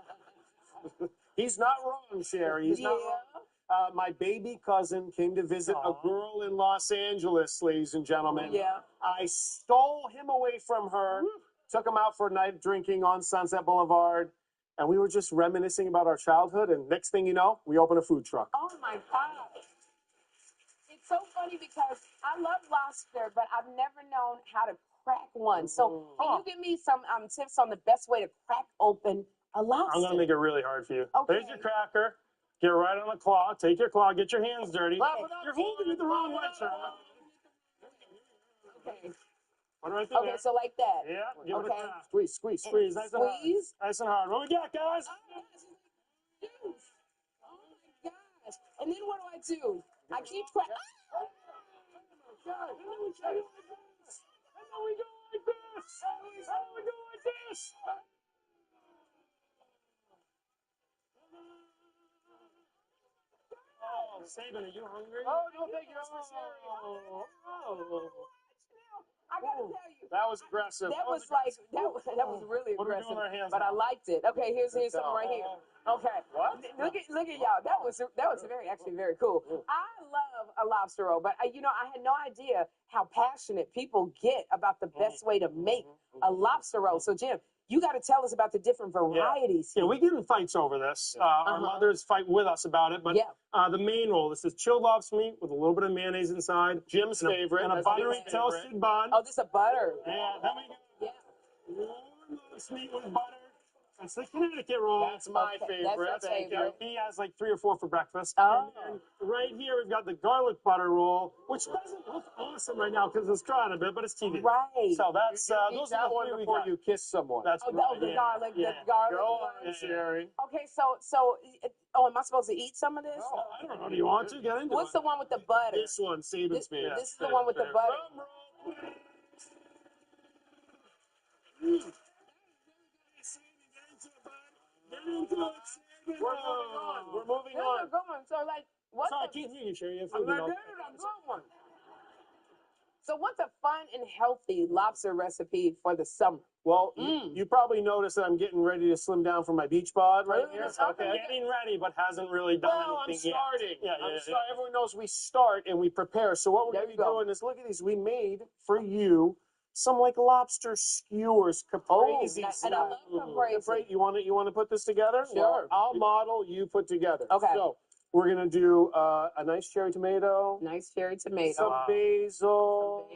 He's not wrong, Sherry. He's not wrong. My baby cousin came to visit a girl in Los Angeles, ladies and gentlemen. Yeah. I stole him away from her, took him out for a night drinking on Sunset Boulevard, and we were just reminiscing about our childhood, and next thing you know, we opened a food truck. Oh, my God. It's so funny because I love lobster, but I've never known how to crack one. So can you give me some tips on the best way to crack open a lobster? I'm going to make it really hard for you. Okay. There's your cracker. Get right on the claw. Take your claw. Get your hands dirty. Okay. You're holding it the wrong way, sir. Okay. Put it right there. Okay, so like that. Yeah. Give it a Okay. crack. Squeeze, squeeze, squeeze. Nice and hard. Squeeze? Nice and hard. What we got, guys? Oh, my gosh. And then what do? I keep cracking. Oh, my God. And then we go like this. And then we go like this. And then we go like this. Oh, Sabin, are you hungry? Oh, no, thank you. I gotta tell you. That was aggressive. That was really What are we aggressive. doing with our hands But I now? liked it. Okay, here's something right here. Okay. What? Look at y'all. That was actually very cool. I love a lobster roll, but I had no idea how passionate people get about the best way to make a lobster roll. So, Jim, you got to tell us about the different varieties. Yeah, we get in fights over this. Our mothers fight with us about it, but the main roll, this is chilled lobster meat with a little bit of mayonnaise inside. Jim's favorite. And a buttery toasted bun. Oh, this is a butter. Yeah, then we got warm lobster meat with butter. That's the Connecticut roll. That's my favorite. That's your favorite. He has like 3 or 4 for breakfast. Oh. And right here we've got the garlic butter roll, which doesn't look awesome right now because it's drying a bit, but it's TV. Right. So that's those that are the one 3 we before got. you kiss someone. That's Oh, right. the garlic, the garlic. Go one. on, Sherry. Okay, am I supposed to eat some of this? Oh, I don't know. Do you want to get into What's it? the one with the butter? This one, Saban's favorite. This is the one with the butter. We're moving This on. is good one. So, like, what's Sorry, I a, can't hear you, Sherry. I'm not good. I'm good one. So, what's a fun and healthy lobster recipe for the summer? Well, you probably noticed that I'm getting ready to slim down for my beach bod right here. Okay. Getting ready, but hasn't really done Well, I'm anything starting. yet. Yeah. Everyone knows we start and we prepare. So what we're going to be doing is, look at these. We made for you some like lobster skewers, caprese. And I love caprese. You want to put this together? Sure. Well, I'll model. You put together. Okay. So we're going to do a nice cherry tomato. Nice cherry tomato. Some basil.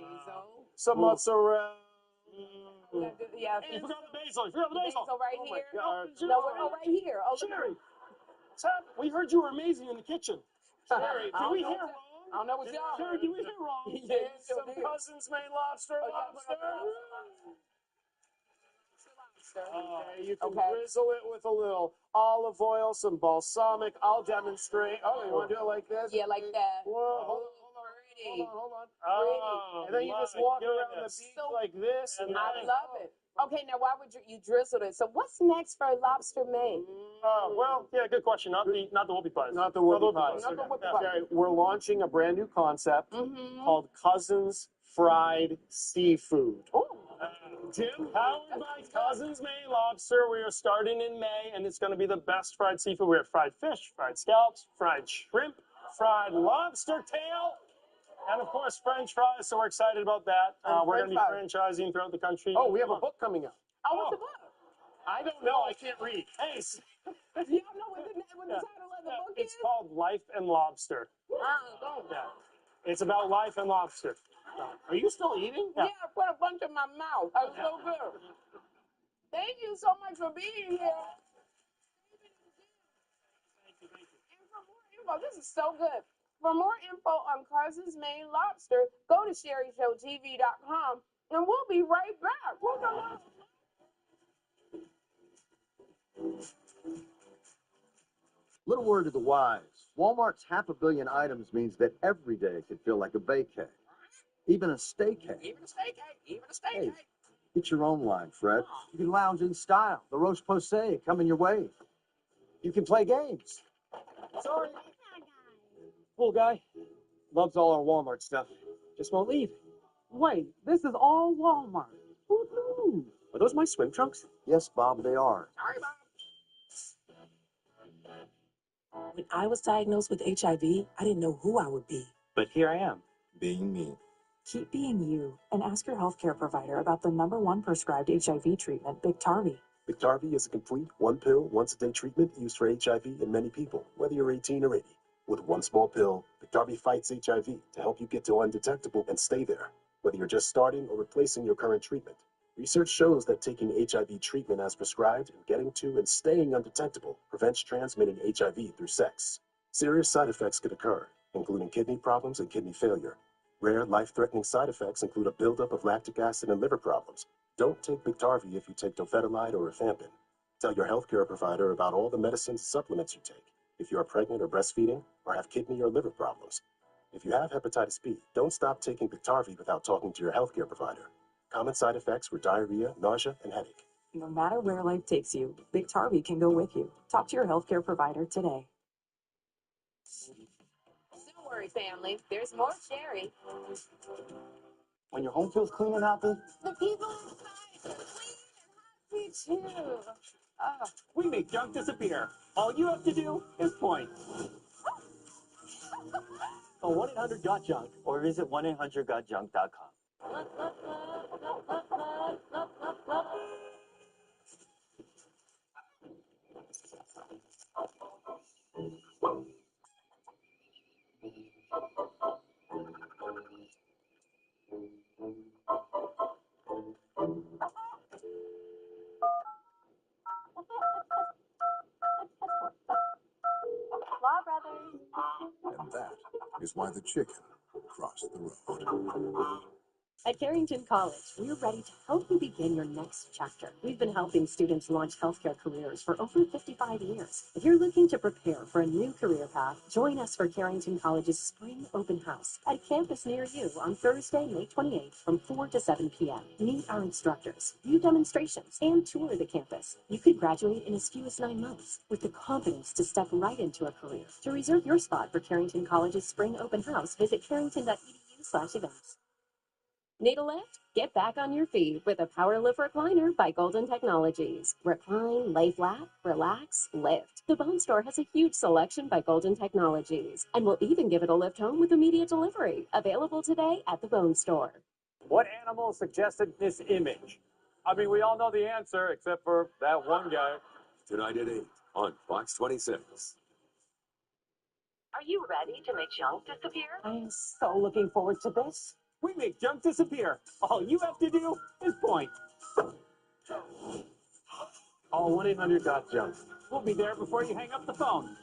Some mozzarella. Yeah. Hey, you forgot the basil. You forgot the basil. right Oh my here. God. No, right here. Oh, look. Sherry, we heard you were amazing in the kitchen. Sherry, I did don't we know hear what- wrong? I don't know what y'all Sherry, heard. did we hear wrong? Yeah, Some Cousins made lobster. Okay, you can drizzle it with a little olive oil, some balsamic. I'll demonstrate. Oh, you want to do it like this? Yeah, like that. Whoa, hold on. Oh, And then you just walk around the beach like this. And I love it. Okay, now why would you drizzle it? So what's next for lobster May? Well, yeah, good question. Not the whoopie pies. Not the whoopie pies. Not the whoopie pies. Okay, we're launching a brand new concept called Cousins Fried Seafood. Jim, powered by Cousins May Lobster. We are starting in May, and it's going to be the best fried seafood. We have fried fish, fried scallops, fried shrimp, fried lobster tail, and of course French fries. So we're excited about that. We're going to be franchising throughout the country. Oh, we have a book coming out. Oh, what's the book? I don't know. I can't read. Hey, Do y'all know what the title of the book is? it's called Life and Lobster. Yeah, it's about life and lobster. Are you still eating? Yeah, I put a bunch in my mouth. That was so good. Thank you so much for being here. And for more info, this is so good. For more info on Cousins Maine Lobster, go to SherryShowTV.com and we'll be right back. We'll come on. Little word to the wise. Walmart's 500 million items means that every day could feel like a vacay. Even a staycay. Even a steak. Hey, get your own line, Fred. You can lounge in style. The Roche Posay coming your way. You can play games. Sorry. Cool guy. Loves all our Walmart stuff. Just won't leave. Wait, this is all Walmart. Who knew? Are those my swim trunks? Yes, Bob, they are. Sorry, Bob. When I was diagnosed with HIV, I didn't know who I would be. But here I am. Being me. Keep being you and ask your healthcare provider about the #1 prescribed HIV treatment, Biktarvy. Biktarvy is a complete one-pill, once-a-day treatment used for HIV in many people, whether you're 18 or 80. With one small pill, Biktarvy fights HIV to help you get to undetectable and stay there, whether you're just starting or replacing your current treatment. Research shows that taking HIV treatment as prescribed and getting to and staying undetectable prevents transmitting HIV through sex. Serious side effects could occur, including kidney problems and kidney failure. Rare, life-threatening side effects include a buildup of lactic acid and liver problems. Don't take Biktarvy if you take dofetilide or rifampin. Tell your healthcare provider about all the medicines and supplements you take if you are pregnant or breastfeeding or have kidney or liver problems. If you have hepatitis B, don't stop taking Biktarvy without talking to your healthcare provider. Common side effects were diarrhea, nausea, and headache. No matter where life takes you, Biktarvy can go with you. Talk to your healthcare provider today. Don't worry, family. There's more Sherry. When your home feels clean and healthy, The people inside are clean and happy too. We make junk disappear. All you have to do is point. Call 1-800-GOT-JUNK or visit 1-800-GOT-JUNK.com. Law Brothers. And that is why the chicken crossed the road. At Carrington College, we're ready to help you begin your next chapter. We've been helping students launch healthcare careers for over 55 years. If you're looking to prepare for a new career path, join us for Carrington College's Spring Open House at a campus near you on Thursday, May 28th from 4 to 7 p.m. Meet our instructors, view demonstrations, and tour the campus. You could graduate in as few as 9 months with the confidence to step right into a career. To reserve your spot for Carrington College's Spring Open House, visit carrington.edu/events. Need a lift? Get back on your feet with a Power Lift Recliner by Golden Technologies. Recline, lay flat, relax, lift. The Bone Store has a huge selection by Golden Technologies, and we'll even give it a lift home with immediate delivery. Available today at the Bone Store. What animal suggested this image? I mean, we all know the answer, except for that one guy. Tonight at 8 on Fox 26. Are you ready to make junk disappear? I am so looking forward to this. We make junk disappear. All you have to do is point. Call 1-800-GOT-JUNK. We'll be there before you hang up the phone.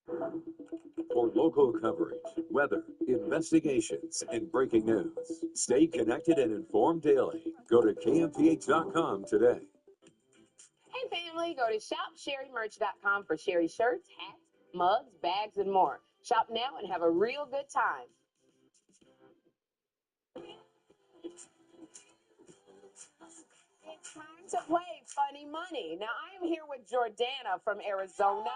For local coverage, weather, investigations, and breaking news. Stay connected and informed daily. Go to kmph.com today. Hey family, go to shopsherrymerch.com for Sherry shirts, hats, mugs, bags, and more. Shop now and have a real good time. It's time to play Funny Money. Now I am here with Jordana from Arizona.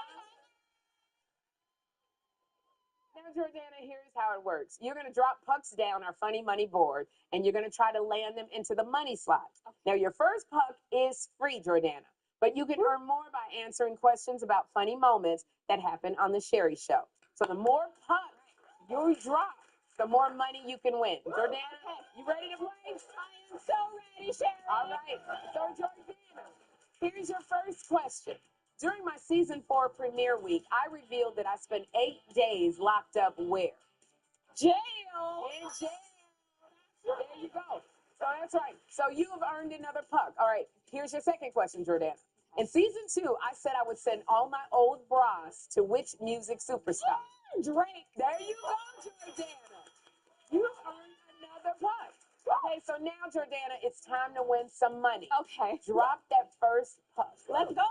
Now, Jordana, here's how it works. You're going to drop pucks down our Funny Money board, and you're going to try to land them into the money slot. Now, your first puck is free, Jordana, but you can earn more by answering questions about funny moments that happen on the Sherry Show. So the more pucks you drop, the more money you can win. Jordana, you ready to play? I am so ready, Sherry. All right. So, Jordana, here's your first question. During my season 4 premiere week, I revealed that I spent 8 days locked up where? Jail. In jail. There you go. So that's right. So you have earned another puck. All right. Here's your second question, Jordana. In season 2, I said I would send all my old bras to which music superstar? Drake. There you go, Jordana. You earned another puck. Okay, so now, Jordana, it's time to win some money. Okay. Drop that first puck. Let's go.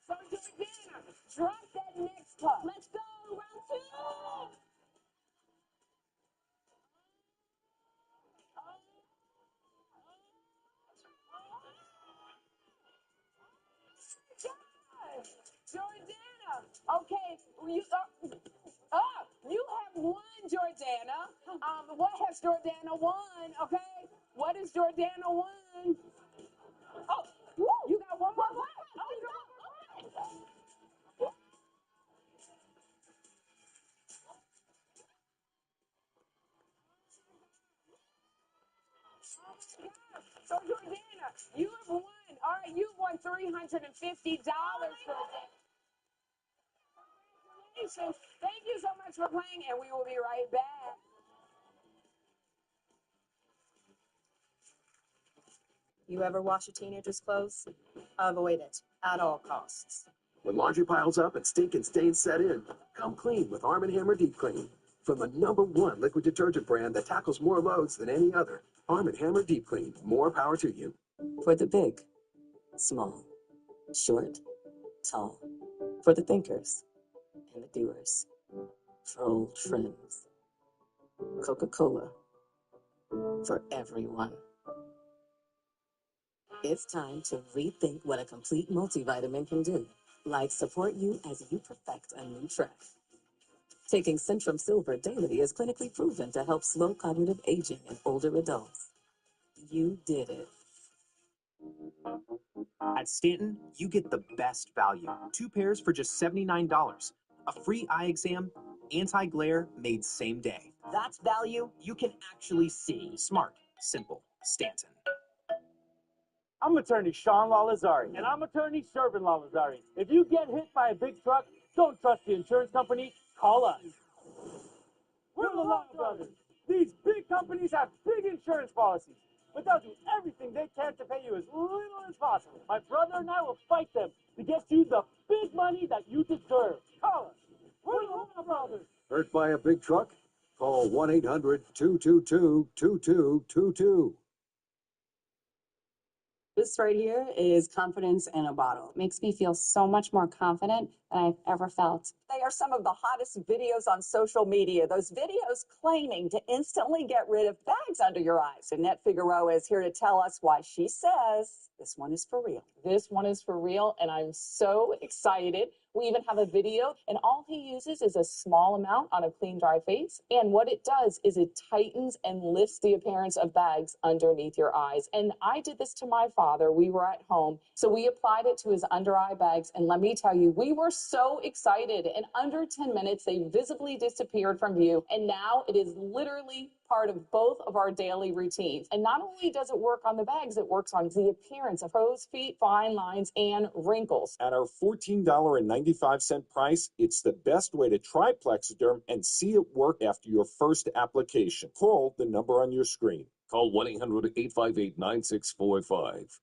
So, Jordana, drop that next puck. Let's go. Round 2. Jordana. Okay, you have won, Jordana. What has Jordana won? Okay, what has Jordana won? Oh, you got one more left. Oh, you got one more left. So, Jordana, you have won. All right, you've won $350 for Congratulations. Thank you so much for playing, and we will be right back. You ever wash a teenager's clothes? Avoid it at all costs. When laundry piles up and stink and stains set in, come clean with Arm & Hammer Deep Clean. From the #1 liquid detergent brand that tackles more loads than any other, Arm & Hammer Deep Clean. More power to you. For the big, small, short, tall. For the thinkers and the doers. For old friends. Coca-Cola. For everyone. It's time to rethink what a complete multivitamin can do. Like support you as you perfect a new track. Taking Centrum Silver daily is clinically proven to help slow cognitive aging in older adults. you did it. At Stanton, you get the best value. 2 pairs for just $79. A free eye exam, anti-glare made same day. That's value you can actually see. Smart, simple, Stanton. I'm attorney Sean Lalazari. And I'm attorney Shervin Lalazari. If you get hit by a big truck, don't trust the insurance company, call us. We're the Law Brothers. These big companies have big insurance policies, but they'll do everything they can to pay you as little as possible. My brother and I will fight them to get you the big money that you deserve. Call us. We're the Law Brothers. Hurt by a big truck? Call 1-800-222-2222. This right here is confidence in a bottle. Makes me feel so much more confident than I've ever felt. They are some of the hottest videos on social media. Those videos claiming to instantly get rid of bags under your eyes. Annette Figueroa is here to tell us why she says this one is for real. This one is for real, and I'm so excited. We even have a video, and all he uses is a small amount on a clean, dry face. And what it does is it tightens and lifts the appearance of bags underneath your eyes. And I did this to my father. We were at home, so we applied it to his under eye bags. And let me tell you, we were so excited. In under 10 minutes, they visibly disappeared from view. And now it is literally part of both of our daily routines. And not only does it work on the bags, it works on the appearance of crow's feet, fine lines, and wrinkles. At our $14.95 price, it's the best way to try Plexiderm and see it work after your first application. Call the number on your screen. Call 1-800-858-9645.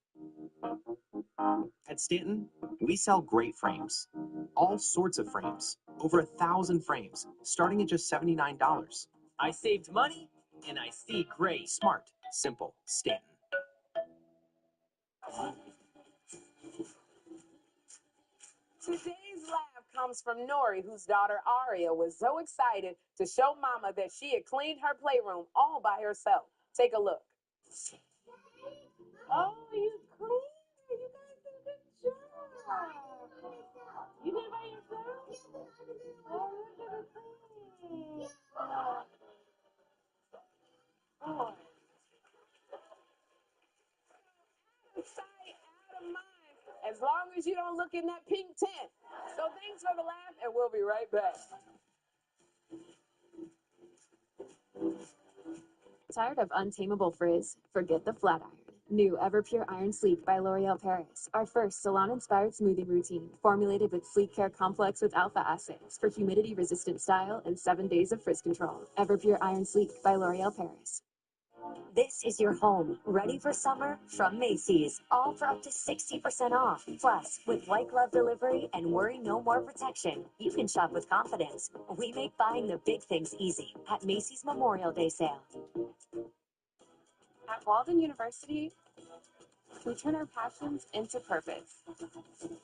At Stanton, we sell great frames. All sorts of frames. Over 1,000 frames, starting at just $79. I saved money, and I see great. Smart, simple, Stanton. Today's laugh comes from Nori, whose daughter Aria was so excited to show Mama that she had cleaned her playroom all by herself. Take a look. Oh, you cleaned it. You guys did a good job. You did it by yourself? Oh, look at the clean. Oh. Out of sight, out of mind. As long as you don't look in that pink tent. So thanks for the laugh, and we'll be right back. Tired of untamable frizz? Forget the flat iron. New Everpure Iron Sleek by L'Oreal Paris. Our first salon-inspired smoothing routine, formulated with sleek care complex with alpha acids for humidity-resistant style and 7 days of frizz control. Everpure Iron Sleek by L'Oreal Paris. This is your home, ready for summer from Macy's, all for up to 60% off. Plus, with white glove delivery and worry no more protection, you can shop with confidence. We make buying the big things easy at Macy's Memorial Day sale. At Walden University, we turn our passions into purpose.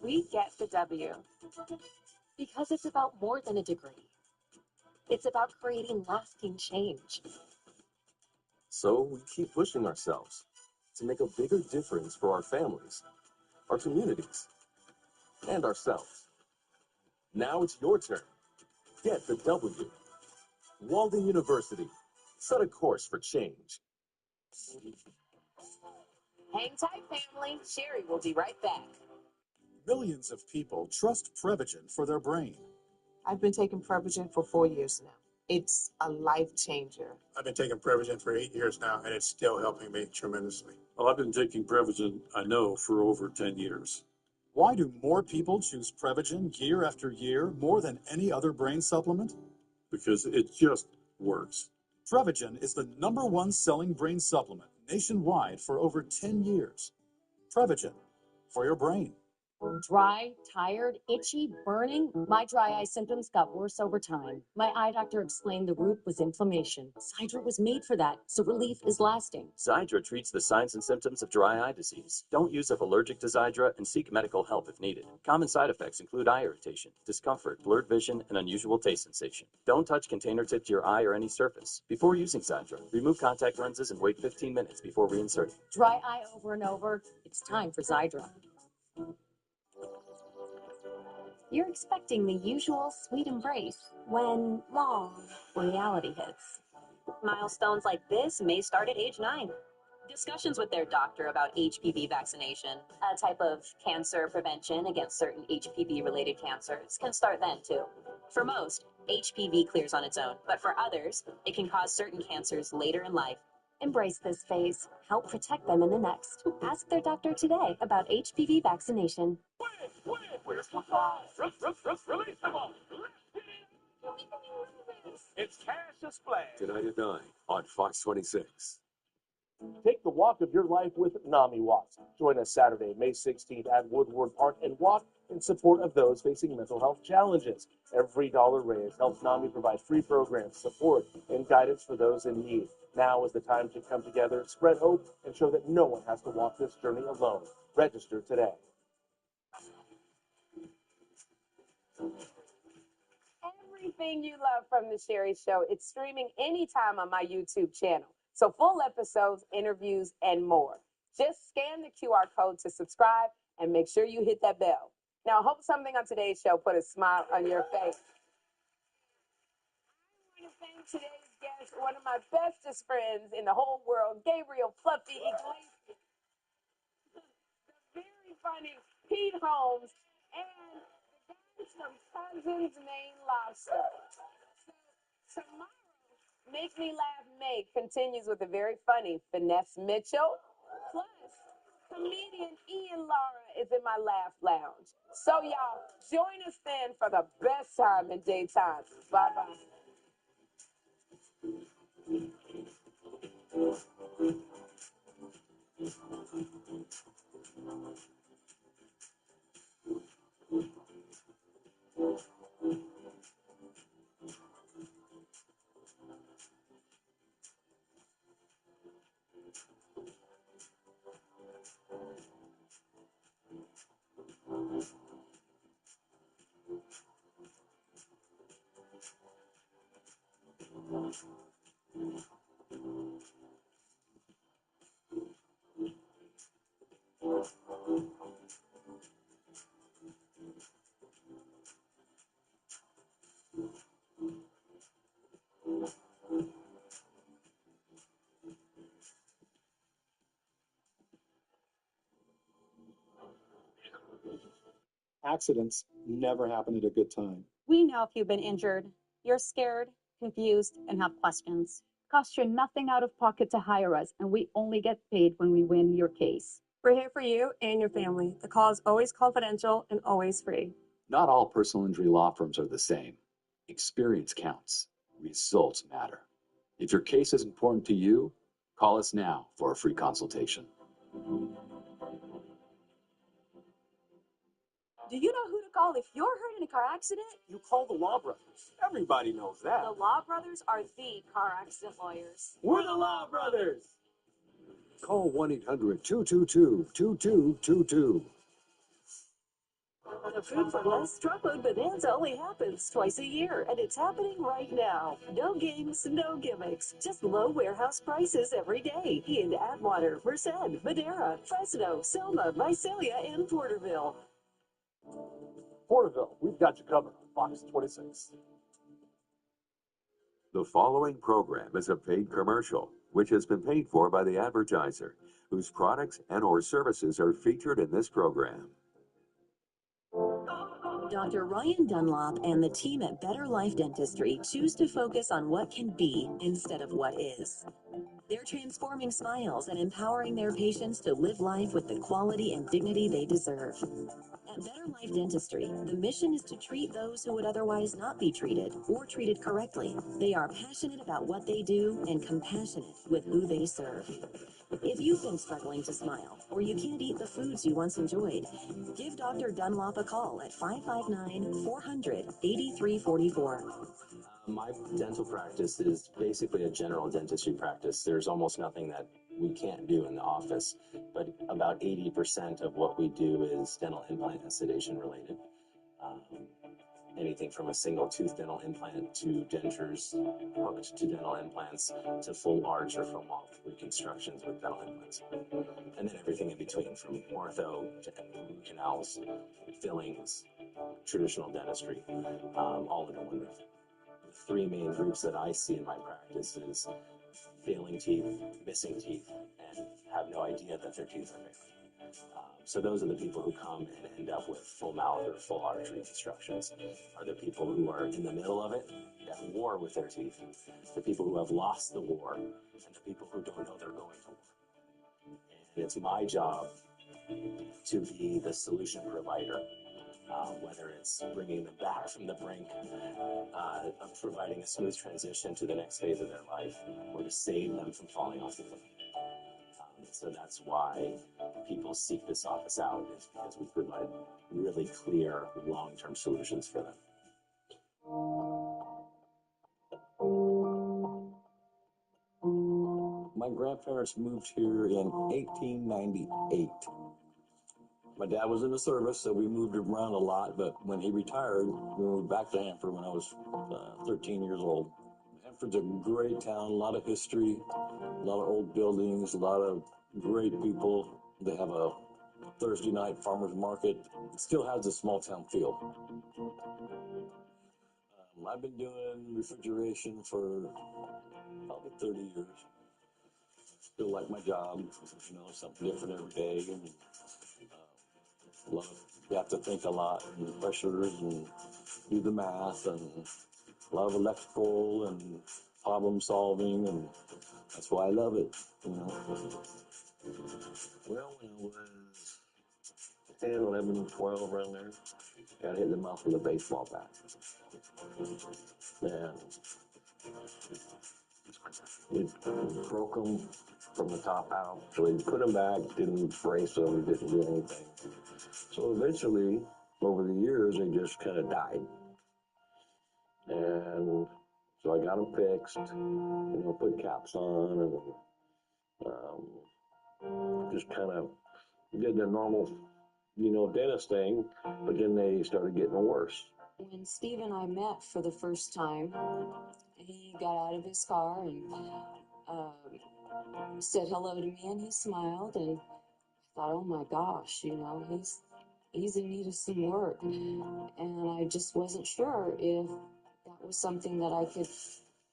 We get the W. Because it's about more than a degree. It's about creating lasting change. So we keep pushing ourselves to make a bigger difference for our families, our communities, and ourselves. Now it's your turn. Get the W. Walden University. Set a course for change. Hang tight, family. Sherry will be right back. Millions of people trust Prevagen for their brain. I've been taking Prevagen for 4 years now. It's a life changer. I've been taking Prevagen for 8 years now, and it's still helping me tremendously. Well, I've been taking Prevagen, I know, for over 10 years. Why do more people choose Prevagen year after year more than any other brain supplement? Because it just works. Prevagen is the #1 selling brain supplement nationwide for over 10 years. Prevagen, for your brain. Dry, tired, itchy, burning. My dry eye symptoms got worse over time. My eye doctor explained the root was inflammation. Xiidra was made for that, so relief is lasting. Xiidra treats the signs and symptoms of dry eye disease. Don't use if allergic to Xiidra and seek medical help if needed. Common side effects include eye irritation, discomfort, blurred vision, and unusual taste sensation. Don't touch container tip to your eye or any surface. Before using Xiidra, remove contact lenses and wait 15 minutes before reinserting. Dry eye over and over. It's time for Xiidra. You're expecting the usual sweet embrace when, long, reality hits. Milestones like this may start at age 9. Discussions with their doctor about HPV vaccination, a type of cancer prevention against certain HPV-related cancers, can start then too. For most, HPV clears on its own, but for others, it can cause certain cancers later in life. Embrace this phase. Help protect them in the next. Ask their doctor today about HPV vaccination. Where's my ball? Release the ball. It's Cash Splash. Tonight at 9 on Fox 26. Take the walk of your life with NAMI Walks. Join us Saturday, May 16th at Woodward Park and walk in support of those facing mental health challenges. Every dollar raised helps NAMI provide free programs, support, and guidance for those in need. Now is the time to come together, spread hope, and show that no one has to walk this journey alone. Register today. Everything you love from The Sherry Show, it's streaming anytime on my YouTube channel. So full episodes, interviews, and more. Just scan the QR code to subscribe and make sure you hit that bell. Now, I hope something on today's show put a smile on your face. I want to thank today's guest, one of my bestest friends in the whole world, Gabriel Fluffy Iglesias, the very funny Pete Holmes, and the guys from Cousins Maine Lobster. So tomorrow, Make Me Laugh Make continues with the very funny Finesse Mitchell. Plus, comedian Ian Lara is in my Laugh Lounge. So y'all, join us then for the best time in daytime. Bye-bye. Accidents never happen at a good time. We know if you've been injured, you're scared, confused, and have questions. Costs you nothing out of pocket to hire us, and we only get paid when we win your case. We're here for you and your family. The call is always confidential and always free. Not all personal injury law firms are the same. Experience counts. Results matter. If your case is important to you, call us now for a free consultation. Do you know who to call if you're hurt in a car accident? You call the Law Brothers. Everybody knows that. The Law Brothers are the car accident lawyers. We're the Law Brothers. Call 1-800-222-2222. The Food for Less Truckload Bonanza only happens twice a year, and it's happening right now. No games, no gimmicks, just low warehouse prices every day in Atwater, Merced, Madera, Fresno, Selma, Visalia, and Porterville. Porterville, we've got you covered on Fox 26. The following program is a paid commercial, which has been paid for by the advertiser, whose products and/or services are featured in this program. Dr. Ryan Dunlop and the team at Better Life Dentistry choose to focus on what can be instead of what is. They're transforming smiles and empowering their patients to live life with the quality and dignity they deserve. At Better Life Dentistry, the mission is to treat those who would otherwise not be treated or treated correctly. They are passionate about what they do and compassionate with who they serve. If you've been struggling to smile or you can't eat the foods you once enjoyed, give Dr. Dunlop a call at 559-400-8344. My dental practice is basically a general dentistry practice. There's almost nothing that we can't do in the office, but about 80% of what we do is dental implant and sedation related. Anything from a single tooth dental implant to dentures hooked to dental implants to full arch or full mouth reconstructions with dental implants. And then everything in between, from ortho to canals, fillings, traditional dentistry, all under one roof. The three main groups that I see in my practice is failing teeth, missing teeth, and have no idea that their teeth are failing. So those are the people who come and end up with full mouth or full arch reconstructions. Are the people who are in the middle of it, at war with their teeth, the people who have lost the war, and the people who don't know they're going to war. And it's my job to be the solution provider, whether it's bringing them back from the brink of providing a smooth transition to the next phase of their life, or to save them from falling off the cliff. So that's why people seek this office out, is because we provide really clear long-term solutions for them. My grandparents moved here in 1898. My dad was in the service, so we moved around a lot, but when he retired, we moved back to Hanford when I was 13 years old. Hanford's a great town, a lot of history, a lot of old buildings, a lot of great people. They have a Thursday night farmers market. It still has a small town feel. I've been doing refrigeration for probably 30 years. Still like my job, something different every day. And you have to think a lot, and pressures, and do the math, and a lot of electrical and problem solving, and that's why I love it. Well, when I was 10, 11, 12, around there, got hit in the mouth with a baseball bat. And it broke them from the top out. So we put them back, didn't brace them, didn't do anything. So eventually, over the years, they just kind of died. And so I got them fixed, put caps on, and just kind of did the normal, dentist thing, but then they started getting worse. When Steve and I met for the first time, he got out of his car and said hello to me, and he smiled, and I thought, oh my gosh, he's in need of some work. And I just wasn't sure if that was something that I could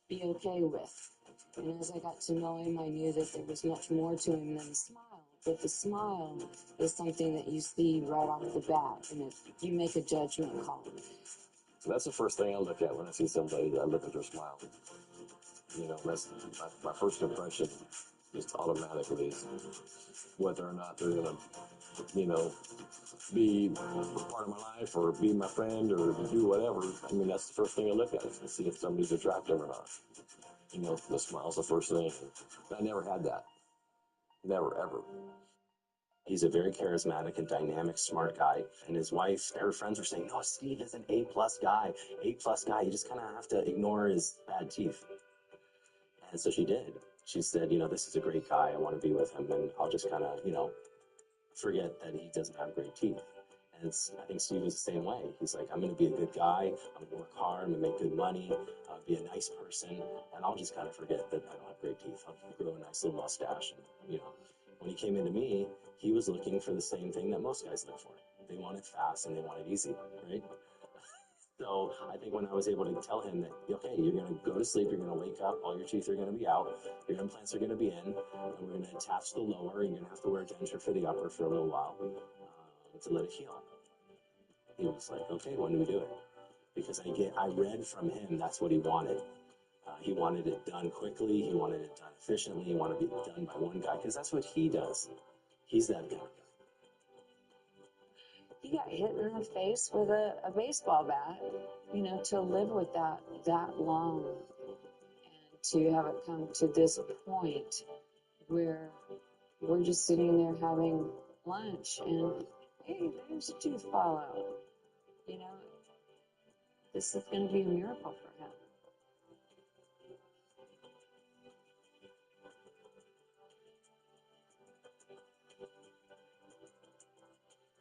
be okay with. And as I got to know him, I knew that there was much more to him than a smile. But the smile is something that you see right off the bat, and you make a judgment call. So that's the first thing I look at when I see somebody. I look at their smile. That's my first impression, just automatically, is whether or not they're going to, be part of my life or be my friend or do whatever. I mean, that's the first thing I look at, is to see if somebody's attractive or not. The smile's the first thing. I never had that. Never, ever. He's a very charismatic and dynamic, smart guy. And his wife, her friends were saying, no, Steve is an A-plus guy. A-plus guy. You just kind of have to ignore his bad teeth. And so she did. She said, this is a great guy. I want to be with him. And I'll just kind of, forget that he doesn't have great teeth. And I think Steve was the same way. He's like, I'm going to be a good guy. I'm going to work hard. I'm going to make good money. I'll be a nice person. And I'll just kind of forget that I don't have great teeth. I'll grow a nice little mustache. And, when he came into me, he was looking for the same thing that most guys look for. They want it fast and they want it easy, right? So I think when I was able to tell him that, okay, you're going to go to sleep, you're going to wake up, all your teeth are going to be out, your implants are going to be in, and we're going to attach the lower, and you're going to have to wear a denture for the upper for a little while to let it heal. He was like, okay, when do we do it? Because I read from him that's what he wanted. He wanted it done quickly, he wanted it done efficiently, he wanted it done by one guy, because that's what he does. He's that guy. He got hit in the face with a baseball bat, to live with that long, and to have it come to this point where we're just sitting there having lunch and, hey, there's a tooth fall out. This is going to be a miracle for him.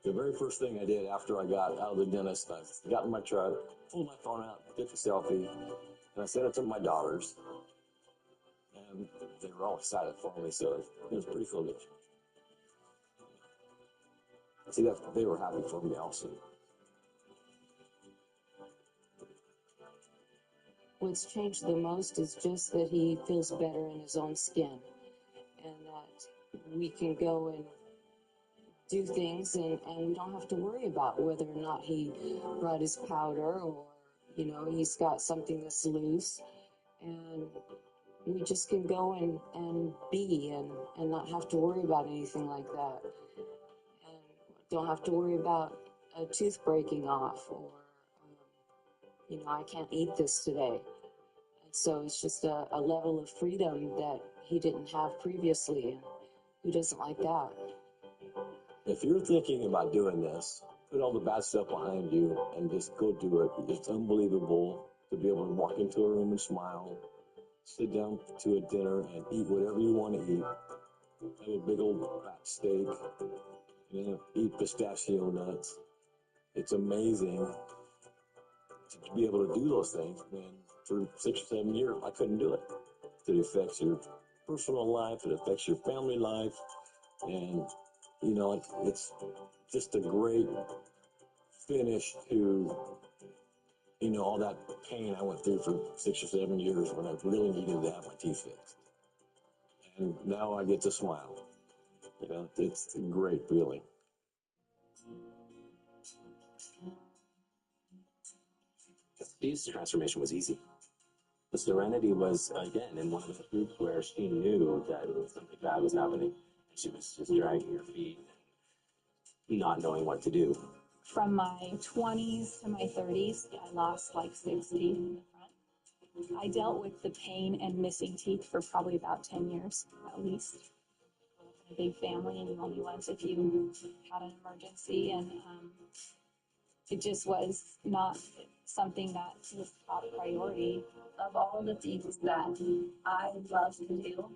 The very first thing I did after I got out of the dentist, I got in my truck, pulled my phone out, took a selfie, and I sent it to my daughters. And they were all excited for me, so it was pretty cool. See, that they were happy for me also. What's changed the most is just that he feels better in his own skin, and that we can go and do things, and we don't have to worry about whether or not he brought his powder, or, you know, he's got something that's loose. And we just can go and be and not have to worry about anything like that. And don't have to worry about a tooth breaking off, or, you know, I can't eat this today. And so it's just a level of freedom that he didn't have previously. And who doesn't like that? If you're thinking about doing this, put all the bad stuff behind you and just go do it. It's unbelievable to be able to walk into a room and smile, sit down to a dinner and eat whatever you want to eat. Have a big old fat steak, you know, eat pistachio nuts. It's amazing to be able to do those things when for 6 or 7 years I couldn't do it. It affects your personal life, it affects your family life, and you know, it's just a great finish to, you know, all that pain I went through for 6 or 7 years when I really needed to have my teeth fixed. And now I get to smile. You know, it's a great feeling. Steve's transformation was easy. The Serenity was, again, in one of those groups where she knew that something bad was happening. And she was just dragging her feet and not knowing what to do. From my 20s to my 30s, I lost like 6 teeth in the front. I dealt with the pain and missing teeth for probably about 10 years, at least. I grew up in a big family, and you only went if you had an emergency, and it just was not something that was top priority. Of all the things that I love to do,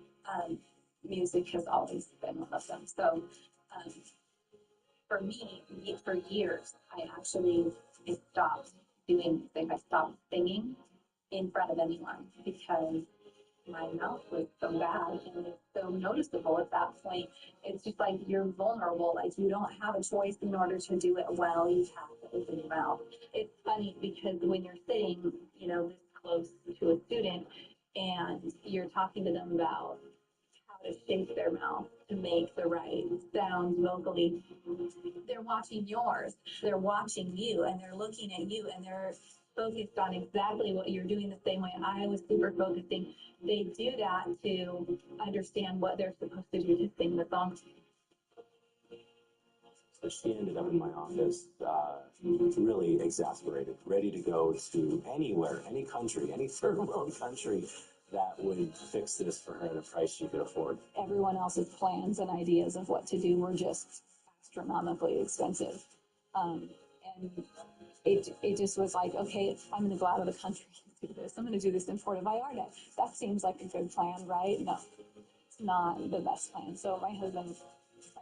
music has always been one of them. So for me, for years, I stopped doing music. I stopped singing in front of anyone because my mouth was so bad and it's so noticeable at that point. It's just like you're vulnerable. Like you don't have a choice in order to do it well. You have to open your mouth. It's funny because when you're sitting, you know, this close to a student and you're talking to them about how to shape their mouth to make the right sounds vocally, they're watching yours. They're watching you, and they're looking at you, and they're focused on exactly what you're doing the same way I was super focusing. They do that to understand what they're supposed to do to sing the song. So she ended up in my office, really exasperated, ready to go to anywhere, any country, any third world country that would fix this for her at a price she could afford. Everyone else's plans and ideas of what to do were just astronomically expensive. And it just was like, okay, I'm going to go out of the country and do this. I'm going to do this in Puerto Vallarta. That seems like a good plan, right? No, it's not the best plan. So my husband was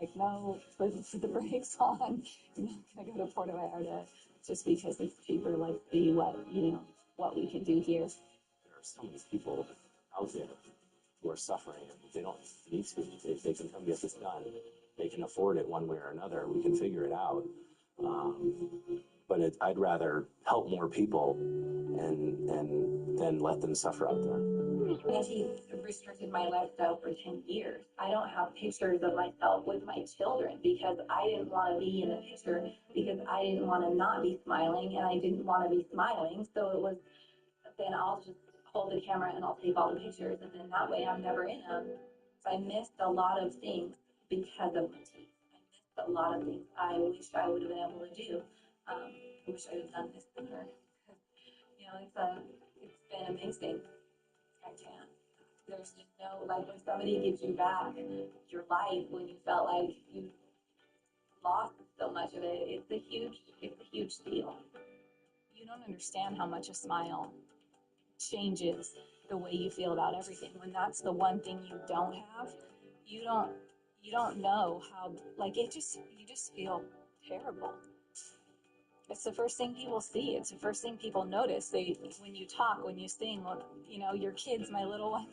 like, no, put the brakes on. I'm not going to go to Puerto Vallarta just because it's cheaper. Let's see what we can do here. There are so many people out there who are suffering. They don't need to. They can come get this done. They can afford it one way or another. We can figure it out. But I'd rather help more people and then let them suffer out there. He restricted my lifestyle for 10 years. I don't have pictures of myself with my children because I didn't want to be in the picture, because I didn't want to not be smiling, and I didn't want to be smiling. So it was, then I'll just hold the camera and I'll take all the pictures, and then that way I'm never in them. So I missed a lot of things because of my teeth. I missed a lot of things I wish I would have been able to do. I wish I would have done this sooner. You know, it's been amazing. I can't. There's just no, like when somebody gives you back your life when you felt like you lost so much of it, it's a huge deal. You don't understand how much a smile changes the way you feel about everything. When that's the one thing you don't have, you don't know how, like you just feel terrible. It's the first thing people see. It's the first thing people notice. When you talk, when you sing, you know, your kids, my little one,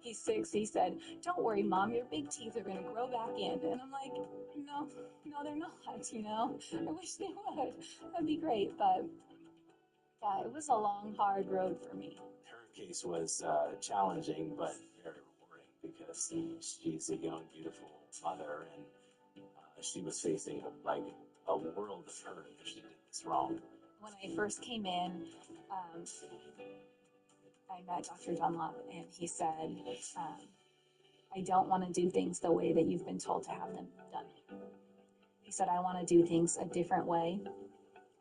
he's 6, he said, "Don't worry, Mom, your big teeth are going to grow back in." And I'm like, no, they're not, you know. I wish they would. That'd be great. But yeah, it was a long, hard road for me. Her case was challenging, but very rewarding because she's a young, beautiful mother, and she was facing like a world of hurt if she did this wrong. When I first came in, I met Dr. Dunlop, and he said, I don't want to do things the way that you've been told to have them done. He said, I want to do things a different way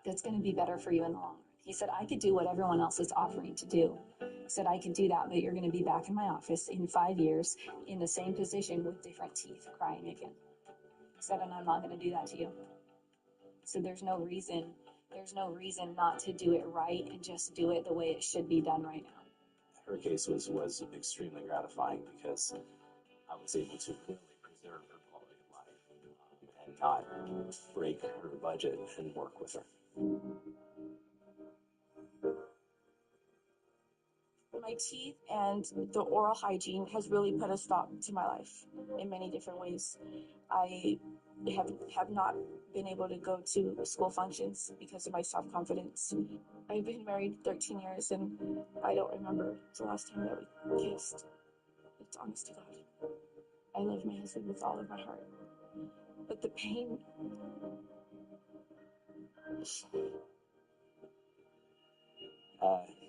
that's going to be better for you in the long run. He said, I could do what everyone else is offering to do. He said, I could do that, but you're going to be back in my office in 5 years in the same position with different teeth, crying again. He said, and I'm not going to do that to you. So there's no reason not to do it right and just do it the way it should be done right now. Her case was extremely gratifying because I was able to really preserve her quality of life and not break her budget and work with her. My teeth and the oral hygiene has really put a stop to my life in many different ways. I have not been able to go to school functions because of my self-confidence. I've been married 13 years and I don't remember the last time that we kissed. It's honest to God. I love my husband with all of my heart. But the pain...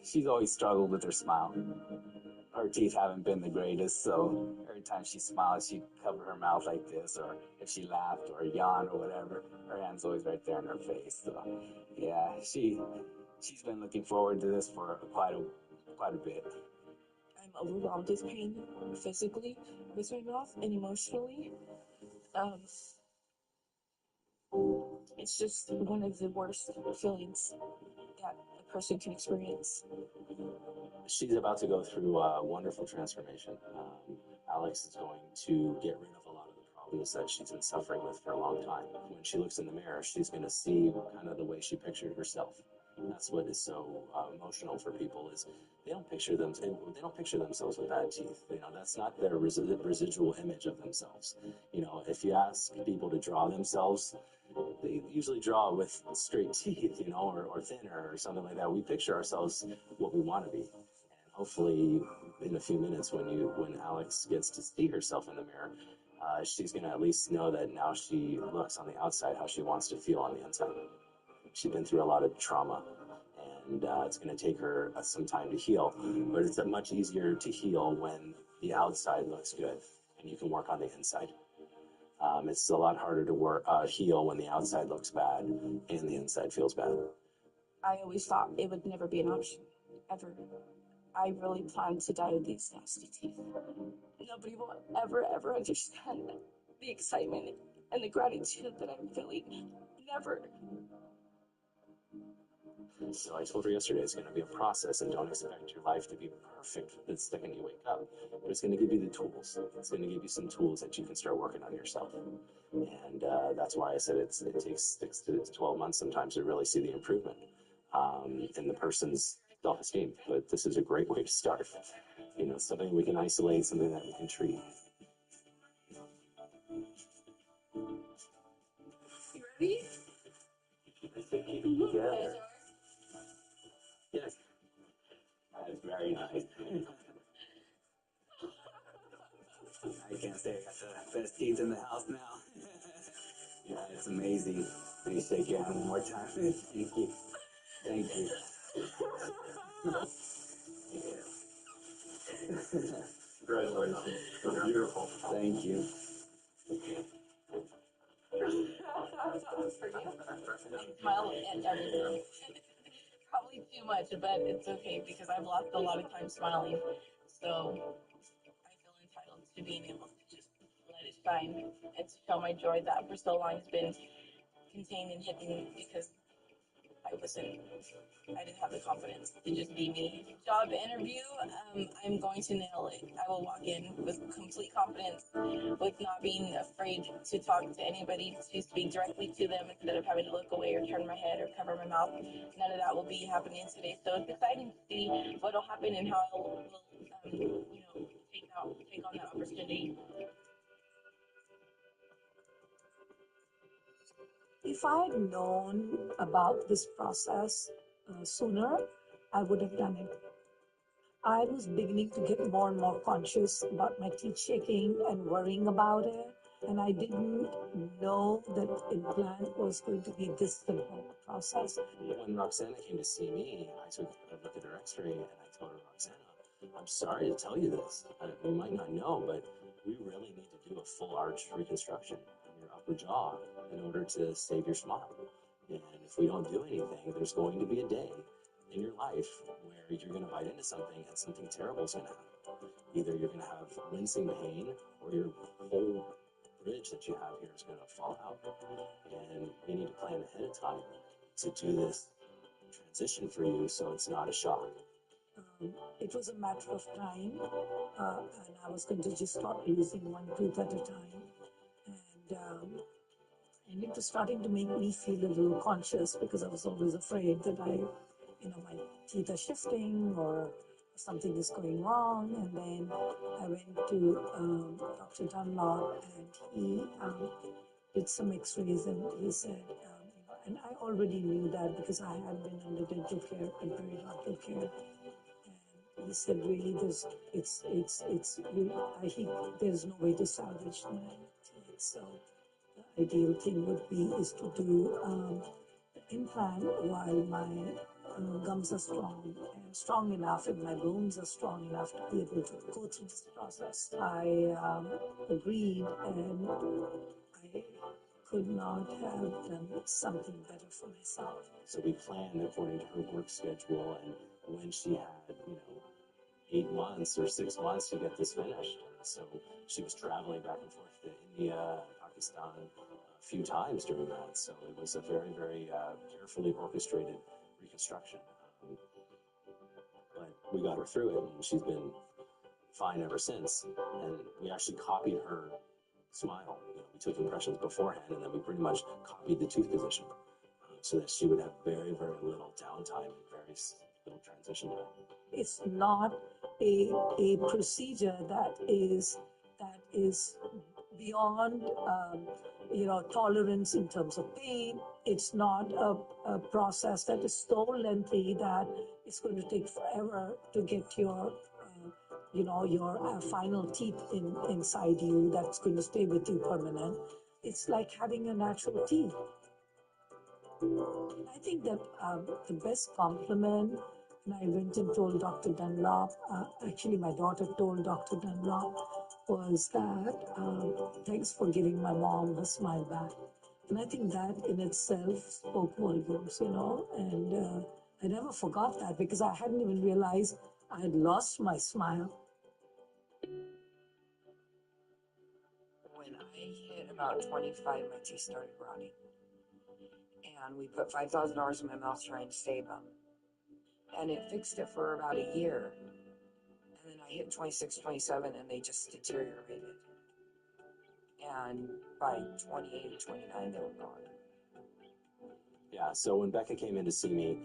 She's always struggled with her smile. Her teeth haven't been the greatest, so every time she smiles, she'd cover her mouth like this, or if she laughed or yawned or whatever, her hand's always right there in her face. So, yeah, she's been looking forward to this for quite a bit. I'm overwhelmed with pain, physically, with my mouth, and emotionally. It's just one of the worst feelings that a person can experience. She's about to go through a wonderful transformation. Alex is going to get rid of a lot of the problems that she's been suffering with for a long time. When she looks in the mirror, she's going to see kind of the way she pictured herself. And that's what is so emotional for people is they don't picture themselves with bad teeth. You know, that's not their residual image of themselves. You know, if you ask people to draw themselves, they usually draw with straight teeth, you know, or thinner or something like that. We picture ourselves what we want to be. And hopefully in a few minutes when Alex gets to see herself in the mirror, she's going to at least know that now she looks on the outside how she wants to feel on the inside. She's been through a lot of trauma, and it's going to take her some time to heal. But it's much easier to heal when the outside looks good and you can work on the inside. It's a lot harder to heal when the outside looks bad and the inside feels bad. I always thought it would never be an option, ever. I really planned to die with these nasty teeth. Nobody will ever understand the excitement and the gratitude that I'm feeling. Never. So I told her yesterday it's going to be a process, and don't expect your life to be perfect the second you wake up. But it's going to give you the tools. It's going to give you some tools that you can start working on yourself. And that's why I said it takes 6 to 12 months sometimes to really see the improvement in the person's self-esteem. But this is a great way to start. You know, something we can isolate, something that we can treat. You ready? Keep it together. Yes. That's very nice. I can't say I got the best teeth in the house now. Yeah, it's amazing. Let me shake your hand one more time. Thank you. Thank you. Congratulations. You're beautiful. Thank you. Smile at everything. Probably too much, but it's okay because I've lost a lot of time smiling. So I feel entitled to being able to just let it shine and to show my joy that for so long has been contained and hidden because I didn't have the confidence to just be me. Job interview, I'm going to nail it. I will walk in with complete confidence, with not being afraid to talk to anybody, to speak directly to them instead of having to look away or turn my head or cover my mouth. None of that will be happening today. So it's exciting to see what will happen and how I will take on that opportunity. If I had known about this process sooner, I would have done it. I was beginning to get more and more conscious about my teeth shaking and worrying about it. And I didn't know that implant was going to be this simple process. When Roxana came to see me, I took a look at her x-ray and I told her, Roxana, I'm sorry to tell you this. You might not know, but we really need to do a full arch reconstruction of your upper jaw in order to save your smile. And if we don't do anything, there's going to be a day in your life where you're going to bite into something and something terrible is going to happen. Either you're going to have wincing pain or your whole bridge that you have here is going to fall out. And you need to plan ahead of time to do this transition for you so it's not a shock. It was a matter of time, and I was going to just start losing one tooth at a time. And it was starting to make me feel a little conscious because I was always afraid that my teeth are shifting or something is going wrong. And then I went to Dr. Dunlop and he did some x-rays and he said, and I already knew that because I had been under dental care and periodontal care. And he said, really, there's no way to salvage my teeth. So the ideal thing would be is to do the implant while my gums are strong enough, and my bones are strong enough to be able to go through this process. I agreed, and I could not have done something better for myself. So we planned according to her work schedule, and when she had, 8 months or 6 months to get this finished. So she was traveling back and forth to India, Pakistan a few times during that. So it was a very, very carefully orchestrated reconstruction. But we got her through it, and she's been fine ever since. And we actually copied her smile. We took impressions beforehand, and then we pretty much copied the tooth position so that she would have very, very little downtime and very little transition time. It's not a procedure that is beyond tolerance in terms of pain. It's not a process that is so lengthy that it's going to take forever to get your final teeth inside you that's going to stay with you permanent. It's like having a natural teeth. I think that the best compliment, and I went and told Dr. Dunlop, actually my daughter told Dr. Dunlop, was that thanks for giving my mom her smile back. And I think that in itself spoke volumes, and I never forgot that because I hadn't even realized I had lost my smile. When I hit about 25, my teeth started rotting. And we put $5,000 in my mouth trying to save them. And it fixed it for about a year. And then I hit 26, 27, and they just deteriorated. And by 28, 29, they were gone. Yeah, so when Becca came in to see me,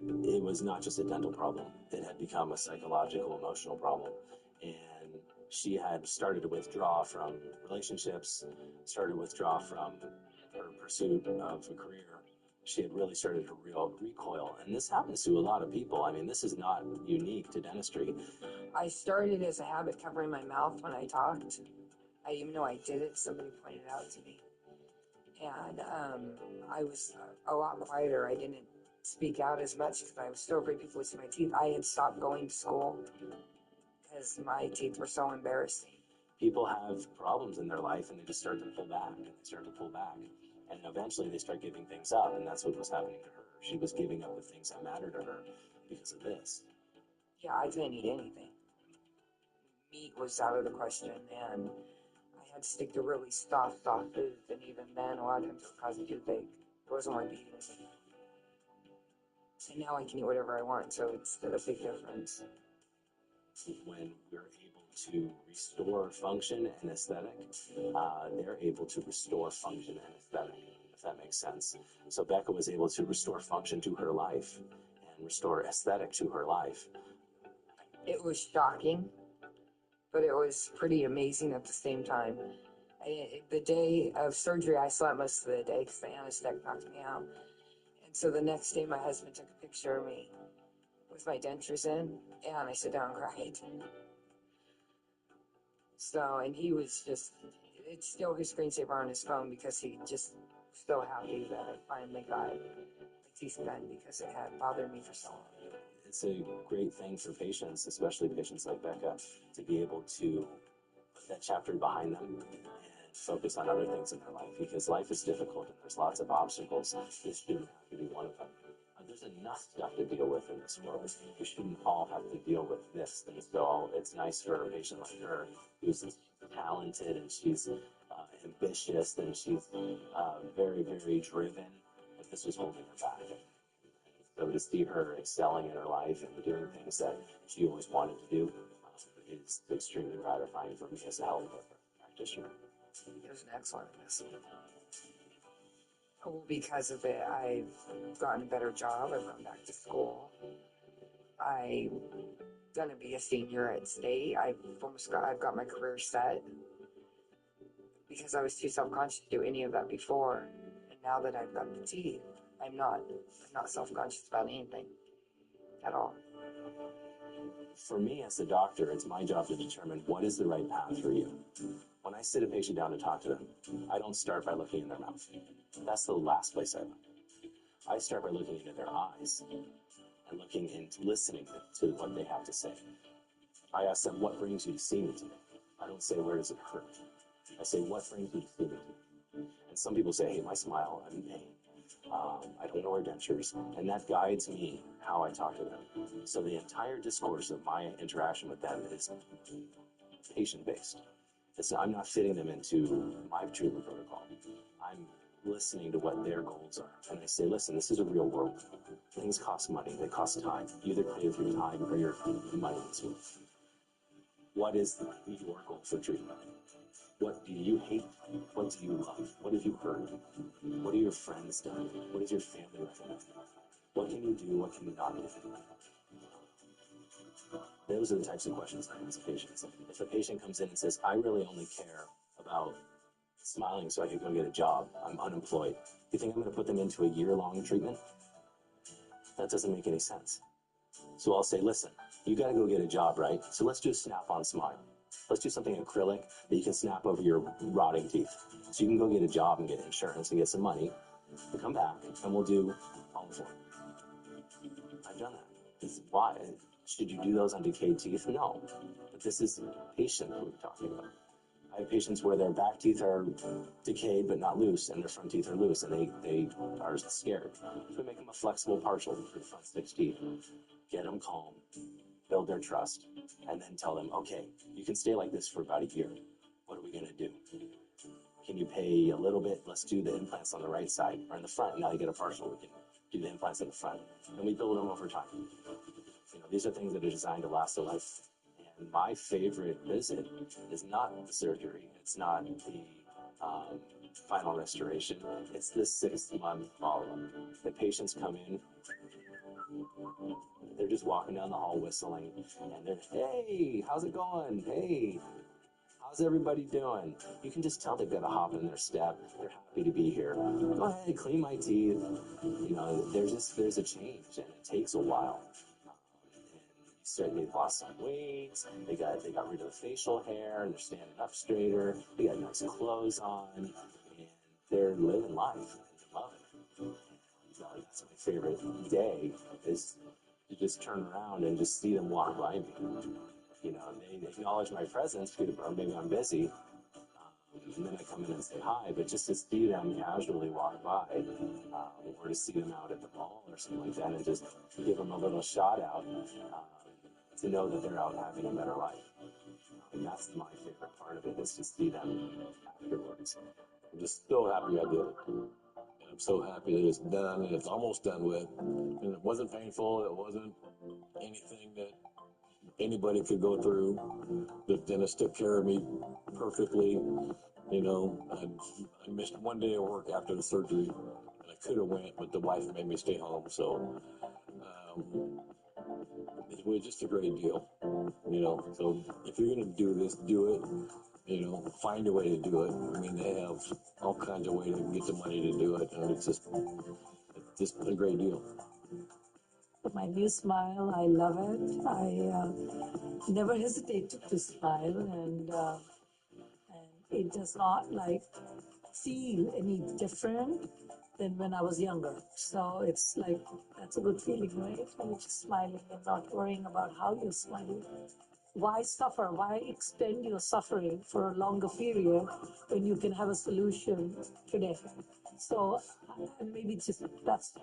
it was not just a dental problem. It had become a psychological, emotional problem. And she had started to withdraw from relationships, started to withdraw from her pursuit of a career. She had really started to recoil. And this happens to a lot of people. I mean, this is not unique to dentistry. I started as a habit covering my mouth when I talked. Even though I did it, somebody pointed it out to me. And I was a lot quieter. I didn't speak out as much because I was still afraid people would see my teeth. I had stopped going to school because my teeth were so embarrassing. People have problems in their life and they just start to pull back and they start to pull back. And eventually they start giving things up, and that's what was happening to her. She was giving up the things that mattered to her because of this. Yeah, I didn't eat anything. Meat was out of the question, and I had to stick to really soft foods, and even then, a lot of times it caused a toothache. It wasn't worth eating. And now I can eat whatever I want, so it's a big difference. When we're able to restore function and aesthetic, they're able to restore function and aesthetic, if that makes sense. So Becca was able to restore function to her life and restore aesthetic to her life. It was shocking, but it was pretty amazing at the same time. The day of surgery, I slept most of the day because the anesthetic knocked me out. And so the next day, my husband took a picture of me. with my dentures in, and I sit down and cried. So, and he was just, it's still his screensaver on his phone because he just so happy that I finally got my teeth done because it had bothered me for so long. It's a great thing for patients, especially patients like Becca, to be able to put that chapter behind them and focus on other things in their life, because life is difficult and there's lots of obstacles. This shouldn't have to be one of them. There's enough stuff to deal with in this world. We shouldn't all have to deal with this. And so it's nice for a patient like her, who's talented and she's ambitious and she's very, very driven, but this was holding her back. So to see her excelling in her life and doing things that she always wanted to do is extremely gratifying for me as a health practitioner. It was an excellent investment. Well, because of it, I've gotten a better job. I've gone back to school. I'm gonna be a senior at state. I've got my career set because I was too self-conscious to do any of that before. And now that I've got the teeth, I'm not self-conscious about anything at all. For me as a doctor, it's my job to determine what is the right path for you. When I sit a patient down to talk to them, I don't start by looking in their mouth. That's the last place I look. I start by looking into their eyes and looking and listening to what they have to say. I ask them, what brings you to see me today? I don't say, where does it hurt? I say, what brings you to see me today? And some people say, hey, my smile, I'm in pain. I don't know our dentures. And that guides me how I talk to them. So the entire discourse of my interaction with them is patient-based. I'm not fitting them into my treatment protocol. I'm listening to what their goals are. And I say, listen, this is a real world. Things cost money. They cost time. You either pay with your time or your money in this world. What is your goal for treatment? What do you hate? What do you love? What have you heard? What have your friends done? What has your family recommended? What can you do? What can you not do? Those are the types of questions I ask patients. If a patient comes in and says, I really only care about smiling so I can go get a job, I'm unemployed, you think I'm going to put them into a year-long treatment? That doesn't make any sense. So I'll say, listen, you got to go get a job, right? So let's do a snap-on smile. Let's do something acrylic that you can snap over your rotting teeth. So you can go get a job and get insurance and get some money, and come back, and we'll do all four. I've done that. Why? Should you do those on decayed teeth? No. But this is patient who we're talking about. I have patients where their back teeth are decayed but not loose, and their front teeth are loose, and they are scared. So we make them a flexible partial for the front 6 teeth. Get them calm, build their trust, and then tell them, okay, you can stay like this for about a year. What are we going to do? Can you pay a little bit? Let's do the implants on the right side or in the front. Now you get a partial. We can do the implants in the front. And we build them over time. These are things that are designed to last a life. And my favorite visit is not the surgery. It's not the final restoration. It's the 6-month follow-up. The patients come in. They're just walking down the hall whistling, and they're, hey, how's it going? Hey, how's everybody doing? You can just tell they've got a hop in their step. They're happy to be here. Go ahead, clean my teeth. There's a change, and it takes a while. They've lost some weight. They got rid of the facial hair, and they're standing up straighter. They got nice clothes on, and they're living life, and they love it. That's my favorite day, is to just turn around and just see them walk by me. They acknowledge my presence, or maybe I'm busy, and then I come in and say hi, but just to see them casually walk by, or to see them out at the mall or something like that, and just give them a little shout out, to know that they're out having a better life. And that's my favorite part of it, is to see them afterwards. I'm just so happy I did it. And I'm so happy that it's done, and it's almost done with. And it wasn't painful. It wasn't anything that anybody could go through. The dentist took care of me perfectly. I missed one day of work after the surgery, and I could have went, but the wife made me stay home. So it was just a great deal, So if you're going to do this, do it. Find a way to do it. I mean, they have all kinds of ways to get the money to do it, and it's just a great deal. my new smile. I love it. I never hesitate to smile, and it does not like feel any different than when I was younger. So it's like, that's a good feeling, right? When you're just smiling and not worrying about how you're smiling. Why suffer? Why extend your suffering for a longer period when you can have a solution today? So, and maybe just that's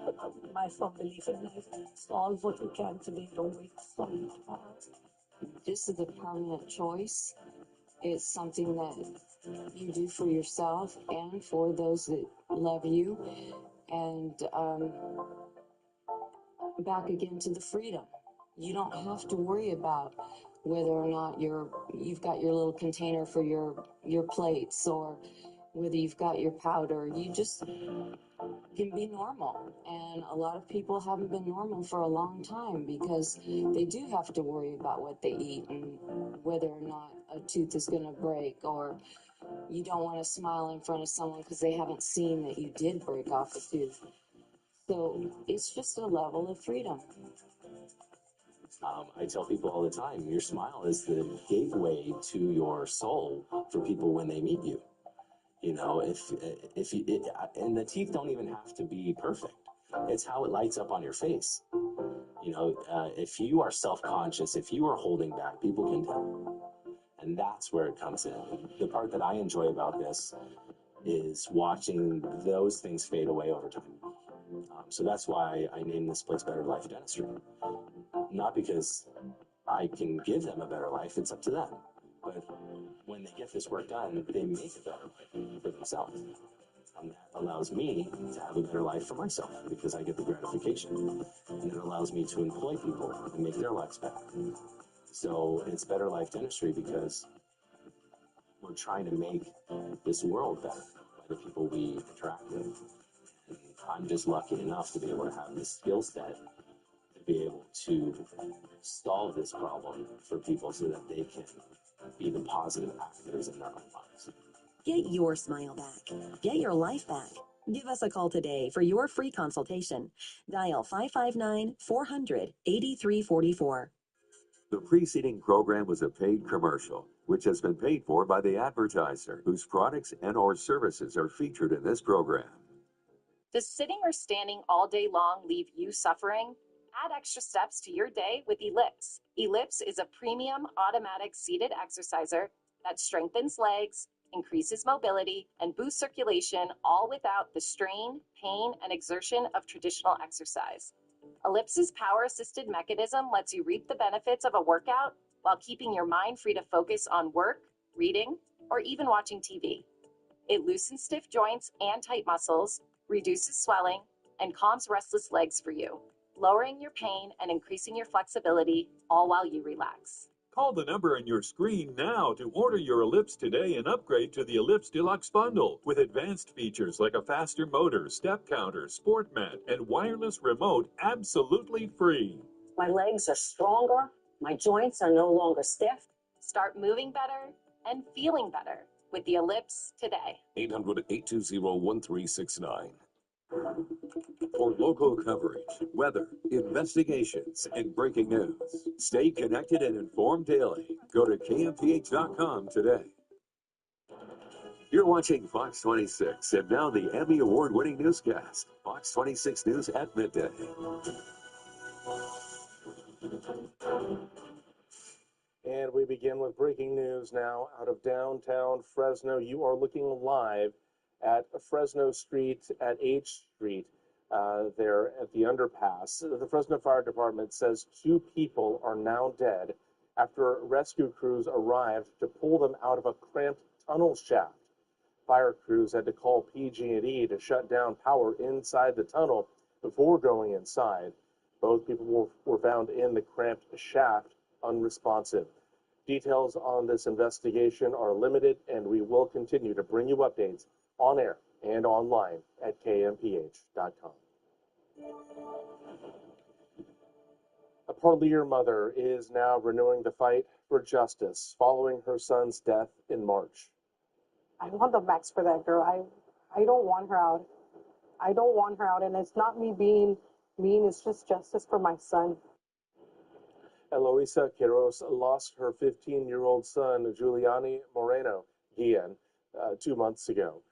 my firm belief in life. Solve what you can today. Don't wait to solve it tomorrow. This is a permanent choice. It's something that you do for yourself and for those that love you. And back again to the freedom. You don't have to worry about whether or not you've got your little container for your plates, or whether you've got your powder. You just can be normal. And a lot of people haven't been normal for a long time because they do have to worry about what they eat and whether or not a tooth is going to break, or you don't want to smile in front of someone because they haven't seen that you did break off a tooth. So it's just a level of freedom. I tell people all the time, your smile is the gateway to your soul for people when they meet you. You know, and the teeth don't even have to be perfect. It's how it lights up on your face. You know, if you are self-conscious, if you are holding back, people can tell. And that's where it comes in. The part that I enjoy about this is watching those things fade away over time. So that's why I named this place Better Life Dentistry. Not because I can give them a better life, it's up to them. But when they get this work done, they make a better life for themselves. And that allows me to have a better life for myself because I get the gratification. And it allows me to employ people and make their lives better. So it's Better Life Dentistry because we're trying to make this world better by the people we interact with. And I'm just lucky enough to be able to have this skill set to be able to solve this problem for people so that they can be the positive actors in their own lives. Get your smile back. Get your life back. Give us a call today for your free consultation. Dial 559-400-8344. The preceding program was a paid commercial, which has been paid for by the advertiser, whose products and/or services are featured in this program. Does sitting or standing all day long leave you suffering? Add extra steps to your day with Ellipse. Ellipse is a premium automatic seated exerciser that strengthens legs, increases mobility, and boosts circulation, all without the strain, pain, and exertion of traditional exercise. Ellipse's power-assisted mechanism lets you reap the benefits of a workout while keeping your mind free to focus on work, reading, or even watching TV. It loosens stiff joints and tight muscles, reduces swelling, and calms restless legs for you, lowering your pain and increasing your flexibility, all while you relax. Call the number on your screen now to order your Ellipse today and upgrade to the Ellipse Deluxe Bundle with advanced features like a faster motor, step counter, sport mat, and wireless remote absolutely free. My legs are stronger. My joints are no longer stiff. Start moving better and feeling better with the Ellipse today. 800-820-1369. For local coverage, weather, investigations, and breaking news, stay connected and informed daily. Go to kmph.com today. You're watching Fox 26, and now the Emmy Award-winning newscast, Fox 26 News at midday. And we begin with breaking news now out of downtown Fresno. You are looking live at Fresno Street at H Street, there at the underpass. The Fresno Fire Department says 2 people are now dead after rescue crews arrived to pull them out of a cramped tunnel shaft. Fire crews had to call PG&E to shut down power inside the tunnel before going inside. Both people were found in the cramped shaft unresponsive. Details on this investigation are limited, and we will continue to bring you updates on air and online at kmph.com. A Parlier mother is now renewing the fight for justice following her son's death in March. I want the max for that girl. I don't want her out. I don't want her out, and it's not me being, mean is just justice for my son. Eloisa Quiroz lost her 15-year-old son, Giuliani Moreno Guillen, 2 months ago.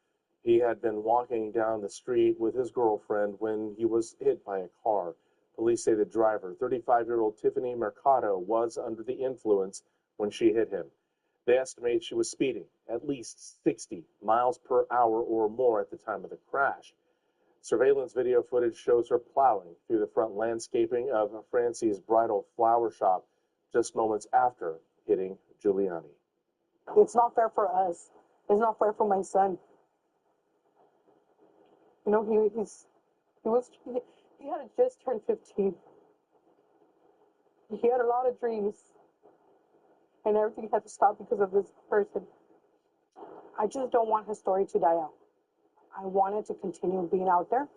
He had been walking down the street with his girlfriend when he was hit by a car. Police say the driver, 35-year-old Tiffany Mercado, was under the influence when she hit him. They estimate she was speeding at least 60 miles per hour or more at the time of the crash. Surveillance video footage shows her plowing through the front landscaping of Francie's Bridal Flower Shop just moments after hitting Giuliani. It's not fair for us. It's not fair for my son. You know, he had just turned 15. He had a lot of dreams, and everything had to stop because of this person. I just don't want his story to die out. I wanted to continue being out there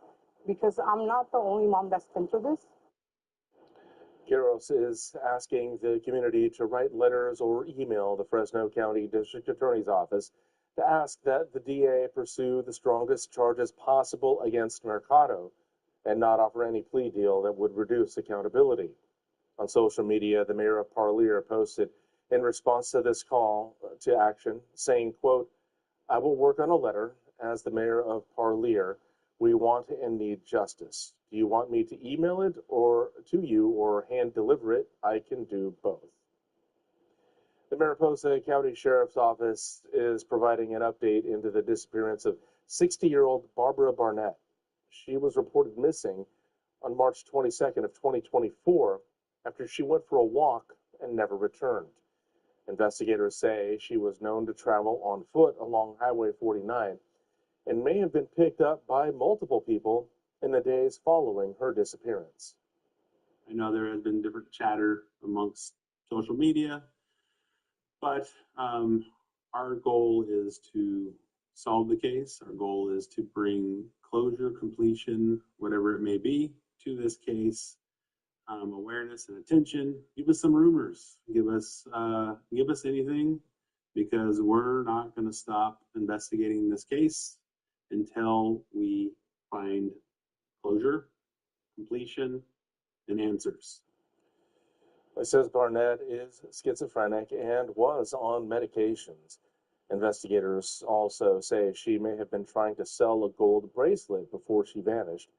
because I'm not the only mom that's been through this. Quiroz is asking the community to write letters or email the Fresno County District Attorney's Office to ask that the DA pursue the strongest charges possible against Mercado and not offer any plea deal that would reduce accountability. On social media, the mayor of Parlier posted in response to this call to action, saying, quote, "I will work on a letter as the mayor of Parlier. We want and need justice. Do you want me to email it or to you or hand deliver it? I can do both." The Mariposa County Sheriff's Office is providing an update into the disappearance of 60-year-old Barbara Barnett. She was reported missing on March 22nd of 2024 after she went for a walk and never returned. Investigators say she was known to travel on foot along Highway 49 and may have been picked up by multiple people in the days following her disappearance. I know there has been different chatter amongst social media, but our goal is to solve the case. Our goal is to bring closure, completion, whatever it may be, to this case. Awareness and attention. Give us some rumors. Give us anything, because we're not going to stop investigating this case until we find closure, completion, and answers. It says Barnett is schizophrenic and was on medications. Investigators also say she may have been trying to sell a gold bracelet before she vanished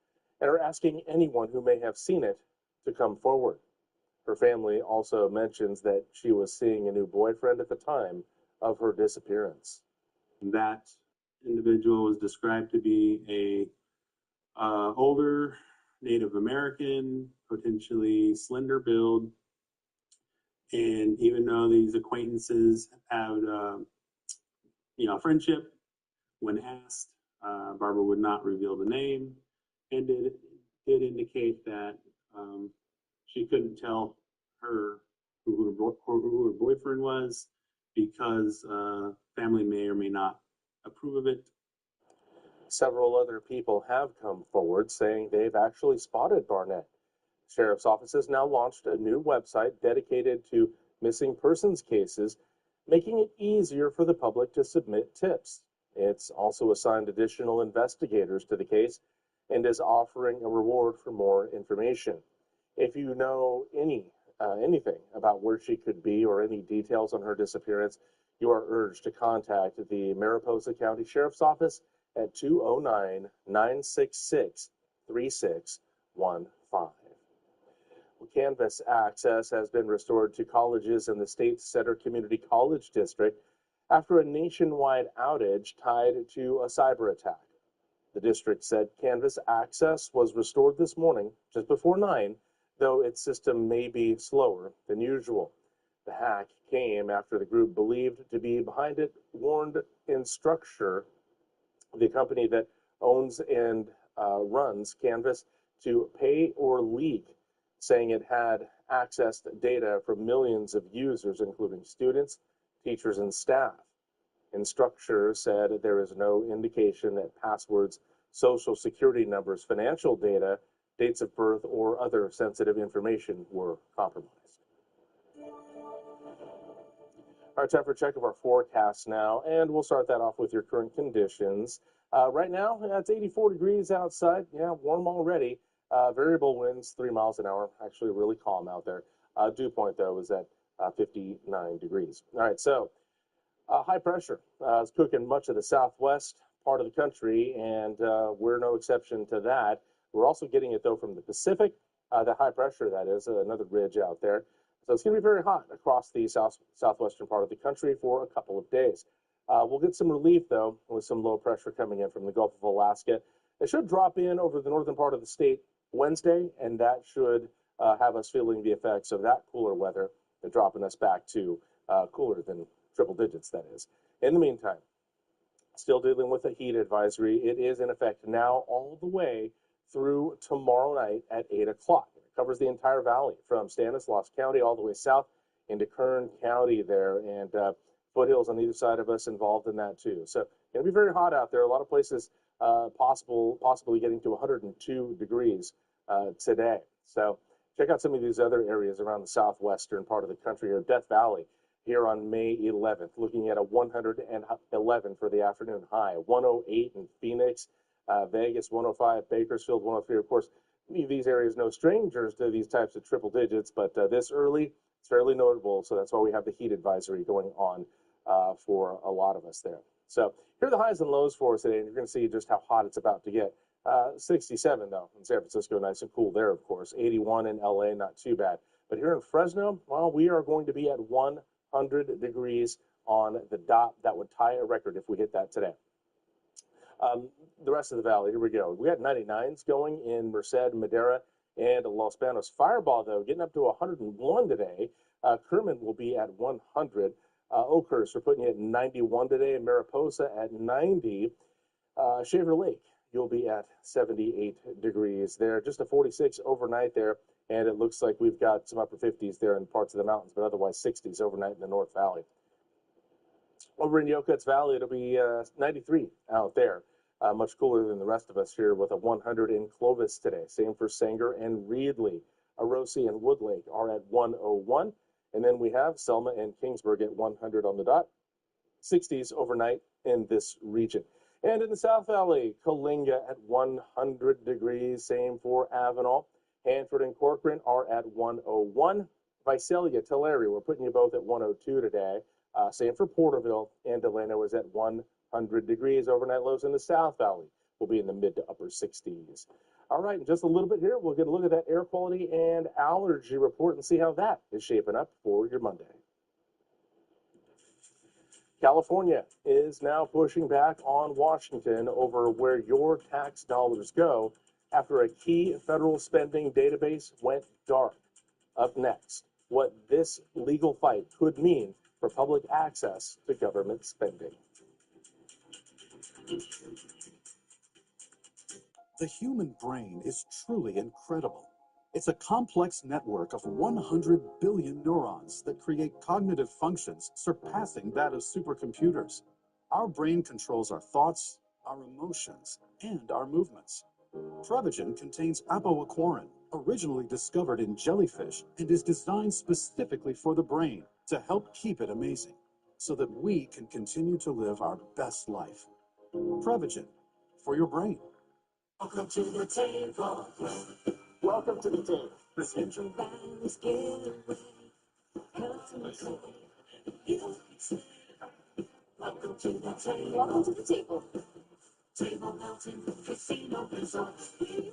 and are asking anyone who may have seen it to come forward. Her family also mentions that she was seeing a new boyfriend at the time of her disappearance. That individual was described to be a older Native American, potentially slender build. And even though these acquaintances have, friendship, when asked, Barbara would not reveal the name and did indicate that she couldn't tell who her boyfriend was because family may or may not approve of it. Several other people have come forward saying they've actually spotted Barnett. Sheriff's Office has now launched a new website dedicated to missing persons cases, making it easier for the public to submit tips. It's also assigned additional investigators to the case and is offering a reward for more information. If you know anything about where she could be or any details on her disappearance, you are urged to contact the Mariposa County Sheriff's Office at 209-966-3615. Canvas access has been restored to colleges in the State Center Community College District after a nationwide outage tied to a cyber attack. The district said Canvas access was restored this morning just before 9, though its system may be slower than usual. The hack came after the group believed to be behind it warned Instructure, the company that owns and runs Canvas, to pay or leak, saying it had accessed data from millions of users, including students, teachers, and staff. Instructure said there is no indication that passwords, social security numbers, financial data, dates of birth, or other sensitive information were compromised. All right, time for a check of our forecast now, and we'll start that off with your current conditions. Right now, it's 84 degrees outside. Yeah, warm already. Variable winds, 3 miles an hour. Actually, really calm out there. Dew point, though, is at 59 degrees. All right, so high pressure is cooking much of the southwest part of the country, and we're no exception to that. We're also getting it, though, from the Pacific, the high pressure, that is, another ridge out there. So it's going to be very hot across the southwestern part of the country for a couple of days. We'll get some relief, though, with some low pressure coming in from the Gulf of Alaska. It should drop in over the northern part of the state Wednesday, and that should have us feeling the effects of that cooler weather, dropping us back to cooler than triple digits, that is. In the meantime, still dealing with a heat advisory. It is in effect now all the way through tomorrow night at 8 o'clock. It covers the entire valley from Stanislaus County all the way south into Kern County there, and foothills on either side of us involved in that too. So going to be very hot out there. A lot of places possibly getting to 102 degrees today. So check out some of these other areas around the southwestern part of the country here. Death Valley here on May 11th, looking at a 111 for the afternoon high, 108 in Phoenix, Vegas 105, Bakersfield 103. Of course, these areas no strangers to these types of triple digits, but this early, it's fairly notable. So that's why we have the heat advisory going on for a lot of us there. So here are the highs and lows for us today, and you're going to see just how hot it's about to get. 67, though, in San Francisco, nice and cool there, of course. 81 in LA, not too bad. But here in Fresno, well, we are going to be at 100 degrees on the dot. That would tie a record if we hit that today. The rest of the valley, here we go. We got 99s going in Merced, Madera, and Los Banos. Fireball, though, getting up to 101 today. Kerman will be at 100. Oakhurst, we're putting you at 91 today, and Mariposa at 90. Shaver Lake, you'll be at 78 degrees there. Just a 46 overnight there, and it looks like we've got some upper 50s there in parts of the mountains, but otherwise 60s overnight in the North Valley. Over in Yokuts Valley, it'll be 93 out there. Much cooler than the rest of us here with a 100 in Clovis today. Same for Sanger and Reedley. Arosi and Woodlake are at 101. And then we have Selma and Kingsburg at 100 on the dot. 60s overnight in this region. And in the South Valley, Coalinga at 100 degrees. Same for Avenal. Hanford and Corcoran are at 101. Visalia, Tulare, we're putting you both at 102 today. Same for Porterville, and Delano is at 100 degrees. Overnight lows in the South Valley will be in the mid to upper 60s. All right, in just a little bit here, we'll get a look at that air quality and allergy report and see how that is shaping up for your Monday. California is now pushing back on Washington over where your tax dollars go after a key federal spending database went dark. Up next, what this legal fight could mean for public access to government spending. The human brain is truly incredible. It's a complex network of 100 billion neurons that create cognitive functions surpassing that of supercomputers. Our brain controls our thoughts, our emotions, and our movements. Prevagen contains apoaquarin, originally discovered in jellyfish, and is designed specifically for the brain to help keep it amazing, so that we can continue to live our best life. Prevagen, for your brain. Welcome to the table. Welcome to the table. The central banks get away. Come to the table. You say, welcome to the table. Welcome to the table. Table Mountain Casino Resort. We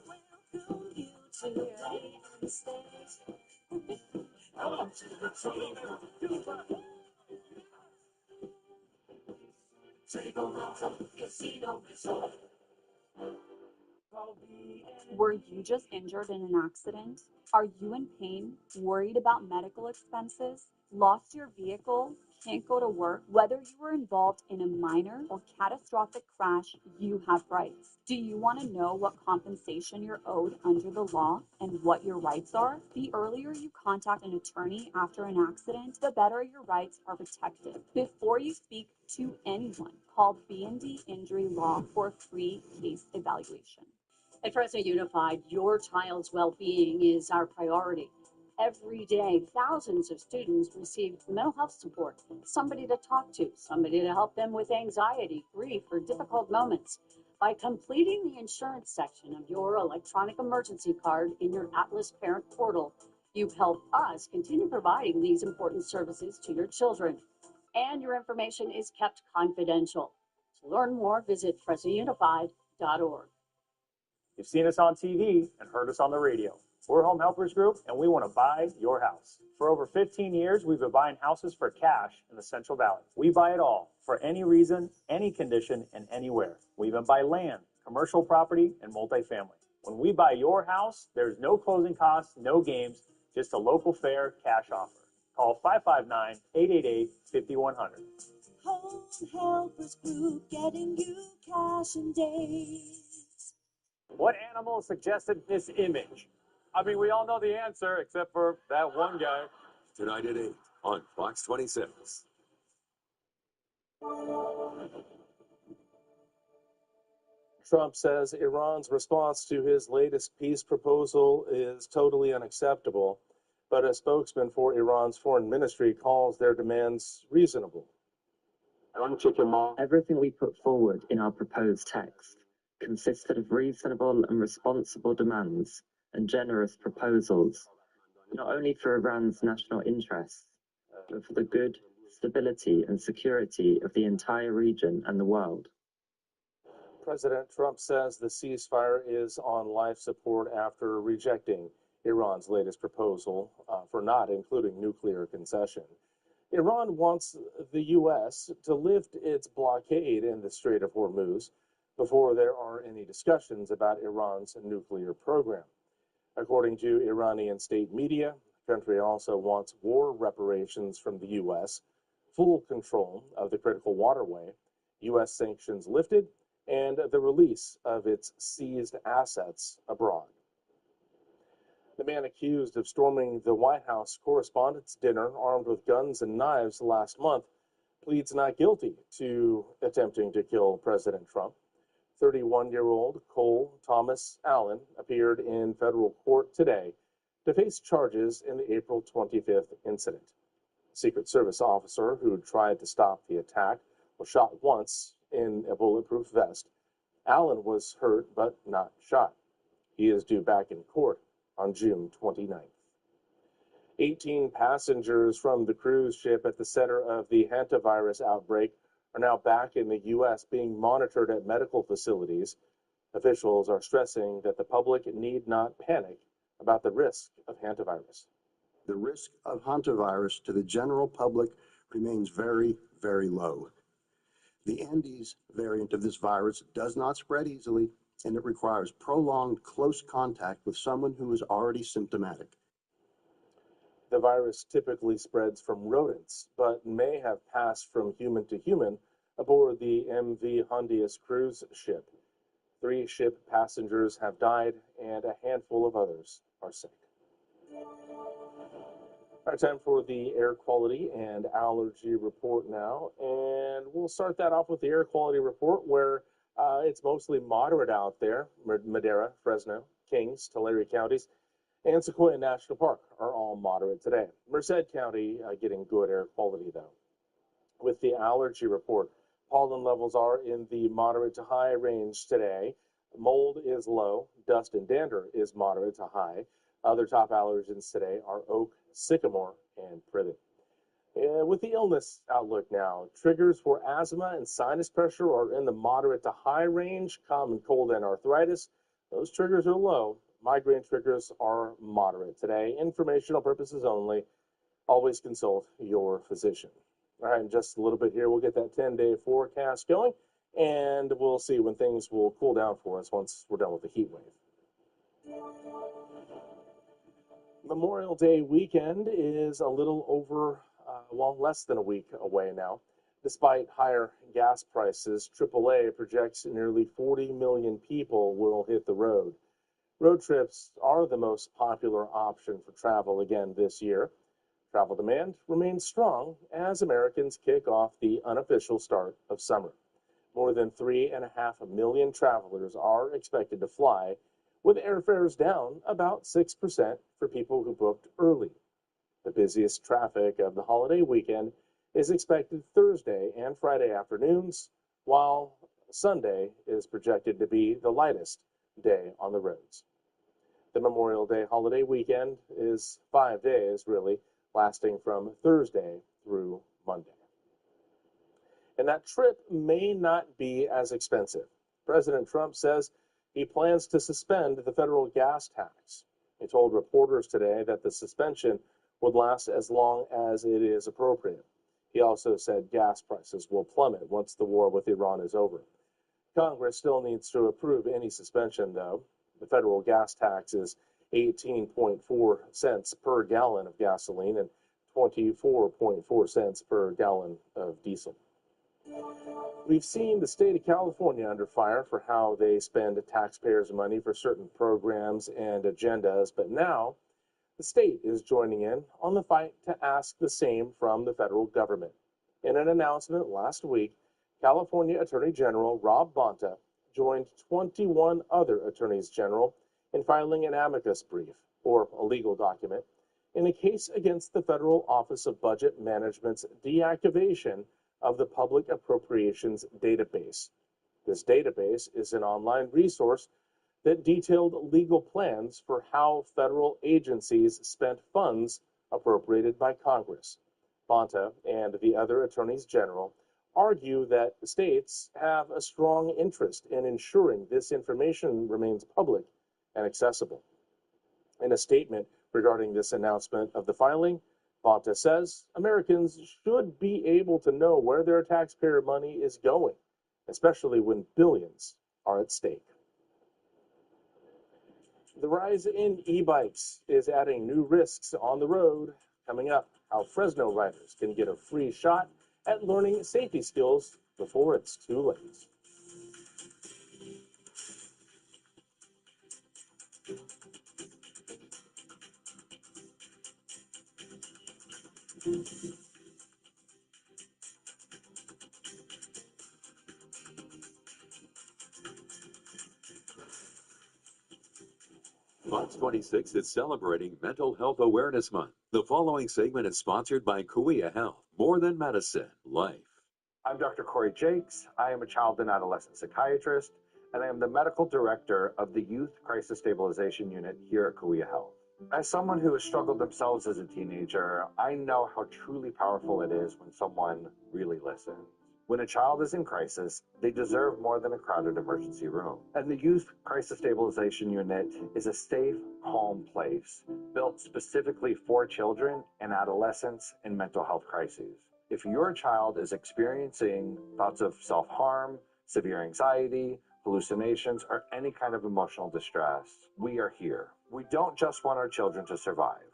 welcome you to the main stage. Welcome to the table. Table Mountain Casino Resort. Were you just injured in an accident? Are you in pain? Worried about medical expenses? Lost your vehicle? Can't go to work? Whether you were involved in a minor or catastrophic crash, you have rights. Do you want to know what compensation you're owed under the law and what your rights are? The earlier you contact an attorney after an accident, the better your rights are protected. Before you speak to anyone, call B&D Injury Law for a free case evaluation. At Fresno Unified, your child's well-being is our priority. Every day, thousands of students receive mental health support, somebody to talk to, somebody to help them with anxiety, grief, or difficult moments. By completing the insurance section of your electronic emergency card in your Atlas Parent portal, you've helped us continue providing these important services to your children. And your information is kept confidential. To learn more, visit FresaUnified.org. You've seen us on TV and heard us on the radio. We're Home Helpers Group, and we want to buy your house. For over 15 years, we've been buying houses for cash in the Central Valley. We buy it all, for any reason, any condition, and anywhere. We even buy land, commercial property, and multifamily. When we buy your house, there's no closing costs, no games, just a local fair cash offer. Call 559-888-5100. Home Helpers Group, getting you cash in days. What animal suggested this image? I mean, we all know the answer, except for that one guy. Tonight at 8 on Fox 26. Trump says Iran's response to his latest peace proposal is totally unacceptable, but a spokesman for Iran's foreign ministry calls their demands reasonable. Everything we put forward in our proposed text consisted of reasonable and responsible demands and generous proposals, not only for Iran's national interests, but for the good, stability and security of the entire region and the world. President Trump says the ceasefire is on life support after rejecting Iran's latest proposal for not including nuclear concession. Iran wants the U.S. to lift its blockade in the Strait of Hormuz before there are any discussions about Iran's nuclear program. According to Iranian state media, the country also wants war reparations from the U.S., full control of the critical waterway, U.S. sanctions lifted, and the release of its seized assets abroad. The man accused of storming the White House Correspondents' Dinner armed with guns and knives last month pleads not guilty to attempting to kill President Trump. 31-year-old Cole Thomas Allen appeared in federal court today to face charges in the April 25th incident. A Secret Service officer who tried to stop the attack was shot once in a bulletproof vest. Allen was hurt but not shot. He is due back in court on June 29th. 18 passengers from the cruise ship at the center of the hantavirus outbreak are now back in the U.S. being monitored at medical facilities. Officials are stressing that the public need not panic about the risk of hantavirus. The risk of hantavirus to the general public remains very, very low. The Andes variant of this virus does not spread easily, and it requires prolonged close contact with someone who is already symptomatic. The virus typically spreads from rodents, but may have passed from human to human aboard the MV Hondias cruise ship. 3 ship passengers have died, and a handful of others are sick. All right, time for the air quality and allergy report now, and we'll start that off with the air quality report where it's mostly moderate out there. Madera, Fresno, Kings, Tulare counties, and Sequoia National Park are all moderate today. Merced County getting good air quality, though. With the allergy report, pollen levels are in the moderate to high range today. Mold is low. Dust and dander is moderate to high. Other top allergens today are oak, sycamore, and privet. With the illness outlook now, triggers for asthma and sinus pressure are in the moderate to high range. Common cold and arthritis, those triggers are low. Migraine triggers are moderate today. Informational purposes only. Always consult your physician. All right, in just a little bit here, we'll get that 10-day forecast going, and we'll see when things will cool down for us once we're done with the heat wave. Memorial Day weekend is a little over, less than a week away now. Despite higher gas prices, AAA projects nearly 40 million people will hit the road. Road trips are the most popular option for travel again this year. Travel demand remains strong as Americans kick off the unofficial start of summer. More than 3.5 million travelers are expected to fly, with airfares down about 6% for people who booked early. The busiest traffic of the holiday weekend is expected Thursday and Friday afternoons, while Sunday is projected to be the lightest day on the roads. The Memorial Day holiday weekend is 5 days, really, lasting from Thursday through Monday. And that trip may not be as expensive. President Trump says he plans to suspend the federal gas tax. He told reporters today that the suspension would last as long as it is appropriate. He also said gas prices will plummet once the war with Iran is over. Congress still needs to approve any suspension, though. The federal gas tax is 18.4 cents per gallon of gasoline and 24.4 cents per gallon of diesel. We've seen the state of California under fire for how they spend taxpayers' money for certain programs and agendas, but now the state is joining in on the fight to ask the same from the federal government. In an announcement last week, California Attorney General Rob Bonta joined 21 other attorneys general in filing an amicus brief, or a legal document, in a case against the Federal Office of Budget Management's deactivation of the Public Appropriations Database. This database is an online resource that detailed legal plans for how federal agencies spent funds appropriated by Congress. Bonta and the other attorneys general argue that states have a strong interest in ensuring this information remains public and accessible. In a statement regarding this announcement of the filing, Bonta says Americans should be able to know where their taxpayer money is going, especially when billions are at stake. The rise in e-bikes is adding new risks on the road. Coming up, how Fresno riders can get a free shot at learning safety skills before it's too late. Fox 26 is celebrating Mental Health Awareness Month. The following segment is sponsored by Kuia Health, More Than Medicine, Life. I'm Dr. Corey Jakes. I am a child and adolescent psychiatrist, and I am the medical director of the Youth Crisis Stabilization Unit here at Kuia Health. As someone who has struggled themselves as a teenager, I know how truly powerful it is when someone really listens. When a child is in crisis, they deserve more than a crowded emergency room. And the Youth Crisis Stabilization Unit is a safe, calm place built specifically for children and adolescents in mental health crises. If your child is experiencing thoughts of self-harm, severe anxiety, hallucinations, or any kind of emotional distress, we are here. We don't just want our children to survive.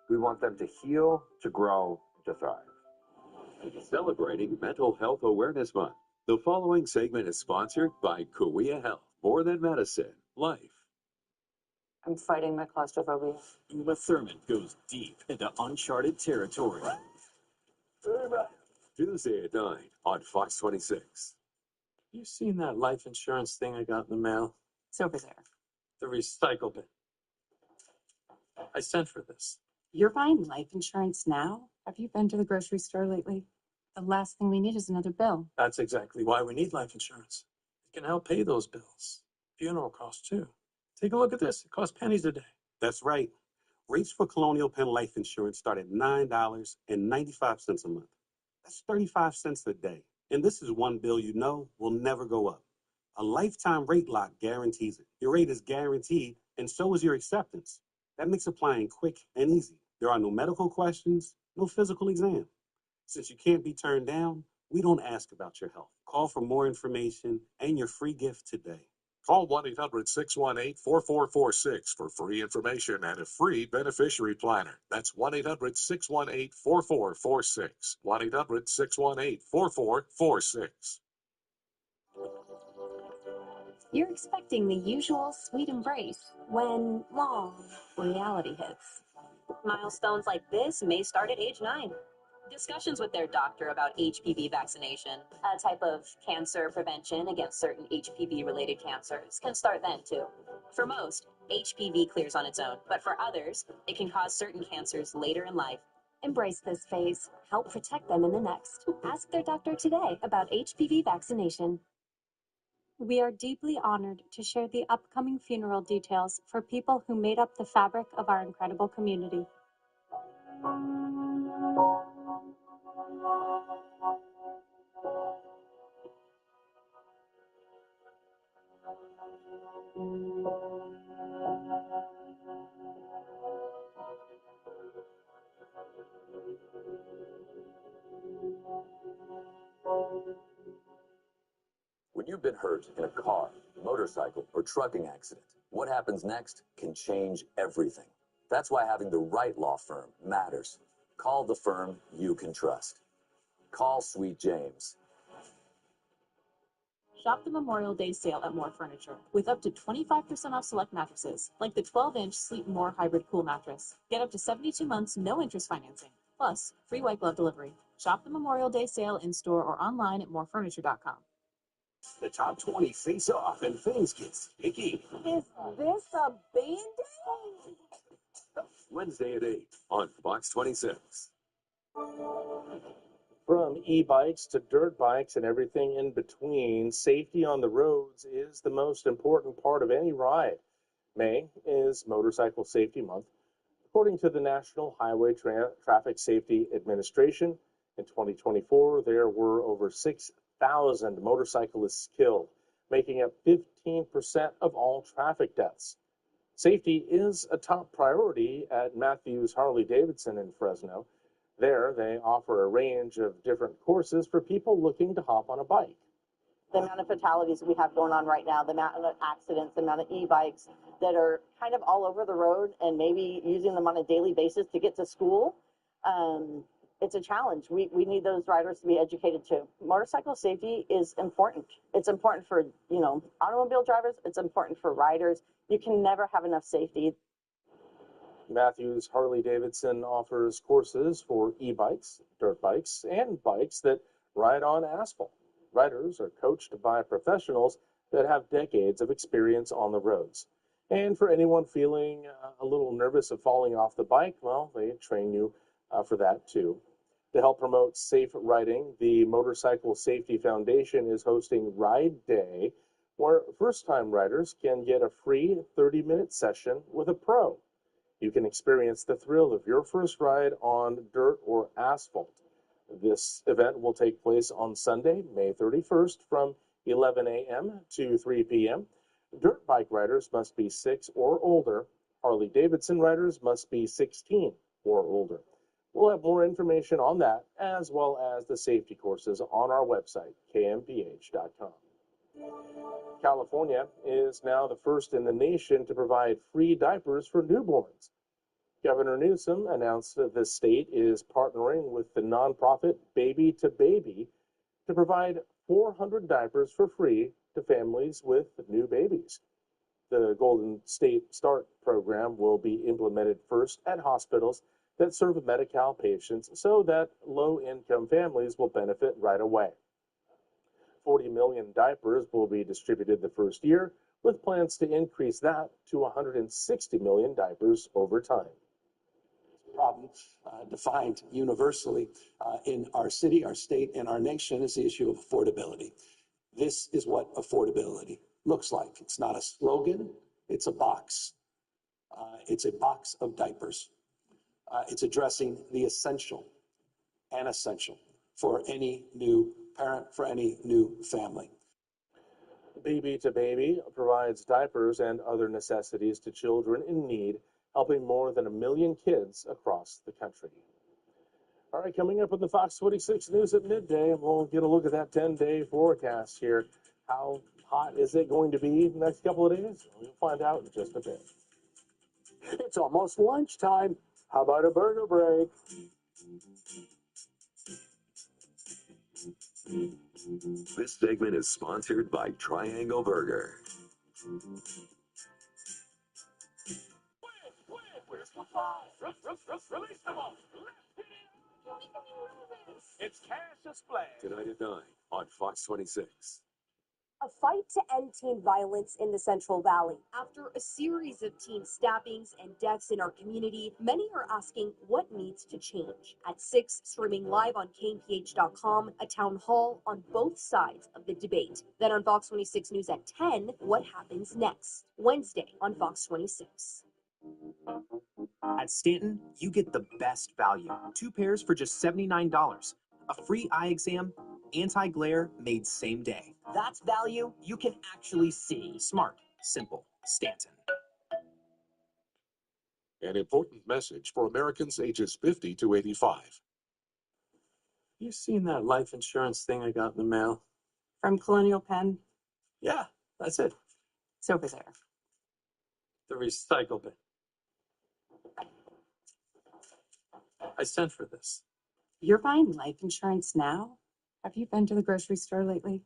We want them to heal, to grow, to thrive. Celebrating Mental Health Awareness Month. The following segment is sponsored by Kuia Health, More Than Medicine, Life. I'm fighting my claustrophobia. Uma Thurman goes deep into uncharted territory. Tuesday at 9 on Fox 26. You seen that life insurance thing I got in the mail? It's over there. The recycle bin. I sent for this. You're buying life insurance now? Have you been to the grocery store lately? The last thing we need is another bill. That's exactly why we need life insurance. It can help pay those bills. Funeral costs too. Take a look at this. It costs pennies a day. That's right. Rates for Colonial Penn Life Insurance start at $9.95 a month. That's 35 cents a day. And this is one bill you know will never go up. A lifetime rate lock guarantees it. Your rate is guaranteed, and so is your acceptance. That makes applying quick and easy. There are no medical questions, no physical exam. Since you can't be turned down, we don't ask about your health. Call for more information and your free gift today. Call 1-800-618-4446 for free information and a free beneficiary planner. That's 1-800-618-4446. 1-800-618-4446. You're expecting the usual sweet embrace when, long, reality hits. Milestones like this may start at age 9. Discussions with their doctor about HPV vaccination, a type of cancer prevention against certain HPV-related cancers, can start then too. For most, HPV clears on its own, but for others, it can cause certain cancers later in life. Embrace this phase. Help protect them in the next. Ask their doctor today about HPV vaccination. We are deeply honored to share the upcoming funeral details for people who made up the fabric of our incredible community. When you've been hurt in a car, motorcycle, or trucking accident, what happens next can change everything. That's why having the right law firm matters. Call the firm you can trust. Call Sweet James. Shop the Memorial Day sale at More Furniture with up to 25% off select mattresses, like the 12-inch Sleep More Hybrid Cool mattress. Get up to 72 months, no interest financing, plus free white glove delivery. Shop the Memorial Day sale in store or online at morefurniture.com. The top 20 face off and things get sticky. Is this a Band-Aid? Wednesday at 8 on Fox 26. From e-bikes to dirt bikes and everything in between, safety on the roads is the most important part of any ride. May is Motorcycle Safety Month. According to the National Highway Traffic Safety Administration, in 2024, there were over 6,000 motorcyclists killed, making up 15% of all traffic deaths. Safety is a top priority at Matthews Harley-Davidson in Fresno. There, they offer a range of different courses for people looking to hop on a bike. The amount of fatalities we have going on right now, the amount of accidents, the amount of e-bikes that are kind of all over the road and maybe using them on a daily basis to get to school, it's a challenge. We need those riders to be educated too. Motorcycle safety is important. It's important for, automobile drivers. It's important for riders. You can never have enough safety. Matthews Harley-Davidson offers courses for e-bikes, dirt bikes, and bikes that ride on asphalt. Riders are coached by professionals that have decades of experience on the roads. And for anyone feeling a little nervous of falling off the bike, well, they train you for that too. To help promote safe riding, the Motorcycle Safety Foundation is hosting Ride Day, where first-time riders can get a free 30-minute session with a pro. You can experience the thrill of your first ride on dirt or asphalt. This event will take place on Sunday, May 31st from 11 a.m. to 3 p.m. Dirt bike riders must be 6 or older. Harley-Davidson riders must be 16 or older. We'll have more information on that, as well as the safety courses on our website, kmph.com. California is now the first in the nation to provide free diapers for newborns. Governor Newsom announced that the state is partnering with the nonprofit Baby to Baby to provide 400 diapers for free to families with new babies. The Golden State Start program will be implemented first at hospitals that serve Medi-Cal patients so that low-income families will benefit right away. 40 million diapers will be distributed the first year, with plans to increase that to 160 million diapers over time. Problem defined universally in our city, our state, and our nation is the issue of affordability. This is what affordability looks like. It's not a slogan, it's a box. It's a box of diapers. It's addressing the essential and essential for any new parent, for any new family. Baby to Baby provides diapers and other necessities to children in need, helping more than 1 million kids across the country. All right, coming up on the Fox 26 News at midday, we'll get a look at that 10-day forecast here. How hot is it going to be the next couple of days? We'll find out in just a bit. It's almost lunchtime. How about a burger break? This segment is sponsored by Triangle Burger. It's Cassius Flash. Tonight at 9 on Fox 26. A fight to end teen violence in the Central Valley. After a series of teen stabbings and deaths in our community, many are asking what needs to change. At 6, streaming live on KMPH.com, a town hall on both sides of the debate. Then on Fox 26 News at 10, what happens next? Wednesday on Fox 26. At Stanton, you get the best value. 2 pairs for just $79. A free eye exam, anti-glare made same day. That's value you can actually see. Smart, simple, Stanton. An important message for Americans ages 50 to 85. You seen that life insurance thing I got in the mail? From Colonial Penn? Yeah, that's it. It's over there. The recycle bin. I sent for this. You're buying life insurance now? Have you been to the grocery store lately?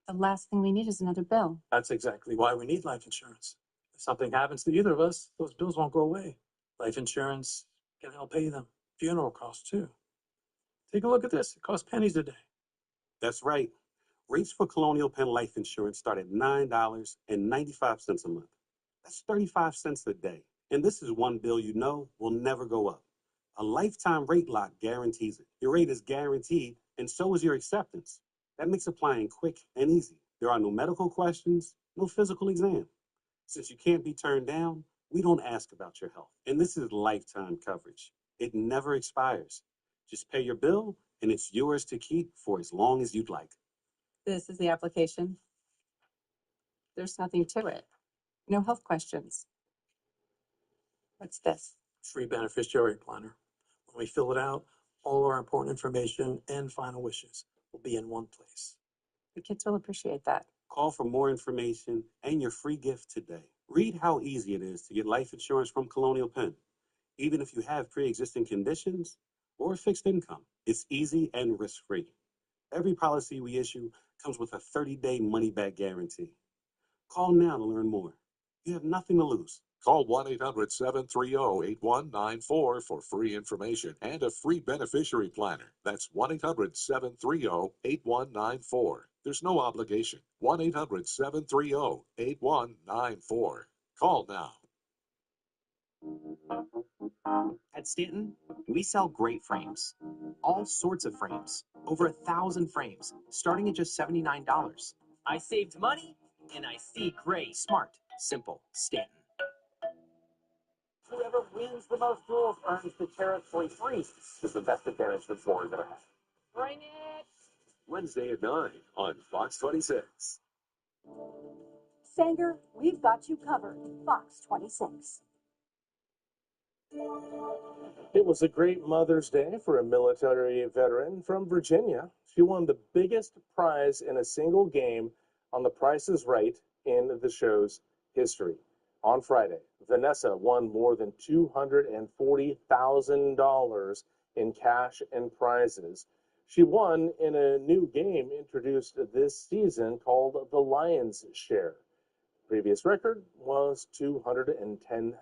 The last thing we need is another bill. That's exactly why we need life insurance. If something happens to either of us, those bills won't go away. Life insurance can help pay them. Funeral costs too. Take a look at this. It costs pennies a day. That's right. Rates for Colonial Penn Life Insurance start at $9.95 a month. That's 35 cents a day. And this is one bill you know will never go up. A lifetime rate lock guarantees it. Your rate is guaranteed, and so is your acceptance. That makes applying quick and easy. There are no medical questions, no physical exam. Since you can't be turned down, we don't ask about your health. And this is lifetime coverage. It never expires. Just pay your bill, and it's yours to keep for as long as you'd like. This is the application. There's nothing to it. No health questions. What's this? Free beneficiary planner. When we fill it out, all our important information and final wishes will be in one place. The kids will appreciate that. Call for more information and your free gift today. Read how easy it is to get life insurance from Colonial Penn. Even if you have pre-existing conditions or a fixed income, it's easy and risk-free. Every policy we issue comes with a 30-day money-back guarantee. Call now to learn more. You have nothing to lose. Call 1-800-730-8194 for free information and a free beneficiary planner. That's 1-800-730-8194. There's no obligation. 1-800-730-8194. Call now. At Stanton, we sell great frames. All sorts of frames. Over 1,000 frames, starting at just $79. I saved money, and I see great. Smart, simple, Stanton. Whoever wins the most duels earns the territory free. This is the best advantage the floor has ever had. Bring it! Wednesday at 9 on Fox 26. Sanger, we've got you covered. Fox 26. It was a great Mother's Day for a military veteran from Virginia. She won the biggest prize in a single game on The Price is Right in the show's history. On Friday, Vanessa won more than $240,000 in cash and prizes. She won in a new game introduced this season called the Lion's Share. Previous record was $210,000.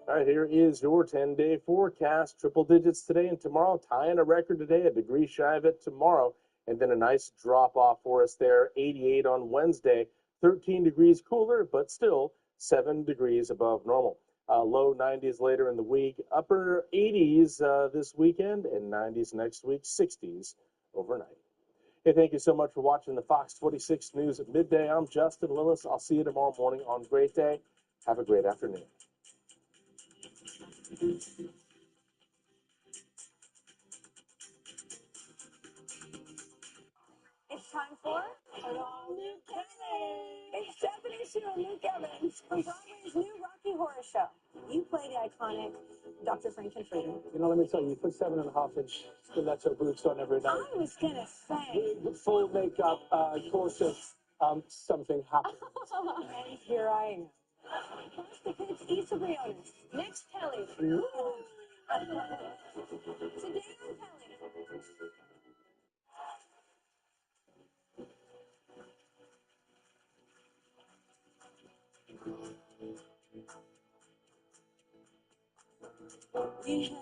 All right, here is your 10-day forecast. Triple digits today and tomorrow. Tying a record today, a degree shy of it tomorrow. And then a nice drop off for us there. 88 on Wednesday. 13 degrees cooler, but still 7 degrees above normal. Low 90s later in the week. Upper 80s this weekend and 90s next week. 60s overnight. Hey, thank you so much for watching the Fox 26 News at midday. I'm Justin Willis. I'll see you tomorrow morning on Great Day. Have a great afternoon. It's time for Hello, Luke Evans. It's Stephanie Sue and Luke Evans from Broadway's new Rocky Horror Show. You play the iconic Dr. Frankenfurter. You know, let me tell you, you put 7.5-inch stiletto boots on every night. I was gonna say. With full makeup, corset, something happened. And here I am. First, the kids Issa Briones. Next, Kelly. Today on Kelly. We had a plan,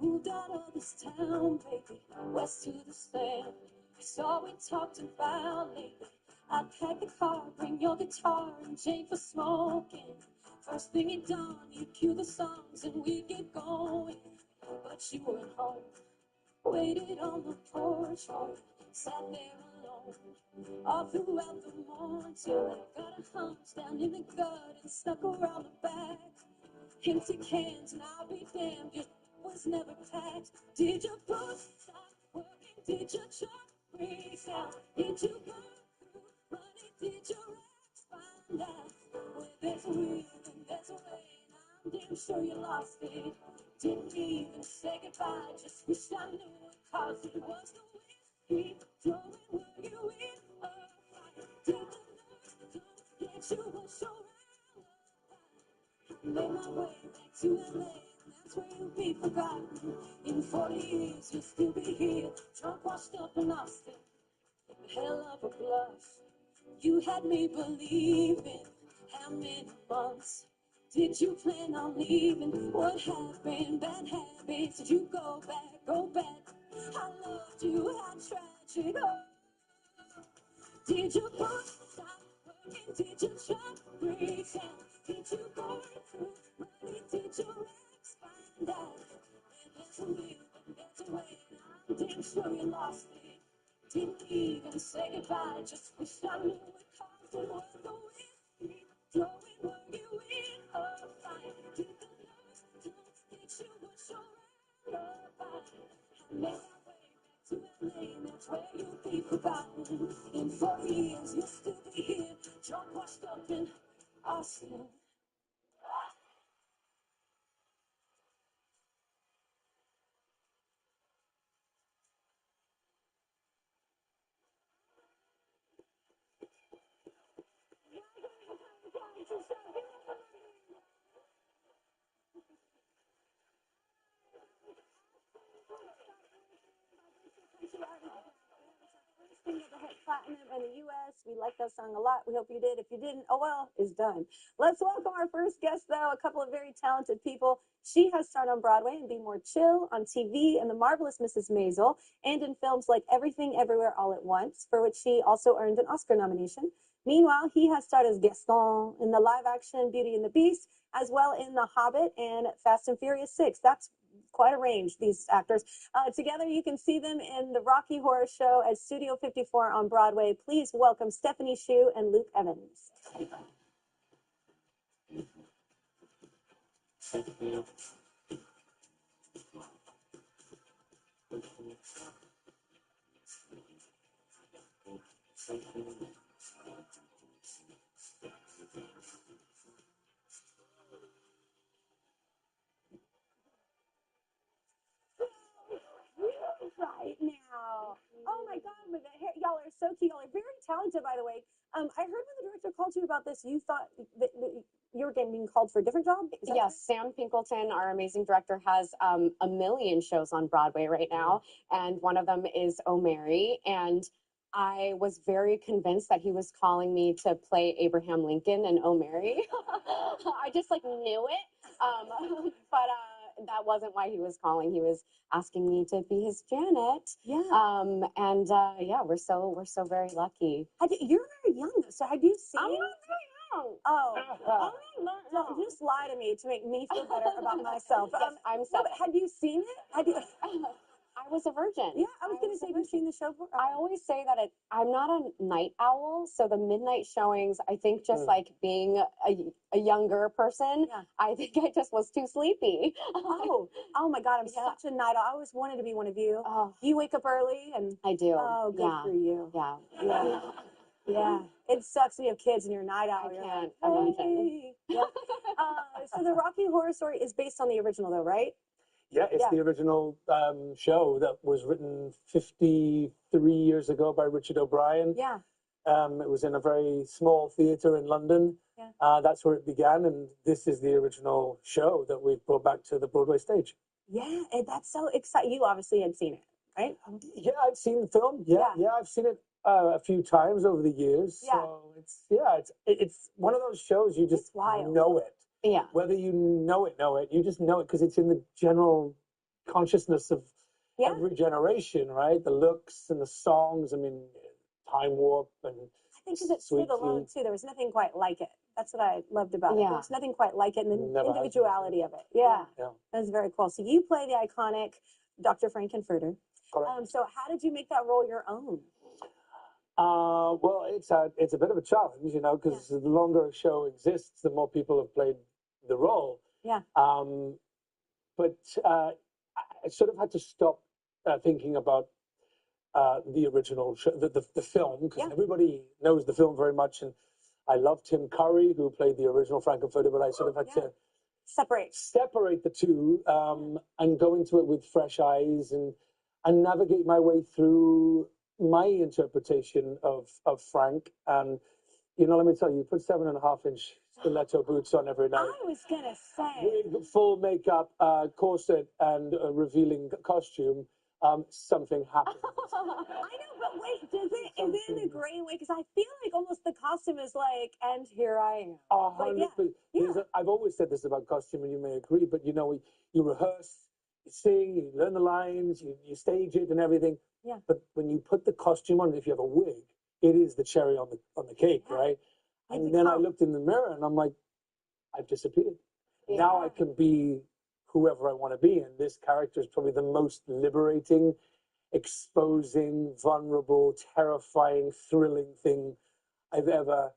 moved out of this town, baby, west to the sand. It's all we talked about lately. I'd pack the car, bring your guitar, and Jane for smoking. First thing at dawn, you'd cue the songs and we'd get going. But you weren't home, waited on the porch, or sat there alone. All throughout the morning till I got a hunch down in the gut and snuck around the back. Empty cans, and I'll be damned, your was never packed. Did your bus stop working? Did your truck break down? Did you burn through money? Did your ex find out? Well, there's a will and there's a way, and I'm damn sure you lost it. Didn't even say goodbye, just wished I knew what caused it. Was the whiskey throwing? Were you in a fight? Did the nurse come get you? Was your made my way back to LA, and that's where you'll be forgotten. In 40 years, you'll still be here, drunk, washed up in Austin. Hell of a bluff. You had me believing. How many months did you plan on leaving? What happened? Bad habits. Did you go back? Go back. I loved you. How tragic. Oh. Did your book stop working? Did your truck break down? Did you burn through money? Did your ex find out? And there's a will and there's a way, and I'm damn sure you lost it. Didn't even say goodbye, just wish I knew what caused it. Was the whiskey throwing? Were you in a fight? Did the nurse come get you? Was your alibi? I made my way back to LA, and that's where you'll be forgotten. In 40 years, you'll still be here, drunk, washed up in Austin. Platinum in the U.S. We like that song a lot. We hope you did. If you didn't, oh well, it's done. Let's welcome our first guest, though, a couple of very talented people. She has starred on Broadway and Be More Chill, on TV in The Marvelous Mrs. Maisel, and in films like Everything Everywhere All at Once, for which she also earned an Oscar nomination. Meanwhile, he has starred as Gaston in the live-action Beauty and the Beast, as well in The Hobbit and Fast and Furious 6. That's quite a range, these actors. Together, you can see them in the Rocky Horror Show at Studio 54 on Broadway. Please welcome Stephanie Hsu and Luke Evans. Right now. Oh my God, with the hair, y'all are so cute. Y'all are very talented, by the way. I heard when the director called you about this, you thought that you were being called for a different job? Yes, Sam Pinkleton, our amazing director, has a million shows on Broadway right now, and one of them is Oh Mary, and I was very convinced that he was calling me to play Abraham Lincoln in Oh Mary. I just knew it, but that wasn't why he was calling. He was asking me to be his Janet. Yeah. Yeah, we're so very lucky. You're very young, so have you seen? I'm not very young. Oh, no, just lie to me to make me feel better about myself. Yes, I'm no, seven. but had you seen it? Had you? I was a virgin. Yeah, I was going to say, have you seen the show before? I always say that I'm not a night owl, so the midnight showings, I think just being a younger person, I think I just was too sleepy. Oh my God, I'm such a night owl. I always wanted to be one of you. Oh. You wake up early and I do. Oh, good for you. Yeah. Yeah. Yeah. It sucks when you have kids and you're a night owl. I You're can't like, imagine. hey. Yeah. So the Rocky Horror Story is based on the original, though, right? Yeah, it's the original show that was written 53 years ago by Richard O'Brien. Yeah. It was in a very small theatre in London. Yeah. That's where it began, and this is the original show that we've brought back to the Broadway stage. Yeah, and that's so exciting. You obviously had seen it, right? Yeah, I've seen the film. Yeah, I've seen it a few times over the years. Yeah. So it's one of those shows you just know it. Yeah. Whether you know it, you just know it because it's in the general consciousness of Yeah. every generation, right? The looks and the songs. I mean, Time Warp and I think because it stood alone too. There was nothing quite like it. That's what I loved about it. Yeah. There was nothing quite like it, and the Never has individuality of it. Yeah. Yeah. That was very cool. So you play the iconic Dr. Frankenfurter. Correct. So how did you make that role your own? Well, it's a bit of a challenge, you know, because the longer a show exists, the more people have played the role. Yeah. But I sort of had to stop thinking about the original show, the film, because everybody knows the film very much, and I love Tim Curry, who played the original Frankenfurter, but I sort of had to separate the two and go into it with fresh eyes and navigate my way through my interpretation of Frank. And, you know, let me tell you, put 7.5-inch stiletto boots on every night. I was going to say. Wig, full makeup, corset, and a revealing costume. Something happens. I know, but wait, is it in a great way? Because I feel like almost the costume is like, and here I am. 100%. I've always said this about costume, and you may agree, but you know, you rehearse, you sing, you learn the lines, you stage it and everything. Yeah. But when you put the costume on, if you have a wig, it is the cherry on the cake, right? And then I looked in the mirror and I'm like, I've disappeared. Yeah. Now I can be whoever I want to be, and this character is probably the most liberating, exposing, vulnerable, terrifying, thrilling thing I've ever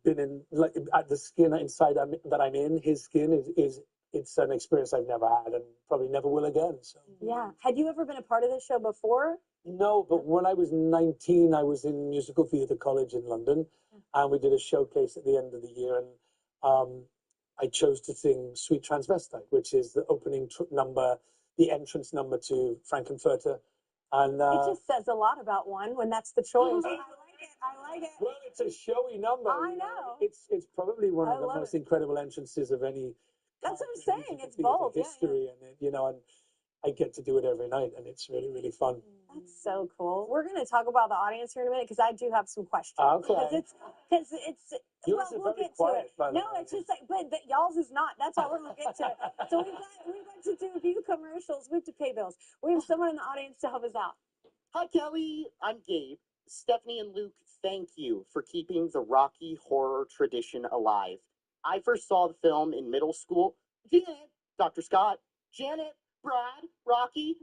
been in. Like at the skin inside that I'm in, his skin is it's an experience I've never had and probably never will again. So yeah. Had you ever been a part of this show before? no, but when I was 19, I was in Musical Theatre College in London, and we did a showcase at the end of the year, and I chose to sing Sweet Transvestite, which is the opening number, the entrance number to Frankenfurter. And it just says a lot about one when that's the choice. I like it. Well, it's a showy number. I know. It's probably one of the most incredible entrances of any. That's what I'm saying. It's bold. History, and you know, and I get to do it every night, and it's really, really fun. That's so cool. We're going to talk about the audience here in a minute because I do have some questions. Okay. Because it's Yours is we'll very get quiet, to it. by the No, way. it's just like, but y'all's is not. That's why we're going to get to it. So we've got to do a few commercials. We have to pay bills. We have someone in the audience to help us out. Hi, Kelly. I'm Gabe. Stephanie and Luke, thank you for keeping the Rocky horror tradition alive. I first saw the film in middle school. Janet, Dr. Scott, Janet, Brad, Rocky.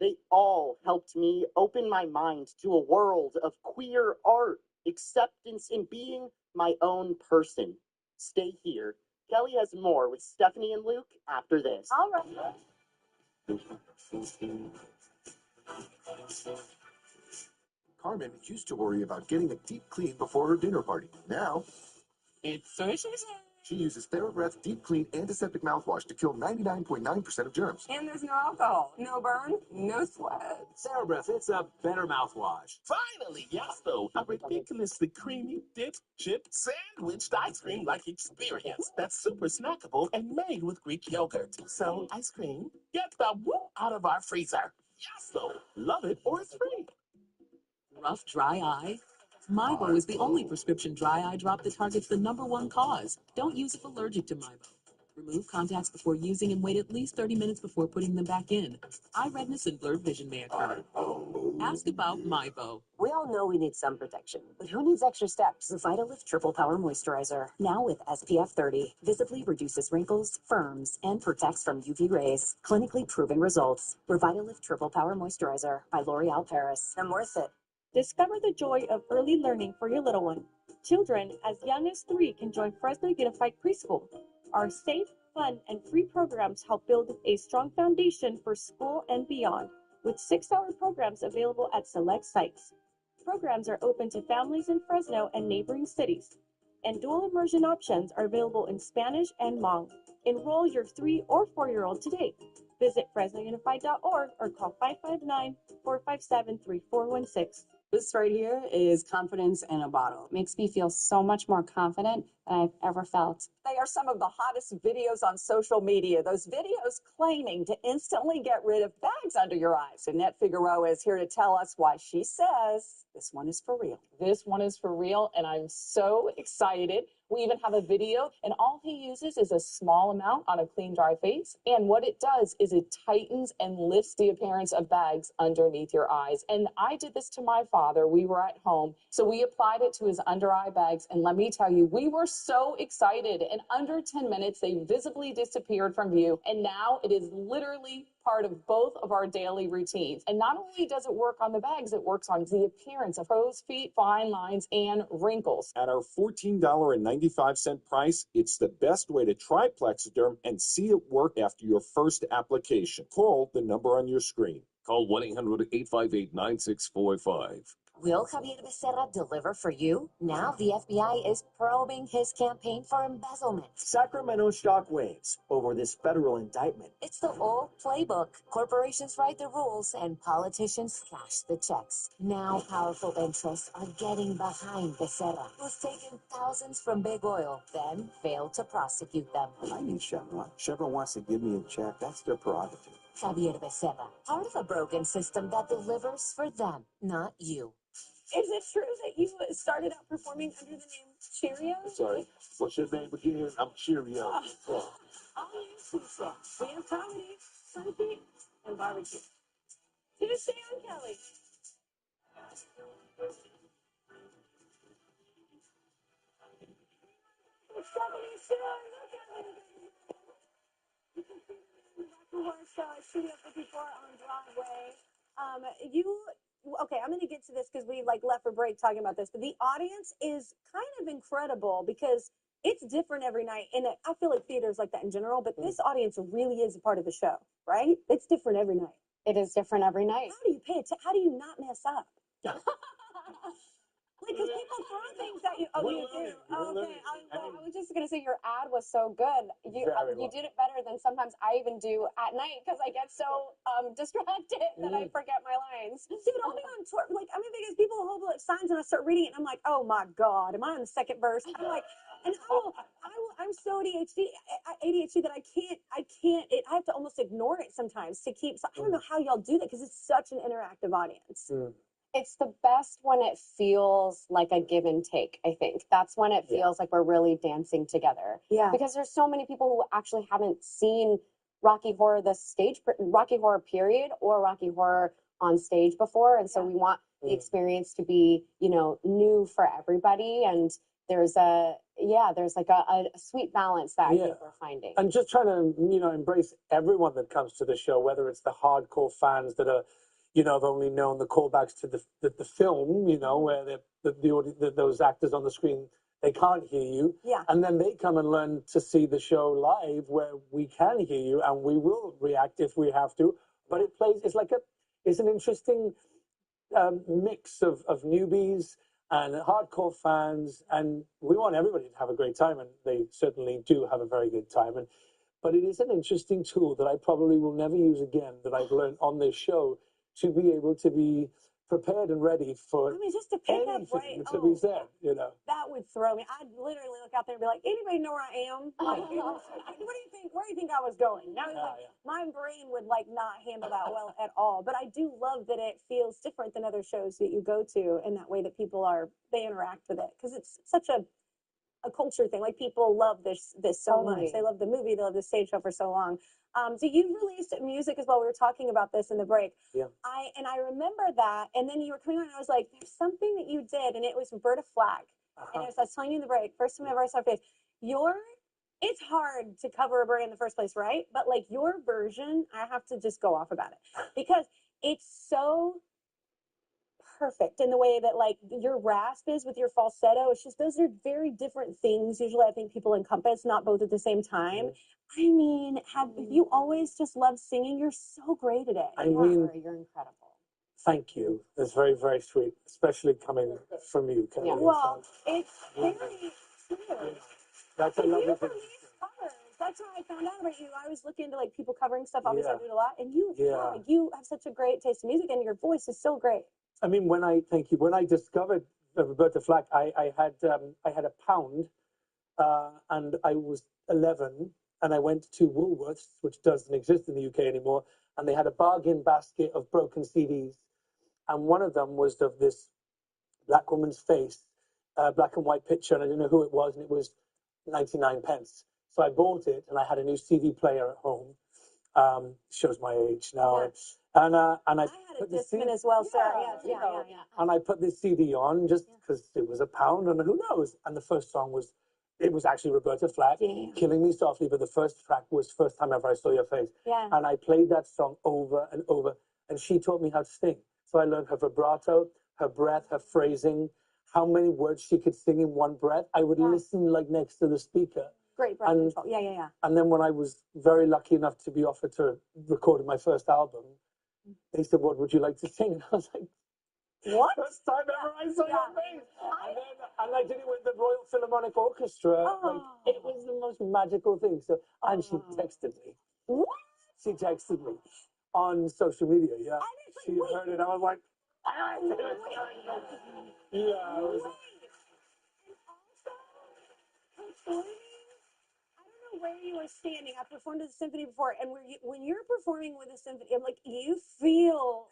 They all helped me open my mind to a world of queer art, acceptance, and being my own person. Stay here. Kelly has more with Stephanie and Luke after this. All right. Carmen used to worry about getting a deep clean before her dinner party. Now, it's sushi. She uses TheraBreath Deep Clean Antiseptic Mouthwash to kill 99.9% of germs. And there's no alcohol, no burn, no sweat. TheraBreath, it's a better mouthwash. Finally, Yasto, a ridiculously creamy, dipped, chipped, sandwiched ice cream like experience that's super snackable and made with Greek yogurt. So, ice cream, get the woo out of our freezer. Yasto, love it or it's free. Rough, dry eye? Mibo is the only prescription dry eye drop that targets the #1 cause. Don't use if allergic to Mibo. Remove contacts before using and wait at least 30 minutes before putting them back in. Eye redness and blurred vision may occur. Ask about Mibo. We all know we need sun protection, but who needs extra steps? The Vitalift Triple Power Moisturizer, now with SPF 30, visibly reduces wrinkles, firms, and protects from UV rays. Clinically proven results. Revitalift Triple Power Moisturizer by L'Oreal Paris. I'm worth it. Discover the joy of early learning for your little one. Children as young as 3 can join Fresno Unified Preschool. Our safe, fun, and free programs help build a strong foundation for school and beyond, with 6-hour programs available at select sites. Programs are open to families in Fresno and neighboring cities, and dual immersion options are available in Spanish and Hmong. Enroll your 3 or 4-year-old today. Visit FresnoUnified.org or call 559-457-3416. This right here is confidence in a bottle. It makes me feel so much more confident than I've ever felt. They are some of the hottest videos on social media. Those videos claiming to instantly get rid of bags under your eyes. Annette Figueroa is here to tell us why she says this one is for real. This one is for real, and I'm so excited. We even have a video, and all he uses is a small amount on a clean, dry face. And what it does is it tightens and lifts the appearance of bags underneath your eyes. And I did this to my father. We were at home, so we applied it to his under eye bags. And let me tell you, we were so excited. In under 10 minutes, they visibly disappeared from view. And now it is literally part of both of our daily routines. And not only does it work on the bags, it works on the appearance of crow's feet, fine lines, and wrinkles. At our $14.95 price, it's the best way to try Plexiderm and see it work after your first application. Call the number on your screen. Call 1-800-858-9645. Will Javier Becerra deliver for you? Now the FBI is probing his campaign for embezzlement. Sacramento shockwaves over this federal indictment. It's the old playbook. Corporations write the rules and politicians cash the checks. Now powerful interests are getting behind Becerra, who's taken thousands from big oil, then failed to prosecute them. I need Chevron. Chevron wants to give me a check. That's their prerogative. Javier Becerra, part of a broken system that delivers for them, not you. Is it true that you started out performing under the name Cheerios? Sorry, what's your name again? I'm Cheerio. I'll use some songs. We have comedy, funky, and barbecue. Tuesday on Kelly. Stephanie Soon, look at me. You can see the Rocky Horror Show at Studio 54 on Broadway. Okay, I'm going to get to this because we left for break talking about this, but the audience is kind of incredible because it's different every night. And I feel like theater is like that in general, but this audience really is a part of the show, right? It's different every night. It is different every night. How do you pay attention? How do you not mess up? Because people throw things at you. Oh, you do? Okay. I was just going to say your ad was so good. You did it better than sometimes I even do at night because I get so distracted that I forget my lines. Dude, I'll be on tour. Because people hold up signs and I start reading it and I'm like, oh my God, am I on the second verse? I'm like, and I'm so ADHD that I have to almost ignore it sometimes to keep. So I don't know how y'all do that because it's such an interactive audience. It's the best when it feels like a give and take, I think. That's when it feels like we're really dancing together. Yeah. Because there's so many people who actually haven't seen Rocky Horror, Rocky Horror period, or Rocky Horror on stage before. And so we want the experience to be, new for everybody. And there's a sweet balance that I think we're finding. And just trying to, embrace everyone that comes to the show, whether it's the hardcore fans that are, have only known the callbacks to the film, where those actors on the screen, they can't hear you. Yeah. And then they come and learn to see the show live where we can hear you and we will react if we have to. But it's an interesting mix of newbies and hardcore fans. And we want everybody to have a great time. And they certainly do have a very good time. But it is an interesting tool that I probably will never use again that I've learned on this show, to be able to be prepared and ready for just to pick up anything to be said, That would throw me. I'd literally look out there and be like, anybody know where I am? Like, what do you think? Where do you think I was going? Now, my brain would not handle that well at all. But I do love that it feels different than other shows that you go to in that way that people they interact with it. Because it's such a culture thing. Like, people love this so much. They love the movie. They love the stage show for so long. So you released music as well. We were talking about this in the break. Yeah. I remember that. And then you were coming on and I was like, there's something that you did. And it was Roberta Flack. And I was telling you in the break, first time I ever saw her face, it's hard to cover a Roberta in the first place, right? But your version, I have to just go off about it. Because it's so perfect in the way that your rasp is with your falsetto. It's just, those are very different things. Usually I think people encompass not both at the same time. I mean, have you always just loved singing? You're so great at it. You're incredible. Thank you. That's very, very sweet, especially coming from you, Kelly. Yeah. Well, it's very true. That's a lovely thing. That's how I found out about you. I was looking into people covering stuff. Obviously, I do it a lot, and you have such a great taste in music, and your voice is so great. I mean, when I discovered Roberta Flack, I had a pound, and I was 11, and I went to Woolworths, which doesn't exist in the UK anymore, and they had a bargain basket of broken CDs, and one of them was of this black woman's face black and white picture, and I didn't know who it was, and it was 99 pence. So I bought it, and I had a new CD player at home. Shows my age now. Yeah. And I I had a put the Discman as well, Sarah. Yes, you yeah, know, yeah. and I put this CD on just because it was £1, and who knows? And the first song was, it was actually Roberta Flack, Damn. Killing Me Softly, but the first track was First Time Ever I Saw Your Face. Yeah. And I played that song over and over, and she taught me how to sing. So I learned her vibrato, her breath, her phrasing, how many words she could sing in one breath. I would listen like next to the speaker. Great breath control. Yeah, yeah, yeah. And then when I was very lucky enough to be offered to record my first album, they said, "What would you like to sing?" And I was like, "What? First time ever I saw your face." And I did it with the Royal Philharmonic Orchestra. Like, it was the most magical thing. So, and she texted me. What? She texted me on social media. Yeah, she heard it. I was like, yeah. I was like, Performing, I don't know where you were standing. I performed at the symphony before, and when you're performing with a symphony, I'm like, you feel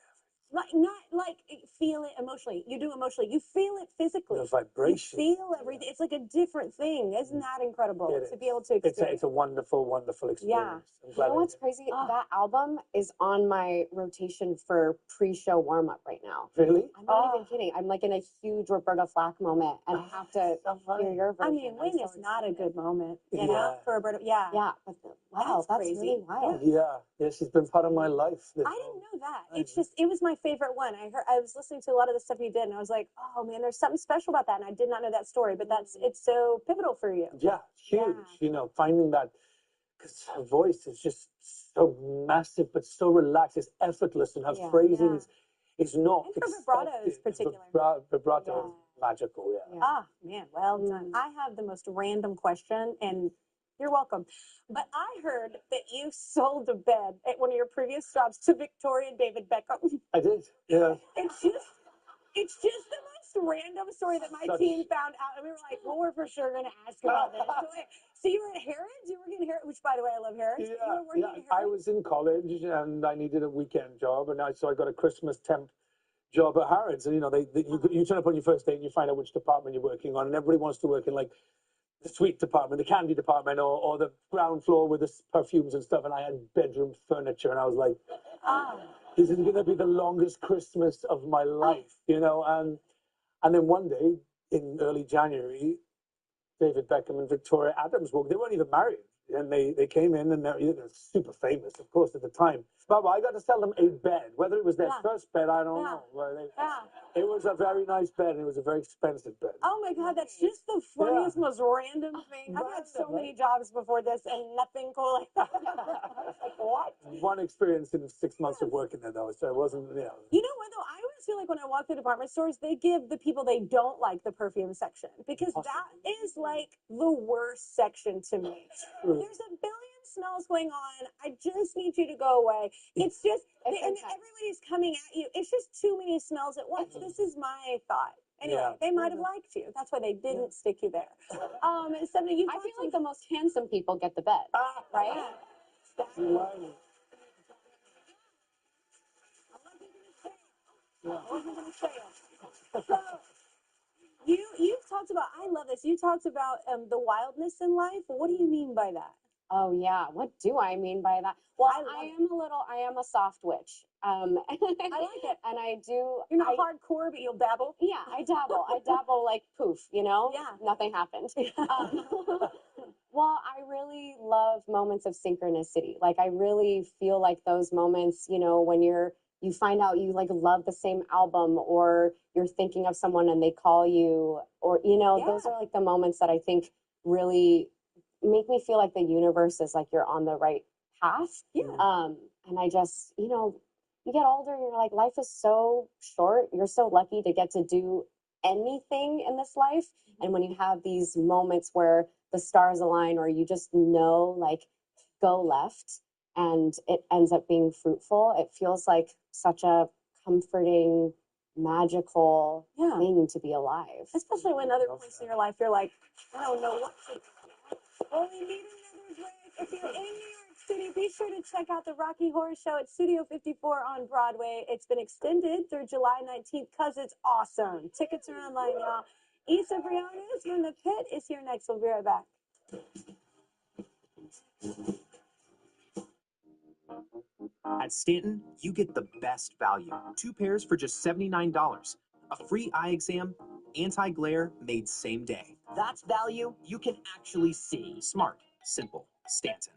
like not like feel it emotionally. You do emotionally. You feel it physically. the vibration. You feel everything. It's like a different thing. Isn't that incredible It to is. be able to experience? It's a wonderful, wonderful experience. Yeah. I'm You glad know I what's did. crazy? That album is on my rotation for pre-show warm-up right now. Really? I'm not even kidding. I'm like in a huge Roberta Flack moment, and I have to hear your version. I mean, when I'm so is not a good moment, you Yeah. know, for Roberta? Yeah. Yeah, but wow, that's crazy. really wild. Yeah, she's been part of my life. I didn't know that. It's just, it was my favorite one. I was listening to a lot of the stuff you did, and I was like, oh man, there's something special about that, and I did not know that story. But it's so pivotal for you. Yeah, huge. You know, finding that, because her voice is just so massive, but so relaxed. It's effortless, and her phrasing is not. And her vibrato is particular. Vibrato is magical. Yeah. Ah, man, well done. I have the most random question, and you're welcome. But I heard that you sold a bed at one of your previous jobs to Victoria and David Beckham. I did. Yeah. It's just the most random story that my team found out, and we were like, well, we're for sure going to ask about this. So you were at Harrods? You were in Harrods, which, by the way, I love Harrods. You were working at Harrods? I was in college, and I needed a weekend job, and so I got a Christmas temp job at Harrods. And, you know, you turn up on your first date, and you find out which department you're working on, and everybody wants to work in, like, the sweet department, the candy department, or the ground floor with the perfumes and stuff. And I had bedroom furniture, and I was like, this is going to be the longest Christmas of my life, you know. And then one day in early January, David Beckham and Victoria Adams walked. They weren't even married, and they came in, and they're super famous, of course, at the time. But I got to sell them a bed. Whether it was their first bed, I don't know. It was a very nice bed, and it was a very expensive bed. Oh my God, that's just the funniest, most random thing. I've had so many jobs before this, and nothing cool like that. Like, what? One experience in 6 months of working there, though, so it wasn't, You know what, though? I always feel like when I walk through department stores, they give the people they don't like the perfume section, because that is like the worst section to me. There's a billion smells going on. I just need you to go away. It's just, and everybody's coming at you. It's just too many smells at once. This is my thought. Anyway, they might have liked you. That's why they didn't stick you there. Something you I feel like the most handsome people get the bed, right? So, you've talked about, I love this. You talked about the wildness in life. What do you mean by that? Oh yeah, what do I mean by that? Well, I am a soft witch. I like it. And I do. You're not hardcore, but you'll dabble. Yeah, I dabble. I dabble like poof, you know? Yeah. Nothing happened. Well, I really love moments of synchronicity. Like, I really feel like those moments, you know, when you find out you like love the same album, or you're thinking of someone and they call you, or, you know, those are like the moments that I think really make me feel like the universe is like you're on the right path. Yeah. And I just, you know, you get older and you're like, life is so short. You're so lucky to get to do anything in this life. And when you have these moments where the stars align, or you just know, like, go left and it ends up being fruitful, it feels like such a comforting, magical thing to be alive. Especially when other points in your life you're like, I don't know what to do. Only need another break. If you're in New York City, be sure to check out the Rocky Horror Show at Studio 54 on Broadway. It's been extended through July 19th because it's awesome. Tickets are online, y'all. Issa Briones from the Pit is here next. We'll be right back. At Stanton, you get the best value. 2 pairs for just $79. A free eye exam, anti-glare made same day. That's value you can actually see. Smart, simple, Stanton.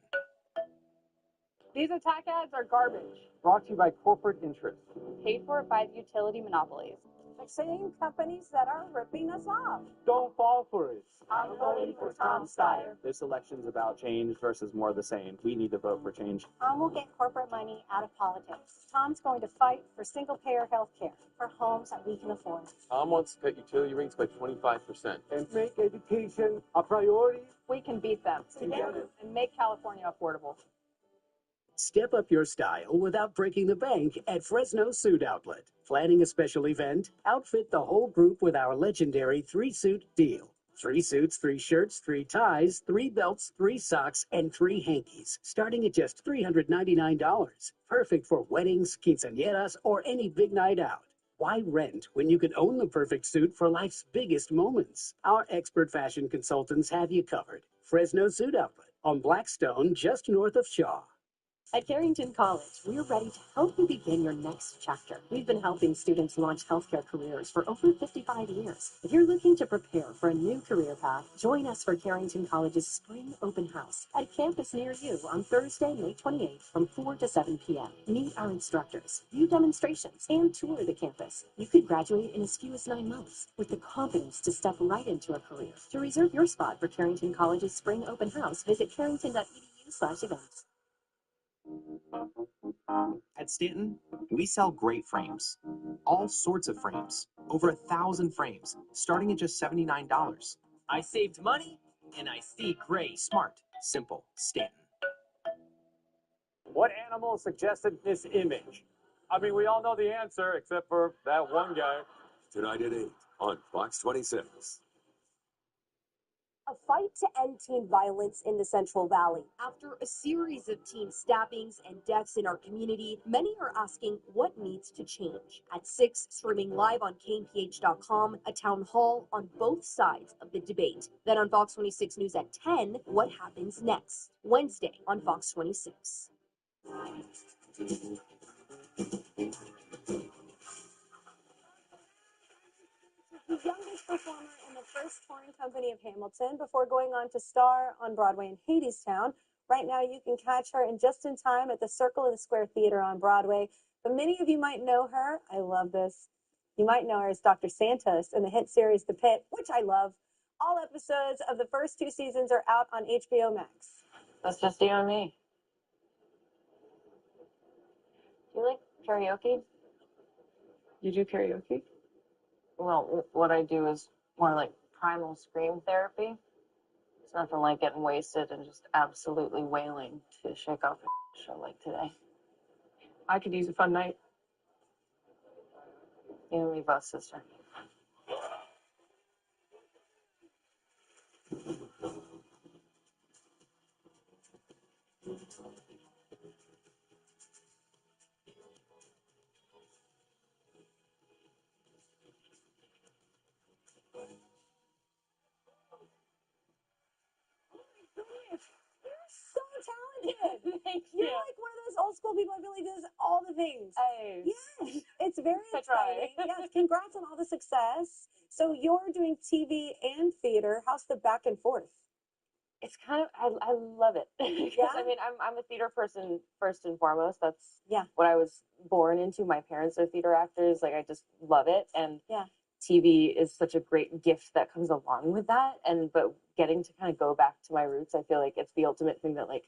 These attack ads are garbage. Brought to you by corporate interests. Paid for by the utility monopolies. The same companies that are ripping us off. Don't fall for it. I'm voting for Tom Steyer. This election's about change versus more of the same. We need to vote for change. Tom will get corporate money out of politics. Tom's going to fight for single-payer health care, for homes that we can afford. Tom wants to cut utility rates by 25%. And make education a priority. We can beat them together and make California affordable. Step up your style without breaking the bank at Fresno Suit Outlet. Planning a special event? Outfit the whole group with our legendary 3-suit deal. 3 suits, 3 shirts, 3 ties, 3 belts, 3 socks, and 3 hankies, starting at just $399. Perfect for weddings, quinceañeras, or any big night out. Why rent when you can own the perfect suit for life's biggest moments? Our expert fashion consultants have you covered. Fresno Suit Outlet on Blackstone, just north of Shaw. At Carrington College, we're ready to help you begin your next chapter. We've been helping students launch healthcare careers for over 55 years. If you're looking to prepare for a new career path, join us for Carrington College's Spring Open House at a campus near you on Thursday, May 28th from 4 to 7 p.m. Meet our instructors, view demonstrations, and tour the campus. You could graduate in as few as 9 months with the confidence to step right into a career. To reserve your spot for Carrington College's Spring Open House, visit carrington.edu/events. At Stanton, we sell great frames. All sorts of frames. Over 1,000 frames, starting at just $79. I saved money and I see great. Smart, simple, Stanton. What animal suggested this image? I mean, we all know the answer except for that one guy. Tonight at 8 on Fox 26. A fight to end teen violence in the Central Valley. After a series of teen stabbings and deaths in our community, many are asking what needs to change. At 6, streaming live on KMPH.com, a town hall on both sides of the debate. Then on Fox 26 News at 10, what happens next? Wednesday on Fox 26. The youngest performer in the first touring company of Hamilton before going on to star on Broadway in Hadestown. Right now, you can catch her in Just in Time at the Circle in the Square Theater on Broadway. But many of you might know her. I love this. You might know her as Dr. Santos in the hit series The Pit, which I love. All episodes of the first 2 seasons are out on HBO Max. That's just you and me. Do you like karaoke? You do karaoke? Well, what I do is more like primal scream therapy. It's nothing like getting wasted and just absolutely wailing to shake off a show like today. I could use a fun night. You and me both, sister. So talented. Thank You're like one of those old school people I feel like does all the things. Hey. Yes, it's very I try. exciting. Yes, congrats on all the success. So you're doing TV and theater. How's the back and forth? It's kind of I love it. Because I mean I'm a theater person first and foremost. That's what I was born into. My parents are theater actors. Like I just love it. And TV is such a great gift that comes along with that. And but getting to kind of go back to my roots, I feel like it's the ultimate thing that like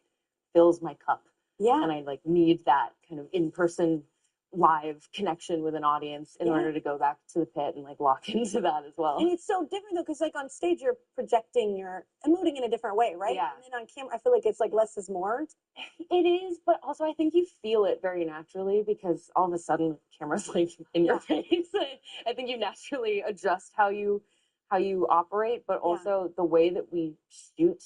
fills my cup. Yeah. And I like need that kind of in-person live connection with an audience in order to go back to the pit and like lock into that as well. And it's so different though, because like on stage you're projecting, you're emoting in a different way, right? Yeah. And then on camera, I feel like it's like less is more. It is, but also I think you feel it very naturally because all of a sudden camera's like in your face. I think you naturally adjust how you operate, but also the way that we shoot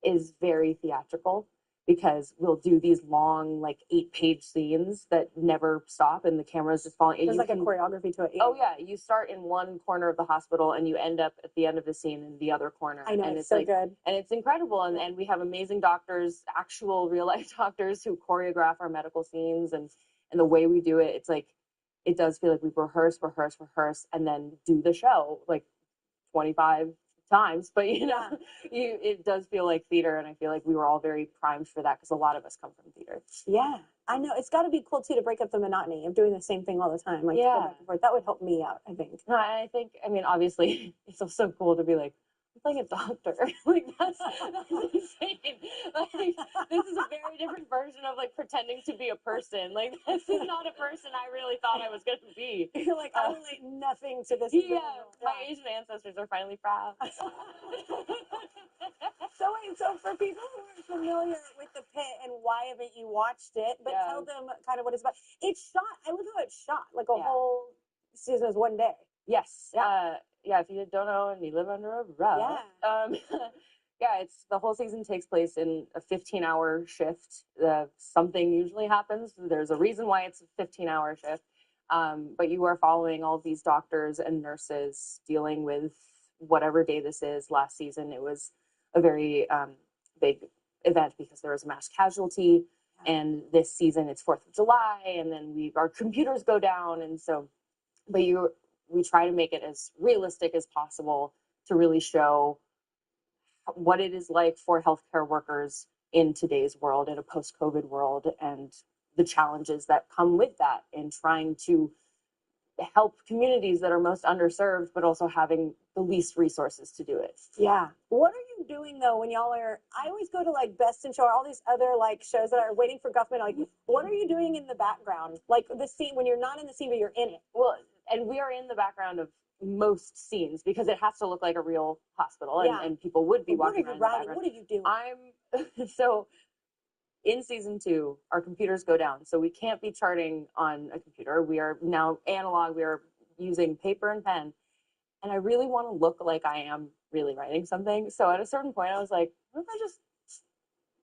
is very theatrical. because we'll do these long, like 8-page scenes that never stop and the camera's just falling. There's You like a can- choreography to it. Oh yeah, you start in one corner of the hospital and you end up at the end of the scene in the other corner. I know, and it's so like, good. and it's incredible. And we have amazing doctors, actual real life doctors who choreograph our medical scenes, and the way we do it, it's like it does feel like we rehearse, and then do the show like 25 times. But you know, it does feel like theater, and I feel like we were all very primed for that because a lot of us come from theater. Yeah, I know. It's got to be cool too to break up the monotony of doing the same thing all the time. Like, to go back and forth. That would help me out, I think. No, I think, I mean, obviously, it's also cool to be like, I'm playing a doctor. Like, that's insane. Like, this is a very different version of, like, pretending to be a person. Like, this is not a person I really thought I was going to be. You're like, I relate nothing to this. Yeah, my Asian ancestors are finally proud. So for people who are familiar with The Pit and why haven't you watched it, but tell them kind of what it's about. It's shot, I love how it's shot, like a whole season is one day. Yes. Yeah, if you don't know and you live under a rock. Yeah, it's the whole season takes place in a 15-hour shift. Something usually happens. There's a reason why it's a 15-hour shift. But you are following all these doctors and nurses dealing with whatever day this is. Last season, it was a very big event because there was a mass casualty. And this season, it's 4th of July, and then our computers go down. And so, but we try to make it as realistic as possible to really show what it is like for healthcare workers in today's world, in a post-COVID world, and the challenges that come with that in trying to help communities that are most underserved, but also having the least resources to do it. Yeah. What are you doing though when y'all are, I always go to like Best in Show or all these other like shows that are waiting for government, like what are you doing in the background? Like the scene, when you're not in the scene, but you're in it. Well, and we are in the background of most scenes because it has to look like a real hospital, and people would be walking around in the background. What are you doing? So in season 2, our computers go down, so we can't be charting on a computer. We are now analog. We are using paper and pen, and I really want to look like I am really writing something. So at a certain point, I was like, what if I just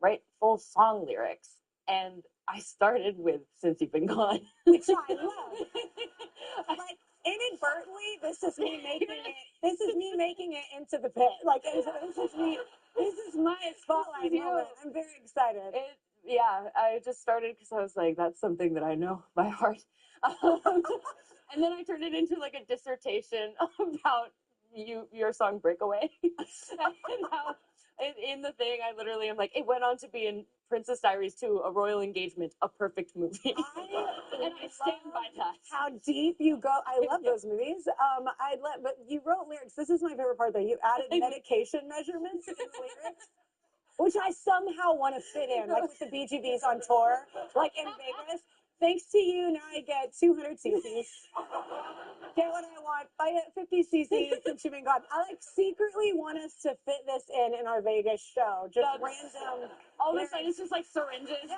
write full song lyrics? And I started with Since You've Been Gone, which I love. Like inadvertently, this is me making it into The Pit. Like this is my spotlight moment. I'm very excited. Yeah, I just started because I was like, that's something that I know by heart. And then I turned it into like a dissertation about your song Breakaway. And how in the thing, I literally am like, it went on to be in Princess Diaries 2, A Royal Engagement, a perfect movie. And I stand by that. How deep you go. I love those movies. But you wrote lyrics. This is my favorite part though. You added medication measurements in the lyrics, which I somehow want to fit in, like with the BGBs on tour, like in Vegas. Thanks to you, now I get 200 cc's. Get what I want. I get 50 cc's since you've been gone. I like secretly want us to fit this in our Vegas show. Just random. All of a sudden, it's just like syringes.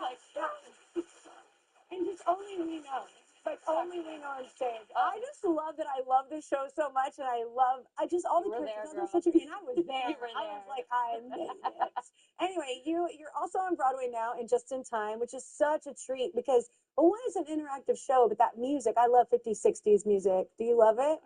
And just only we know. Like only we know on stage. I just love that. I love this show so much, and I just all the characters. And I was there. I was like, I made it. Anyway, you're also on Broadway now in Just in Time, which is such a treat because one is an interactive show, but that music, I love 50s, 60s music. Do you love it?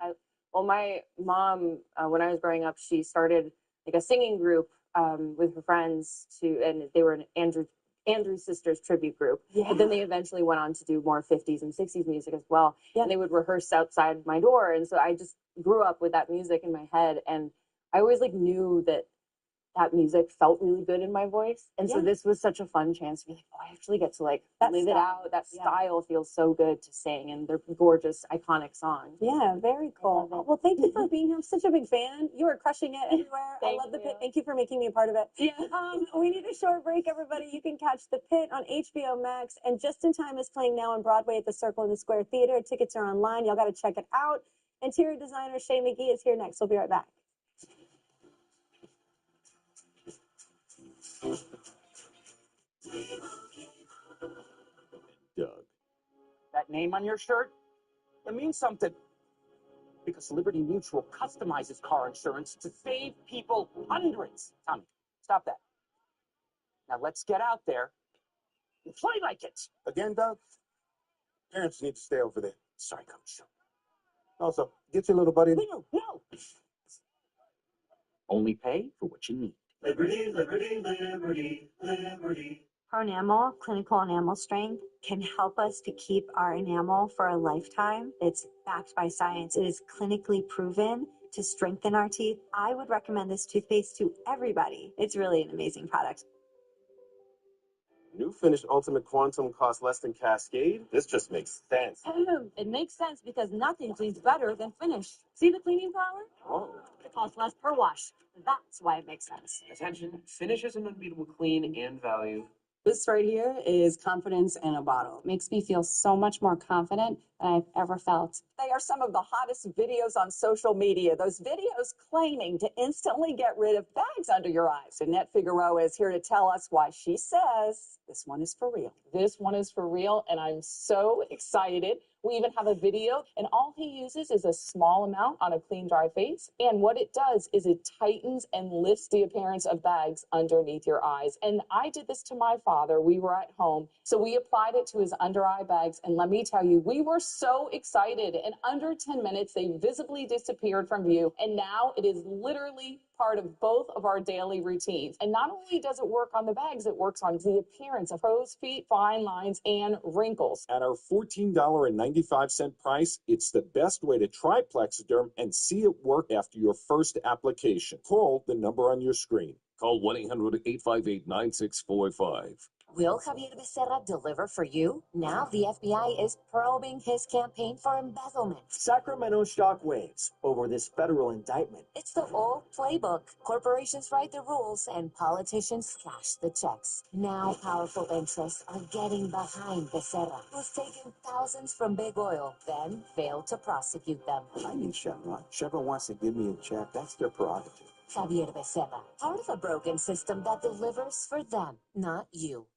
Well, my mom, when I was growing up, she started like a singing group with her friends and they were an Andrew Sisters tribute group. Yeah. But then they eventually went on to do more 50s and 60s music as well. Yeah. And they would rehearse outside my door. And so I just grew up with that music in my head. And I always like knew that music felt really good in my voice. And so this was such a fun chance to be like, oh, I actually get to like live it out. That style feels so good to sing, and they're gorgeous, iconic songs. Yeah, very cool. Well, thank you for being here. I'm such a big fan. You are crushing it everywhere. I love The Pit. Thank you for making me a part of it. Yeah. We need a short break, everybody. You can catch The Pit on HBO Max, and Just in Time is playing now on Broadway at the Circle in the Square Theater. Tickets are online. Y'all got to check it out. Interior designer Shay McGee is here next. We'll be right back. Doug. That name on your shirt, it means something. Because Liberty Mutual customizes car insurance to save people hundreds. Tommy, stop that. Now let's get out there and play like it. Again, Doug? Parents need to stay over there. Sorry, Coach. Also, get your little buddy. No. Only pay for what you need. Liberty, liberty, liberty, liberty. ProEnamel, clinical enamel strength, can help us to keep our enamel for a lifetime. It's backed by science. It is clinically proven to strengthen our teeth. I would recommend this toothpaste to everybody. It's really an amazing product. New finished Ultimate Quantum costs less than Cascade. This just makes sense. It makes sense because nothing cleans better than Finish. See the cleaning power? Oh. It costs less per wash. That's why it makes sense. Attention, Finish is an unbeatable clean and value. This right here is confidence in a bottle. Makes me feel so much more confident than I've ever felt. They are some of the hottest videos on social media. Those videos claiming to instantly get rid of bags under your eyes. Annette Figueroa is here to tell us why she says this one is for real. This one is for real, and I'm so excited. We even have a video, and all he uses is a small amount on a clean, dry face. And what it does is it tightens and lifts the appearance of bags underneath your eyes. And I did this to my father. We were at home, so we applied it to his under eye bags. And let me tell you, we were so excited. In under 10 minutes, they visibly disappeared from view. And now it is literally part of both of our daily routines. And not only does it work on the bags, it works on the appearance of crow's feet, fine lines, and wrinkles. At our $14.95 price, it's the best way to try Plexiderm and see it work after your first application. Call the number on your screen. Call 1-800-858-9645. Will Javier Becerra deliver for you? Now the FBI is probing his campaign for embezzlement. Sacramento shockwaves over this federal indictment. It's the old playbook. Corporations write the rules and politicians cash the checks. Now powerful interests are getting behind Becerra, who's taken thousands from big oil, then failed to prosecute them. I need Chevron. Chevron wants to give me a check. That's their prerogative. Javier Becerra, part of a broken system that delivers for them, not you.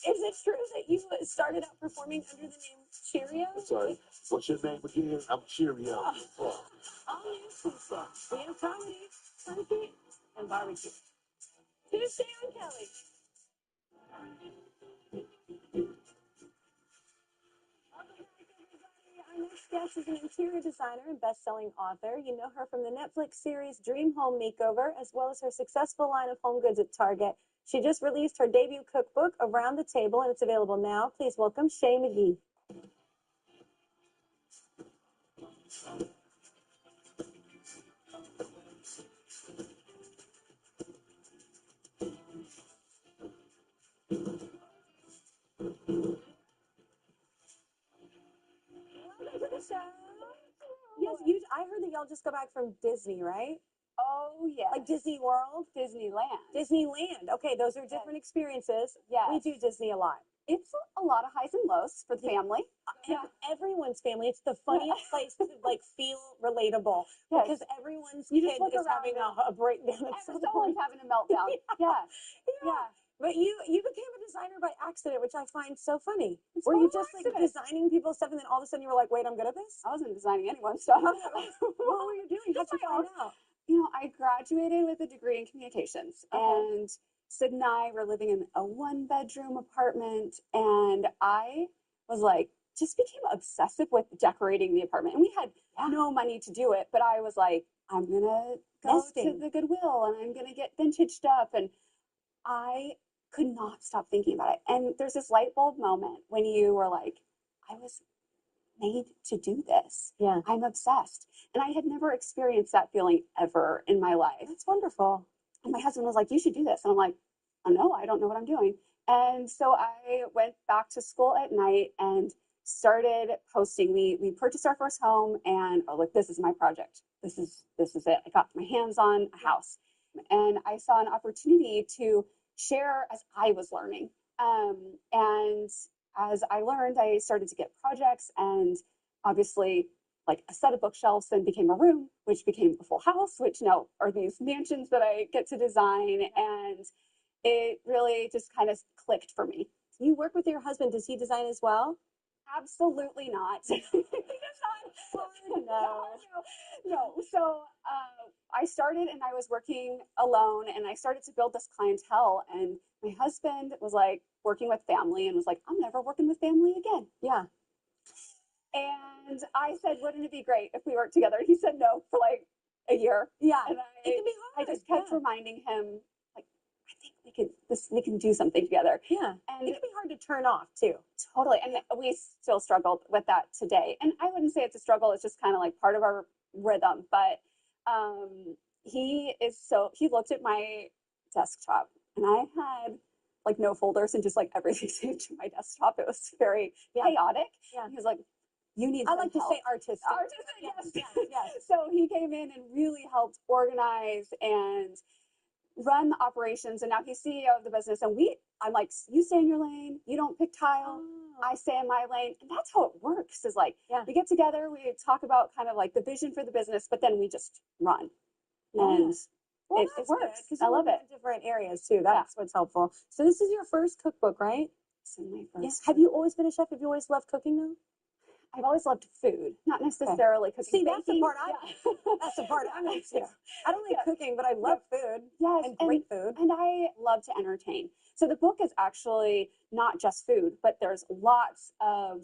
Is it true that you started out performing under the name Cheerio? Sorry. What's your name again? I'm Cheerio. All new Tuesday. We have comedy, turkey, and barbecue. Tuesday on Kelly. Our next guest is an interior designer and best-selling author. You know her from the Netflix series Dream Home Makeover, as well as her successful line of home goods at Target. She just released her debut cookbook, Around the Table, and it's available now. Please welcome Shay McGee. Welcome to the show. Yes, I heard that y'all just got back from Disney, right? Oh, yeah. Like Disney World? Disneyland. Disneyland. Okay, those are different experiences. Yes. We do Disney a lot. It's a lot of highs and lows for the family. Everyone's family. It's the funniest place to like feel relatable Yes. because everyone's You kid just look is around having and a breakdown. At some Someone's point. having a meltdown. Yeah. But you became a designer by accident, which I find so funny. It's Were you total just like accident. designing people's stuff and then all of a sudden you were like, wait, I'm good at this? I wasn't designing anyone's stuff. What were you doing? How'd you find out? You know, I graduated with a degree in communications, and Sid and I were living in a one-bedroom apartment, and I was like, just became obsessive with decorating the apartment. And we had no money to do it, but I was like, I'm gonna go to the Goodwill and I'm gonna get vintage stuff. And I could not stop thinking about it. And there's this light bulb moment when you were like, I was made to do this. Yeah. I'm obsessed. And I had never experienced that feeling ever in my life. That's wonderful. And my husband was like, you should do this. And I'm like, oh, no, I don't know what I'm doing. And so I went back to school at night and started posting. We purchased our first home and like, this is my project. This is it. I got my hands on a house. And I saw an opportunity to share as I was learning. And as I learned, I started to get projects, and obviously like a set of bookshelves then became a room, which became a full house, which now are these mansions that I get to design. And it really just kind of clicked for me. You work with your husband. Does he design as well? Absolutely not. He does not. No. So I started and I was working alone and I started to build this clientele. And my husband was like working with family and was like, I'm never working with family again. Yeah. And I said, wouldn't it be great if we worked together? He said no for like a year. Yeah. And It can be hard. I just kept reminding him, like, I think we can do something together. Yeah. And it can be hard to turn off too. Totally. And we still struggled with that today. And I wouldn't say it's a struggle, it's just kind of like part of our rhythm. But he looked at my desktop and I had like no folders and just like everything saved to my desktop. It was very chaotic. Yeah. He was like, you need I some like to help. say artistic. Artistic, yes. Yes. So he came in and really helped organize and run the operations. And now he's CEO of the business. And I'm like, you stay in your lane. You don't pick tile. I stay in my lane. And that's how it works is like, we get together, we talk about kind of like the vision for the business, but then we just run. And Well, it works. Because I love it. Different areas too. That's what's helpful. So this is your first cookbook, right? This is my Yeah. first. Have you always been a chef? Have you always loved cooking though? I've always loved food, not necessarily cooking. See, that's the baking. part that's the part I'm into. I don't like cooking, but I love food. Yes, and great food. And I love to entertain. So the book is actually not just food, but there's lots of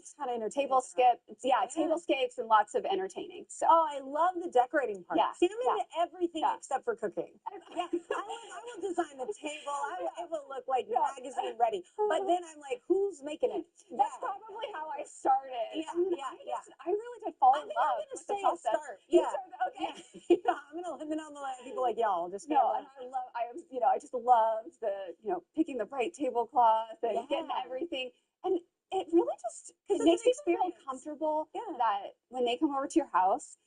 tablescapes and lots of entertaining. So I love the decorating part. Yeah. See, I'm into everything except for cooking. Yeah, I will design the table. It will look like magazine ready. But then I'm like, who's making it? That's probably how I started. I really did fall in love. I'm gonna with say the process. start. You Yeah. started- okay. Yeah, I'm gonna and then I'll let people like y'all just No, and I just loved the, picking the right tablecloth and getting everything. And it really just, it makes me feel comfortable that when they come over to your house,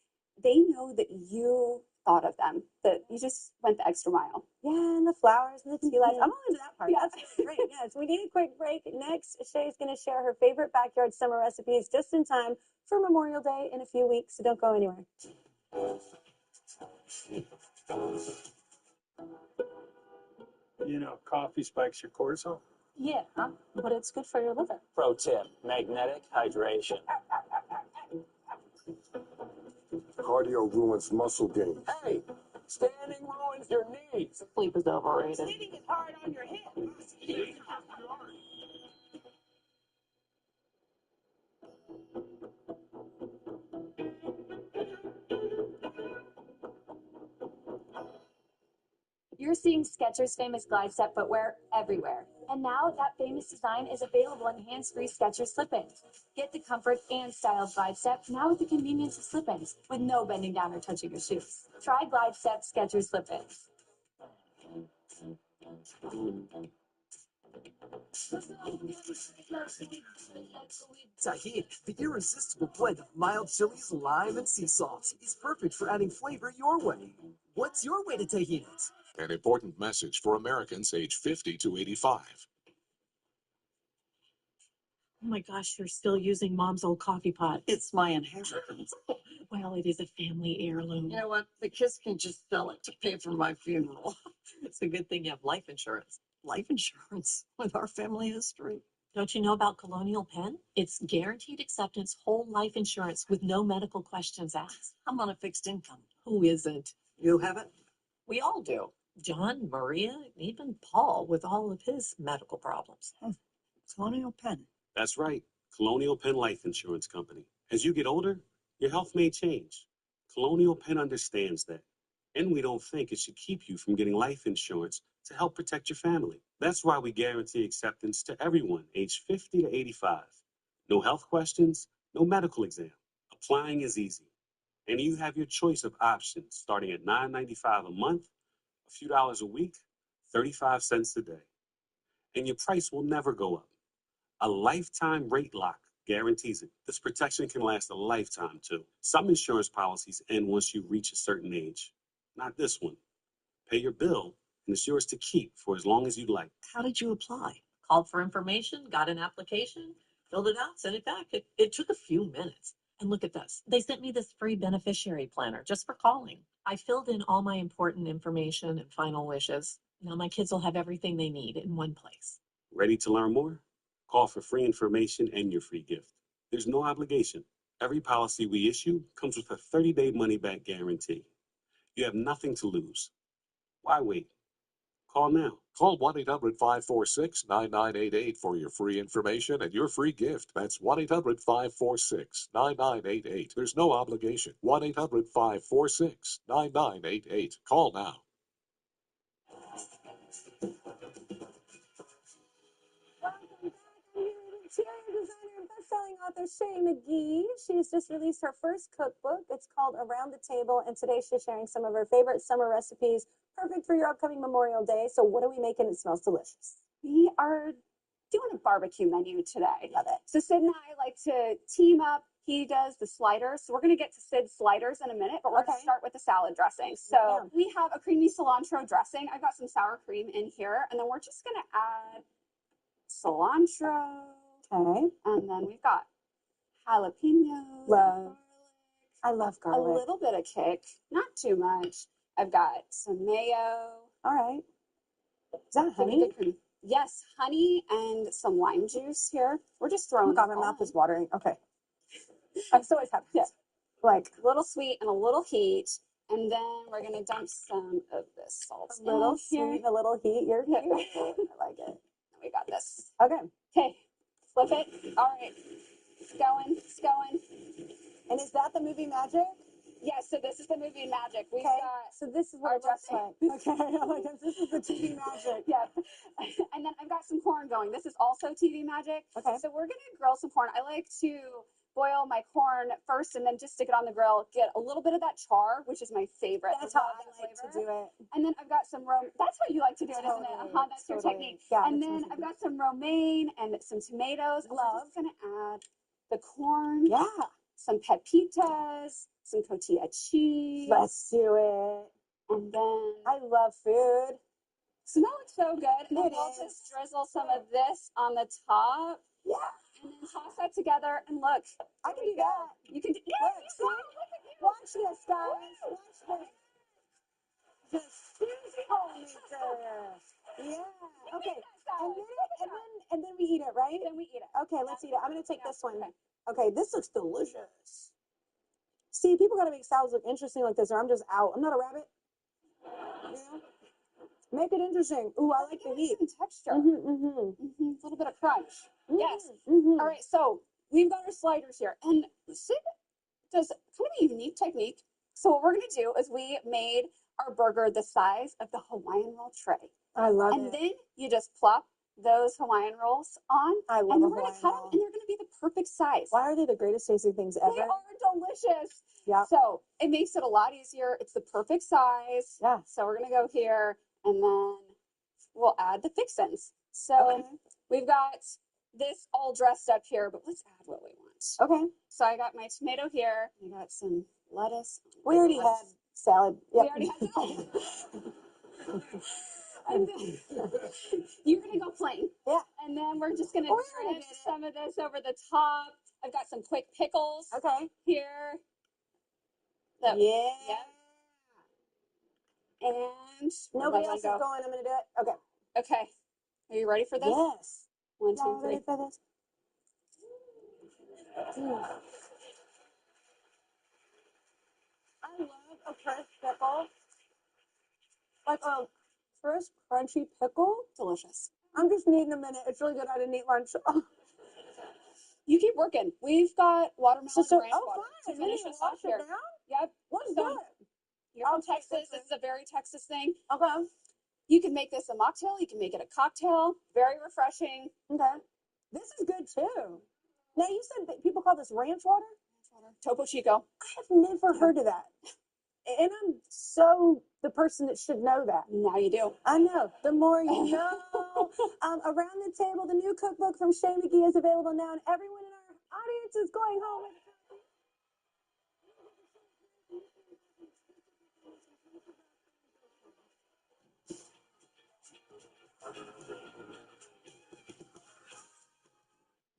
they know that you thought of them, that you just went the extra mile. Yeah, and the flowers and the tea lights. I'm all into that part. Yeah. That's really great. Yes, we need a quick break. Next, Shay's going to share her favorite backyard summer recipes just in time for Memorial Day in a few weeks. So don't go anywhere. You know, coffee spikes your cortisol. Yeah, but it's good for your liver. Pro tip, magnetic hydration. Cardio ruins muscle gain. Hey, standing ruins your knees. Sleep is overrated. Sitting is hard on your head. You're seeing Skechers' famous glide step footwear everywhere. And now that famous design is available in hands-free Skechers slip-ins. Get the comfort and style of glide step now with the convenience of slip-ins with no bending down or touching your shoes. Try glide step Skechers slip-ins. Tahini, the irresistible blend of mild chilies, lime, and sea salt, is perfect for adding flavor your way. What's your way to tahini? An important message for Americans age 50 to 85. Oh my gosh, you're still using mom's old coffee pot. It's my inheritance. Well, it is a family heirloom. You know what? The kids can just sell it to pay for my funeral. It's a good thing you have life insurance. Life insurance with our family history. Don't you know about Colonial Penn? It's guaranteed acceptance whole life insurance with no medical questions asked. I'm on a fixed income. Who isn't? You have it? We all do. John, Maria, even Paul with all of his medical problems. Colonial Penn. That's right. Colonial Penn Life Insurance Company. As you get older, your health may change. Colonial Penn understands that. And we don't think it should keep you from getting life insurance to help protect your family. That's why we guarantee acceptance to everyone aged 50 to 85. No health questions, no medical exam. Applying is easy. And you have your choice of options starting at $9.95 a month, a few dollars a week, 35 cents a day. And your price will never go up. A lifetime rate lock guarantees it. This protection can last a lifetime too. Some insurance policies end once you reach a certain age. Not this one. Pay your bill and it's yours to keep for as long as you'd like. How did you apply? Called for information, got an application, filled it out, sent it back. It took a few minutes. And look at this. They sent me this free beneficiary planner just for calling. I filled in all my important information and final wishes. Now my kids will have everything they need in one place. Ready to learn more? Call for free information and your free gift. There's no obligation. Every policy we issue comes with a 30-day money-back guarantee. You have nothing to lose. Why wait? Call now. Call 1-800-546-9988 for your free information and your free gift. That's 1-800-546-9988. There's no obligation. 1-800-546-9988. Call now. Interior designer and best-selling author Shay McGee. She's just released her first cookbook. It's called Around the Table, and today she's sharing some of her favorite summer recipes, perfect for your upcoming Memorial Day. So what are we making? It smells delicious. We are doing a barbecue menu today. Love it. So Sid and I like to team up. He does the sliders. So we're going to get to Sid's sliders in a minute, but we're going to start with the salad dressing. So we have a creamy cilantro dressing. I've got some sour cream in here, and then we're just going to add cilantro. Okay. And then we've got jalapenos. I love garlic. A little bit of kick, not too much. I've got some mayo. All right. Is that honey? Yes, honey and some lime juice here. We're just Oh throwing. my God, my mouth is watering. Okay. I'm so excited. Yeah. Like a little sweet and a little heat. And then we're going to dump some of this salt. A little in sweet, here. a little heat. You're cute. I like it. We got this. Okay. Okay. Flip it. All right. It's going. It's going. And is that the movie Magic? Yes, so this is the movie Magic. We've Okay. got So this is what our it looks dressing. like. Okay. I'm like, this is the TV Magic. Yep. And then I've got some corn going. This is also TV Magic. Okay. So we're going to grill some corn. I like to boil my corn first and then just stick it on the grill. Get a little bit of that char, which is my favorite. That's how I like to do it. And then I've got some that's how you like to do it, isn't it? Totally, That's your totally. technique. Yeah, and that's my then I've got some romaine and some tomatoes. We're just going to add the corn. Yeah. Some pepitas, some cotija cheese. Let's do it. And then I love food. so that looks so good. And then It we'll is. just drizzle some of this on the top. Yeah. And then toss that together. And look, I can do that. you can do Look, see? Watch this, guys. Watch this. The Susie homemaker. Yeah. Okay. And then we eat it, right? Then we eat it. Okay, let's eat it. I'm gonna take this one. Okay, this looks delicious. See, people gotta make salads look interesting like this, or I'm just out. I'm not a rabbit. You know? Make it interesting. Ooh, I like the heat. Some texture. A little bit of crunch. Yes. Mm-hmm. All right. So we've got our sliders here, and Sid does kind of a unique technique. So what we're going to do is we made our burger the size of the Hawaiian roll tray. I love and it. then you just plop those Hawaiian rolls on. I love and a we're going to Hawaiian cut roll. them, and they're going to be the perfect size. Why are they the greatest tasting things ever? They are delicious. Yeah. So it makes it a lot easier. It's the perfect size. Yeah. So we're going to go here, and then we'll add the fixins. So we've got this all dressed up here, but let's add what we want. Okay. So I got my tomato here. I got some lettuce. We already had salad. We Yep. already had salad. And then you're going to go plain. Yeah. And then we're just going to We're gonna dip get it. some of this over the top. I've got some quick pickles Okay. here. Yeah. And Nobody else is going. I'm gonna do it. Okay. Okay. Are you ready for this? Yes. 1, 2, Y'all 3. ready for this? I love a fresh pickle. Like a fresh, crunchy pickle. Delicious. I'm just needing a minute. It's really good. I didn't eat lunch. You keep working. We've got watermelon So- and ranch water to fine. finish You this off wash it here. down? Yep. Let's So, do it. You're from Texas. This is a very Texas thing. Okay. You can make this a mocktail. You can make it a cocktail. Very refreshing. Okay. This is good too. Now you said that people call this ranch water? Topo Chico. I have never heard of that. And I'm so the person that should know that. Now you do. I know. The more you know. Around the Table, the new cookbook from Shay McGee is available now, and everyone in our audience is going home with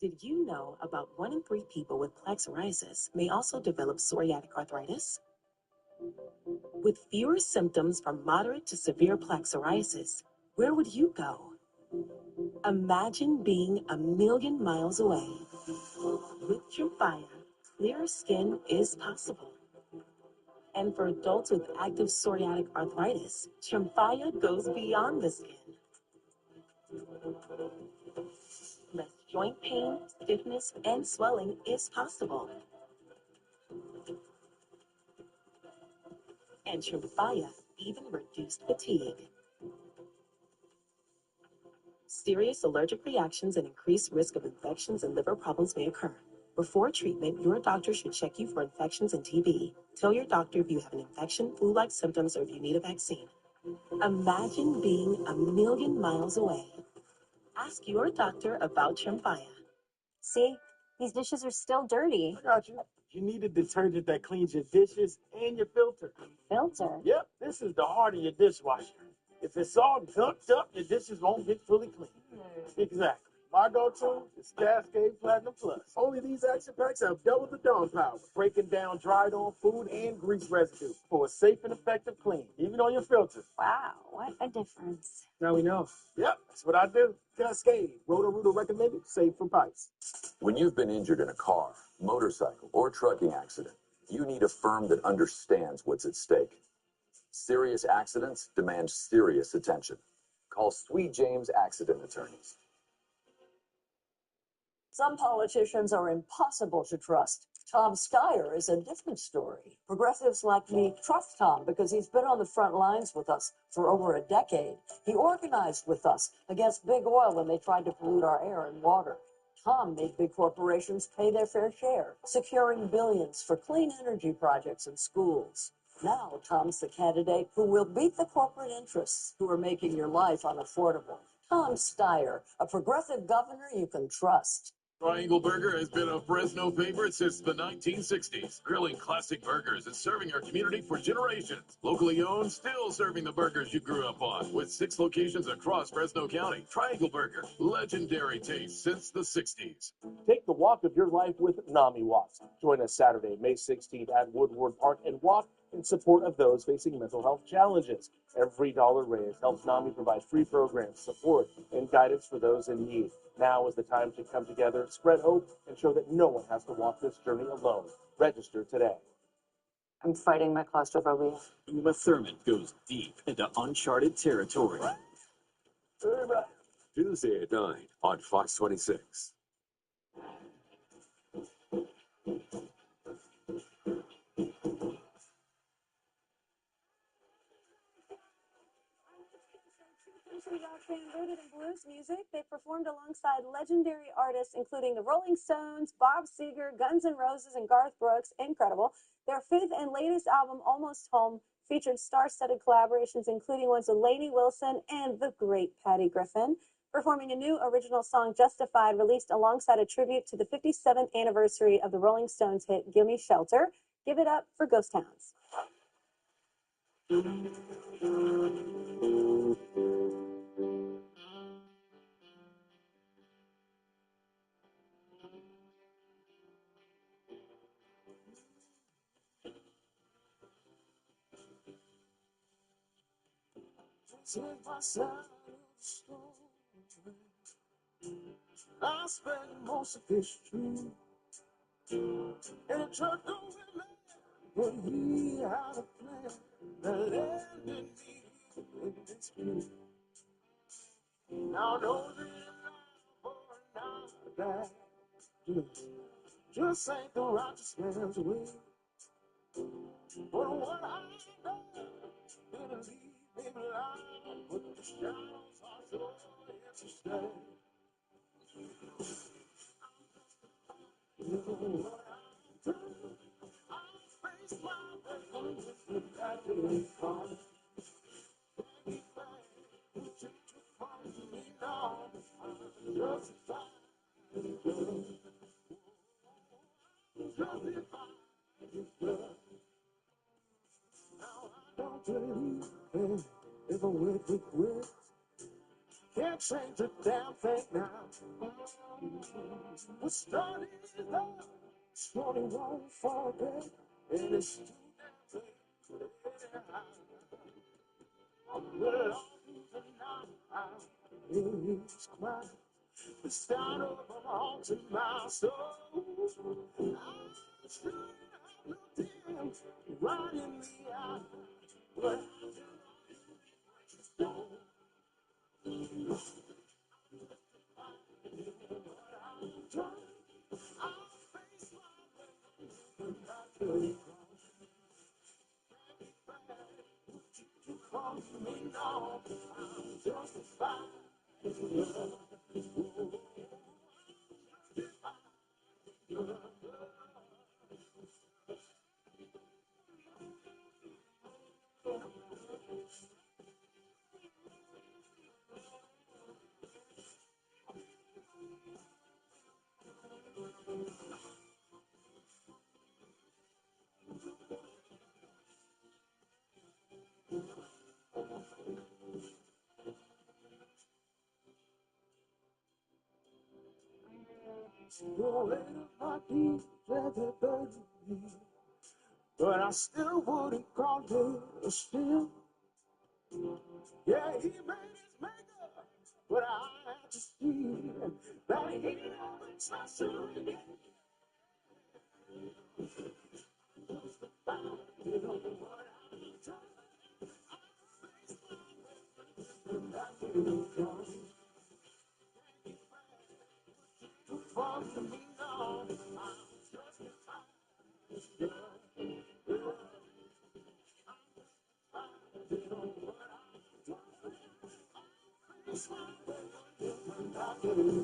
Did you know about 1 in 3 people with plaque psoriasis may also develop psoriatic arthritis? With fewer symptoms from moderate to severe plaque psoriasis, where would you go? Imagine being a million miles away. With Tremfya, clearer skin is possible. And for adults with active psoriatic arthritis, Tremfya goes beyond the skin. Less joint pain, stiffness, and swelling is possible. And Tremfya even reduced fatigue. Serious allergic reactions and increased risk of infections and liver problems may occur. Before treatment, your doctor should check you for infections and TB. Tell your doctor if you have an infection, flu-like symptoms, or if you need a vaccine. Imagine being a million miles away. Ask your doctor about Tremfya. See, these dishes are still dirty. I got you. You need a detergent that cleans your dishes and your filter. Filter? Yep, this is the heart of your dishwasher. If it's all gunked up, your dishes won't get fully clean. Exactly. My go-to is Cascade Platinum Plus. Only these action packs have double the Dawn power, breaking down dried-on food and grease residue for a safe and effective clean, even on your filter. Wow, what a difference. Now we know. Yep, that's what I do. Cascade, Roto-Rooter recommended, safe from pipes. When you've been injured in a car, motorcycle, or trucking accident, you need a firm that understands what's at stake. Serious accidents demand serious attention. Call Sweet James Accident Attorneys. Some politicians are impossible to trust. Tom Steyer is a different story. Progressives like me trust Tom because he's been on the front lines with us for over a decade. He organized with us against big oil when they tried to pollute our air and water. Tom made big corporations pay their fair share, securing billions for clean energy projects and schools. Now Tom's the candidate who will beat the corporate interests who are making your life unaffordable. Tom Steyer, a progressive governor you can trust. Triangle Burger has been a Fresno favorite since the 1960s, grilling classic burgers and serving our community for generations. Locally owned, still serving the burgers you grew up on, with 6 locations across Fresno County. Triangle Burger, legendary taste since the 60s. Take the walk of your life with NAMI Walks. Join us Saturday, May 16th at Woodward Park and walk in support of those facing mental health challenges. Every dollar raised helps NAMI provide free programs, support, and guidance for those in need. Now is the time to come together, spread hope, and show that no one has to walk this journey alone. Register today. I'm fighting my claustrophobia. Uma Thurman goes deep into uncharted territory. Tuesday at 9 on Fox 26. Country rock band rooted in blues music. They performed alongside legendary artists including the Rolling Stones, Bob Seger, Guns N' Roses, and Garth Brooks. Incredible. Their 5th and latest album, Almost Home, featured star-studded collaborations including ones with Lainey Wilson and the great Patty Griffin. Performing a new original song, Justified, released alongside a tribute to the 57th anniversary of the Rolling Stones hit Gimme Shelter. Give it up for Ghost Towns. Take my side of the story. I spent most of history in a truck with me, but he had a plan that landed me in this place. Now I know that I'm not that just ain't the righteous man's way. But what I know, it'll leave me blind, but the shadows are so here to stay. You know what I do? I face my way with that day come. Any way you took from me now, I'm justified. Now I don't believe if I went with regret. Can't change a damn thing now. We started love, surely won't forget, and it's too damn late. I'm better off tonight. It's quiet. The sound of a haunted my soul. I should have looked him right in the eye, but but I still wouldn't call it a sin. Yeah, he made his makeup, but I had to see that he never trusted me. Their new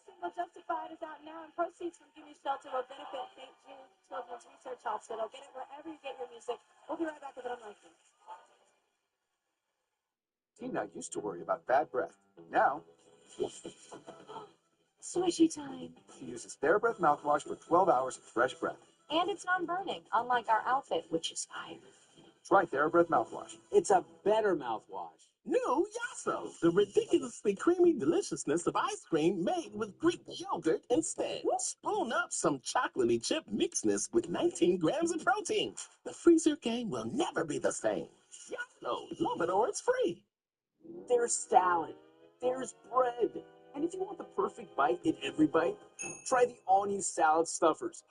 single Justified is out now, and proceeds from Give Me Shelter will benefit St. Jude Children's Research Hospital. Get it wherever you get your music. We'll be right back with it on License. Tina used to worry about bad breath. Now, Swishy time. she uses TheraBreath mouthwash for 12 hours of fresh breath. And it's non-burning, unlike our outfit, which is fire. Try TheraBreath mouthwash. It's a better mouthwash. New Yasso, the ridiculously creamy deliciousness of ice cream made with Greek yogurt instead. Spoon up some chocolatey chip mixedness with 19 grams of protein. The freezer game will never be the same. Yasso, love it or it's free. There's salad. There's bread. And if you want the perfect bite in every bite, try the all-new salad stuffers.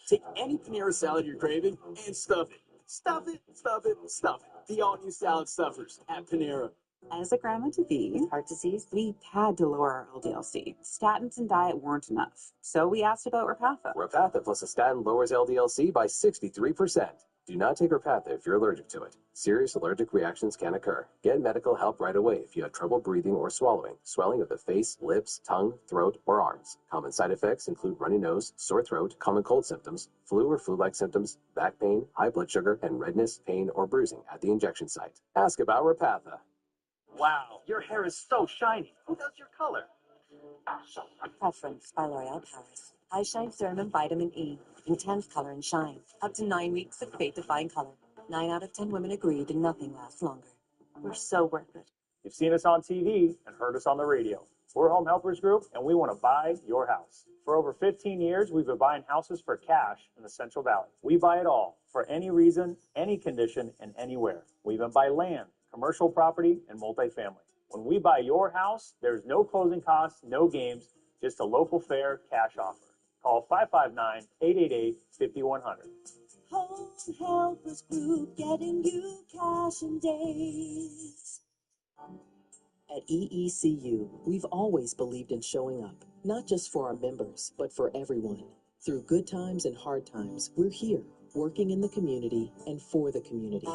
Take any Panera salad you're craving and stuff it. Stuff it, stuff it, stuff it. The all-new salad stuffers at Panera. As a grandma-to-be with heart disease, we had to lower our LDL-C. Statins and diet weren't enough, so we asked about Repatha. Repatha plus a statin lowers LDL-C by 63%. Do not take Repatha if you're allergic to it. Serious allergic reactions can occur. Get medical help right away if you have trouble breathing or swallowing, swelling of the face, lips, tongue, throat, or arms. Common side effects include runny nose, sore throat, common cold symptoms, flu or flu-like symptoms, back pain, high blood sugar, and redness, pain, or bruising at the injection site. Ask about Repatha. Wow, your hair is so shiny. Who does your color? Preference by L'Oreal Paris. Eye Shine Serum and Vitamin E. Intense color and shine. Up to 9 weeks of faith-defying color. 9 out of 10 women agree that nothing lasts longer. We're so worth it. You've seen us on TV and heard us on the radio. We're Home Helpers Group, and we want to buy your house. For over 15 years, we've been buying houses for cash in the Central Valley. We buy it all, for any reason, any condition, and anywhere. We even buy land, commercial property, and multifamily. When we buy your house, there's no closing costs, no games, just a local fair cash offer. Call 559-888-5100. Home Helpers Group, getting you cash in days. At EECU, we've always believed in showing up, not just for our members, but for everyone. Through good times and hard times, we're here, working in the community and for the community.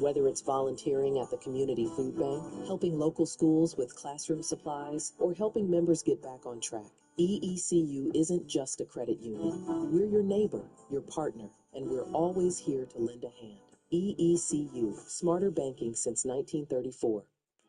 Whether it's volunteering at the community food bank, helping local schools with classroom supplies, or helping members get back on track, EECU isn't just a credit union. We're your neighbor, your partner, and we're always here to lend a hand. EECU, smarter banking since 1934.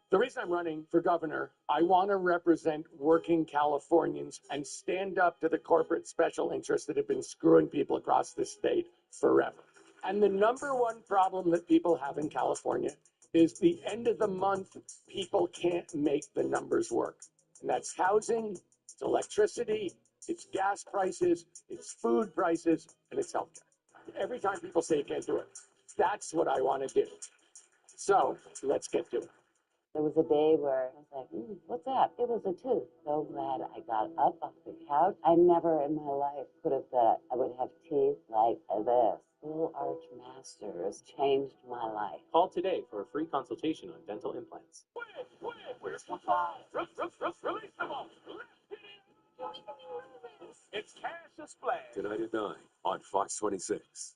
The reason I'm running for governor, I want to represent working Californians and stand up to the corporate special interests that have been screwing people across this state forever. And the number one problem that people have in California is the end of the month, people can't make the numbers work. And that's housing, it's electricity, it's gas prices, it's food prices, and it's healthcare. Every time people say you can't do it, that's what I want to do. So let's get to it. There was a day where I was like, what's that? It was a tooth. So glad I got up off the couch. I never in my life could have thought I would have teeth like this. Full Arch Masters changed my life. Call today for a free consultation on dental implants. Where's football? Release the ball. It's Cassius Flag. Tonight at 9 on Fox 26.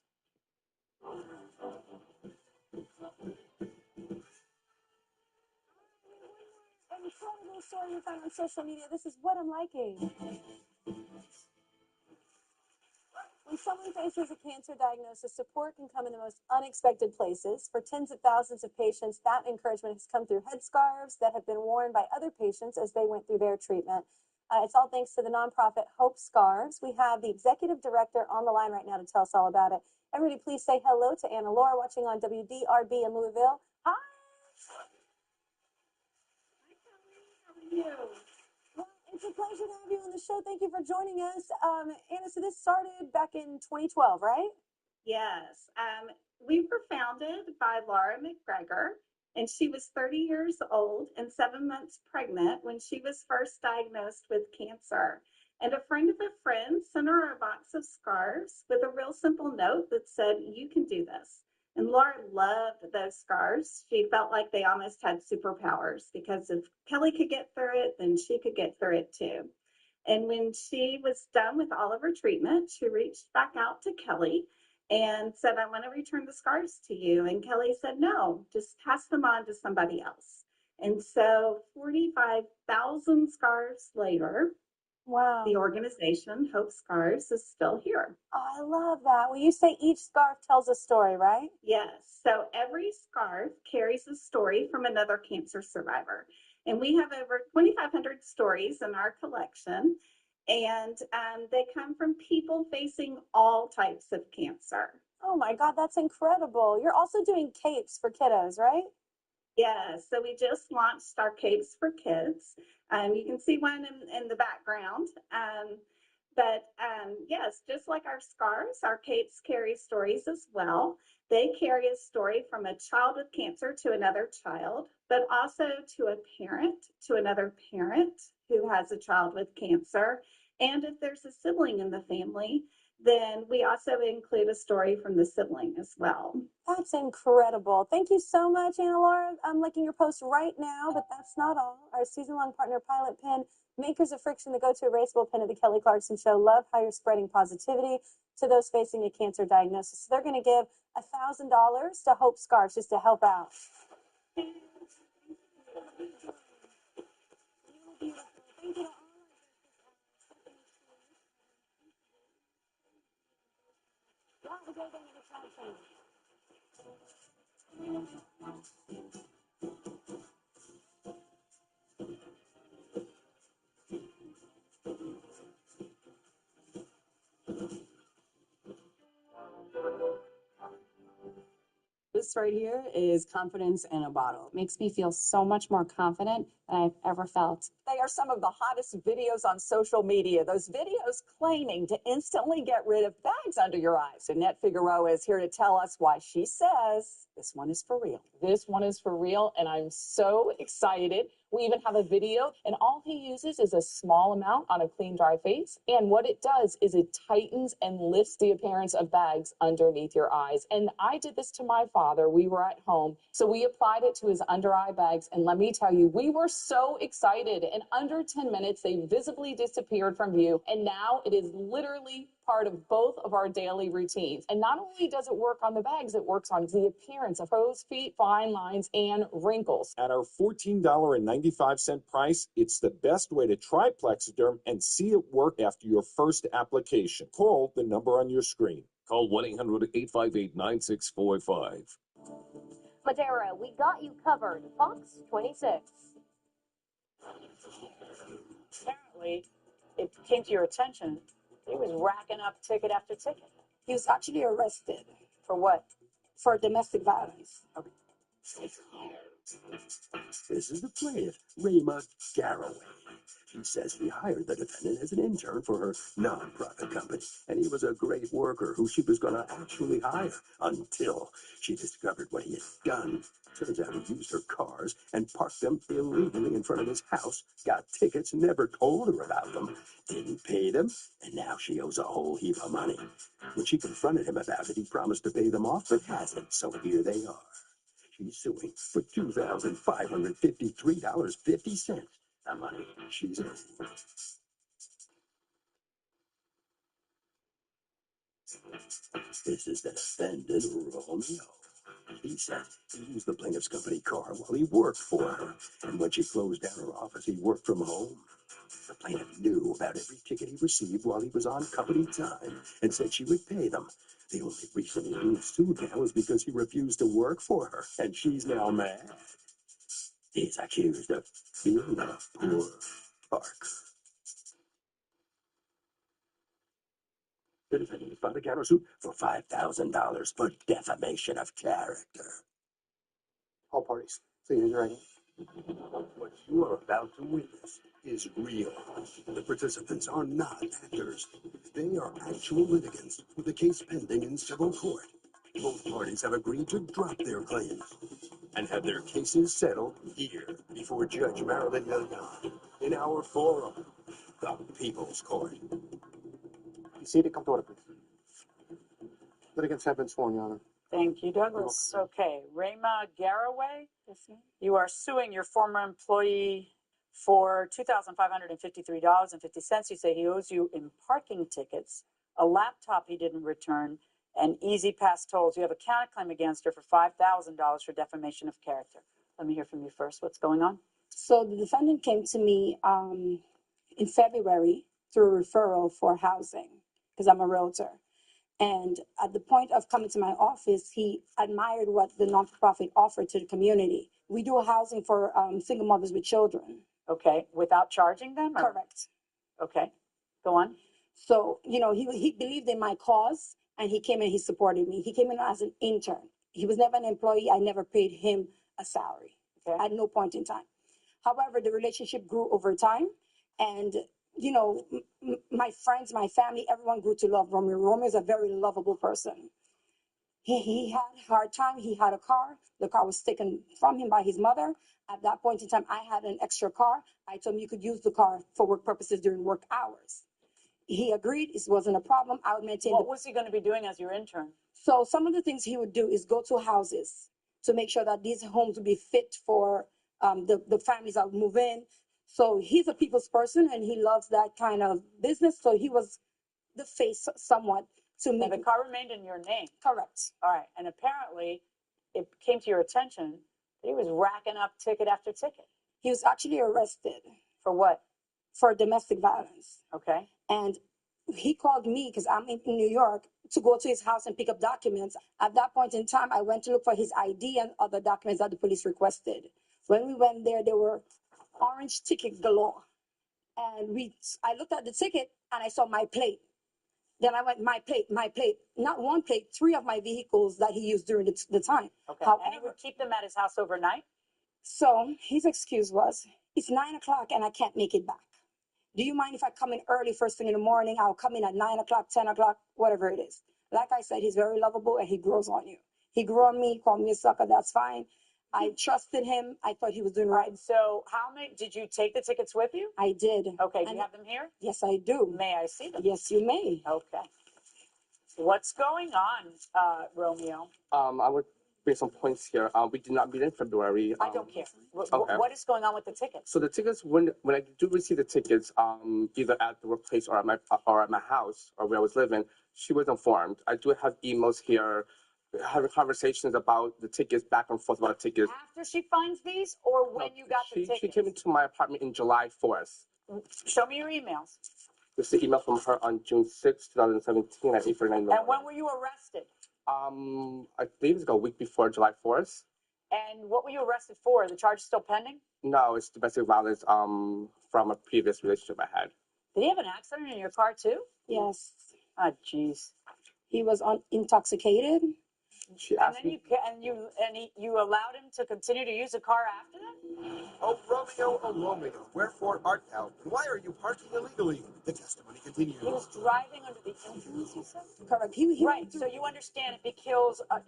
Incredible story we found on social media. This is what I'm liking. When someone faces a cancer diagnosis, support can come in the most unexpected places. For tens of thousands of patients, that encouragement has come through headscarves that have been worn by other patients as they went through their treatment. It's all thanks to the nonprofit Hope Scarves. We have the executive director on the line right now to tell us all about it. Everybody, please say hello to Anna Laura watching on WDRB in Louisville. Hi. Well, it's a pleasure to have you on the show. Thank you for joining us. Anna, so this started back in 2012, right? Yes. We were founded by Laura McGregor, and she was 30 years old and 7 months pregnant when she was first diagnosed with cancer. And a friend of a friend sent her a box of scarves with a real simple note that said, "You can do this." And Laura loved those scarves. She felt like they almost had superpowers because if Kelly could get through it, then she could get through it too. And when she was done with all of her treatment, she reached back out to Kelly and said, "I want to return the scarves to you." And Kelly said, "No, just pass them on to somebody else." And so 45,000 scarves later, wow, the organization Hope Scarves is still here. Oh, I love that. Well, you say each scarf tells a story, right? Yes. So every scarf carries a story from another cancer survivor. And we have over 2,500 stories in our collection. And they come from people facing all types of cancer. Oh my God, that's incredible. You're also doing capes for kiddos, right? Yeah, so we just launched our capes for kids. You can see one in the background. Yes, just like our scarves, our capes carry stories as well. They carry a story from a child with cancer to another child, but also to a parent to another parent who has a child with cancer. And if there's a sibling in the family, then we also include a story from the sibling as well. That's incredible. Thank you so much, Anna Laura. I'm liking your post right now, but that's not all. Our season-long partner, Pilot Pen, makers of Friction, the go-to erasable pen of the Kelly Clarkson Show, love how you're spreading positivity to those facing a cancer diagnosis. So they're going to give $1,000 to Hope Scarves just to help out. Thank you. This right here is confidence in a bottle. It makes me feel so much more confident than I've ever felt. They are some of the hottest videos on social media. Those videos claiming to instantly get rid of bags under your eyes. Annette Figueroa is here to tell us why she says this one is for real. This one is for real, and I'm so excited. We even have a video, and all he uses is a small amount on a clean, dry face. And what it does is it tightens and lifts the appearance of bags underneath your eyes. And I did this to my father. We were at home, so we applied it to his under eye bags. And let me tell you, we were so excited. In under 10 minutes, they visibly disappeared from view. And now it is literally part of both of our daily routines. And not only does it work on the bags, it works on the appearance of crow's feet, fine lines, and wrinkles. At our $14.95 price, it's the best way to try Plexiderm and see it work after your first application. Call the number on your screen. Call 1-800-858-9645. Madera, we got you covered. Fox 26. Apparently, it came to your attention he was racking up ticket after ticket. He was actually arrested. For what? For domestic violence. This is the plaintiff, Rayma Garraway. She says he hired the defendant as an intern for her nonprofit company, and he was a great worker who she was going to actually hire until she discovered what he had done. Turns out he used her cars and parked them illegally in front of his house, got tickets, never told her about them, didn't pay them, and now she owes a whole heap of money. When she confronted him about it, he promised to pay them off, but hasn't, so here they are. She's suing for $2,553.50. The money she's owed. This is the defendant, Romeo. He said he used the plaintiff's company car while he worked for her, and when she closed down her office, he worked from home. The plaintiff knew about every ticket he received while he was on company time and said she would pay them. The only reason he's being sued now is because he refused to work for her, and she's now mad. He's accused of being a poor park. The defendant filed a countersuit for $5,000 for defamation of character. All parties, please raise your right hand. What you are about to witness is real. The participants are not actors. They are actual litigants with a case pending in civil court. Both parties have agreed to drop their claims and have their cases settled here before Judge Marilyn Millian in our forum, the People's Court. You see it, come to order, please. Litigants have been sworn, Your Honor. Thank you, Douglas. Okay, Rayma Garraway, you are suing your former employee for $2,553.50. You say he owes you in parking tickets, a laptop he didn't return, and Easy Pass tolls. You have a counterclaim against her for $5,000 for defamation of character. Let me hear from you first. What's going on? So the defendant came to me in February through a referral for housing because I'm a realtor. And at the point of coming to my office, he admired what the nonprofit offered to the community. We do housing for single mothers with children. Okay, without charging them? Or? Correct. Okay, go on. So, he believed in my cause, and he came and he supported me. He came in as an intern. He was never an employee. I never paid him a salary at no point in time. However, the relationship grew over time, and my friends, my family, everyone grew to love Romeo. Romeo is a very lovable person. He had a hard time. He had a car. The car was taken from him by his mother. At that point in time, I had an extra car. I told him you could use the car for work purposes during work hours. He agreed. It wasn't a problem. I would maintain. What was he going to be doing as your intern? So some of the things he would do is go to houses to make sure that these homes would be fit for the families that would move in. So he's a people's person, and he loves that kind of business. So he was the face somewhat to Now, make. the car remained in your name. Correct. All right, and apparently it came to your attention that he was racking up ticket after ticket. He was actually arrested. For what? For domestic violence. Okay. And he called me because I'm in New York to go to his house and pick up documents. At that point in time, I went to look for his ID and other documents that the police requested. When we went there were orange tickets galore. And I looked at the ticket and I saw my plate. Then I went, my plate, not one plate, 3 of my vehicles that he used during the time. Okay. However, And he would keep them at his house overnight? So his excuse was, it's 9 o'clock and I can't make it back. Do you mind if I come in early first thing in the morning? I'll come in at 9 o'clock, 10 o'clock, whatever it is. Like I said, he's very lovable and he grows on you. He grew on me, called me a sucker, that's fine. I trusted him. I thought he was doing right. So how many, did you take the tickets with you? I did. Okay, do you have them here? Yes, I do. May I see them? Yes, you may. Okay. What's going on, Romeo? I would bring some points here. We did not meet in February. I don't care. Okay. What is going on with the tickets? So the tickets, when I do receive the tickets, either at the workplace or at my house or where I was living, she was informed. I do have emails here, having conversations about the tickets, back and forth about the tickets. After she finds these, or when you got the tickets? She came into my apartment in July 4th. Show me your emails. This is the email from her on June 6, 2017 at 8:49. And when were you arrested? I believe it's a week before July 4th. And what were you arrested for? The charge is still pending? No, it's domestic violence from a previous relationship I had. Did he have an accident in your car too? Yes. Ah, jeez. He was intoxicated. She And asked then you allowed him to continue to use the car after that? Oh, Romeo, wherefore art thou? And why are you parking illegally? The testimony continues. He was driving under the influence, you said? Correct. Right. So you understand if he kills, a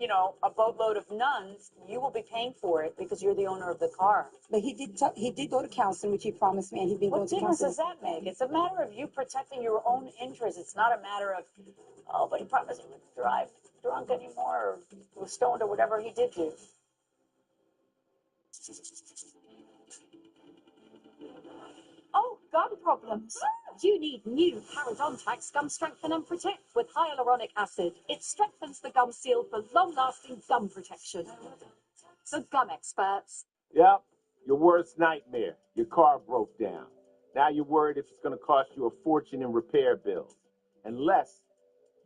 boatload of nuns, you will be paying for it because you're the owner of the car. But he did go to counseling, which he promised me, and he's been going What to difference counseling. does that make? It's a matter of you protecting your own interests. It's not a matter of, oh, but he promised he wouldn't drive drunk anymore or was stoned or whatever he did do. Oh, gum problems. You need new Parodontax Gum Strengthen and Protect with hyaluronic acid. It strengthens the gum seal for long-lasting gum protection. So, gum experts. Yep, your worst nightmare. Your car broke down. Now you're worried if it's going to cost you a fortune in repair bills. Unless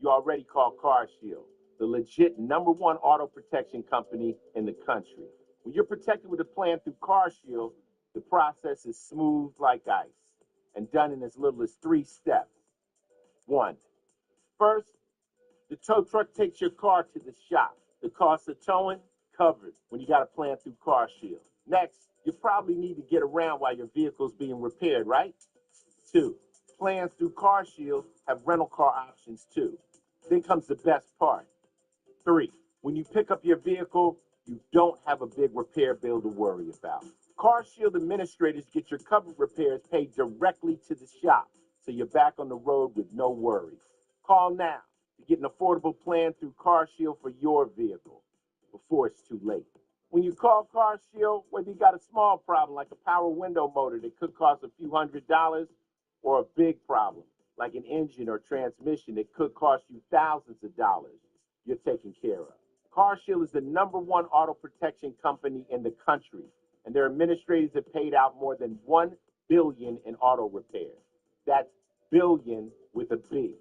you already called CarShield, the legit #1 auto protection company in the country. When you're protected with a plan through CarShield, the process is smooth like ice and done in as little as 3 steps. 1. First, the tow truck takes your car to the shop. The cost of towing, covered when you got a plan through CarShield. Next, you probably need to get around while your vehicle's being repaired, right? 2, plans through CarShield have rental car options too. Then comes the best part. 3, when you pick up your vehicle, you don't have a big repair bill to worry about. CarShield administrators get your covered repairs paid directly to the shop, so you're back on the road with no worries. Call now to get an affordable plan through CarShield for your vehicle before it's too late. When you call CarShield, whether you got a small problem like a power window motor that could cost a few $100s, or a big problem like an engine or transmission that could cost you thousands of dollars, you're taken care of. CarShield is the #1 auto protection company in the country, and their administrators have paid out more than $1 billion in auto repairs. That's billion with a B.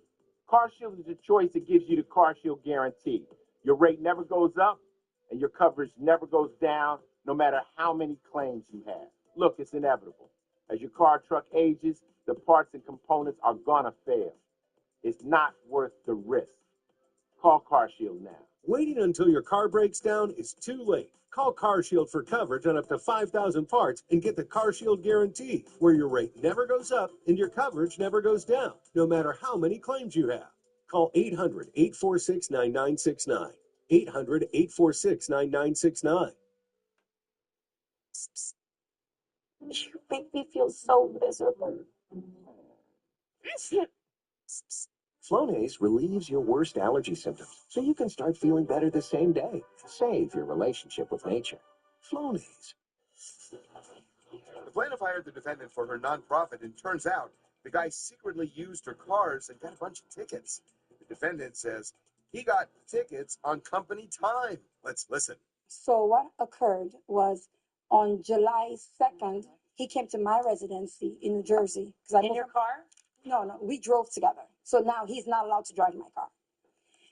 CarShield is the choice that gives you the CarShield guarantee. Your rate never goes up, and your coverage never goes down, no matter how many claims you have. Look, it's inevitable. As your car or truck ages, the parts and components are gonna fail. It's not worth the risk. Call CarShield now. Waiting until your car breaks down is too late. Call CarShield for coverage on up to 5,000 parts and get the CarShield guarantee, where your rate never goes up and your coverage never goes down, no matter how many claims you have. Call 800-846-9969. 800-846-9969. You make me feel so miserable. Flonase relieves your worst allergy symptoms, so you can start feeling better the same day. Save your relationship with nature. Flonase. The plaintiff hired the defendant for her nonprofit, and turns out the guy secretly used her cars and got a bunch of tickets. The defendant says he got tickets on company time. Let's listen. So what occurred was on July 2nd, he came to my residency in New Jersey. In your car? No, we drove together. So now he's not allowed to drive my car.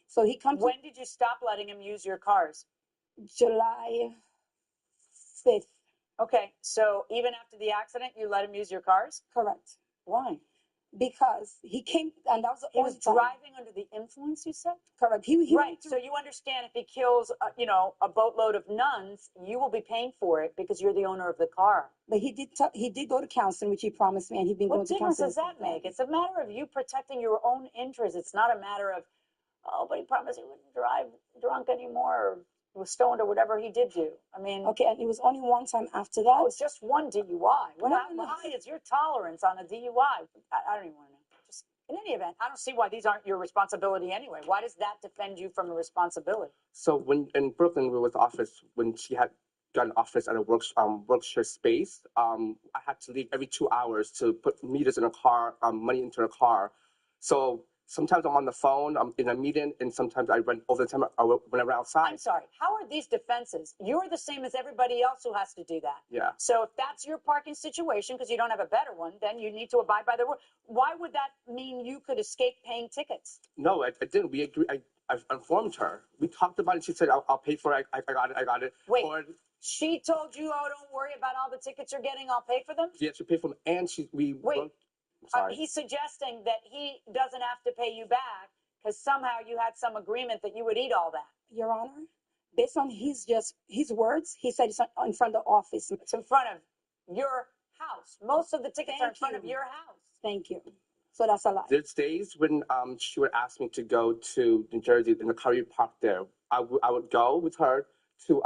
So he comes. When did you stop letting him use your cars? July 5th. Okay, so even after the accident, you let him use your cars? Correct. Why? Because he came, and that was the He only was time. driving under the influence, you said? Correct. He Right. went through- So you understand if he kills, a boatload of nuns, you will be paying for it because you're the owner of the car. But he did go to counseling, which he promised me, and he's been What going to difference counseling. does that make? It's a matter of you protecting your own interests. It's not a matter of, oh, but he promised he wouldn't drive drunk anymore or was stoned or whatever he did do. I mean, Okay, and it was only one time after that. oh, it's just one DUI. How No. high is your tolerance on a DUI? I don't even want to know. Just in any event, I don't see why these aren't your responsibility anyway. Why does that defend you from a responsibility? So when in Brooklyn, we was office when she had got an office at a workshare space. I had to leave every 2 hours to put meters in her car, money into her car. So sometimes I'm on the phone, I'm in a meeting, and sometimes I run over the time whenever outside. I'm sorry. How are these defenses? You're the same as everybody else who has to do that. Yeah. So if that's your parking situation, because you don't have a better one, then you need to abide by the rule. Why would that mean you could escape paying tickets? No, I didn't. We agreed. I informed her. We talked about it. She said, I'll pay for it. I got it. Wait, Or, she told you, oh, don't worry about all the tickets you're getting. I'll pay for them? yeah, she paid for them. And Wait, sorry. he's suggesting that he doesn't have to pay you back because somehow you had some agreement that you would eat all that. Your Honor, based on his words, he said it's in front of the office. It's in front of your house. Most of the tickets are in front of your house. Thank you. So that's a lie. There's days when she would ask me to go to New Jersey in the Curry Park there. I would go with her to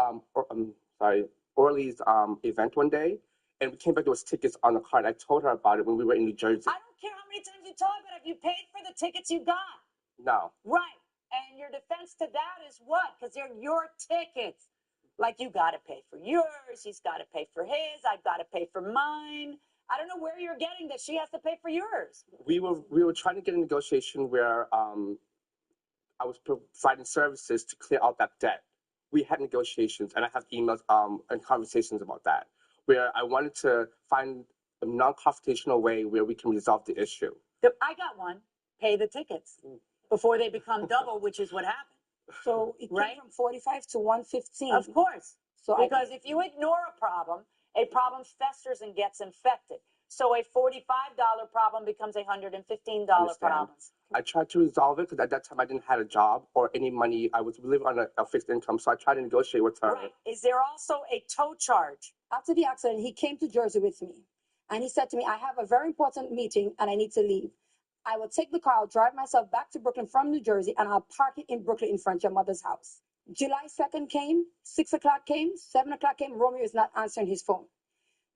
Orly's event one day, and we came back, there was tickets on the card. I told her about it when we were in New Jersey. I don't care how many times you talk about it. Have you paid for the tickets you got? No. Right. And your defense to that is what? Because they're your tickets. Like, you got to pay for yours. He's got to pay for his. I've got to pay for mine. I don't know where you're getting that she has to pay for yours. We were trying to get a negotiation where I was providing services to clear out that debt. We had negotiations, and I have emails and conversations about that, where I wanted to find a non-confrontational way where we can resolve the issue. I got one. Pay the tickets before they become double, which is what happened. So it came from 45 to 115. Of course. So because if you ignore a problem festers and gets infected. So a $45 problem becomes a $115 problem. I tried to resolve it because at that time I didn't have a job or any money. I was living on a fixed income, so I tried to negotiate with her. Right. Is there also a tow charge? After the accident, he came to Jersey with me, and he said to me, I have a very important meeting and I need to leave. I will take the car, I'll drive myself back to Brooklyn from New Jersey, and I'll park it in Brooklyn in front of your mother's house. July 2nd came, 6 o'clock came, 7 o'clock came, Romeo is not answering his phone.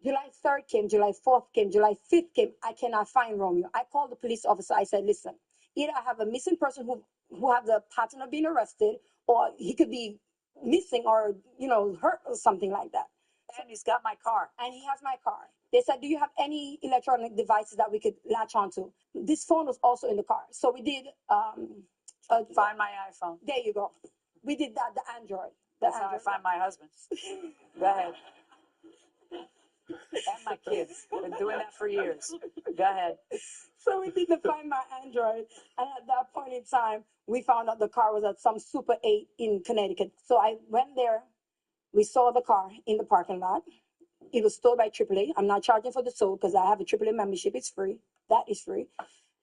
July 3rd came, July 4th came, July 5th came, I cannot find Romeo. I called the police officer, I said, listen, either I have a missing person who have the pattern of being arrested, or he could be missing or, hurt or something like that. And he's got my car. And he has my car. They said, do you have any electronic devices that we could latch onto? This phone was also in the car. So we did... Find my iPhone. There you go. We did that, the Android. That's how I find my husband. Go ahead. And my kids. Been doing that for years. Go ahead. So we did the Find My Android. And at that point in time, we found out the car was at some Super 8 in Connecticut. So I went there. We saw the car in the parking lot. It was stored by AAA. I'm not charging for the tow because I have a AAA membership. It's free. That is free.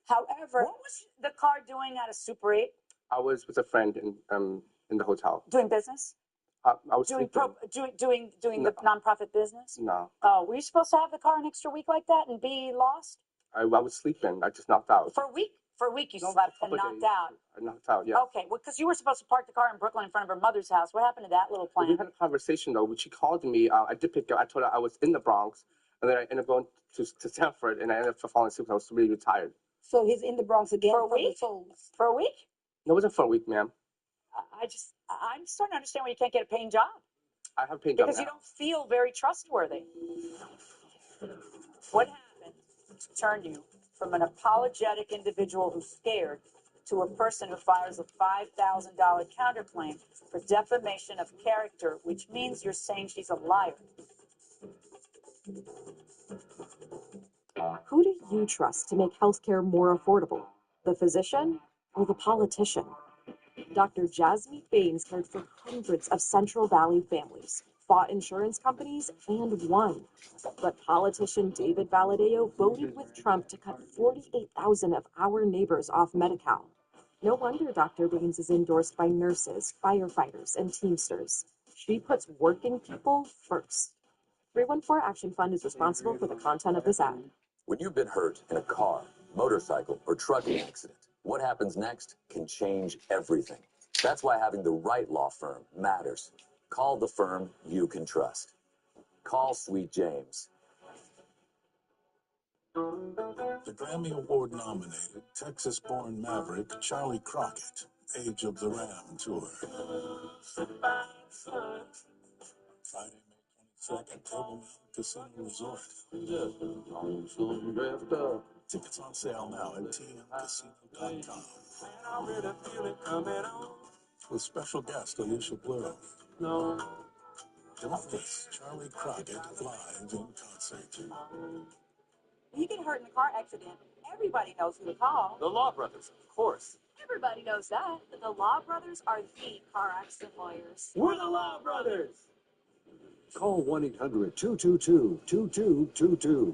However... What was the car doing at a Super 8? I was with a friend in the hotel. Doing business? I was doing sleeping. doing the nonprofit business? No. Oh, were you supposed to have the car an extra week like that and be lost? I was sleeping. I just knocked out. For a week? For a week you slept and knocked out. I knocked out, yeah. Okay, well, because you were supposed to park the car in Brooklyn in front of her mother's house. What happened to that little plan? We had a conversation, though. When she called me, I did pick up. I told her I was in the Bronx, and then I ended up going to Sanford, and I ended up falling asleep because I was really tired. So he's in the Bronx again for a week? For a week? No, it wasn't for a week, ma'am. I'm starting to understand why you can't get a paying job. I have a paying job Because now. you don't feel very trustworthy. What happened to turn you from an apologetic individual who's scared to a person who files a $5,000 counterclaim for defamation of character, which means you're saying she's a liar? Who do you trust to make healthcare more affordable? The physician or the politician? Dr. Jasmeet Bains cared for hundreds of Central Valley families, fought insurance companies, and won. But politician David Valadeo voted with Trump to cut 48,000 of our neighbors off Medi-Cal. No wonder Dr. Bains is endorsed by nurses, firefighters, and Teamsters. She puts working people first. 314 Action Fund is responsible for the content of this ad. When you've been hurt in a car, motorcycle, or trucking accident, what happens next can change everything. That's why having the right law firm matters. Call the firm you can trust. Call Sweet James. The Grammy Award nominated Texas-born maverick Charlie Crockett, Age of the Ram Tour. Friday, May 22nd, Table Mountain Casino Resort. Tickets on sale now at tmcasino.com. With special guest Alicia Blue. Don't miss Charlie Crockett live in concert. When you get hurt in a car accident, Everybody knows who to call. The Law Brothers, of course. Everybody knows that. The Law Brothers are the car accident lawyers. We're the Law Brothers. Call 1-800-222-2222.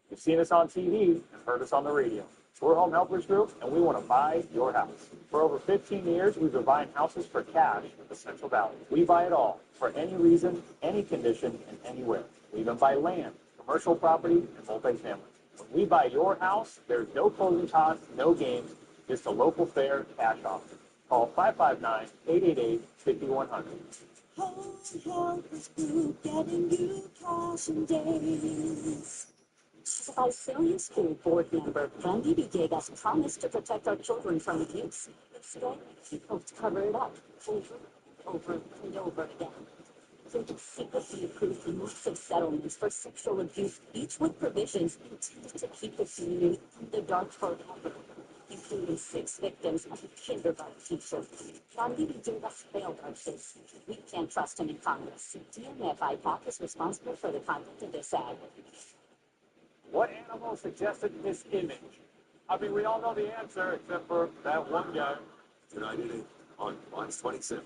You've seen us on TV, you've heard us on the radio. We're Home Helpers Group, and we want to buy your house. For over 15 years, we've been buying houses for cash in the Central Valley. We buy it all, for any reason, any condition, and anywhere. We even buy land, commercial property, and multifamily. When we buy your house, there's no closing costs, no games, just a local fair cash offer. Call 559-888-5100. Home Helpers Group, getting you cash and days. As a Visalia School board member, Brandy Villegas promised to protect our children from abuse. Instead, she hoped to cover it up over and over again. So to secretly approved massive settlements for sexual abuse, each with provisions intended to keep the community in the dark forever, including 6 victims of a kindergarten teacher. Brandy Villegas failed our case. We can't trust him in Congress. DMF IPAC is responsible for the content of this ad. What animal suggested this image? I mean, we all know the answer, except for that one guy. Tonight at 8 on Fox 27.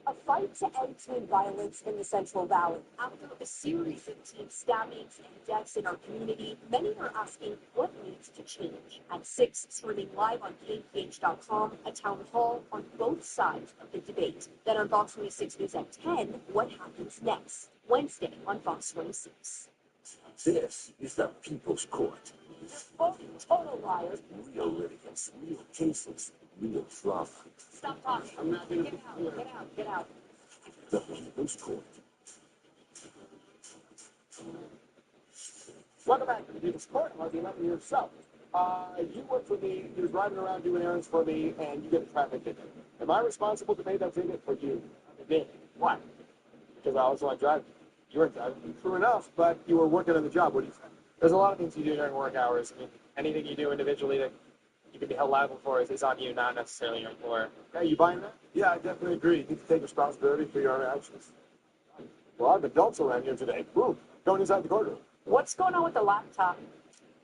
A fight to end teen violence in the Central Valley. After a series of teen stabbings and deaths in our community, many are asking what needs to change. At 6, streaming live on KPH.com, a town hall on both sides of the debate. Then on Fox 26 News at 10, what happens next? Wednesday on Fox 26. This is the People's Court. Oh, total liars. Real litigants, real cases, real drama. Stop talking. I'm not gonna Get out, get out, get out. The People's Court. Welcome back to the People's Court. I'm the 11-year-old self. You work for me, you're driving around doing errands for me, and you get a traffic ticket. Am I responsible to pay that ticket for you? Me. Why? Because I also want to drive. You weren't driving. True enough, but you were working on the job. What do you say? There's a lot of things you do during work hours. I mean, anything you do individually that you can be held liable for is on you, not necessarily your employer. Yeah, you buying that? Yeah, I definitely agree. You need to take responsibility for your own actions. Well, I have adults around here today. Boom. Going inside the courtroom. What's going on with the laptop?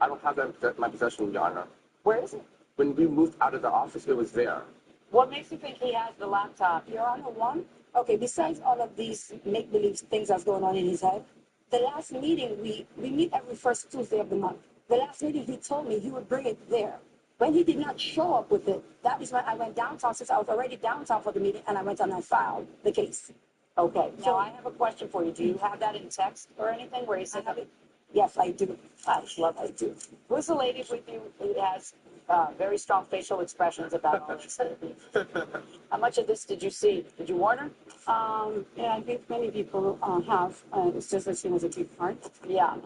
I don't have that in my possession, Your Honor. Where is it? When we moved out of the office, it was there. What makes you think he has the laptop? Your Honor, one, okay, besides all of these make-believe things that's going on in his head, the last meeting, we meet every first Tuesday of the month. The last meeting, he told me he would bring it there. When he did not show up with it, that is when I went downtown, since I was already downtown for the meeting, and I went and I filed the case. Okay, now I have a question for you. Do you have that in text or anything where you said I have it. Yes, I do. I love I do. Who's the lady with you who has very strong facial expressions about all this? How much of this did you see? Did you warn her? Yeah, I think many people have. It's just that she has a big heart. Yeah.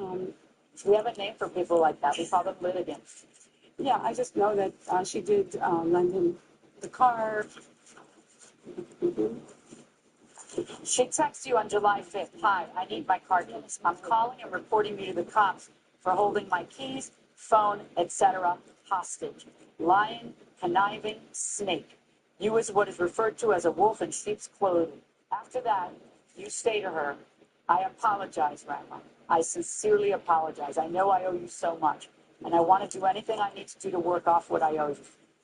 We have a name for people like that. We call them litigants. Yeah, I just know that she did lend him the car. She texts you on July 5th. Hi, I need my car keys. I'm calling and reporting you to the cops for holding my keys, phone, etc. hostage. Lying, conniving, snake. You is what is referred to as a wolf in sheep's clothing. After that, you say to her, I apologize, Grandma. I sincerely apologize. I know I owe you so much, and I want to do anything I need to do to work off what I owe you.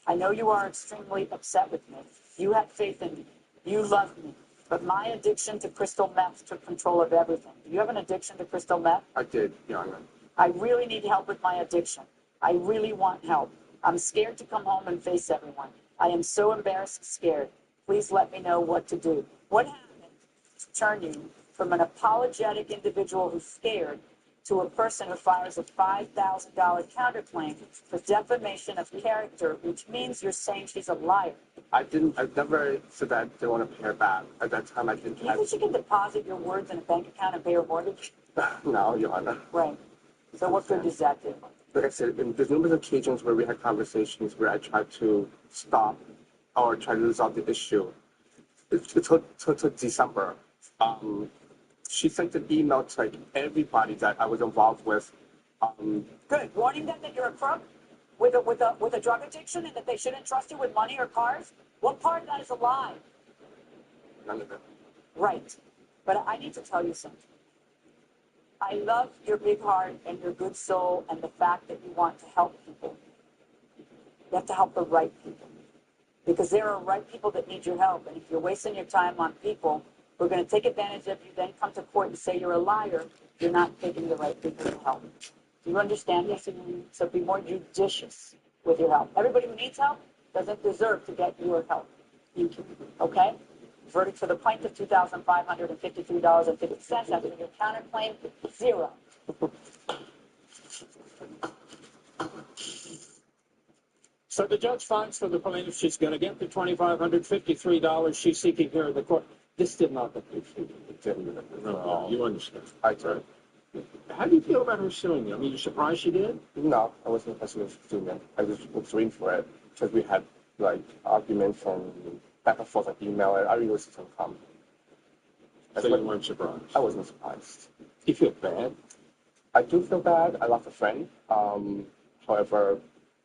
I know you are extremely upset with me. You had faith in me. You loved me. But my addiction to crystal meth took control of everything. Do you have an addiction to crystal meth? I did, Your Honor. I really need help with my addiction. I really want help. I'm scared to come home and face everyone. I am so embarrassed and scared. Please let me know what to do. What happened to turn you from an apologetic individual who's scared to a person who files a $5,000 counterclaim for defamation of character, which means you're saying she's a liar? I've never said that I didn't want to pay her back. At that time, I didn't. Do you think she can deposit your words in a bank account and pay her mortgage? No, Your Honor. Right. So what good does that do? Like I said, there's numerous occasions where we had conversations where I tried to stop or try to resolve the issue. It took December. She sent an email to like everybody that I was involved with. Good. Warning them that you're a crook with a drug addiction and that they shouldn't trust you with money or cars? What part of that is a lie? None of it. Right. But I need to tell you something. I love your big heart and your good soul and the fact that you want to help people. You have to help the right people. Because there are right people that need your help. And if you're wasting your time on people who are going to take advantage of you, then come to court and say you're a liar, you're not picking the right people to help. Do you understand this? So be more judicious with your help. Everybody who needs help doesn't deserve to get your help. Okay? Verdict for the plaintiff, $2,553.50. After your counterclaim, 0. So the judge finds for the plaintiff she's going to get the $2,553 she's seeking here in the court. This did not look good for you. It didn't look good at all. You understand. I do. How do you feel about her suing you? I mean, you're surprised she did? No, I wasn't doing it. I was waiting for it because we had like arguments and back and forth on email. I really was some comment. So you weren't surprised? I wasn't surprised. Do you feel bad? I do feel bad. I lost a friend. However,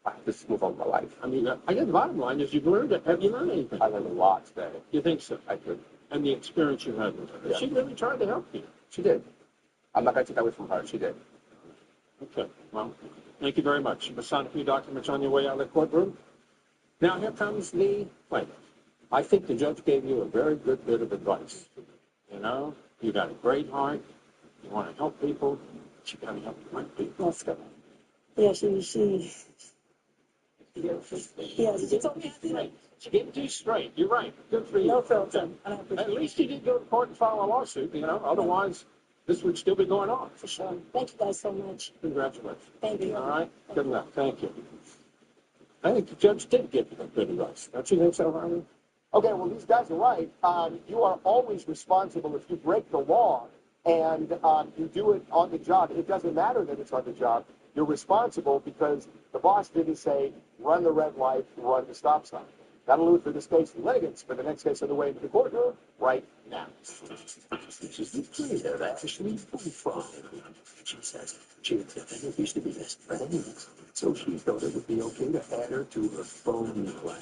I have to move on with my life. I mean, I guess the bottom line is you've learned it. Have you learned anything? I learned a lot today. You think so? I did. And the experience you had with her. Yeah. She really tried to help you. She did. I'm not going to take that away from her. She did. Okay. Well, thank you very much. You sign a few documents on your way out of the courtroom. Now, here comes the plaintiff. I think the judge gave you a very good bit of advice. You know, you got a great heart. You want to help people. But you got to help the right people. Let's go. Yeah, she told me straight. She gave it to you straight. You're right. Good for you. No filter. At least you didn't go to court and file a lawsuit, you know. Otherwise, this would still be going on. For sure. Thank you guys so much. Congratulations. Thank you. All right. Good luck. Thank you. I think the judge did give you good advice. Don't you think so, Harvey? Okay, well, these guys are right. You are always responsible if you break the law and you do it on the job. It doesn't matter that it's on the job. You're responsible because the boss didn't say, run the red light, run the stop sign. That'll do it for this case. The litigants for the next case on the way into the courtroom right now. This is the plaintiff, Ashley Bullfrog. She says she and Tiffany used to be best friends, so she thought it would be okay to add her to her phone plan.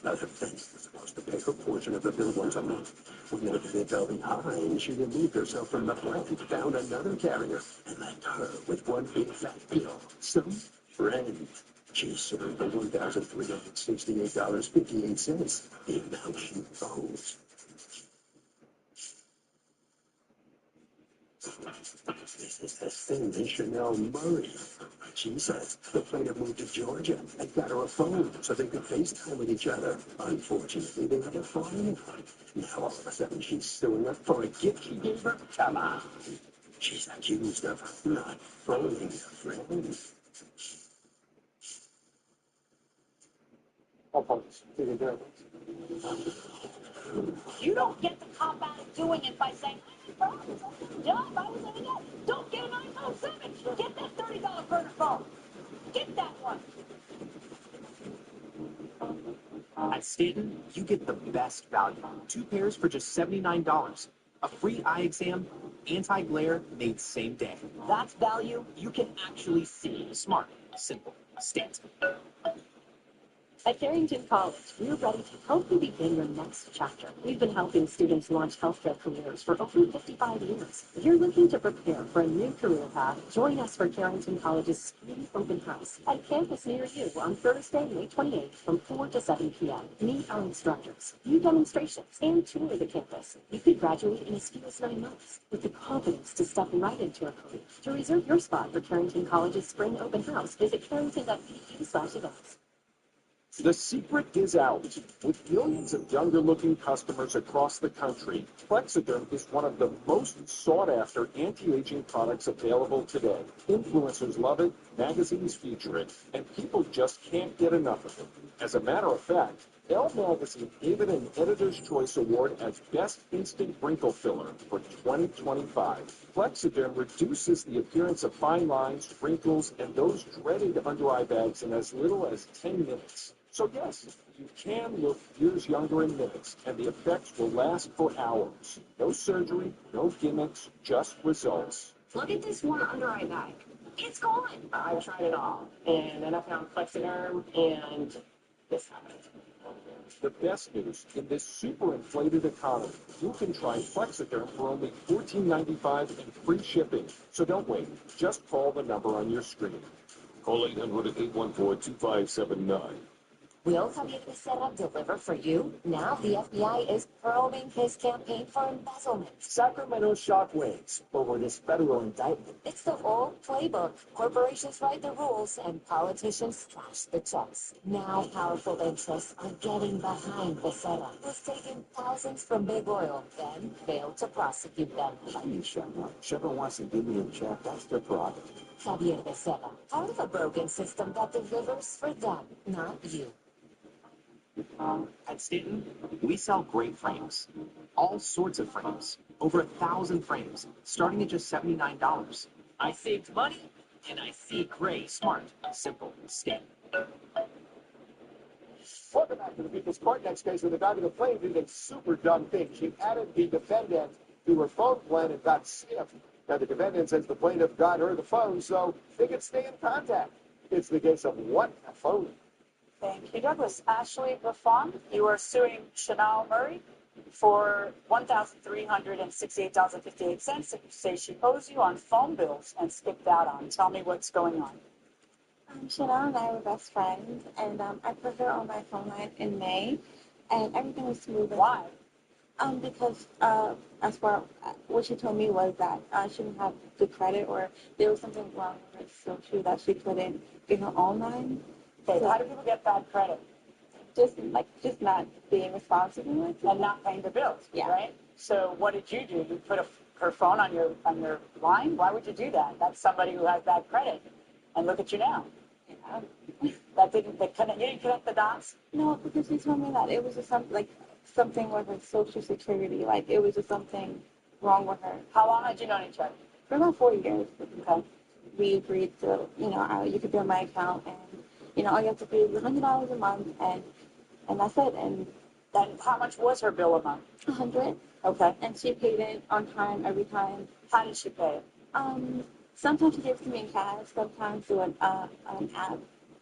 Now, the bank was supposed to pay her portion of the bill once a month. When the bid fell behind, she removed herself from the plan, found another carrier, and left her with one big fat bill. Some friend. She served the $1,368.58, the amount she owes. This is the Cindy Chanel Murray. She says the plaintiff moved to Georgia and got her a phone so they could FaceTime with each other. Unfortunately, they never phone. Now all of a sudden she's suing her for a gift she gave her. Come on. She's accused of not phoning a friend. You don't get the cop out of doing it by saying, I was on the job, I was on the job. Don't get an iPhone 7. Get that $30 burner phone. Get that one. At Stanton, you get the best value. 2 pairs for just $79. A free eye exam, anti-glare made same day. That's value you can actually see. Smart, simple, Stanton. At Carrington College, we're ready to help you begin your next chapter. We've been helping students launch healthcare careers for over 55 years. If you're looking to prepare for a new career path, join us for Carrington College's spring open house at campus near you on Thursday, May 28th from 4 to 7 p.m. Meet our instructors, view demonstrations, and tour the campus. You could graduate in as few as 9 months with the confidence to step right into a career. To reserve your spot for Carrington College's spring open house, visit carrington.edu/events. The secret is out. With millions of younger-looking customers across the country, Plexiderm is one of the most sought-after anti-aging products available today. Influencers love it, magazines feature it, and people just can't get enough of it. As a matter of fact, Elle Magazine gave it an Editor's Choice Award as Best Instant Wrinkle Filler for 2025. Plexiderm reduces the appearance of fine lines, wrinkles, and those dreaded under-eye bags in as little as 10 minutes. So yes, you can look years younger in minutes, and the effects will last for hours. No surgery, no gimmicks, just results. Look at this one under-eye bag. It's gone. I tried it all, and then I found Plexiderm, and this happened. the best news, in this super inflated economy, you can try Plexiderm for only $14.95 and free shipping. So don't wait. Just call the number on your screen. Call 800-814-2579. Will Javier Becerra deliver for you? Now the FBI is probing his campaign for embezzlement. Sacramento shockwaves over this federal indictment. It's the old playbook. Corporations write the rules and politicians cash the checks. Now powerful interests are getting behind Becerra, who's taken thousands from big oil, then failed to prosecute them. I mean, Chevron. Chevron wants to give me a check. That's their prerogative. Javier Becerra, part of a broken system that delivers for them, not you. At Stanton, we sell great frames. All sorts of frames. Over 1,000 frames, starting at just $79. I saved money, and I see great. Smart, simple, Stanton. Welcome back to the People's Court. Next case with the guy with the plane did a super dumb thing. She added the defendant to her phone plan and got sniffed. Now the defendant says the plaintiff got her the phone so they could stay in contact. It's the case of what a phone. Thank you, Douglas. Ashley Buffon, you are suing Chanel Murray for $1,368.58 that you say she owes you on phone bills and skipped out on. Tell me what's going on. Chanel and I were best friends, and I put her on my phone line in May, and everything was smooth. Why? Because as far what she told me was that she didn't have good credit, or there was something wrong with her social that she couldn't get her own line. Okay, so how do people get bad credit? Just not being responsible with it. And not paying the bills, Yeah. right? So what did you do? You put her phone on your line? Why would you do that? That's somebody who has bad credit. And look at you now. Yeah. You didn't connect the dots? No, because she told me that it was just something with her social security. Like it was just something wrong with her. How long had you known each other? For about 4 years. Okay. We agreed to, you could be on my account, and all you have to pay is $100 a month, and that's it. And then how much was her bill a month? $100. Okay. And she paid it on time every time. How did she pay it? Sometimes she gives it to me in cash, sometimes through an app.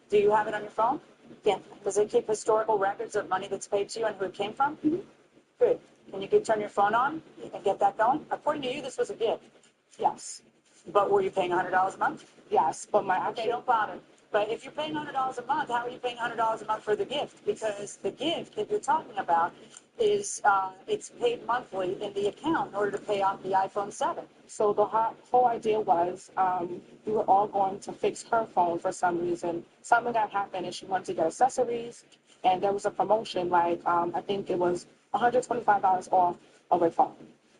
Do you have it on your phone? Yes. Does it keep historical records of money that's paid to you and who it came from? Mm-hmm. Good. Can you turn your phone on and get that going? According to you, this was a gift. Yes. But were you paying $100 a month? Yes, but my Okay, don't bother. But if you're paying $100 a month, how are you paying $100 a month for the gift? Because the gift that you're talking about is it's paid monthly in the account in order to pay off the iPhone 7. So the whole idea was we were all going to fix her phone for some reason. Something that happened and she wanted to get accessories, and there was a promotion, like I think it was $125 off of a phone.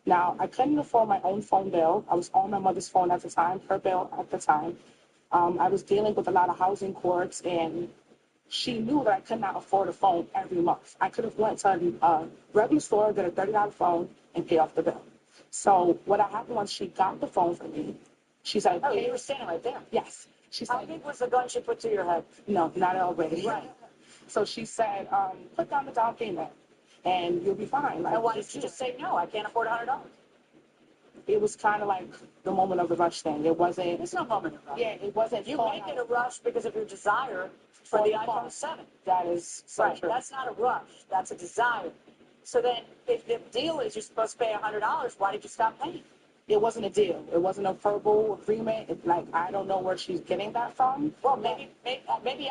Now, I couldn't afford my own phone bill. I was on my mother's phone at the time, her bill at the time. I was dealing with a lot of housing courts, and she knew that I could not afford a phone every month. I could have went to a regular store, get a $30 phone, and pay off the bill. So what happened was she got the phone for me. She said, "Oh, you were standing right there." Yes. She said, "How big was the gun she put to your head?" "No, not already." Right. So she said, "Put down the down payment, and you'll be fine." Like, and why did you just say no? I can't afford $100. It was kind of like the moment of the rush thing. It wasn't. There's no moment of rush. Yeah, it wasn't. You make it a rush because of your desire for the iPhone 7. That is so right. true. That's not a rush. That's a desire. So then, if the deal is you're supposed to pay $100, why did you stop paying? It wasn't a deal. It wasn't a verbal agreement. I don't know where she's getting that from. Well, maybe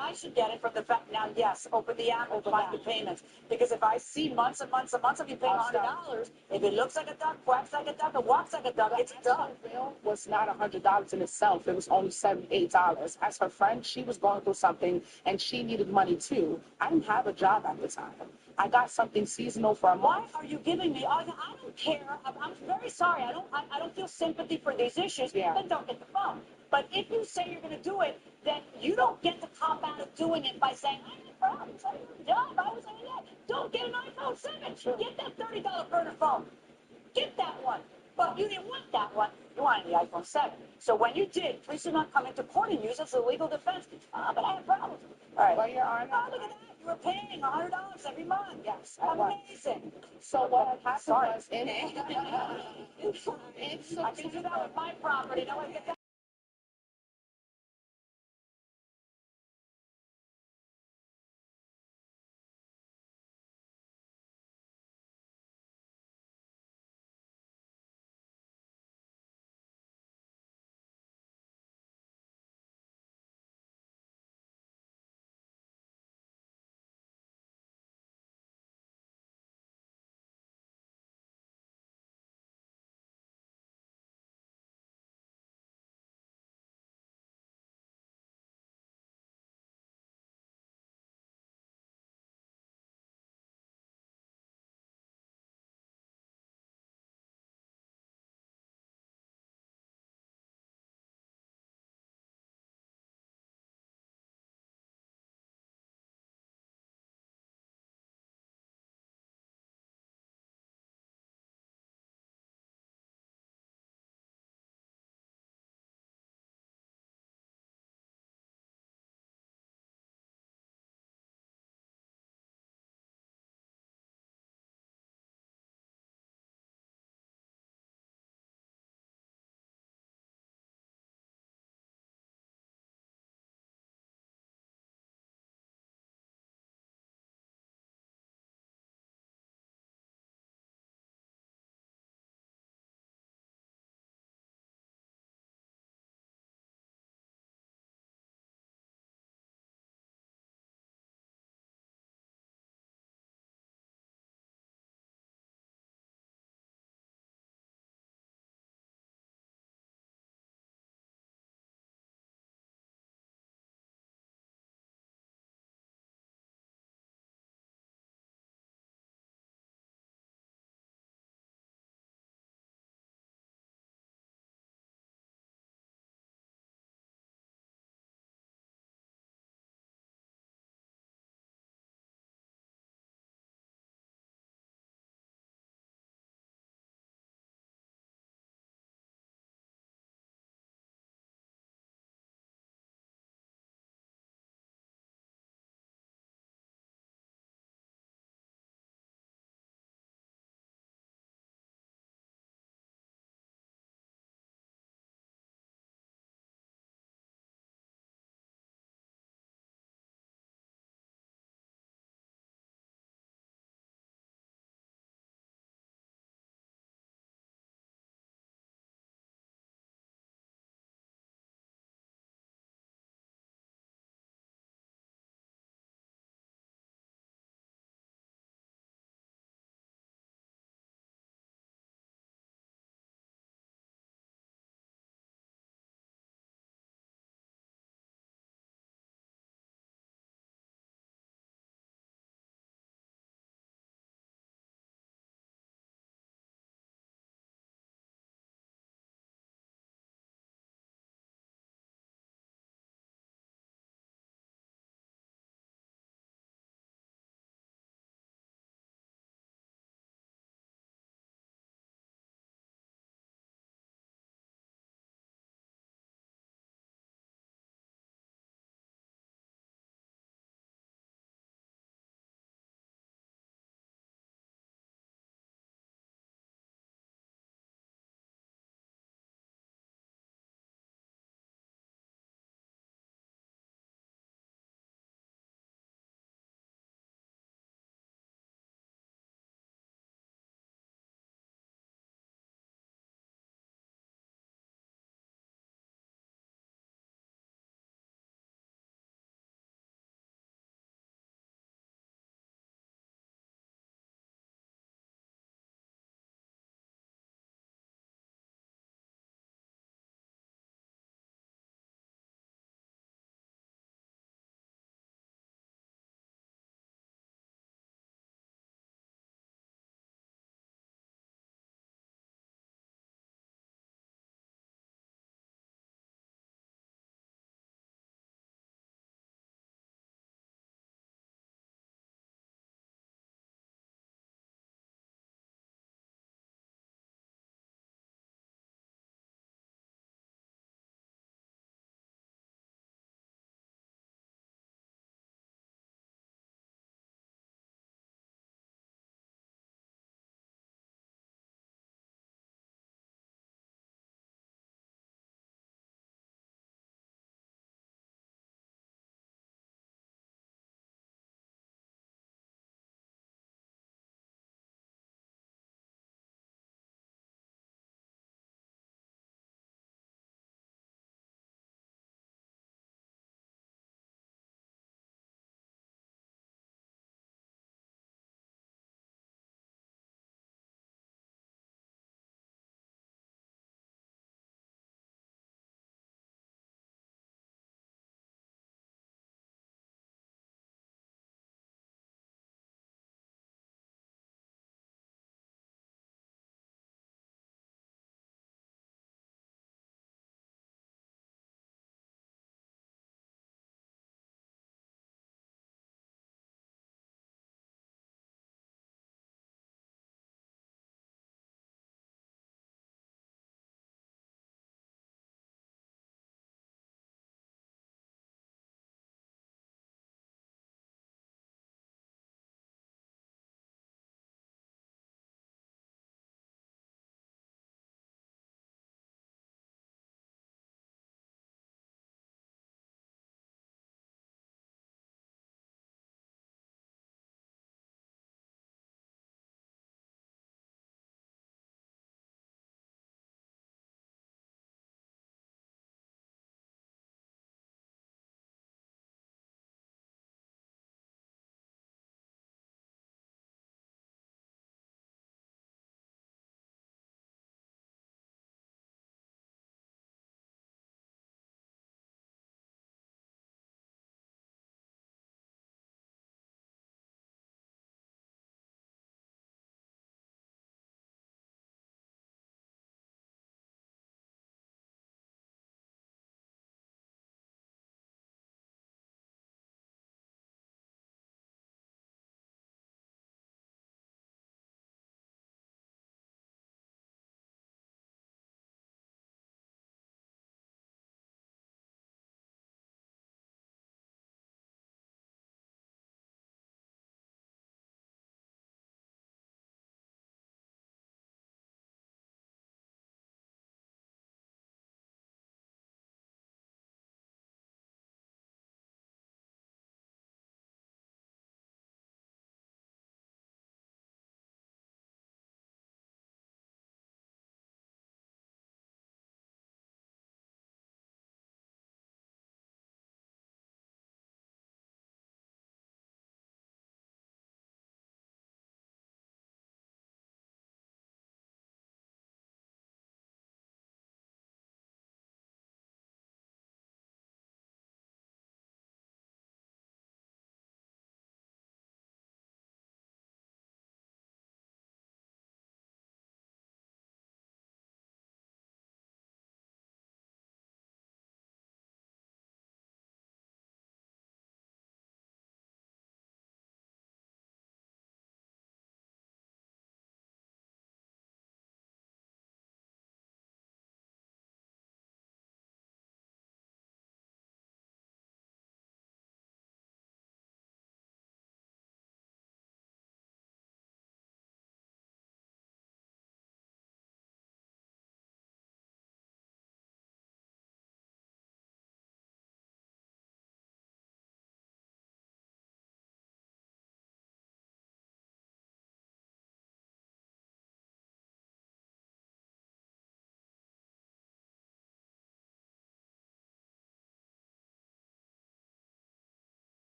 I should get it from the fact. Now, yes, open the app and find the payments. Because if I see months and months and months of you paying $100, if it looks like a duck, quacks like a duck, and walks like a duck, it's a duck. The bill was not $100 in itself. It was only $78. As her friend, she was going through something, and she needed money too. I didn't have a job at the time. I got something seasonal for a month. Why are you giving me? I don't care. I'm very sorry. I don't feel sympathy for these issues. Yeah. Then don't get the phone. But if you say you're going to do it, then you don't get to cop out of doing it by saying, "I had problems. I had a job. I was doing that." Don't get an iPhone 7. Sure. Get that $30 burner phone. Get that one. But you didn't want that one. You wanted the iPhone 7. So when you did, please do not come into court and use it as a legal defense. But I had problems. All right. Well, Your Honor. Oh, look at that. You were paying $100 every month. Yes, I was. Amazing. So what had happened was I can do that with my property. Now I get that.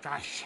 Gosh.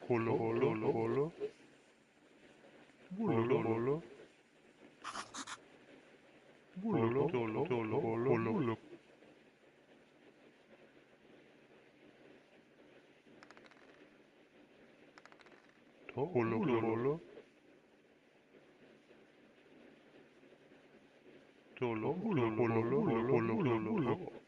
Holo, holo, holo. Holo, holo. Holo, holo, holo, holo. Holo, holo. Holo, holo, holo, holo, holo.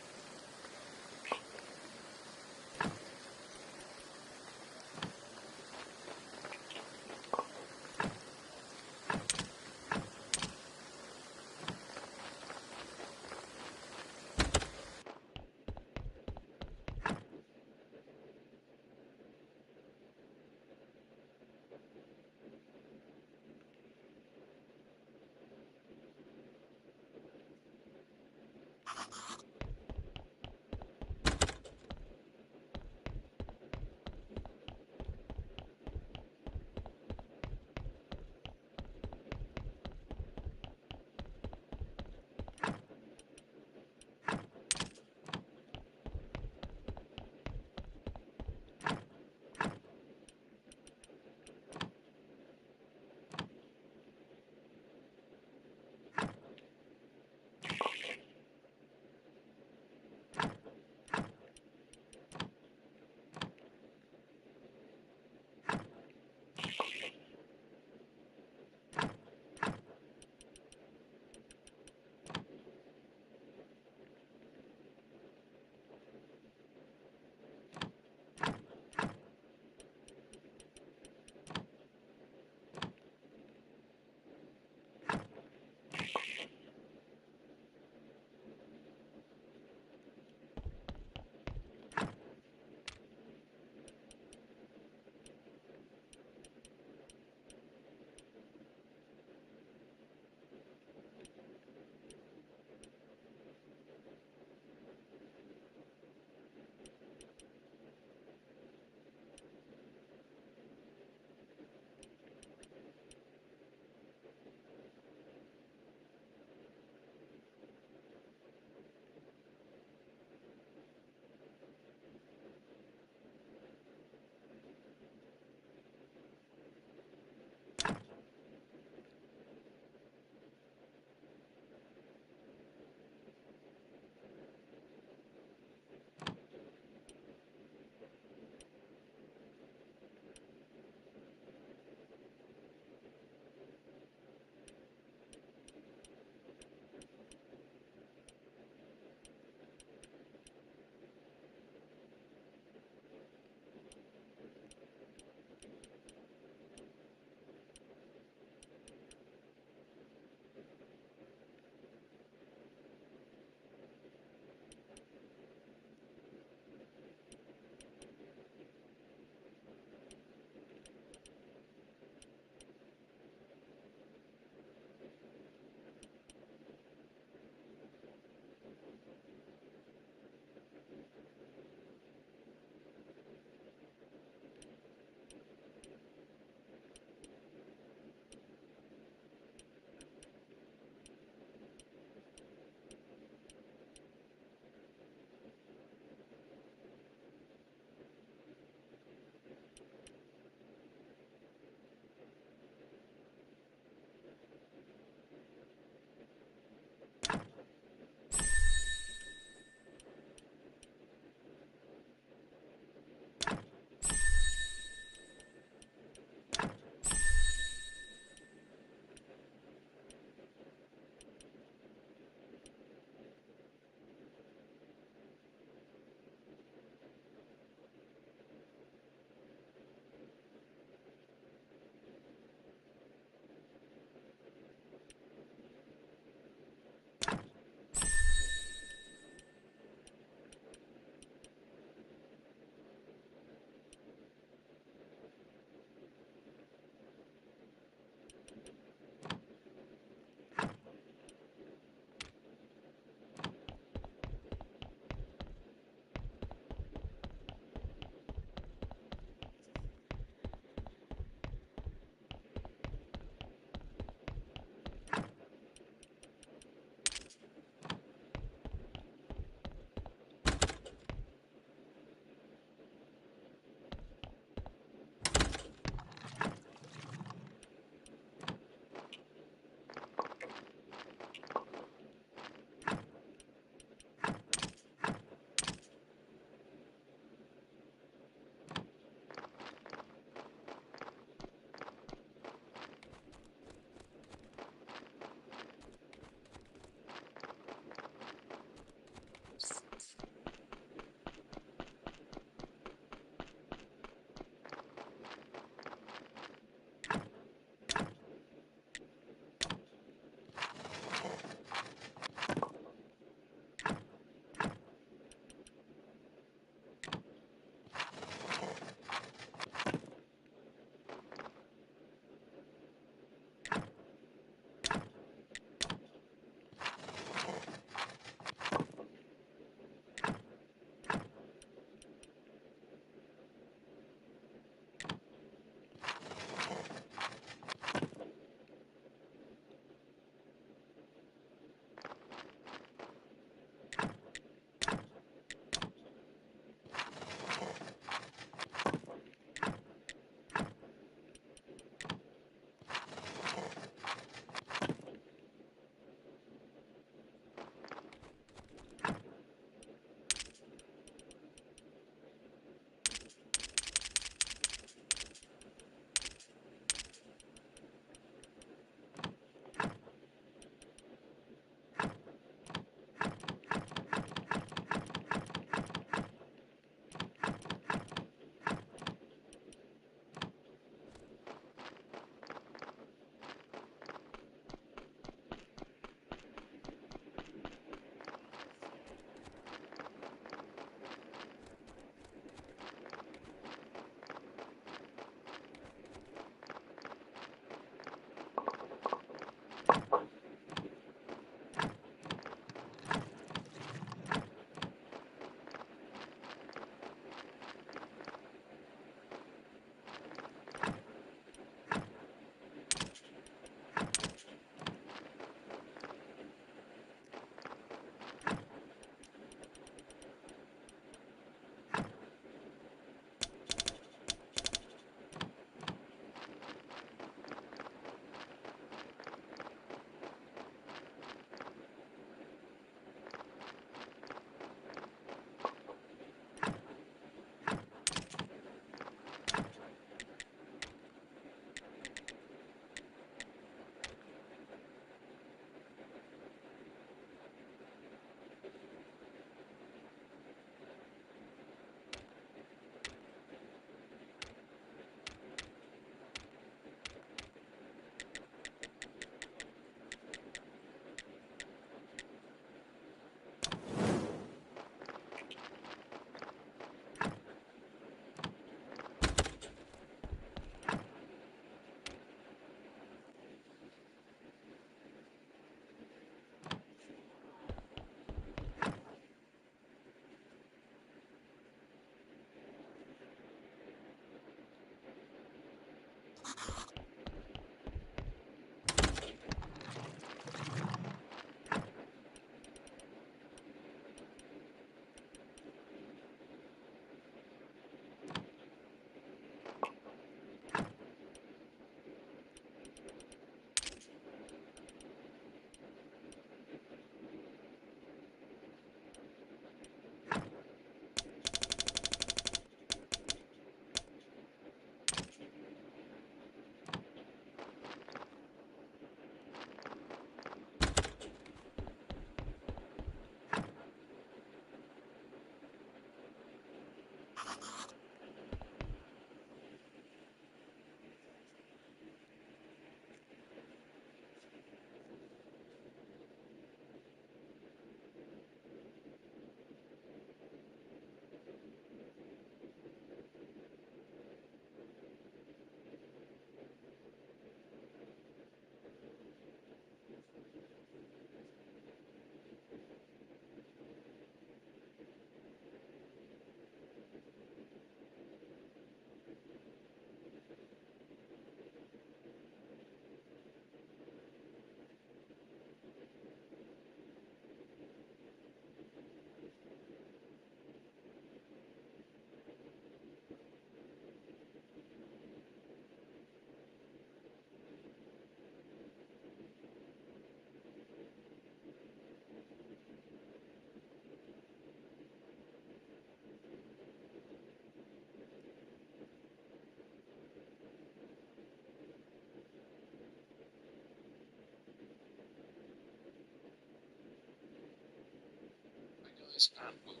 Liz and Will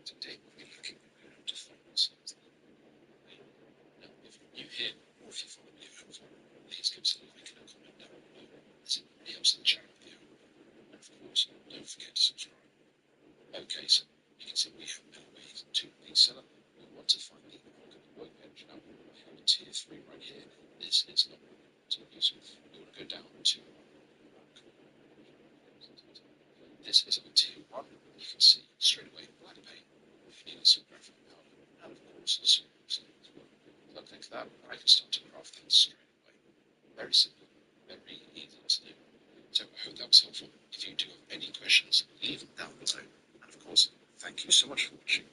today will be looking to find ourselves. Now, if you're new here, or if you follow me over, please give us a like and a comment down below. This really helps the channel view. And of course, don't forget to subscribe. Okay, so you can see we have many ways to the seller. We want to find the archive workbench. Now, we have a tier 3 right here. This is not so useful. We want to go down to this is our tier 1. You can see straight away black paint. If you need some graphite powder, and of course some as well. So I'll click that, and I can start to craft things straight away. Very simple, very easy to do. So I hope that was helpful. If you do have any questions, leave them down below. And of course, thank you so much for watching.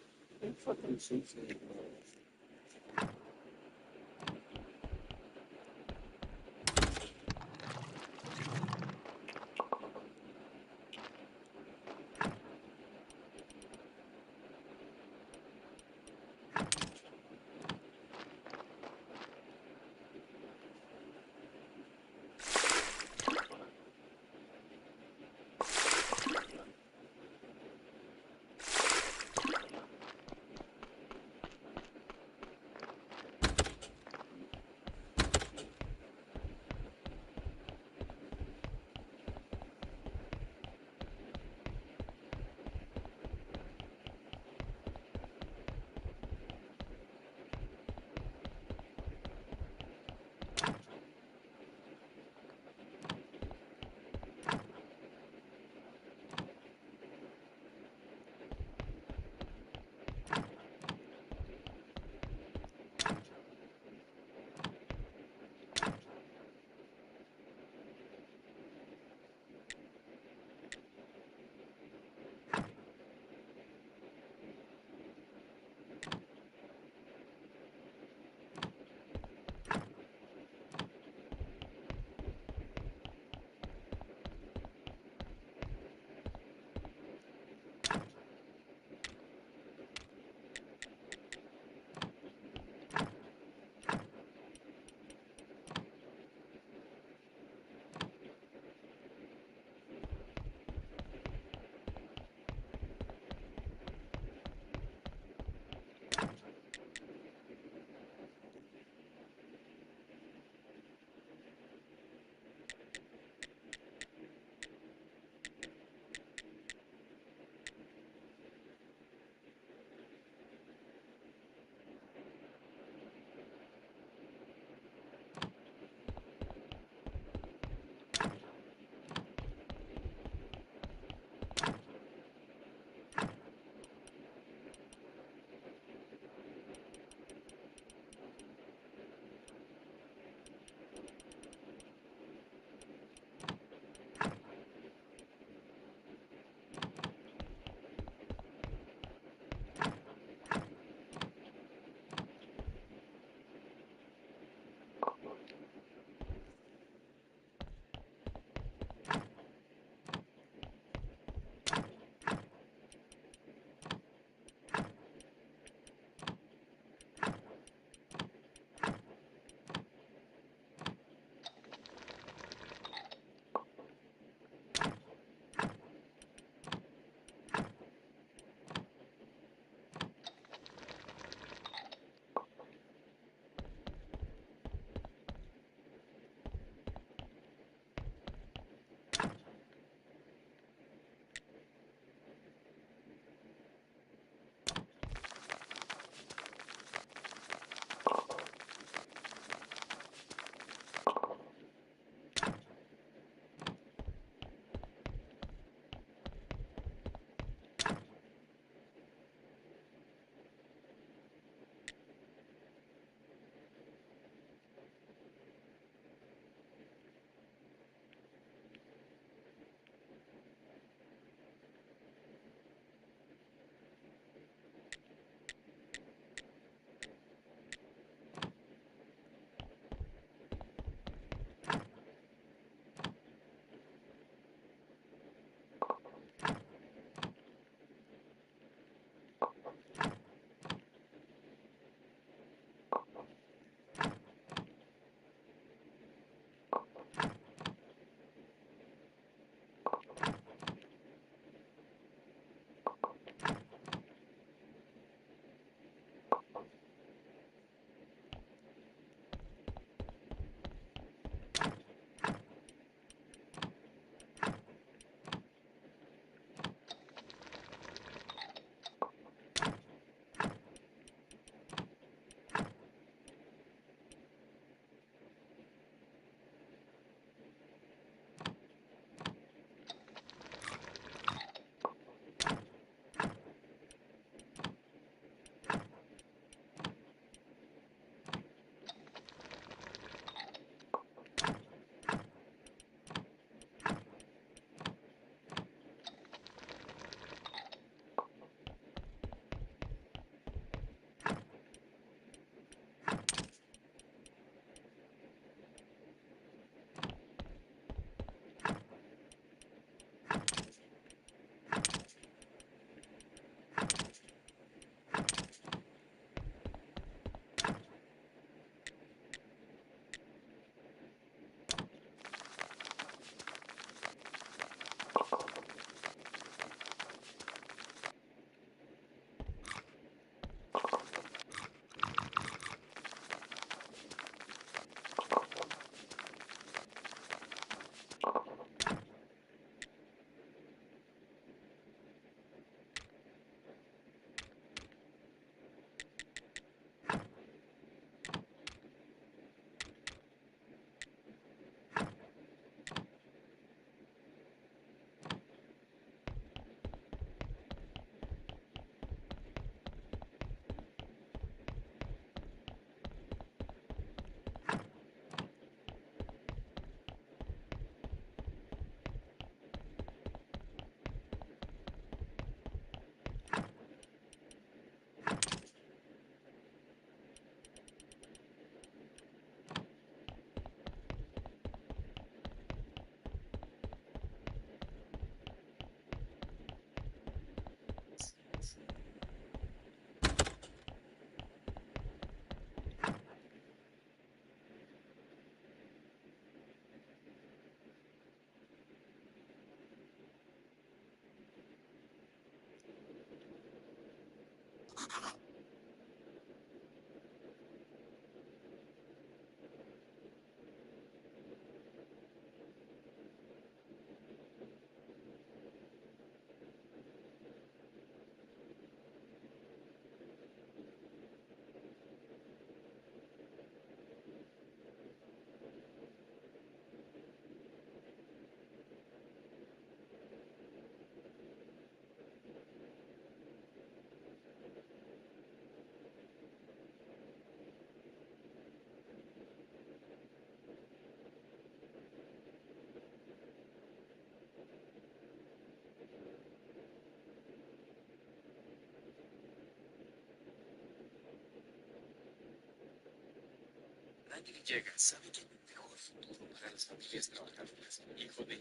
Randy Villegas sabe que el mejor futuro para las familias trabajadoras, hijo de